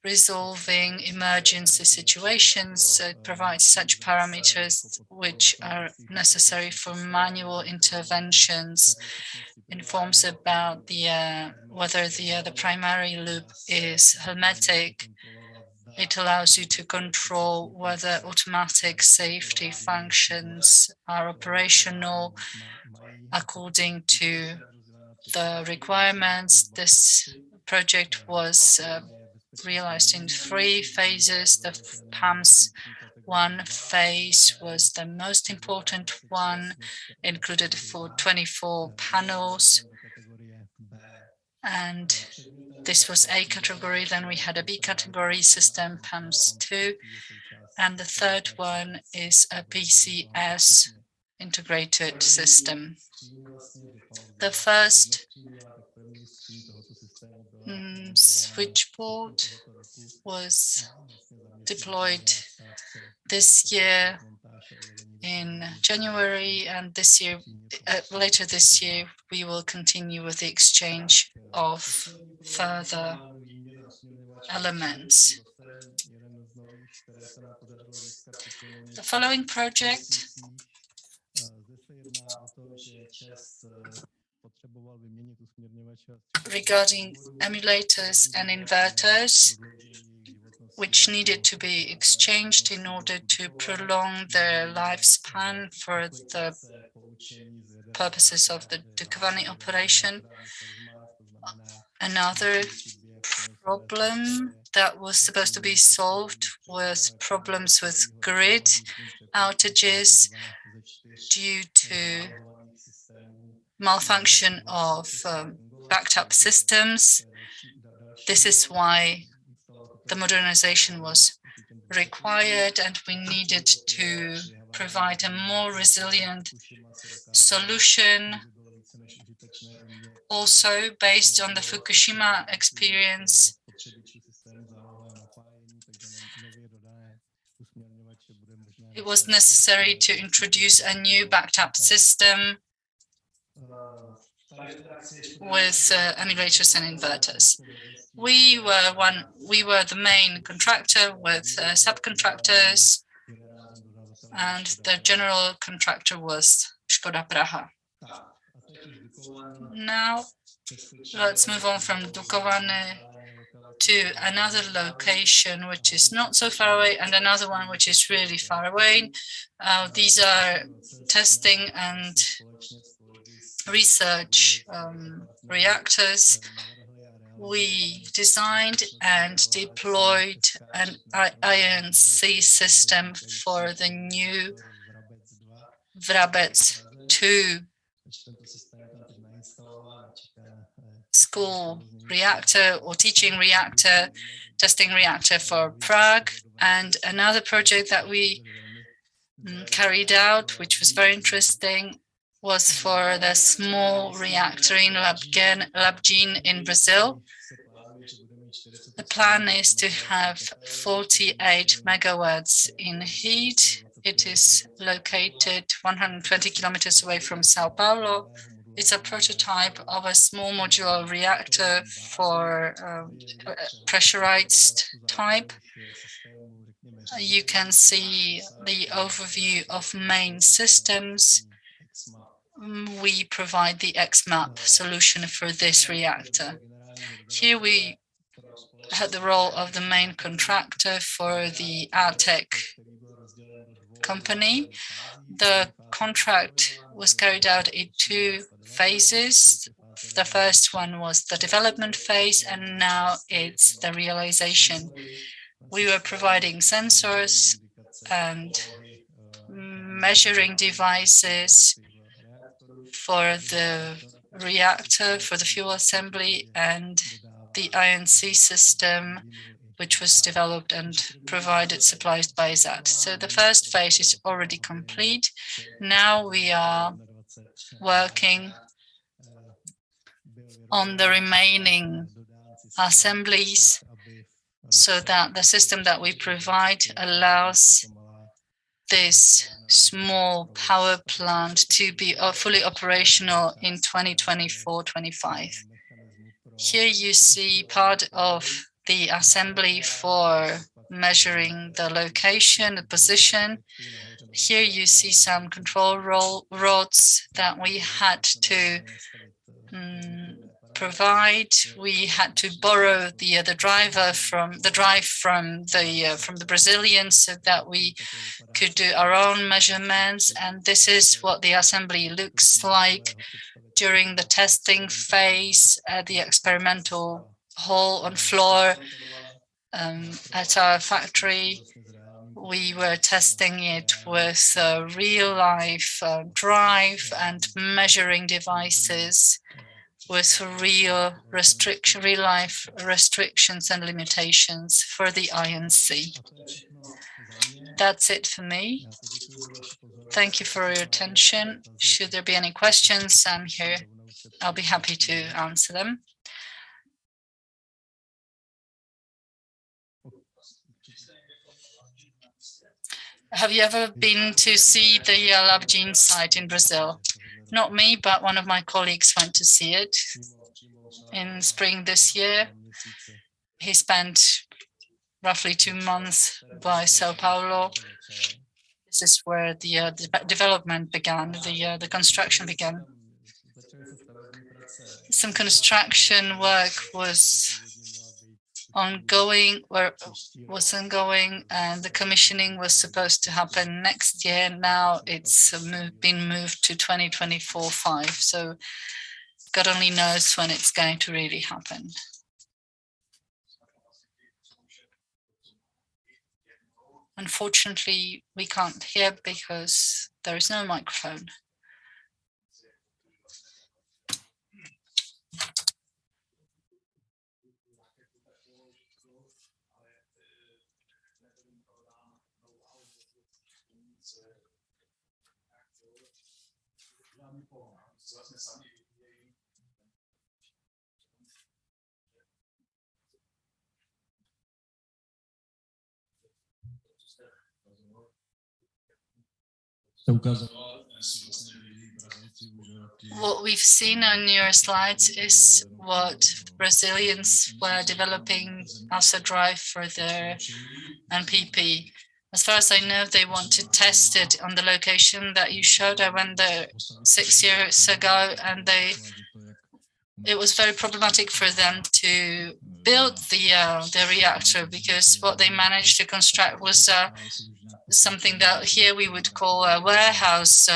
resolving emergency situations. It provides such parameters which are necessary for manual interventions, informs about whether the primary loop is hermetic. It allows you to control whether automatic safety functions are operational according to the requirements. This project was realized in 3 phases. The PAMS 1 phase was the most important one, included for 24 panels. And this was A category. Then we had a B category system, PAMS 2. And the third one is a PCS integrated system. The first switchboard was deployed this year in January, and this year, later this year, we will continue with the exchange of further elements. The following project regarding emulators and inverters, which needed to be exchanged in order to prolong their lifespan for the purposes of the Dukovany operation. Another problem that was supposed to be solved was problems with grid outages due to malfunction of backed up systems. This is why the modernization was required, and we needed to provide a more resilient solution. Also, based on the Fukushima experience, it was necessary to introduce a new backed up system with emulators and inverters. We were the main contractor with subcontractors, and the general contractor was Škoda Praha. Now, let's move on from Dukovany to another location which is not so far away, and another one which is really far away. These are testing and research reactors. We designed and deployed an INC system for the new Vrabec 2 school reactor or teaching reactor, testing reactor for Prague. And another project that we carried out, which was very interesting, was for the small reactor in Labgin in Brazil. The plan is to have 48 megawatts in heat. It is located 120 kilometers away from Sao Paulo. It's a prototype of a small modular reactor for pressurized type. You can see the overview of main systems. We provide the XMAP solution for this reactor. Here we had the role of the main contractor for the ARTEC company. The contract was carried out in 2 phases. The first one was the development phase, and now it's the realization. We were providing sensors and measuring devices for the reactor, for the fuel assembly, and the INC system, which was developed and provided supplies by ZAD. So the first phase is already complete. Now we are working on the remaining assemblies so that the system that we provide allows this small power plant to be fully operational in 2024-25. Here you see part of the assembly for measuring the location, the position. Here you see some control rods that we had to provide. We had to borrow the drive from the Brazilians so that we could do our own measurements. And this is what the assembly looks like during the testing phase at the experimental hall on floor at our factory. We were testing it with real-life drive and measuring devices with real-life restrictions and limitations for the INC. That's it for me. Thank you for your attention. Should there be any questions, I'm here. I'll be happy to answer them. Have you ever been to see the Labgene site in Brazil? Not me, but one of my colleagues went to see it in spring this year. He spent roughly 2 months by Sao Paulo. This is where the development began, the construction began. Some construction work was ongoing, and the commissioning was supposed to happen next year. Now it's been moved to 2024-5. So God only knows when it's going to really happen. Unfortunately, we can't hear because there is no microphone. What we've seen on your slides is what Brazilians were developing as a drive for their NPP. As far as I know, they want to test it on the location that you showed. I went there 6 years ago, and it was very problematic for them to build the reactor, because what they managed to construct was something that here we would call a warehouse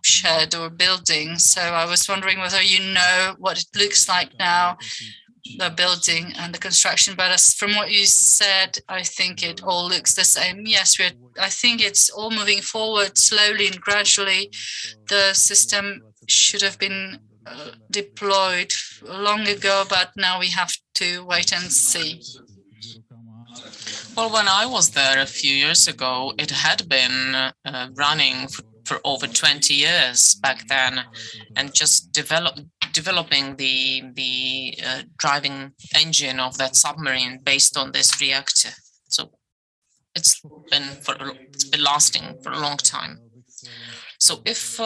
shed or building. So I was wondering whether you know what it looks like now, the building and the construction. But as from what you said, I think it all looks the same. Yes, I think it's all moving forward slowly and gradually. The system should have been deployed long ago, but now we have to wait and see. Well, when I was there a few years ago, it had been running for over 20 years back then, and just developing the driving engine of that submarine based on this reactor. So it's been lasting for a long time. So if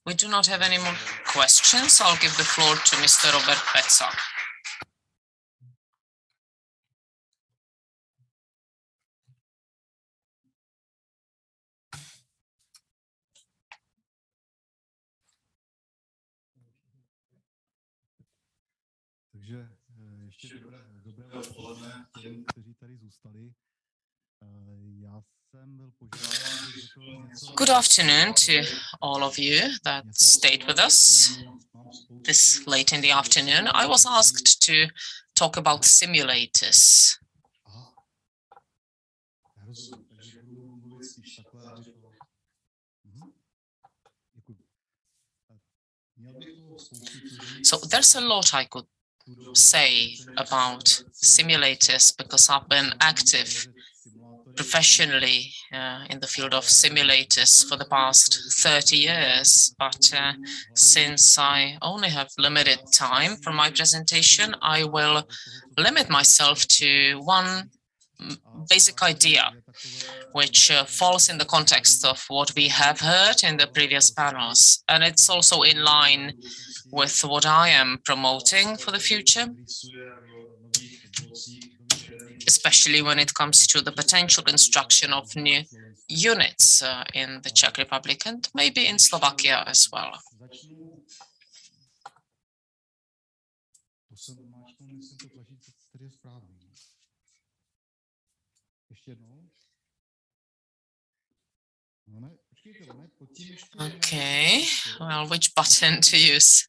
we do not have any more questions, I'll give the floor to Mr. Robert Peca. Good afternoon to all of you that stayed with us this late in the afternoon. I was asked to talk about simulators. So there's a lot I could say about simulators because I've been active professionally in the field of simulators for the past 30 years, but since I only have limited time for my presentation, I will limit myself to one basic idea, which falls in the context of what we have heard in the previous panels. And it's also in line with what I am promoting for the future, especially when it comes to the potential construction of new units in the Czech Republic and maybe in Slovakia as well. Okay, well, which button to use?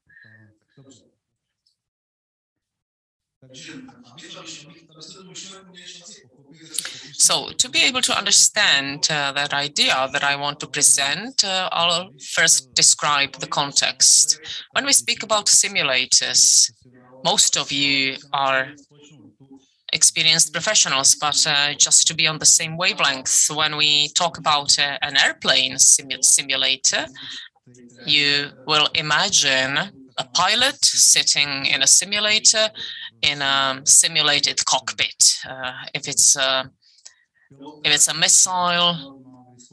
So to be able to understand that idea that I want to present, I'll first describe the context. When we speak about simulators, most of you are experienced professionals, but just to be on the same wavelength, when we talk about an airplane simulator, you will imagine a pilot sitting in a simulator in a simulated cockpit. If it's a missile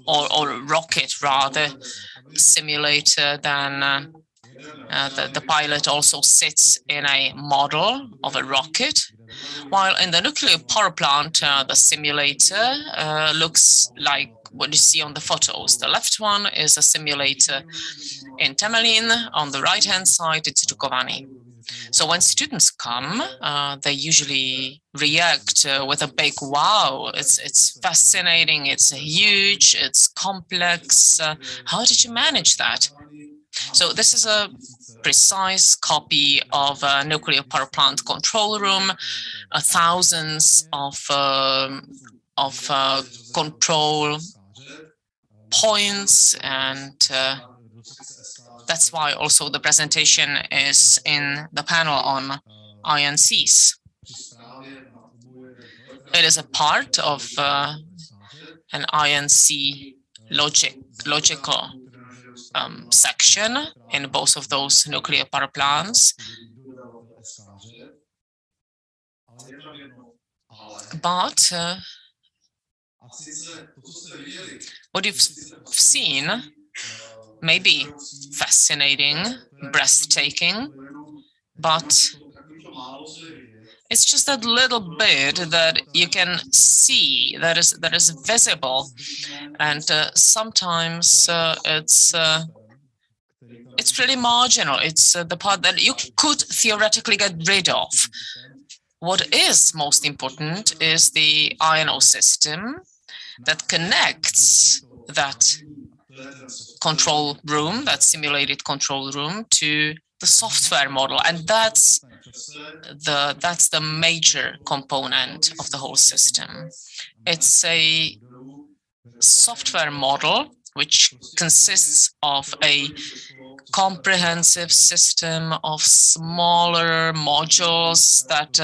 or rocket rather simulator, then the pilot also sits in a model of a rocket, while in the nuclear power plant, the simulator looks like what you see on the photos. The left one is a simulator in Temelín. On the right-hand side, it's Dukovany. So when students come, they usually react with a big wow. It's fascinating, it's huge, it's complex. How did you manage that? So this is a precise copy of a nuclear power plant control room, thousands of control points, and that's why also the presentation is in the panel on INCs. It is a part of an INC logical section in both of those nuclear power plants. But what you've seen may be fascinating, breathtaking, but it's just that little bit that you can see that is visible, and sometimes it's really marginal. It's the part that you could theoretically get rid of. What is most important is the INO system that connects that control room, that simulated control room, to the software model, and that's the major component of the whole system. It's a software model which consists of a comprehensive system of smaller modules that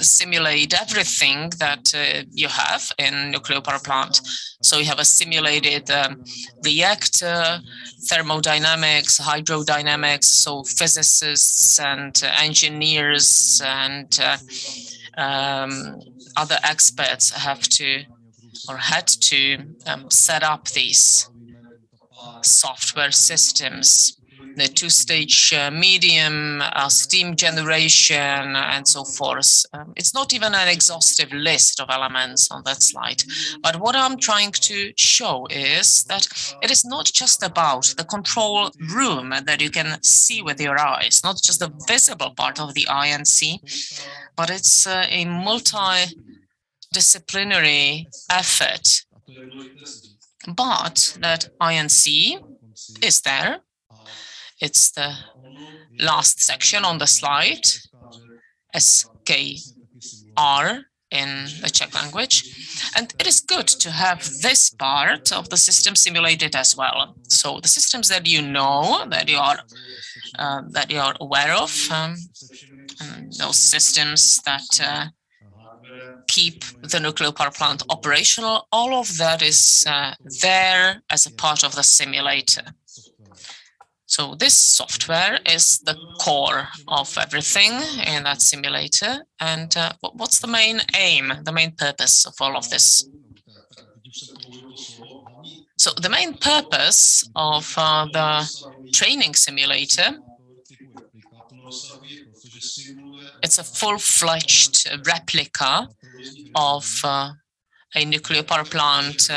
simulate everything that you have in nuclear power plant. So you have a simulated reactor, thermodynamics, hydrodynamics, so physicists and engineers and other experts have to or had to set up these software systems, the two-stage medium, steam generation, and so forth. It's not even an exhaustive list of elements on that slide. But what I'm trying to show is that it is not just about the control room that you can see with your eyes, not just the visible part of the INC, but it's a multidisciplinary effort. But that INC is there. It's the last section on the slide, SKR in the Czech language. And it is good to have this part of the system simulated as well. So the systems that you know, that you are aware of, those systems that keep the nuclear power plant operational. All of that is there as a part of the simulator. So this software is the core of everything in that simulator. And what's the main aim, the main purpose of all of this? So the main purpose of the training simulator, it's a full-fledged replica of a nuclear power plant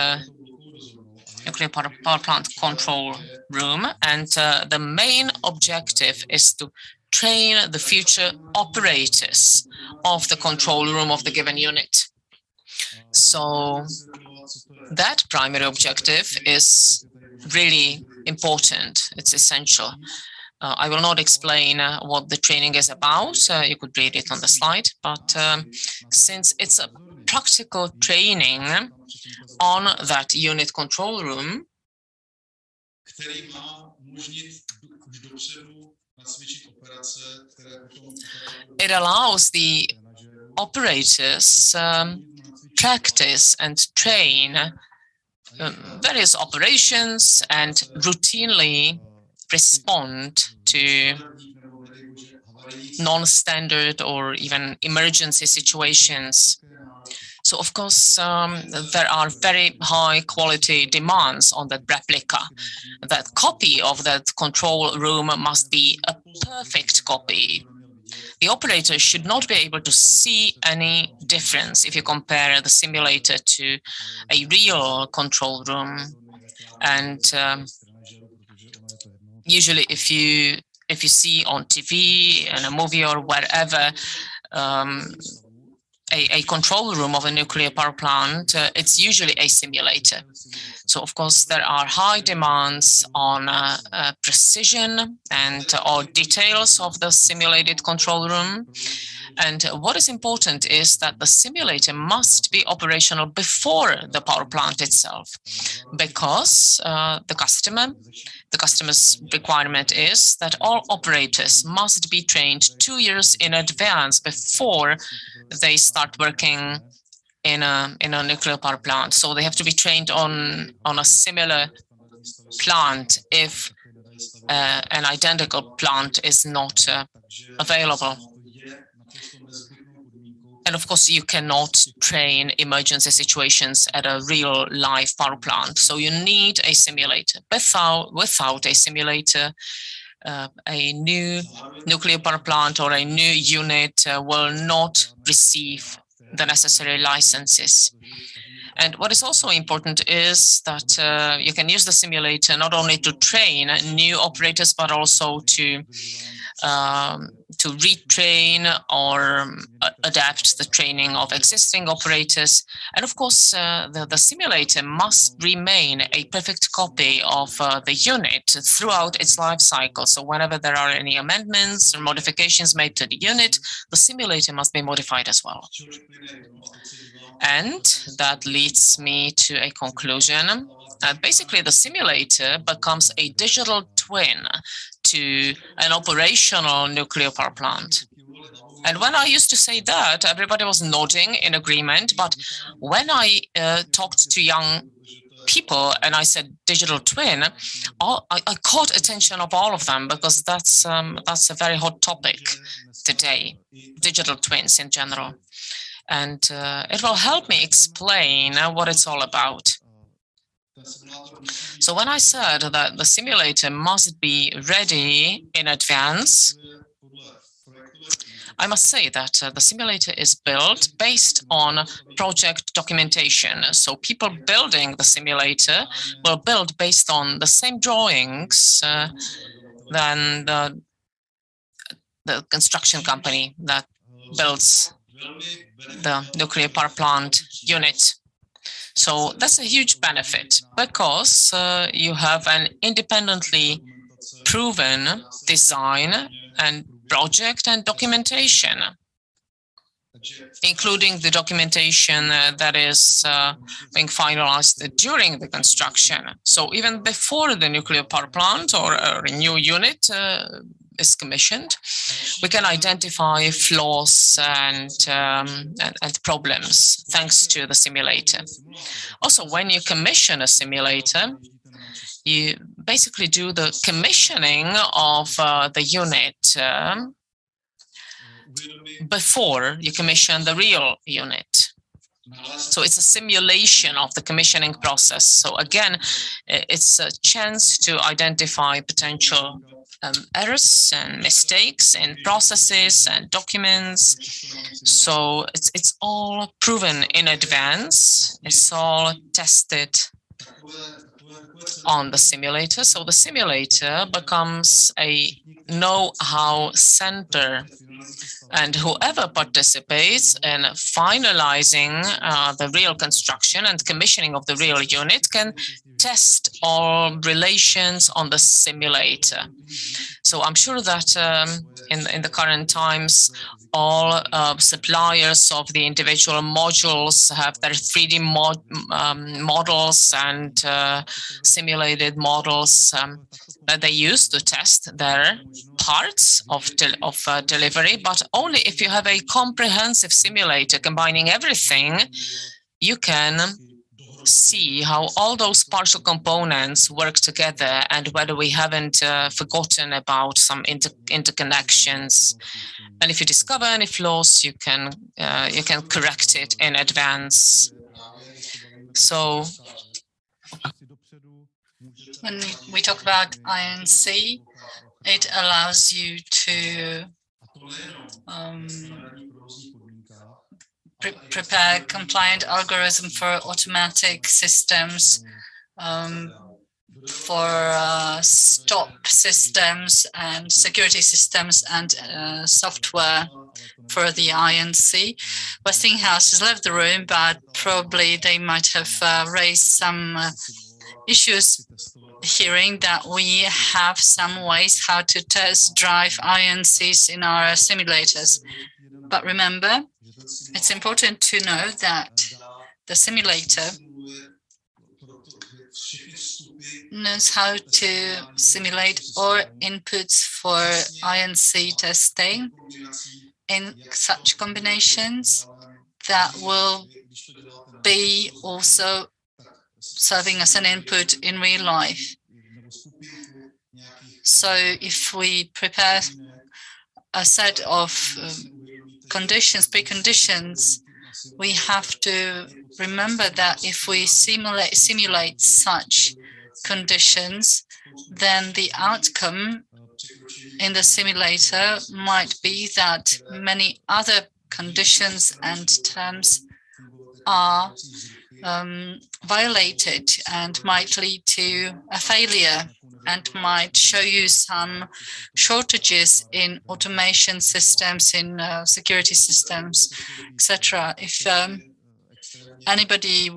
control room, and the main objective is to train the future operators of the control room of the given unit. So that primary objective is really important. It's essential. I will not explain what the training is about. You could read it on the slide, but since it's a practical training on that unit control room, it allows the operators practice and train various operations and routinely respond to non-standard or even emergency situations. So, of course, there are very high quality demands on that replica. That copy of that control room must be a perfect copy. The operator should not be able to see any difference if you compare the simulator to a real control room. And usually if you see on TV, in a movie or wherever, a control room of a nuclear power plant, it's usually a simulator. So, of course, there are high demands on precision and all details of the simulated control room. And what is important is that the simulator must be operational before the power plant itself, because the customer's requirement is that all operators must be trained 2 years in advance before they start working in a nuclear power plant. So they have to be trained on a similar plant if an identical plant is not available. And of course, you cannot train emergency situations at a real live power plant. So you need a simulator. Without a simulator, a new nuclear power plant or a new unit will not receive the necessary licenses. And what is also important is that you can use the simulator not only to train new operators, but also to retrain or adapt the training of existing operators. And of course, the simulator must remain a perfect copy of the unit throughout its life cycle. So whenever there are any amendments or modifications made to the unit, the simulator must be modified as well. And that leads me to a conclusion. Basically, the simulator becomes a digital twin to an operational nuclear power plant. And when I used to say that, everybody was nodding in agreement. But when I talked to young people and I said digital twin, I caught attention of all of them, because that's a very hot topic today, digital twins in general. And it will help me explain what it's all about. So when I said that the simulator must be ready in advance, I must say that the simulator is built based on project documentation. So people building the simulator will build based on the same drawings than the construction company that builds the nuclear power plant unit. So that's a huge benefit, because you have an independently proven design and project and documentation, including the documentation that is being finalized during the construction. So even before the nuclear power plant or a new unit is commissioned, we can identify flaws and problems thanks to the simulator. Also, when you commission a simulator, you basically do the commissioning of the unit before you commission the real unit. So it's a simulation of the commissioning process. So again, it's a chance to identify potential errors and mistakes in processes and documents. So it's all proven in advance. It's all tested on the simulator. So the simulator becomes a know-how center, and whoever participates in finalizing the real construction and commissioning of the real unit can test all relations on the simulator. So I'm sure that in the current times, all suppliers of the individual modules have their 3D models and simulated models that they use to test their parts of delivery. But only if you have a comprehensive simulator combining everything, you can see how all those partial components work together and whether we haven't forgotten about some interconnections. And if you discover any flaws, you can correct it in advance. So when we talk about INC, it allows you to prepare compliant algorithm for automatic systems, for stop systems and security systems and software for the INC. Westinghouse has left the room, but probably they might have raised some issues hearing that we have some ways how to test drive INCs in our simulators. But remember, it's important to know that the simulator knows how to simulate all inputs for INC testing in such combinations that will be also serving as an input in real life. So if we prepare a set of preconditions, we have to remember that if we simulate such conditions, then the outcome in the simulator might be that many other conditions and terms are violated and might lead to a failure and might show you some shortages in automation systems, in security systems, etc. If anybody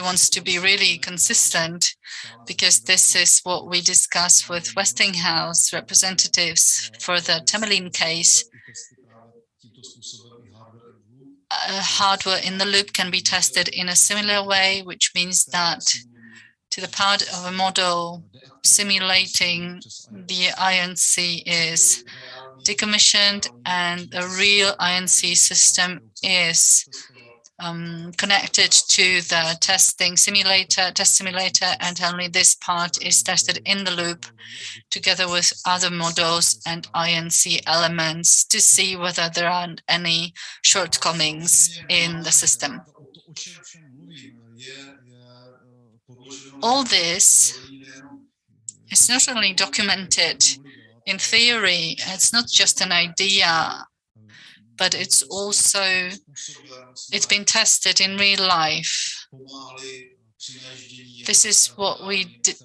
wants to be really consistent, because this is what we discussed with Westinghouse representatives for the Temelín case, hardware in the loop can be tested in a similar way, which means that to the part of a model simulating the INC is decommissioned and the real INC system is connected to the test simulator, and only this part is tested in the loop together with other models and INC elements to see whether there aren't any shortcomings in the system. All this is not only documented in theory, it's not just an idea, but it's been tested in real life. This is what we did.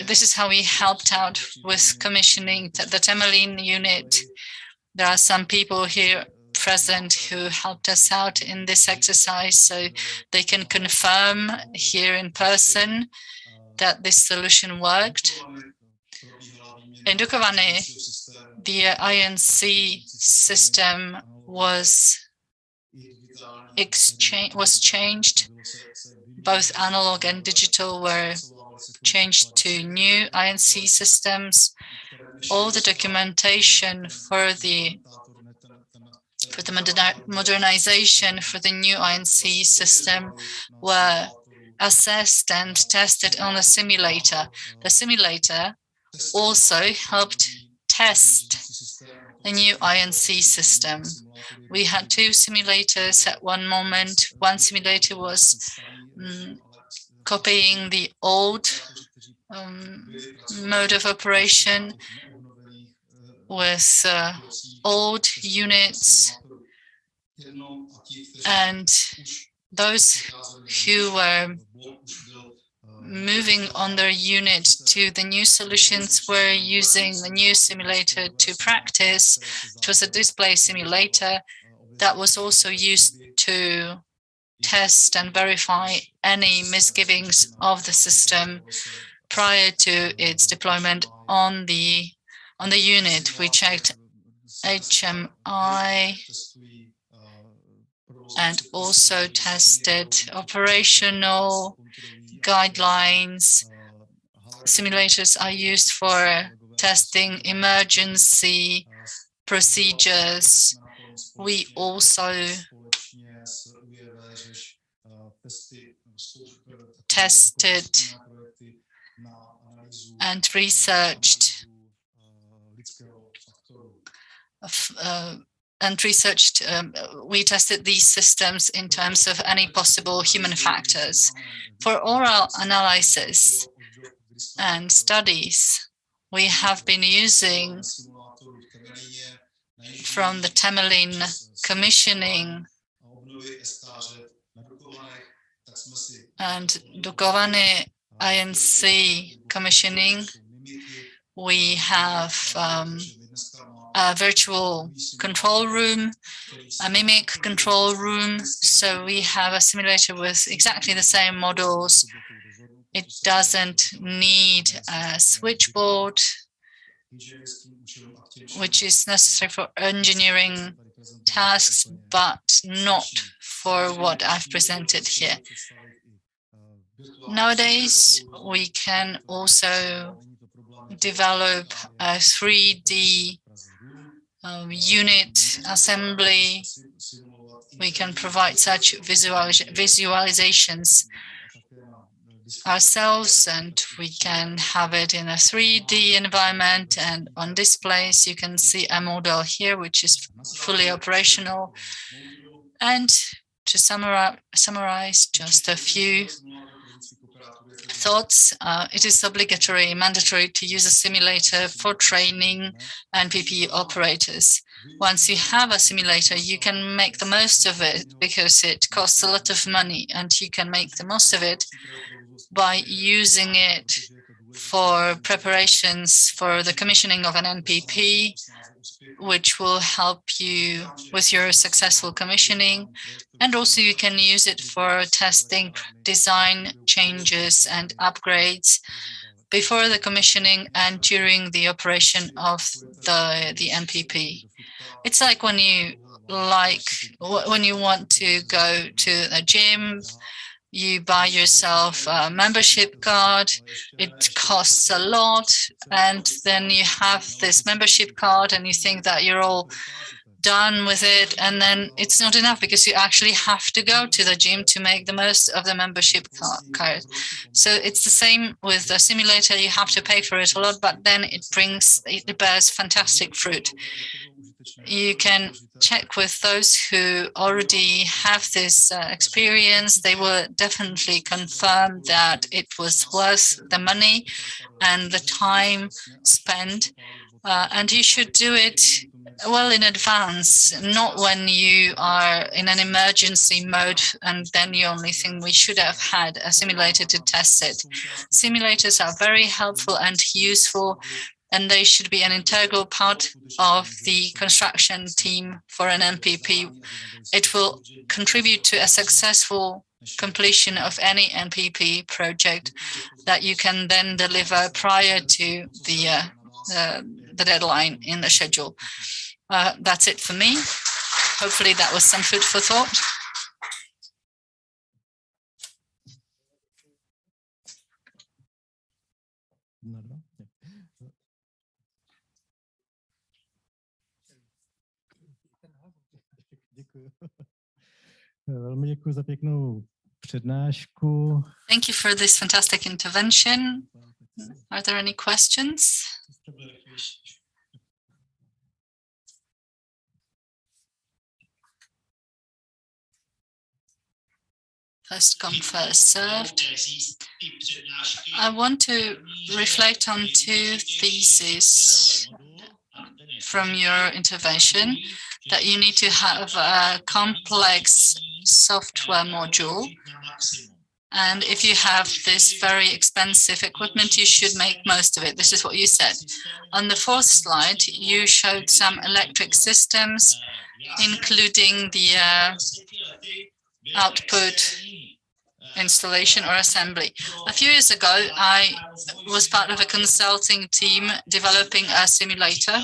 This is how we helped out with commissioning the Temelín unit. There are some people here present who helped us out in this exercise, so they can confirm here in person that this solution worked. In Dukovany, the INC system was was changed. Both analog and digital were changed to new INC systems. All the documentation for the modernization for the new INC system were assessed and tested on the simulator. The simulator also helped test the new INC system. We had two simulators at one moment. One simulator was copying the old mode of operation with old units, and those who were moving on their unit to the new solutions were using the new simulator to practice. It was a display simulator that was also used to test and verify any misgivings of the system prior to its deployment on the unit. We checked HMI and also tested operational guidelines. Simulators are used for testing emergency procedures. We also tested and researched we tested these systems in terms of any possible human factors. For oral analysis and studies, we have been using from the Temelin commissioning and Dukovany INC commissioning. We have a virtual control room, a mimic control room. So we have a simulator with exactly the same models. It doesn't need a switchboard, which is necessary for engineering tasks, but not for what I've presented here. Nowadays, we can also develop a 3D unit assembly. We can provide such visualizations ourselves, and we can have it in a 3D environment and on displays. You can see a model here, which is fully operational. And to summarize just a few thoughts, it is obligatory, mandatory to use a simulator for training NPP operators. Once you have a simulator, you can make the most of it because it costs a lot of money, and you can make the most of it by using it for preparations for the commissioning of an NPP, which will help you with your successful commissioning. And also you can use it for testing design changes and upgrades before the commissioning and during the operation of the NPP. It's like when you want to go to a gym, you buy yourself a membership card. It costs a lot, and then you have this membership card and you think that you're all done with it, and then it's not enough because you actually have to go to the gym to make the most of the membership card. So it's the same with the simulator. You have to pay for it a lot, but then it bears fantastic fruit. You can check with those who already have this experience. They will definitely confirm that it was worth the money and the time spent. And you should do it well in advance, not when you are in an emergency mode and then you only think we should have had a simulator to test it. Simulators are very helpful and useful, and they should be an integral part of the construction team for an NPP. It will contribute to a successful completion of any NPP project that you can then deliver prior to the deadline in the schedule. That's it for me. Hopefully that was some food for thought. Velmi děkuji za pěknou přednášku. Thank you for this fantastic intervention. Are there any questions? First come, first served. I want to reflect on two theses from your intervention, that you need to have a complex software module. And if you have this very expensive equipment, you should make most of it. This is what you said. On the fourth slide, you showed some electric systems, including the output installation or assembly. A few years ago, I was part of a consulting team developing a simulator,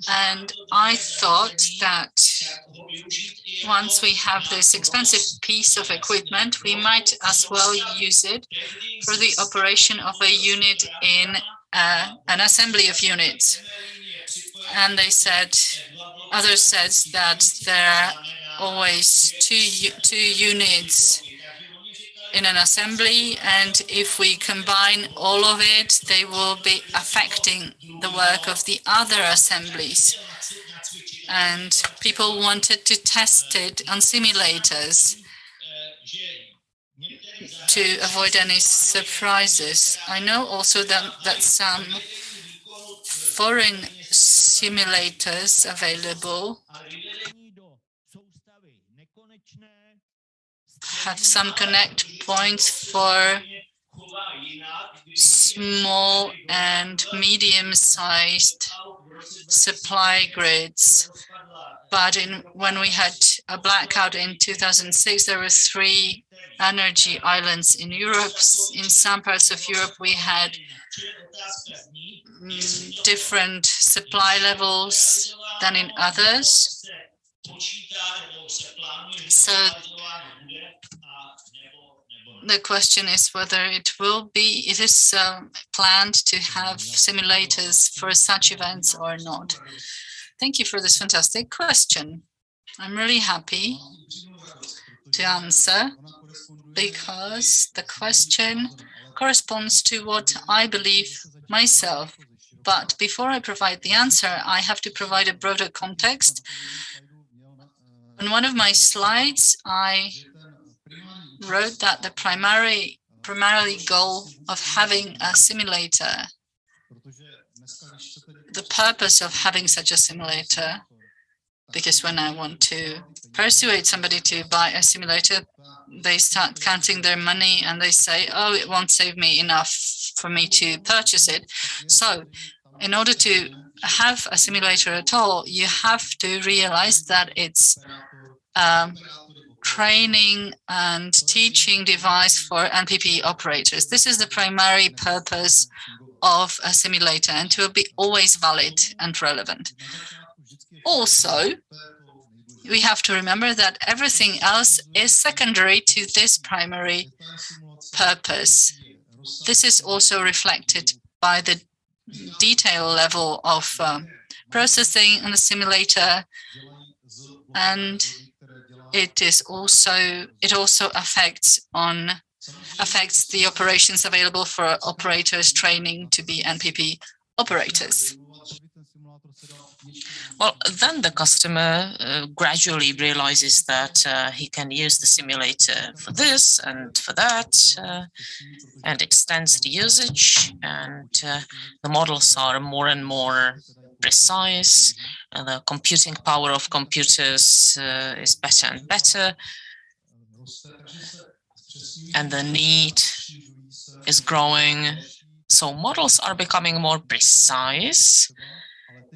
and I thought that once we have this expensive piece of equipment, we might as well use it for the operation of a unit in an assembly of units. And they said, others said that there are always two units in an assembly, and if we combine all of it, they will be affecting the work of the other assemblies. And people wanted to test it on simulators to avoid any surprises. I know also that some foreign simulators available have some connect points for small and medium-sized supply grids. But when we had a blackout in 2006, there were 3 energy islands in Europe. In some parts of Europe, we had different supply levels than in others. So the question is whether it is planned to have simulators for such events or not. Thank you for this fantastic question. I'm really happy to answer because the question corresponds to what I believe myself. But before I provide the answer, I have to provide a broader context. On one of my slides, I wrote that the primarily goal of having a simulator, the purpose of having such a simulator, because when I want to persuade somebody to buy a simulator, they start counting their money and they say, oh, it won't save me enough for me to purchase it. So in order to have a simulator at all, you have to realize that it's training and teaching device for NPP operators. This is the primary purpose of a simulator, and it will be always valid and relevant. Also, we have to remember that everything else is secondary to this primary purpose. This is also reflected by the detail level of processing in the simulator, and it also affects the operations available for operators training to be NPP operators. Well, then the customer gradually realizes that he can use the simulator for this and for that, and extends the usage, and the models are more and more precise, and the computing power of computers is better and better, and the need is growing. So models are becoming more precise,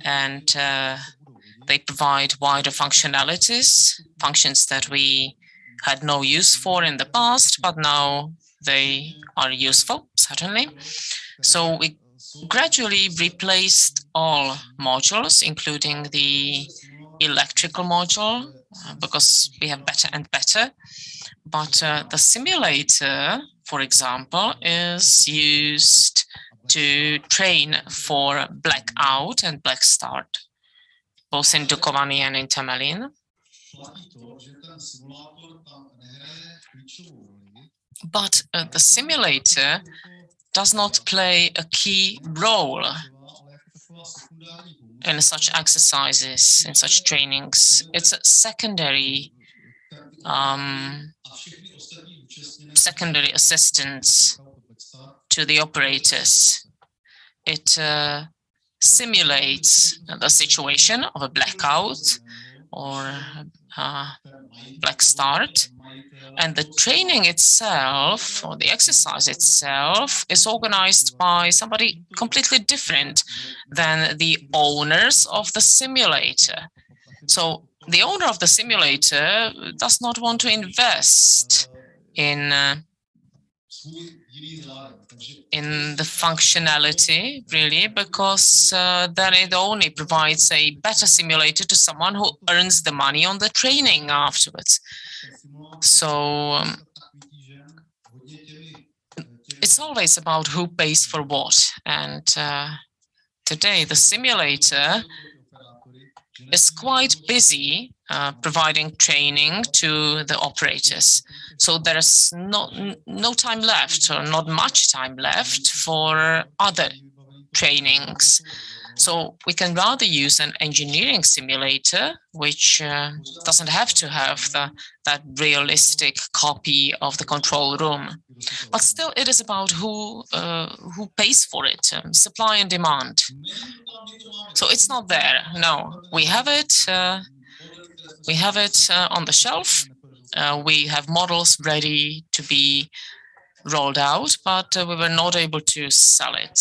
and they provide wider functionalities, functions that we had no use for in the past, but now they are useful, certainly. So we gradually replaced all modules, including the electrical module, because we have better and better. But the simulator, for example, is used to train for blackout and black start, both in Dukovany and in Temelín. But the simulator does not play a key role in such exercises, in such trainings. It's a secondary assistance to the operators. It simulates the situation of a blackout or black start, and the training itself or the exercise itself is organized by somebody completely different than the owners of the simulator. So the owner of the simulator does not want to invest in the functionality, really, because then it only provides a better simulator to someone who earns the money on the training afterwards. So it's always about who pays for what. And today the simulator is quite busy providing training to the operators. So there's no time left, or not much time left, for other trainings. So we can rather use an engineering simulator, which doesn't have to have that realistic copy of the control room. But still, it is about who pays for it, supply and demand. So it's not there. No, we have it. We have it on the shelf. We have models ready to be rolled out, but we were not able to sell it.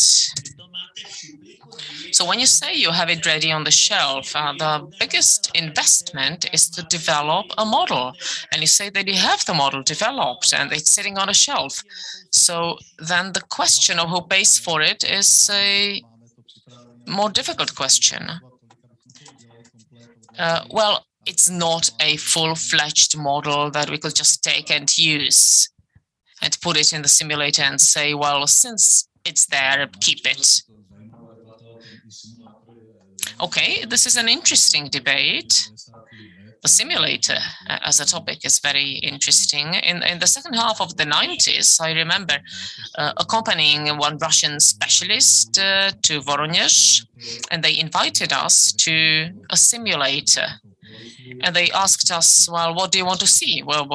So when you say you have it ready on the shelf, the biggest investment is to develop a model. And you say that you have the model developed and it's sitting on a shelf. So then the question of who pays for it is a more difficult question. Well, it's not a full-fledged model that we could just take and use and put it in the simulator and say, well, since it's there, keep it. Okay, this is an interesting debate. The simulator as a topic is very interesting. In the second half of the 90s, I remember accompanying one Russian specialist to Voronezh, and they invited us to a simulator. And they asked us, well, what do you want to see? Well,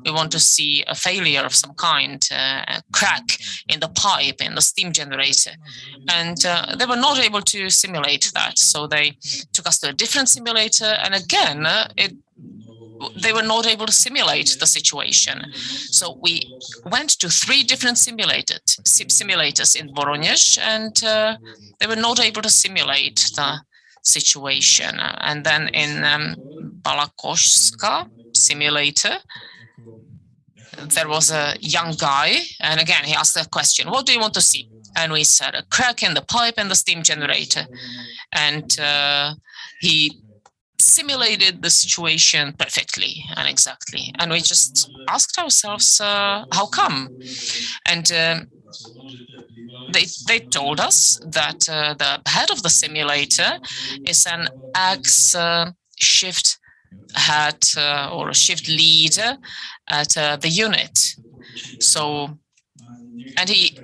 we want to see a failure of some kind, a crack in the pipe, in the steam generator. And they were not able to simulate that. So they took us to a different simulator. And again, they were not able to simulate the situation. So we went to 3 different simulators in Voronezh, and they were not able to simulate the situation. And then in Balakoshska simulator, there was a young guy, and again he asked a question, what do you want to see? And we said a crack in the pipe and the steam generator. And he simulated the situation perfectly and exactly. And we just asked ourselves, how come? And they told us that the head of the simulator is an ex-shift head or a shift leader at the unit. So, and he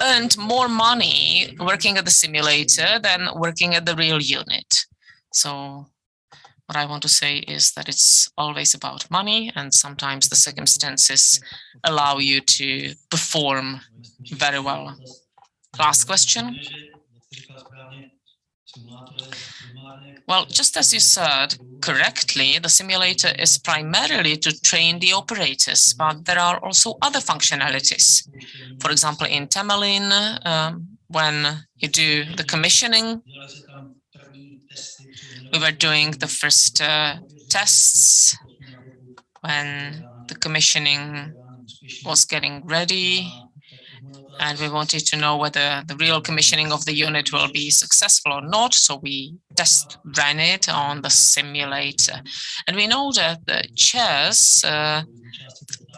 earned more money working at the simulator than working at the real unit. So what I want to say is that it's always about money, and sometimes the circumstances allow you to perform very well. Last question. Well, just as you said correctly, the simulator is primarily to train the operators, but there are also other functionalities. For example, in Temelín, when you do the commissioning, we were doing the first tests when the commissioning was getting ready, and we wanted to know whether the real commissioning of the unit will be successful or not. So we test ran it on the simulator. And we know that the chairs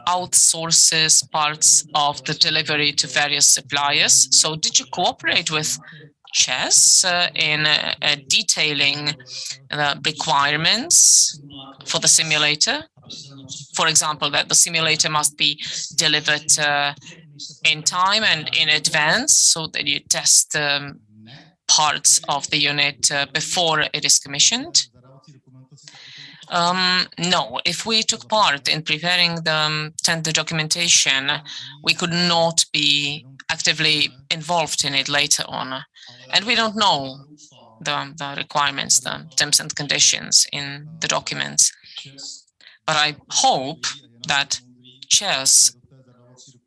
outsources parts of the delivery to various suppliers. So did you cooperate with ČEZ in detailing the requirements for the simulator? For example, that the simulator must be delivered in time and in advance, so that you test parts of the unit before it is commissioned? No, if we took part in preparing the tender documentation, we could not be actively involved in it later on. And we don't know the requirements, the terms and conditions in the documents. But I hope that ČEZ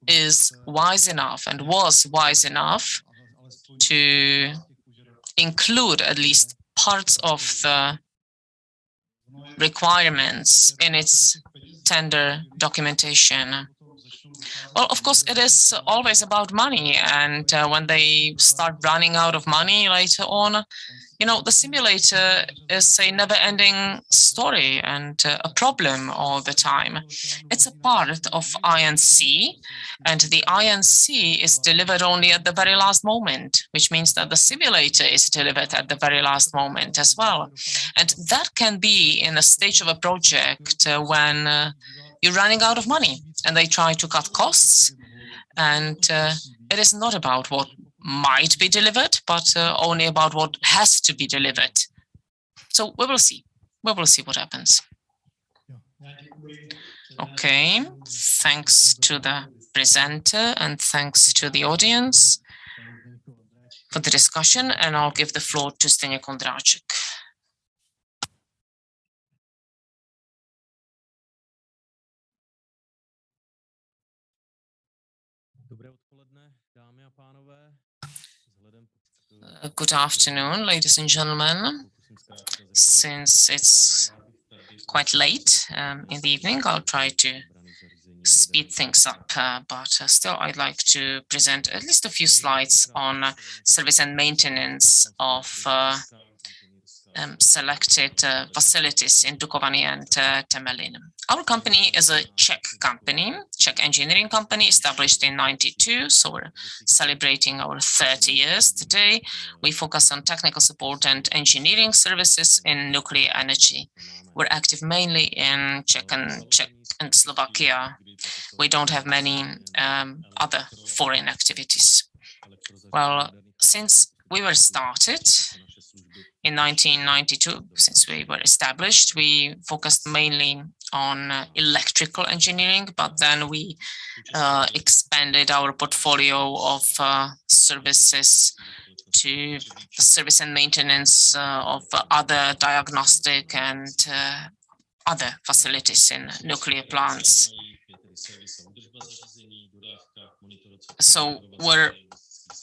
is wise enough and was wise enough to include at least parts of the requirements in its tender documentation. Well, of course, it is always about money. And when they start running out of money later on, you know, the simulator is a never-ending story and a problem all the time. It's a part of INC, and the INC is delivered only at the very last moment, which means that the simulator is delivered at the very last moment as well. And that can be in a stage of a project when you're running out of money and they try to cut costs. And it is not about what might be delivered, but only about what has to be delivered. So we will see. We will see what happens. Okay, thanks to the presenter and thanks to the audience for the discussion, and I'll give the floor to Zdeněk Ondráček. Good afternoon, ladies and gentlemen. Since it's quite late in the evening, I'll try to speed things up, but still I'd like to present at least a few slides on service and maintenance of selected facilities in Dukovany and Temelín. Our company is a Czech company, Czech engineering company, established in '92, so we're celebrating our 30 years today. We focus on technical support and engineering services in nuclear energy. We're active mainly in Czech and Slovakia. We don't have many other foreign activities. Well, since we were started in 1992, since we were established, we focused mainly on electrical engineering, but then we expanded our portfolio of services to the service and maintenance of other diagnostic and other facilities in nuclear plants. So we're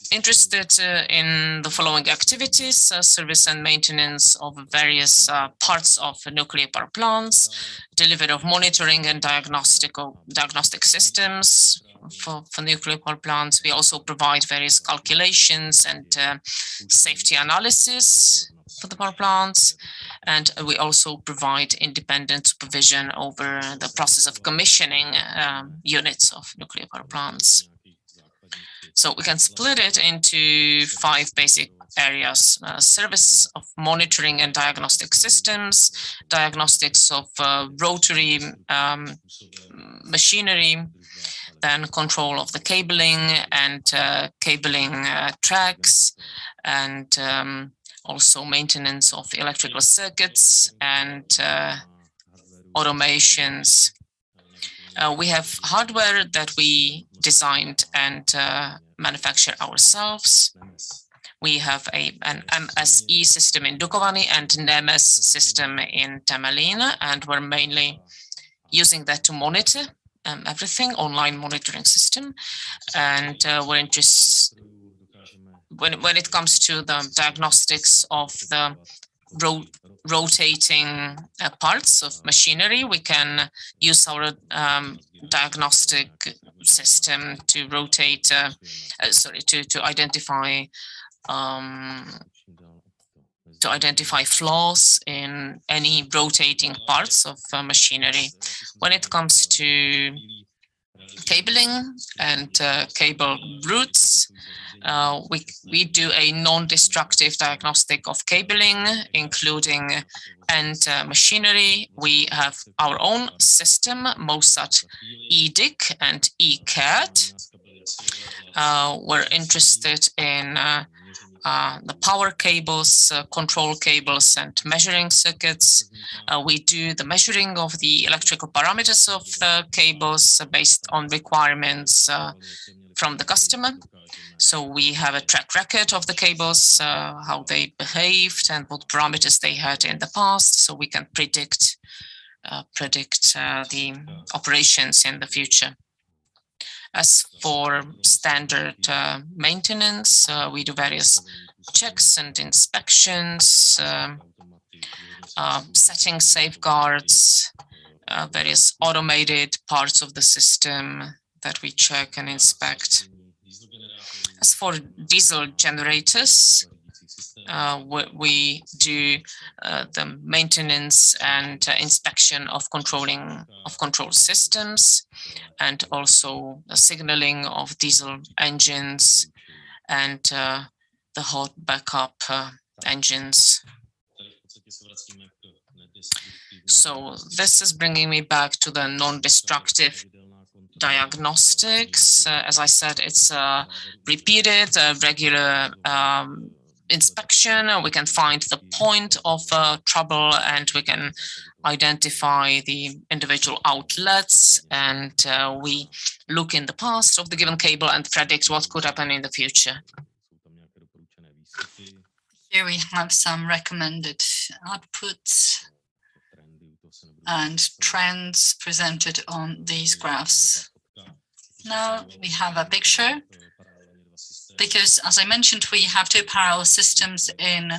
interested in the following activities: service and maintenance of various parts of nuclear power plants, delivery of monitoring and diagnostic systems for nuclear power plants. We also provide various calculations and safety analysis for the power plants, and we also provide independent supervision over the process of commissioning units of nuclear power plants. So we can split it into 5 basic areas: service of monitoring and diagnostic systems, diagnostics of rotary machinery, then control of the cabling and cabling tracks, and also maintenance of electrical circuits and automations. We have hardware that we designed and manufacture ourselves. We have an MSE system in Dukovany and NEMES system in Temelín, and we're mainly using that to monitor everything, online monitoring system. And we're interested when it comes to the diagnostics of the rotating parts of machinery. We can use our diagnostic system to rotate, to identify flaws in any rotating parts of machinery. When it comes to cabling and cable routes. We do a non-destructive diagnostic of cabling, including and machinery. We have our own system, MOSAT EDIC and ECAD. We're interested in the power cables, control cables, and measuring circuits. We do the measuring of the electrical parameters of the cables based on requirements from the customer. So we have a track record of the cables, how they behaved and what parameters they had in the past, so we can predict the operations in the future. As for standard maintenance, we do various checks and inspections, setting safeguards, various automated parts of the system that we check and inspect. As for diesel generators, we do the maintenance and inspection of control systems, and also the signaling of diesel engines and the hot backup engines. So this is bringing me back to the non-destructive diagnostics. As I said, it's repeated, regular inspection. We can find the point of trouble, and we can identify the individual outlets, and we look in the past of the given cable and predict what could happen in the future. Here we have some recommended outputs and trends presented on these graphs. Now we have a picture, because as I mentioned, we have two parallel systems in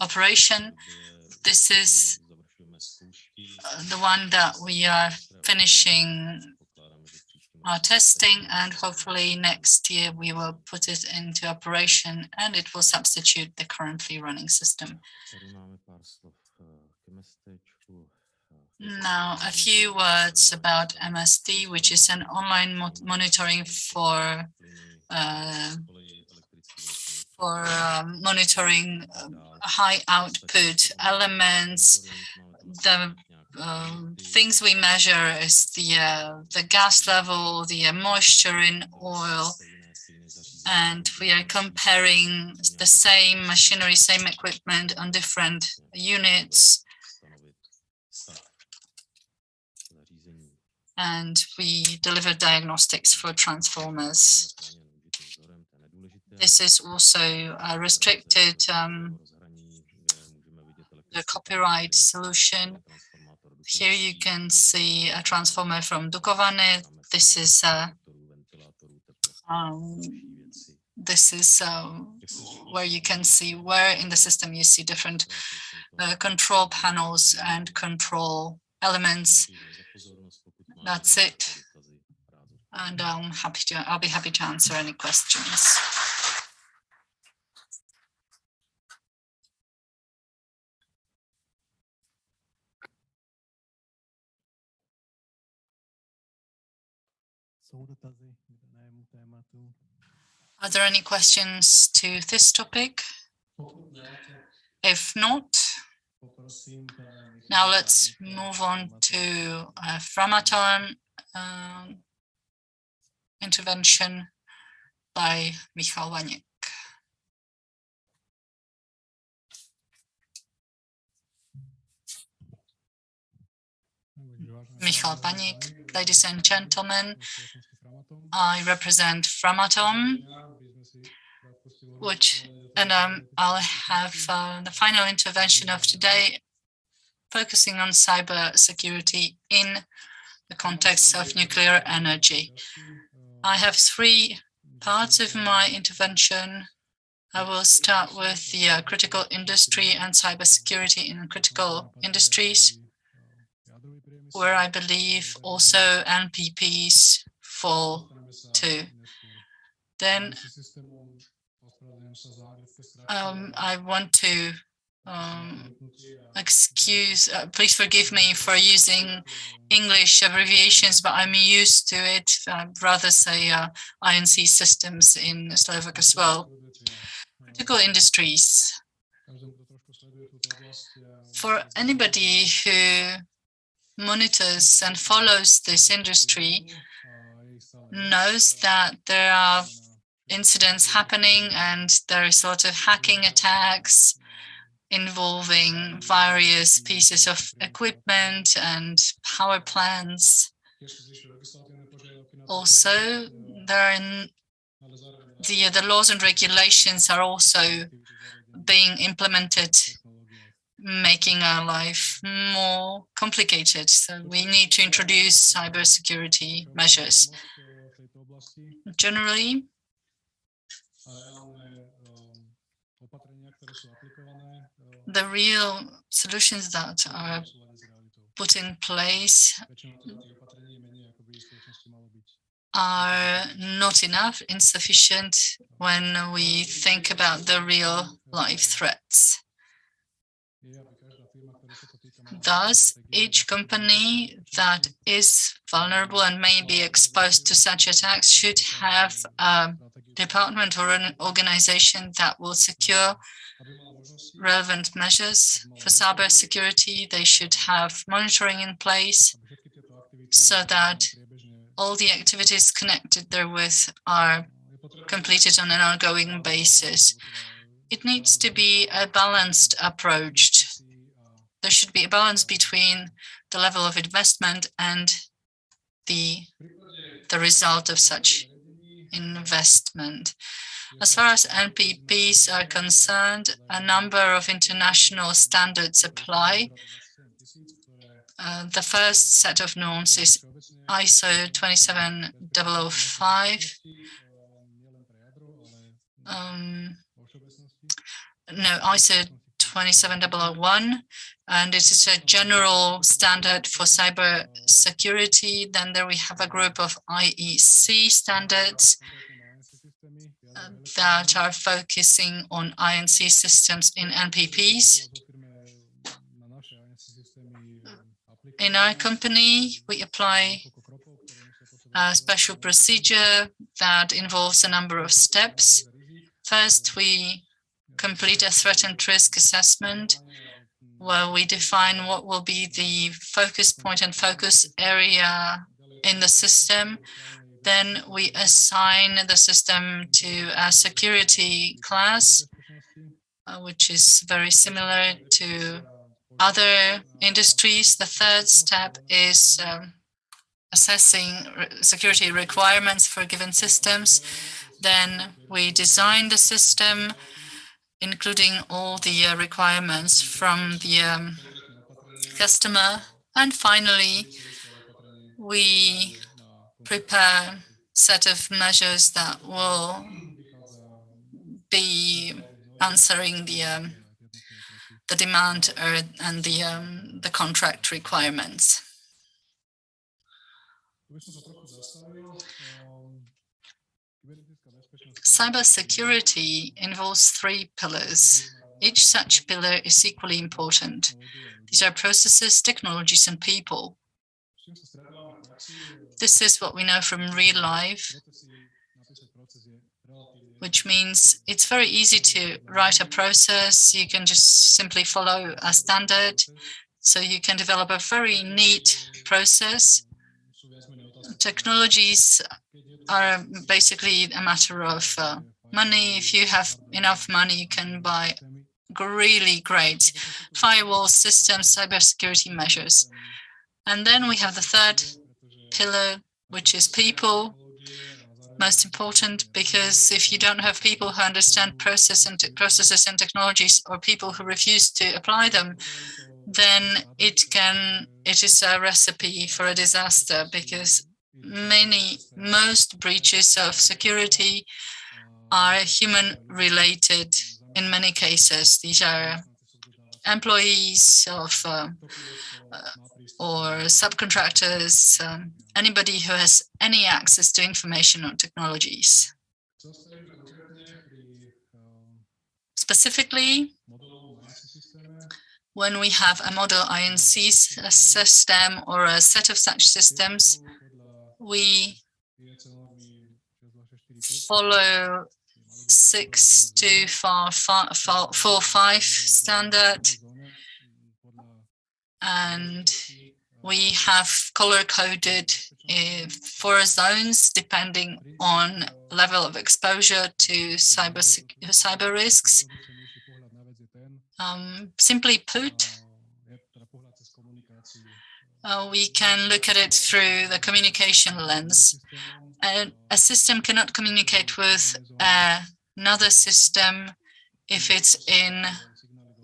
operation. This is the one that we are finishing our testing, and hopefully next year we will put it into operation and it will substitute the currently running system. Now, a few words about MSD, which is an online monitoring for monitoring high output elements. The things we measure is the gas level, the moisture in oil, and we are comparing the same machinery, same equipment on different units. And we deliver diagnostics for transformers. This is also restricted, the copyright solution. Here you can see a transformer from Dukovany. This is where you can see where in the system you see different control panels and control elements. That's it. And I'll be happy to answer any questions. Are there any questions to this topic? If not, now let's move on to a Framatome intervention by Michal Vaněk. Michal Vaněk, ladies and gentlemen, I represent Framatome, and I'll have the final intervention of today focusing on cyber security in the context of nuclear energy. I have three parts of my intervention. I will start with the critical industry and cybersecurity in critical industries, where I believe also NPPs fall too. Then I want to Please forgive me for using English abbreviations, but I'm used to it. I'd rather say INC systems in Slovak as well. Critical industries. For anybody who monitors and follows this industry, knows that there are incidents happening and there is a lot of hacking attacks involving various pieces of equipment and power plants. Also, the laws and regulations are also being implemented, making our life more complicated. So we need to introduce cybersecurity measures. Generally, the real solutions that are put in place are not enough, insufficient when we think about the real life threats. Thus, each company that is vulnerable and may be exposed to such attacks should have a department or an organization that will secure relevant measures for cybersecurity. They should have monitoring in place so that all the activities connected therewith are completed on an ongoing basis. It needs to be a balanced approach. There should be a balance between the level of investment and the result of such investment. As far as NPPs are concerned, a number of international standards apply. The first set of norms is ISO 27005. ISO 27001, and it is a general standard for cyber security. Then there we have a group of IEC standards that are focusing on INC systems in NPPs. In our company, we apply a special procedure that involves a number of steps. First, we complete a threat and risk assessment where we define what will be the focus point and focus area in the system. Then we assign the system to a security class, which is very similar to other industries. The third step is assessing security requirements for given systems. Then we design the system, including all the requirements from the customer. And finally, we prepare a set of measures that will be answering the demand and the contract requirements. Cybersecurity involves 3 pillars. Each such pillar is equally important. These are processes, technologies, and people. This is what we know from real life, which means it's very easy to write a process. You can just simply follow a standard. So you can develop a very neat process. Technologies are basically a matter of money. If you have enough money, you can buy really great firewall systems, cybersecurity measures. And then we have the third pillar, which is people. Most important, because if you don't have people who understand processes and technologies, or people who refuse to apply them, then it is a recipe for a disaster, because most breaches of security are human related in many cases. These are employees of or subcontractors, anybody who has any access to information or technologies. Specifically, When we have a model INC system or a set of such systems, we follow 62445 standard, and we have color-coded 4 zones depending on level of exposure to cyber risks. Simply put, we can look at it through the communication lens. A system cannot communicate with another system if it's in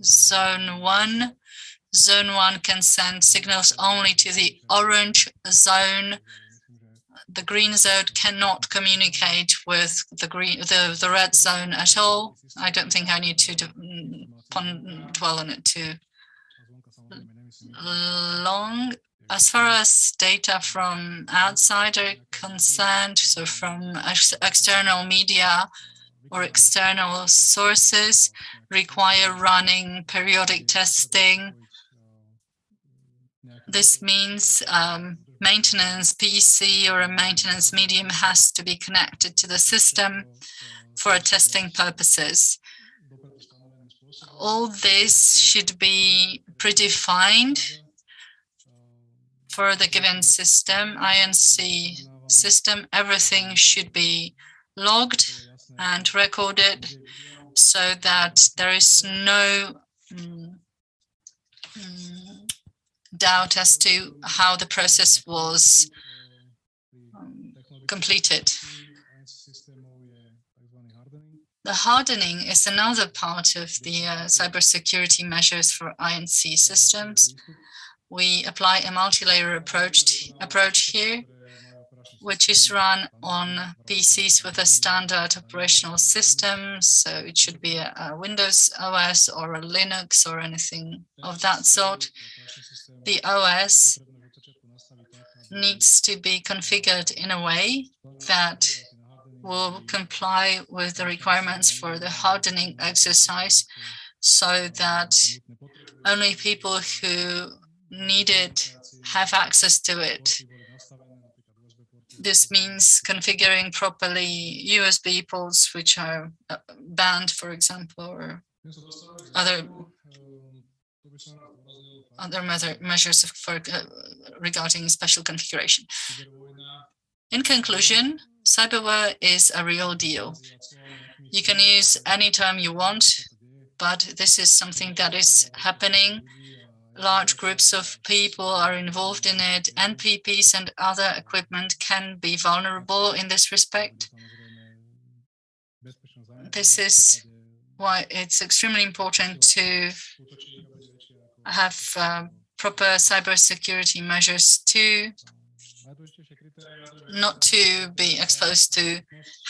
zone 1. Zone 1 can send signals only to the orange zone. The green zone cannot communicate with the red zone at all. I don't think I need to dwell on it too long. As far as data from outside are concerned, so from external media or external sources, require running periodic testing. This means maintenance PC or a maintenance medium has to be connected to the system for testing purposes. All this should be predefined for the given system, INC system. Everything should be logged and recorded so that there is no doubt as to how the process was completed. The hardening is another part of the cybersecurity measures for INC systems. We apply a multi-layer approach here, which is run on PCs with a standard operational system. So it should be a Windows OS or a Linux or anything of that sort. The OS needs to be configured in a way that will comply with the requirements for the hardening exercise, so that only people who need it have access to it. This means configuring properly USB ports, which are banned, for example, or other measures regarding special configuration. In conclusion, cyberware is a real deal. You can use any term you want, but this is something that is happening. Large groups of people are involved in it. NPPs and other equipment can be vulnerable in this respect. This is why it's extremely important to have proper cybersecurity measures to not to be exposed to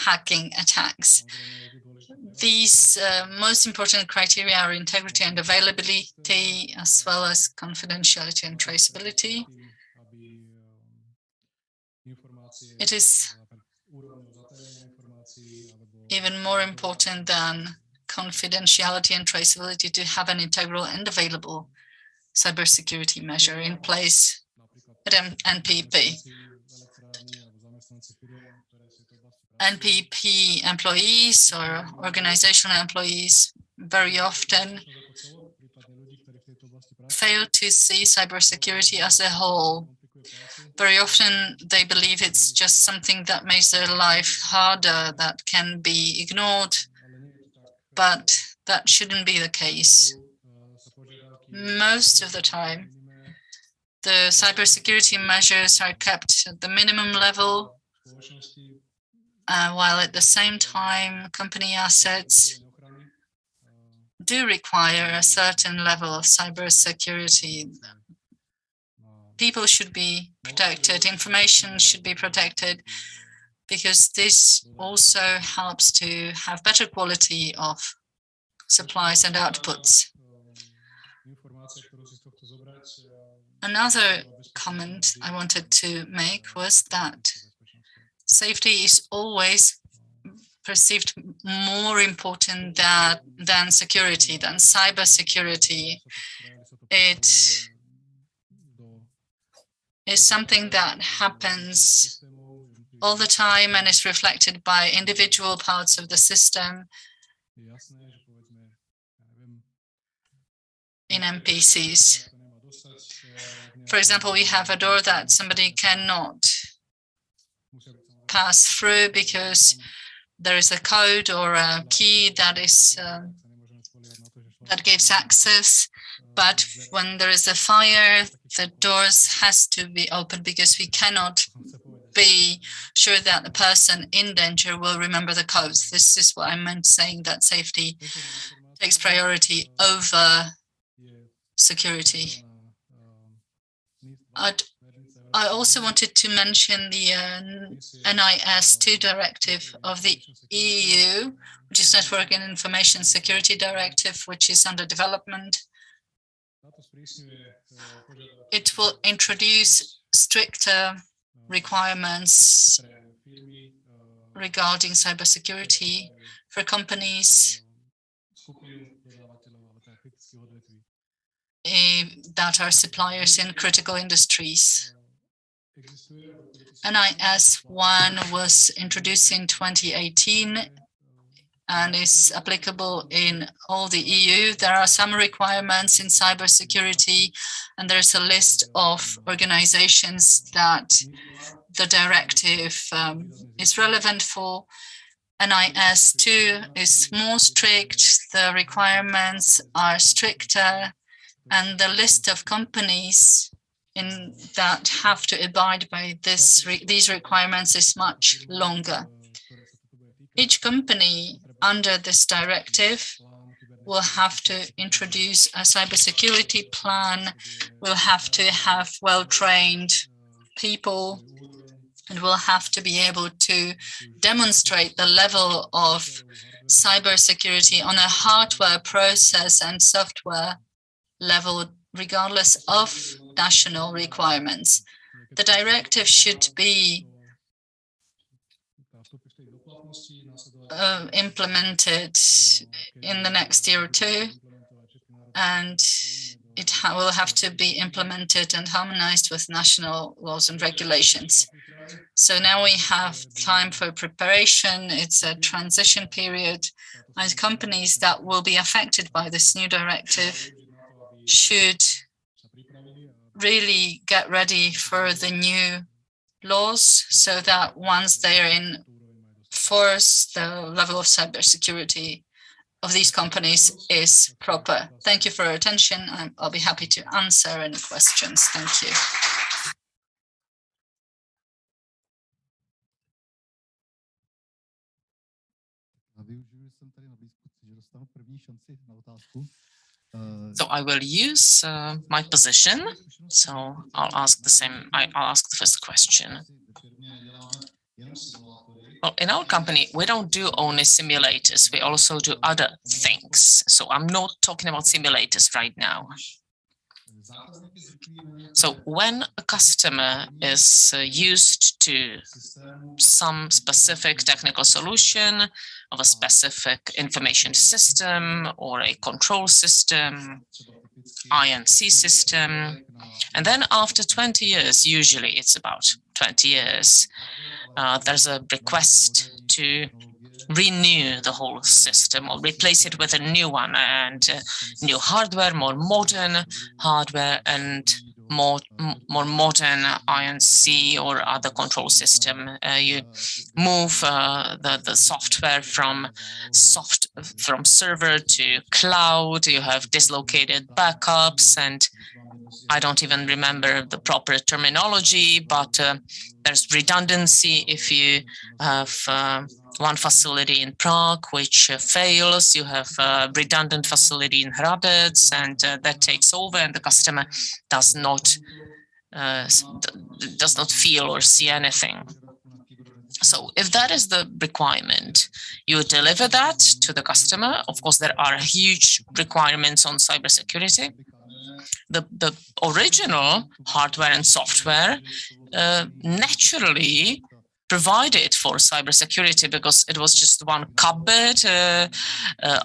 hacking attacks. These most important criteria are integrity and availability, as well as confidentiality and traceability. It is even more important than confidentiality and traceability to have an integral and available cybersecurity measure in place at NPP. NPP employees or organizational employees very often fail to see cybersecurity as a whole. Very often they believe it's just something that makes their life harder, that can be ignored, but that shouldn't be the case. Most of the time, the cybersecurity measures are kept at the minimum level, while at the same time, company assets do require a certain level of cybersecurity. People should be protected, information should be protected, because this also helps to have better quality of supplies and outputs. Another comment I wanted to make was that safety is always perceived more important than security, than cyber security. It is something that happens all the time and is reflected by individual parts of the system in MPCs. For example, we have a door that somebody cannot pass through because there is a code or a key that is that gives access. But when there is a fire, the doors has to be open because we cannot be sure that the person in danger will remember the codes. This is what I meant saying that safety takes priority over security. I also wanted to mention the NIS2 directive of the EU, which is Network and Information Security Directive, which is under development. It will introduce stricter requirements regarding cybersecurity for companies that are suppliers in critical industries. NIS1 was introduced in 2018 and is applicable in all the EU. There are some requirements in cybersecurity, and there's a list of organizations that the directive is relevant for. NIS2 is more strict, the requirements are stricter, and the list of companies that have to abide by these requirements is much longer. Each company under this directive will have to introduce a cybersecurity plan, will have to have well-trained people, and will have to be able to demonstrate the level of cybersecurity on a hardware, process, and software level, regardless of national requirements. The directive should be implemented in the next year or two, and it will have to be implemented and harmonized with national laws and regulations. So now we have time for preparation. It's a transition period, and companies that will be affected by this new directive should really get ready for the new laws so that once they are in force, the level of cybersecurity of these companies is proper. Thank you for your attention. I'll be happy to answer any questions. Thank you. So I will use my position. So I'll ask the first question. Well, in our company, we don't do only simulators. We also do other things. So I'm not talking about simulators right now. So when a customer is used to some specific technical solution of a specific information system or a control system, I&C system, and then after 20 years, usually it's about 20 years, there's a request to renew the whole system or replace it with a new one, and new hardware, more modern hardware, and more modern I&C or other control system. You move the software from server to cloud. You have dislocated backups, and I don't even remember the proper terminology, but there's redundancy. If you have one facility in Prague which fails, you have a redundant facility in Hradec, and that takes over, and the customer does not feel or see anything. So if that is the requirement, you deliver that to the customer. Of course, there are huge requirements on cybersecurity. The original hardware and software naturally provided for cybersecurity because it was just one cupboard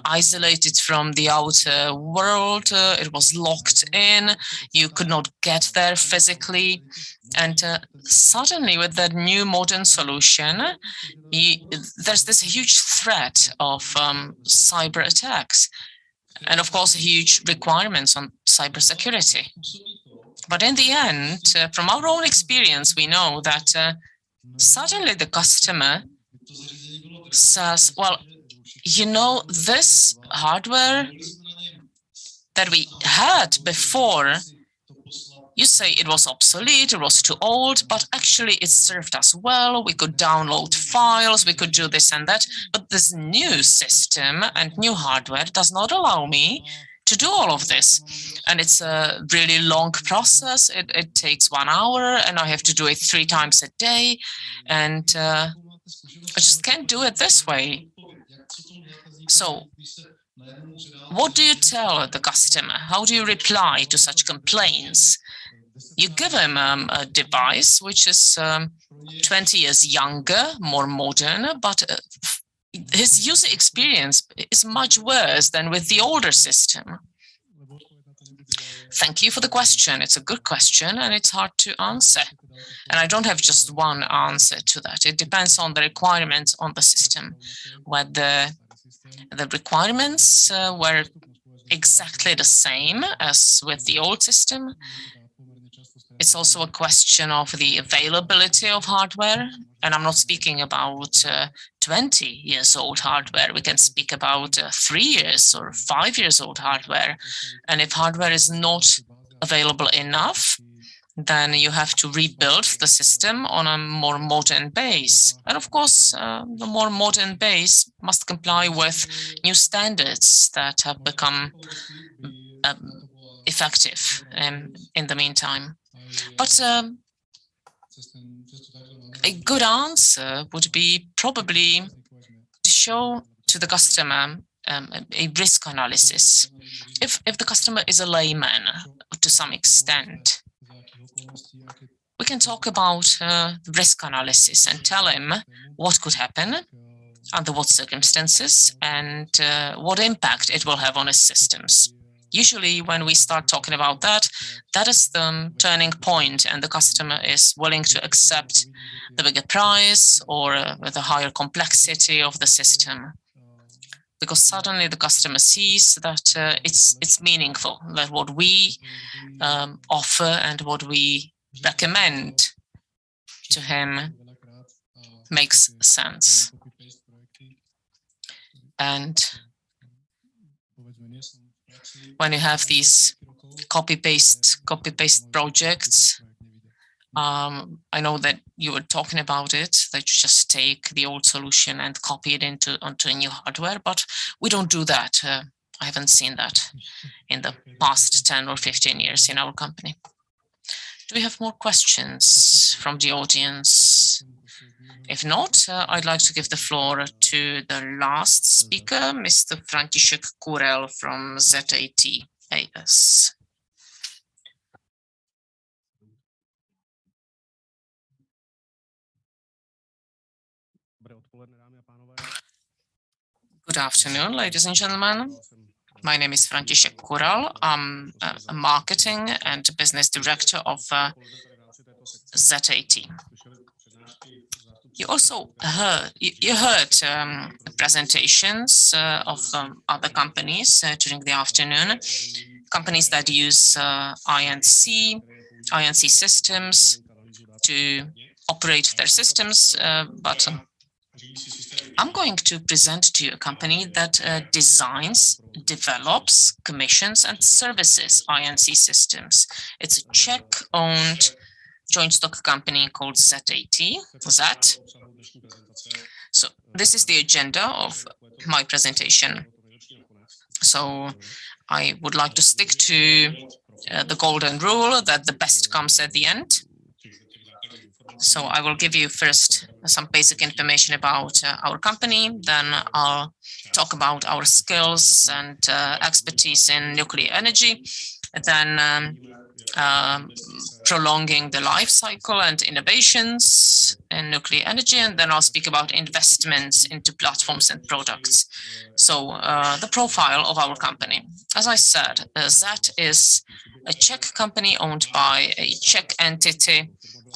isolated from the outer world. It was locked in. You could not get there physically. And suddenly with that new modern solution, there's this huge threat of cyber attacks. And of course, huge requirements on cybersecurity. But in the end, from our own experience, we know that suddenly the customer says, well, you know, this hardware that we had before, you say it was obsolete, it was too old, but actually it served us well. We could download files, we could do this and that. But this new system and new hardware does not allow me to do all of this. And it's a really long process. It takes 1 hour and I have to do it 3 times a day. And I just can't do it this way. So what do you tell the customer? How do you reply to such complaints? You give him a device which is 20 years younger, more modern, but his user experience is much worse than with the older system. Thank you for the question. It's a good question and it's hard to answer. And I don't have just one answer to that. It depends on the requirements on the system, whether the requirements were exactly the same as with the old system. It's also a question of the availability of hardware. And I'm not speaking about 20 years old hardware. We can speak about 3 years or 5 years old hardware. And if hardware is not available enough, then you have to rebuild the system on a more modern base. And of course, the more modern base must comply with new standards that have become effective in the meantime. But a good answer would be probably to show to the customer a risk analysis. If the customer is a layman to some extent, we can talk about risk analysis and tell him what could happen, under what circumstances, and what impact it will have on his systems. Usually when we start talking about that, that is the turning point and the customer is willing to accept the bigger price or the higher complexity of the system. Because suddenly the customer sees that it's meaningful, that what we offer and what we recommend to him makes sense. And when you have these copy-paste projects, I know that you were talking about it, that you just take the old solution and copy it onto a new hardware, but we don't do that. I haven't seen that in the past 10 or 15 years in our company. Do we have more questions from the audience? If not, I'd like to give the floor to the last speaker, Mr. František Kurel from ZAT AS. Good afternoon, ladies and gentlemen. My name is František Kurel. I'm a marketing and business director of ZAT. You also heard presentations of other companies during the afternoon, companies that use INC systems to operate their systems, but I'm going to present to you a company that designs, develops, commissions, and services INC systems. It's a Czech-owned joint stock company called ZAT. So this is the agenda of my presentation. So I would like to stick to the golden rule that the best comes at the end. So I will give you first some basic information about our company, then I'll talk about our skills and expertise in nuclear energy. Then prolonging the life cycle and innovations in nuclear energy, and then I'll speak about investments into platforms and products. So the profile of our company. As I said, that is a Czech company owned by a Czech entity.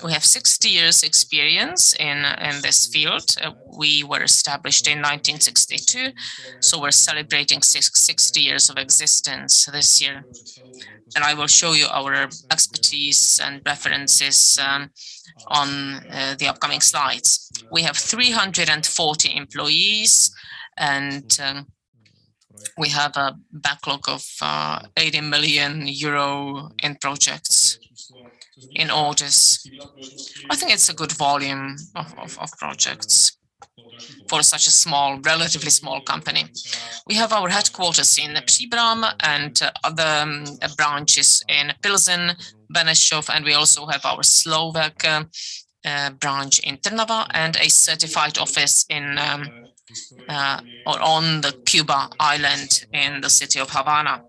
We have 60 years experience in this field. We were established in 1962, so we're celebrating 60 years of existence this year. And I will show you our expertise and references on the upcoming slides. We have 340 employees, and we have a backlog of 80 million euro in projects, in orders. I think it's a good volume of projects for such a small, relatively small company. We have our headquarters in Příbram and other branches in Pilsen, Benešov, and we also have our Slovak branch in Trnava and a certified office in or on the Cuba island in the city of Havana.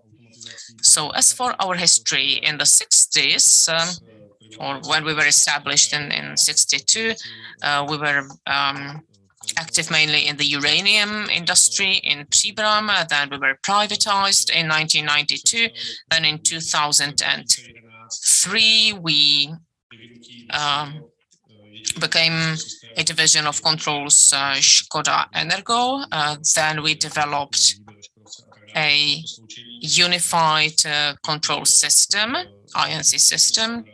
So as for our history in the 60s, or when we were established in 62, we were active mainly in the uranium industry in Příbram. Then we were privatized in 1992. Then in 2003, we became a division of controls, Škoda Energo. Then we developed a unified control system, INC system.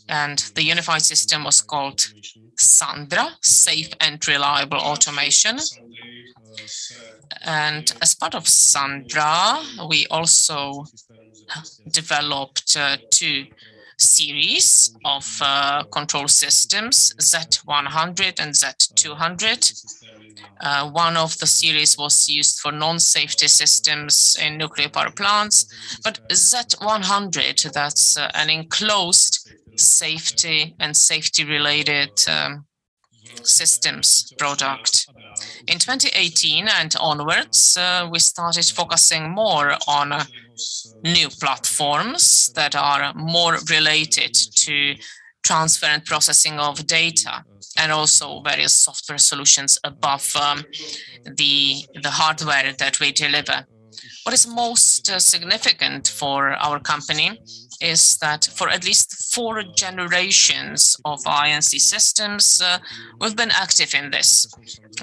And the unified system was called Sandra, Safe and Reliable Automation. And as part of Sandra, we also developed two series of control systems, Z100 and Z200. One of the series was used for non-safety systems in nuclear power plants, but Z100, that's an enclosed safety and safety-related systems product. In 2018 and onwards, we started focusing more on new platforms that are more related to transfer and processing of data, and also various software solutions above the hardware that we deliver. What is most significant for our company is that for at least 4 generations of INC systems, we've been active in this,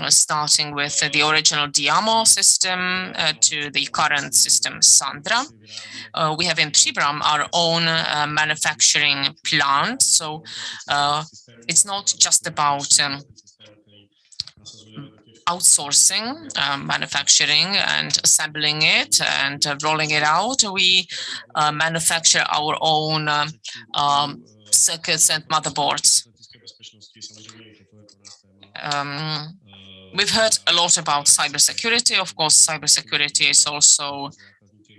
starting with the original Diamo system to the current system Sandra. We have in Příbram our own manufacturing plant, so it's not just about outsourcing manufacturing and assembling it and rolling it out. We manufacture our own circuits and motherboards. We've heard a lot about cybersecurity. Of course, cybersecurity is also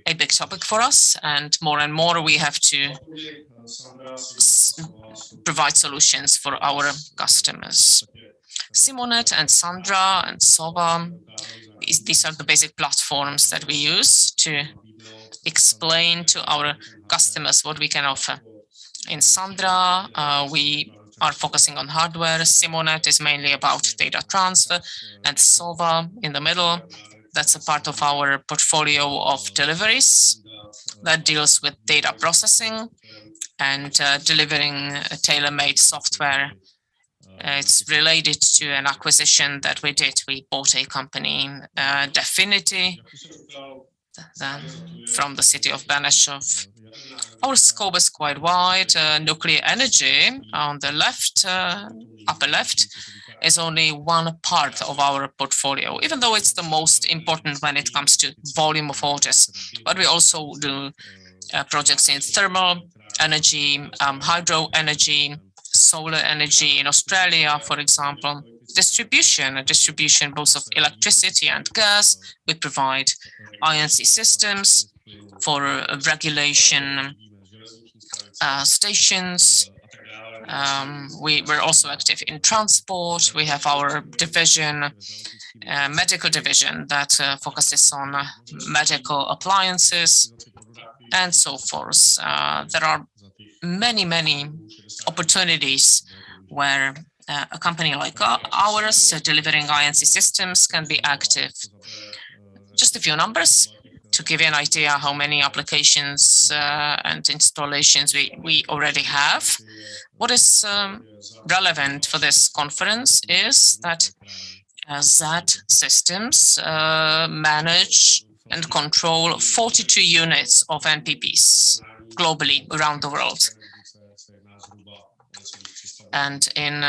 a big topic for us, and more we have to provide solutions for our customers. Simonet and Sandra and Sova, these are the basic platforms that we use to explain to our customers what we can offer. In Sandra, we are focusing on hardware. Simonet is mainly about data transfer, and Sova in the middle, that's a part of our portfolio of deliveries that deals with data processing and delivering a tailor-made software. It's related to an acquisition that we did. We bought a company, Definity, from the city of Benešov. Our scope is quite wide. Nuclear energy on the left, upper left, is only one part of our portfolio, even though it's the most important when it comes to volume of orders. But we also do projects in thermal energy, hydro energy, solar energy in Australia, for example. Distribution both of electricity and gas. We provide INC systems for regulation stations. We're also active in transport. We have our division, medical division, that focuses on medical appliances. and so forth. There are many opportunities where a company like ours delivering INC systems can be active. Just a few numbers to give you an idea how many applications and installations we already have. What is relevant for this conference is that Z systems manage and control 42 units of NPPs globally around the world. And in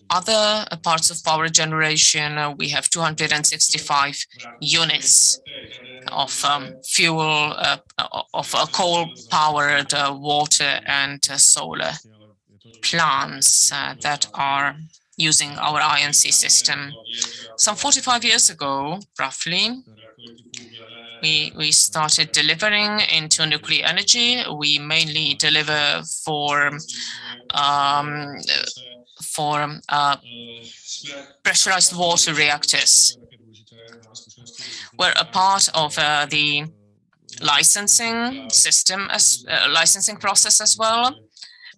other parts of power generation, we have 265 units of fuel, of coal-powered water and solar plants that are using our INC system. Some 45 years ago, roughly, we started delivering into nuclear energy. We mainly deliver for pressurized water reactors. We're a part of the licensing system, licensing process as well.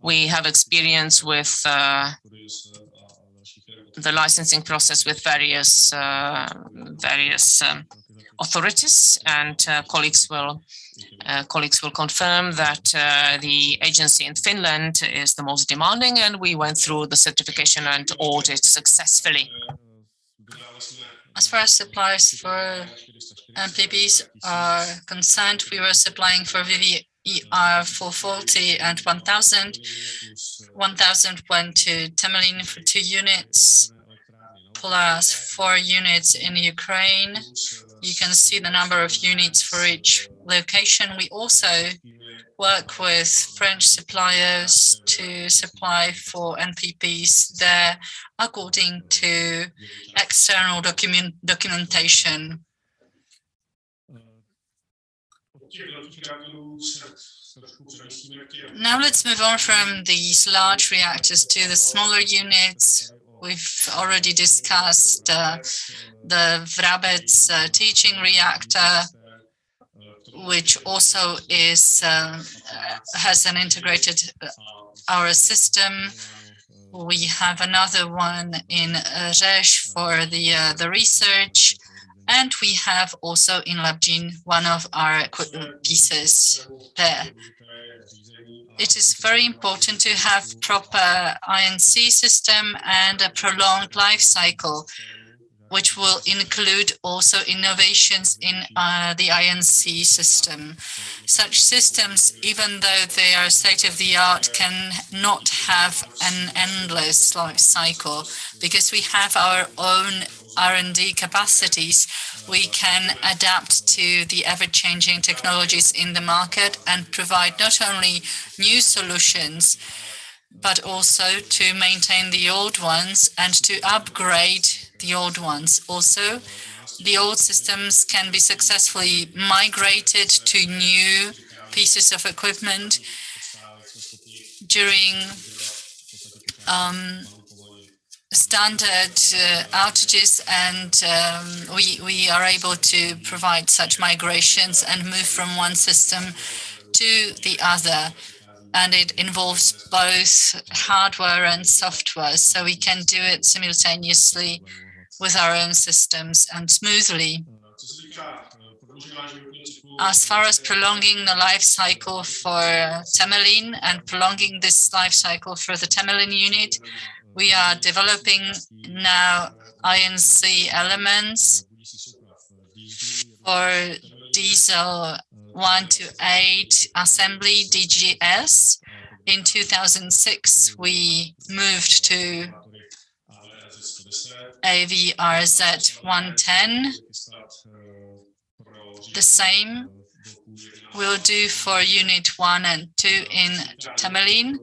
We have experience with the licensing process with various authorities, and colleagues will confirm that the agency in Finland is the most demanding, and we went through the certification and audit successfully. As far as suppliers for MPPs are concerned, we were supplying for VVER 440 and 1000. 1000 went to Temelin for 2 units, plus 4 units in Ukraine. You can see the number of units for each location. We also work with French suppliers to supply for NPPs there according to external documentation. Now let's move on from these large reactors to the smaller units. We've already discussed the Vrabec teaching reactor, which also has an integrated our system. We have another one in Rzesz for the research, and we have also in Labjin one of our pieces there. It is very important to have proper INC system and a prolonged life cycle, which will include also innovations in the INC system. Such systems, even though they are state-of-the-art, cannot have an endless life cycle because we have our own R&D capacities. We can adapt to the ever-changing technologies in the market and provide not only new solutions, but also to maintain the old ones and to upgrade the old ones. Also, the old systems can be successfully migrated to new pieces of equipment during standard outages, and we are able to provide such migrations and move from one system to the other. And it involves both hardware and software, so we can do it simultaneously with our own systems and smoothly. As far as prolonging the life cycle for Temelin and prolonging this life cycle for the Temelin unit, we are developing now INC elements for diesel 1 to 8 assembly DGS. In 2006, we moved to AVRZ 110. The same we'll do for Unit 1 and 2 in Temelin.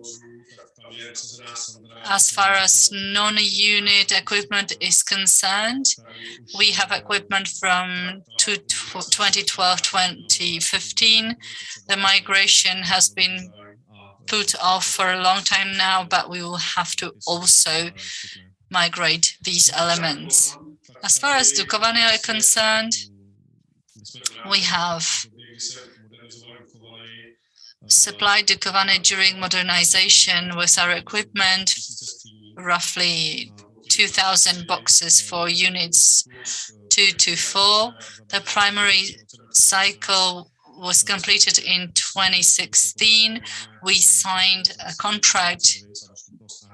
As far as non-unit equipment is concerned, we have equipment from 2012-2015. The migration has been put off for a long time now, but we will have to also migrate these elements. As far as Dukovany are concerned, we have supplied Dukovany during modernization with our equipment, roughly 2,000 boxes for units 2 to 4. The primary cycle was completed in 2016. We signed a contract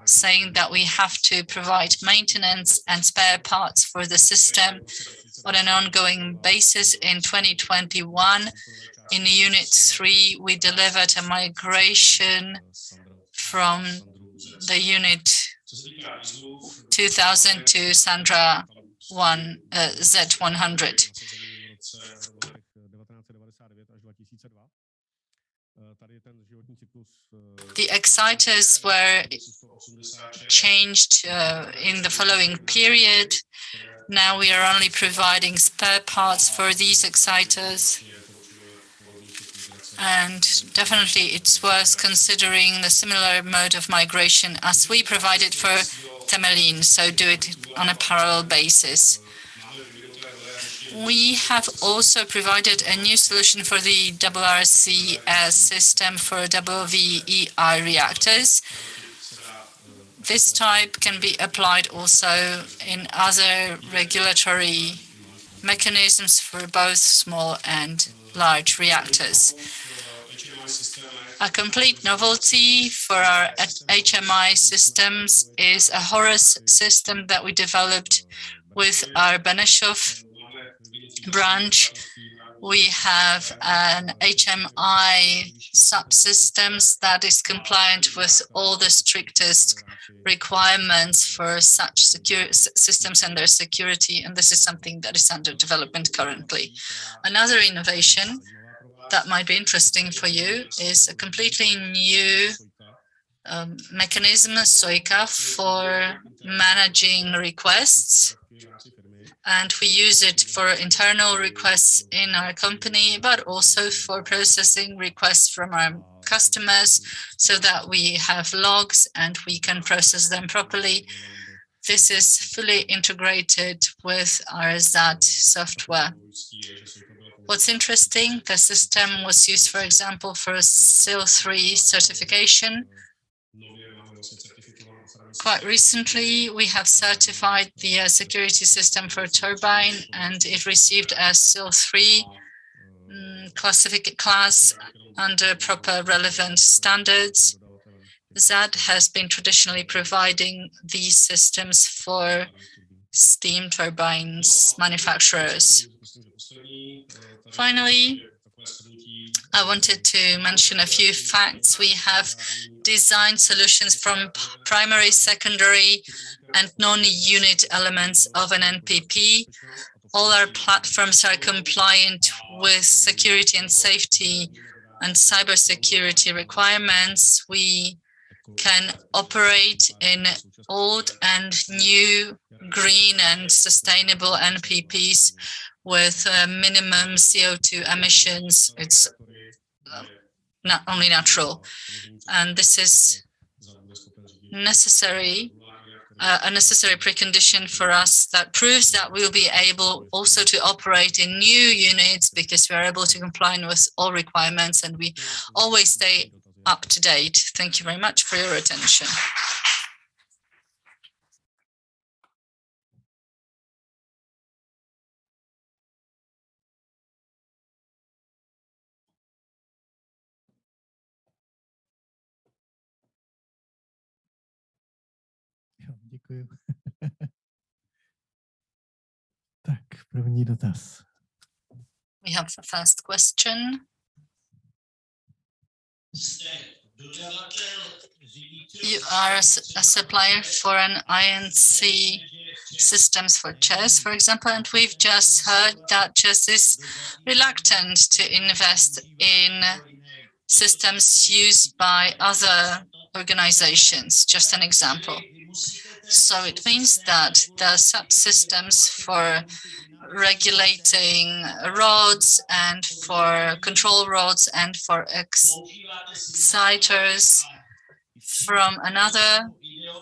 saying that we have to provide maintenance and spare parts for the system on an ongoing basis. In 2021, in Unit 3, we delivered a migration from the Unit 2000 to Sandra Z100. The exciters were changed in the following period. Now we are only providing spare parts for these exciters. And definitely it's worth considering the similar mode of migration as we provided for Temelin, so do it on a parallel basis. We have also provided a new solution for the WRCS system for WVEI reactors. This type can be applied also in other regulatory mechanisms for both small and large reactors. A complete novelty for our HMI systems is a Horus system that we developed with our Benešov branch. We have an HMI subsystems that is compliant with all the strictest requirements for such secure systems and their security, and this is something that is under development currently. Another innovation that might be interesting for you is a completely new mechanism, SOICA, for managing requests. And we use it for internal requests in our company, but also for processing requests from our customers so that we have logs and we can process them properly. This is fully integrated with our ZAD software. What's interesting, the system was used, for example, for SIL 3 certification. Quite recently, we have certified the security system for turbine, and it received a SIL 3 class under proper relevant standards. ZAD has been traditionally providing these systems for steam turbines manufacturers. Finally, I wanted to mention a few facts. We have designed solutions from primary, secondary, and non-unit elements of an NPP. All our platforms are compliant with security and safety and cybersecurity requirements. We can operate in old and new green and sustainable NPPs with minimum CO2 emissions. It's not only natural. And this is necessary, a necessary precondition for us that proves that we'll be able also to operate in new units because we are able to comply with all requirements and we always stay up to date. Thank you very much for your attention. Děkuji. Tak, první dotaz. We have the first question. You are a supplier for an INC systems for chess, for example, and we've just heard that chess is reluctant to invest in systems used by other organizations. Just an example. So it means that the subsystems for regulating rods and for control rods and for exciters from another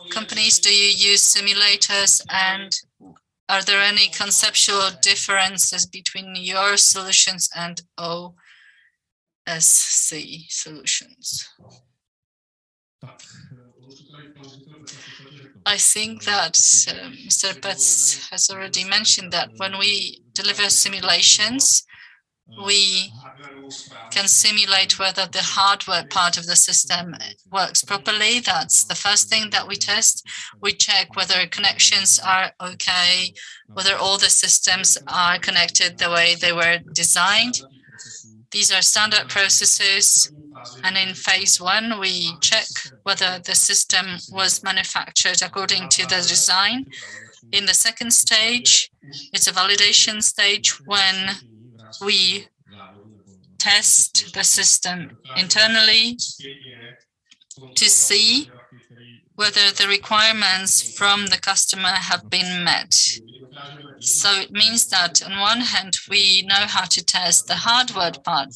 companies, do you use simulators, and are there any conceptual differences between your solutions and SC solutions. I think that Mr. Betts has already mentioned that when we deliver simulations, we can simulate whether the hardware part of the system works properly. That's the first thing that we test. We check whether connections are okay, whether all the systems are connected the way they were designed. These are standard processes. And in phase one, we check whether the system was manufactured according to the design. In the second stage, it's a validation stage when we test the system internally to see whether the requirements from the customer have been met. So it means that on one hand, we know how to test the hardware part,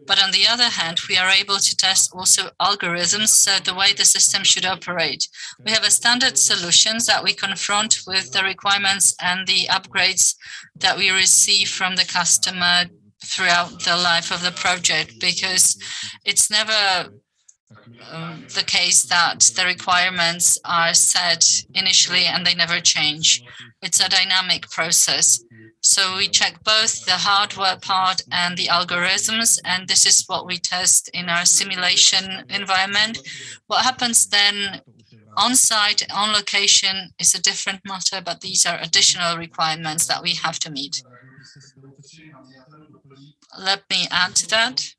but on the other hand, we are able to test also algorithms, so the way the system should operate. We have a standard solutions that we confront with the requirements and the upgrades that we receive from the customer throughout the life of the project, because it's never the case that the requirements are set initially and they never change. It's a dynamic process. So we check both the hardware part and the algorithms, and this is what we test in our simulation environment. What happens then on site, on location is a different matter, but these are additional requirements that we have to meet. Let me add to that.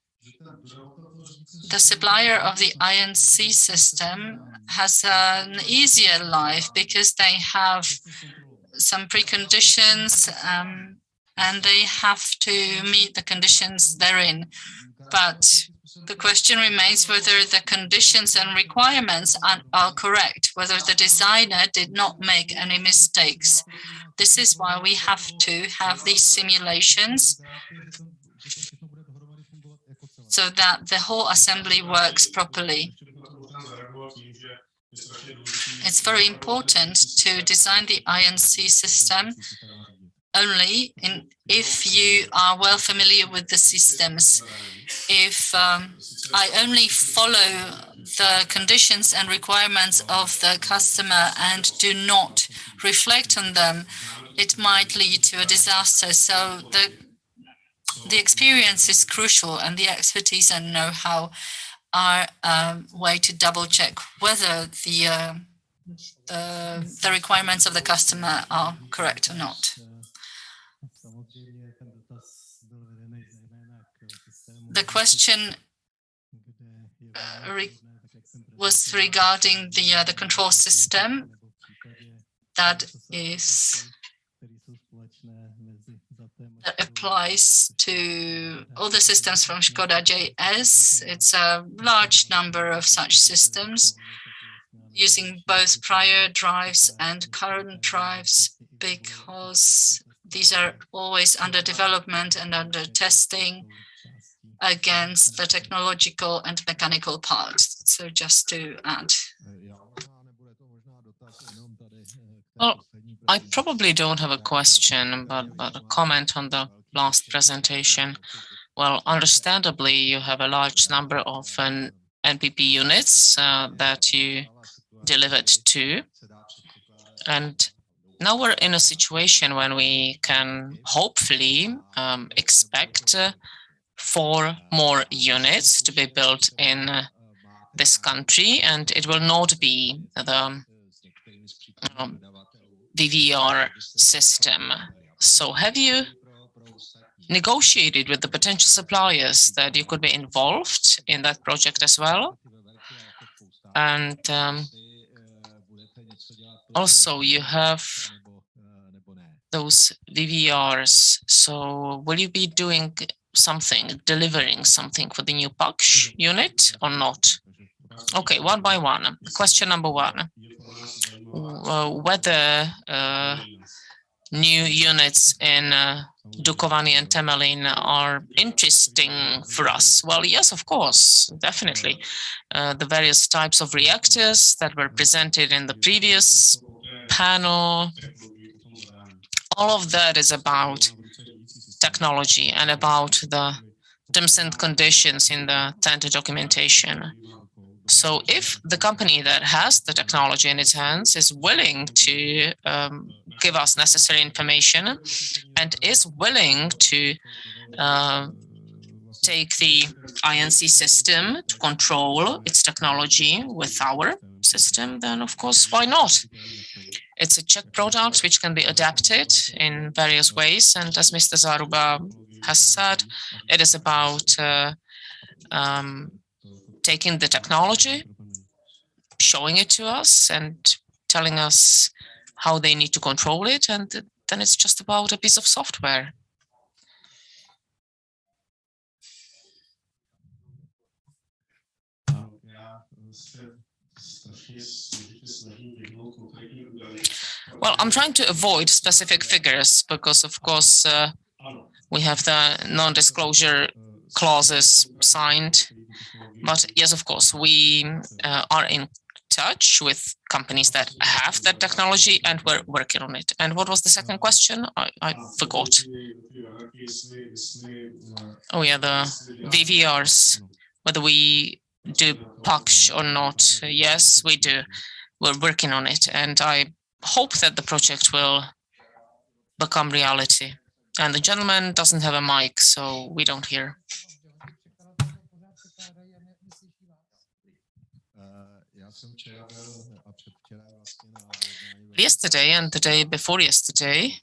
The supplier of the INC system has an easier life because they have some preconditions and they have to meet the conditions therein. But the question remains whether the conditions and requirements are correct, whether the designer did not make any mistakes. This is why we have to have these simulations so that the whole assembly works properly. It's very important to design the INC system only if you are well familiar with the systems. If I only follow the conditions and requirements of the customer and do not reflect on them, it might lead to a disaster. So the experience is crucial, and the expertise and know-how are a way to double check whether the requirements of the customer are correct or not. The question was regarding the control system that applies to all the systems from Škoda JS. It's a large number of such systems using both prior drives and current drives, because these are always under development and under testing against the technological and mechanical parts. So just to add. Well, I probably don't have a question, but a comment on the last presentation. Well, understandably, you have a large number of NPP units that you delivered to. And now we're in a situation when we can hopefully expect 4 more units to be built in this country, and it will not be the VVR system. So have you negotiated with the potential suppliers that you could be involved in that project as well? And also you have those VVRs. So will you be doing something, delivering something for the new PAKSH unit or not? Okay, one by one. Question number 1. Whether new units in Dukovany and Temelin are interesting for us? Well, yes, of course, definitely. The various types of reactors that were presented in the previous panel, all of that is about technology and about the terms and conditions in the tender documentation. So if the company that has the technology in its hands is willing to give us necessary information and is willing to take the INC system to control its technology with our system, then of course, why not? It's a Czech product which can be adapted in various ways. And as Mr. Zaruba has said, it is about taking the technology, showing it to us and telling us how they need to control it. And then it's just about a piece of software. Well, I'm trying to avoid specific figures because, of course, we have the non-disclosure clauses signed. But yes, of course, we are in touch with companies that have that technology and we're working on it. And what was the second question? I forgot. Oh, yeah, the VVRs, whether we do PAKSH or not. Yes, we do. We're working on it. And I hope that the project will become reality. And the gentleman doesn't have a mic, so we don't hear. Yesterday and the day before yesterday,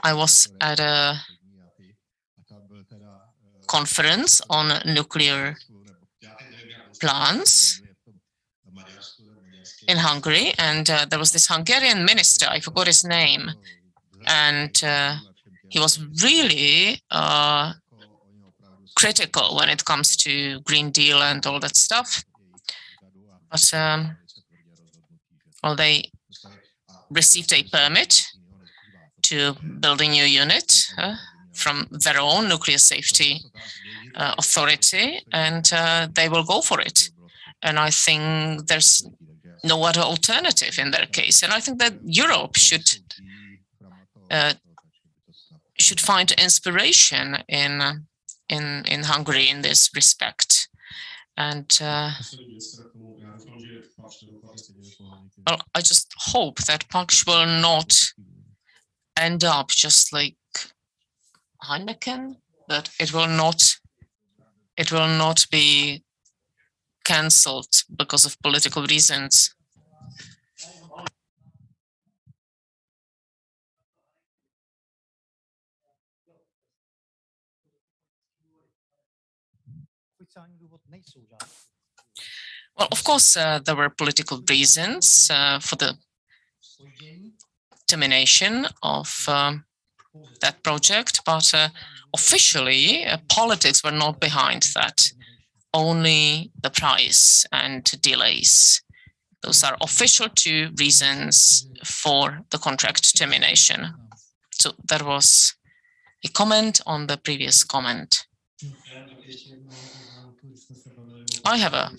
I was at a conference on nuclear plants in Hungary, and there was this Hungarian minister, I forgot his name, and he was really critical when it comes to Green Deal and all that stuff. But well, they received a permit to build a new unit from their own nuclear safety authority, and they will go for it. And I think there's no other alternative in their case. And I think that Europe should find inspiration in Hungary in this respect. And well, I just hope that PAKSH will not end up just like Heineken, that it will not be cancelled because of political reasons. Well, of course, there were political reasons for the termination of that project, but officially, politics were not behind that. Only the price and delays. Those are official two reasons for the contract termination. So that was a comment on the previous comment. I have a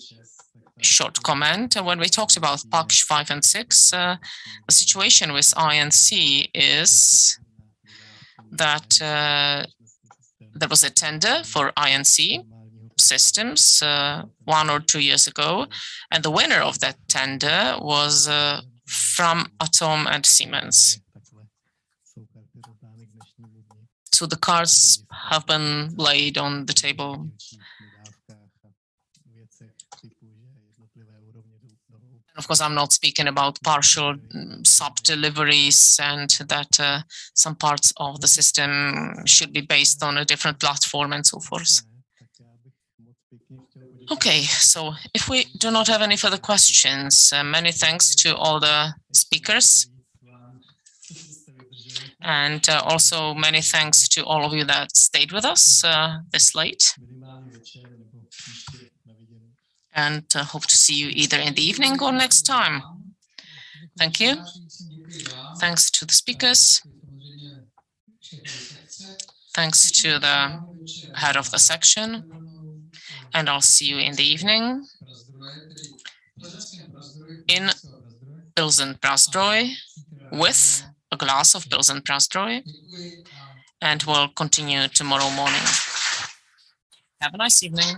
short comment. When we talked about PAKSH 5 and 6, the situation with INC is that there was a tender for INC systems 1 or 2 years ago, and the winner of that tender was from Atom and Siemens. So the cards have been laid on the table. Of course, I'm not speaking about partial sub-deliveries and that some parts of the system should be based on a different platform and so forth. Okay, so if we do not have any further questions, many thanks to all the speakers. And also many thanks to all of you that stayed with us this late. And hope to see you either in the evening or next time. Thank you. Thanks to the speakers. Thanks to the head of the section. And I'll see you in the evening in Pilsen Prazdroj with a glass of Pilsen Prazdroj. And we'll continue tomorrow morning. Have a nice evening.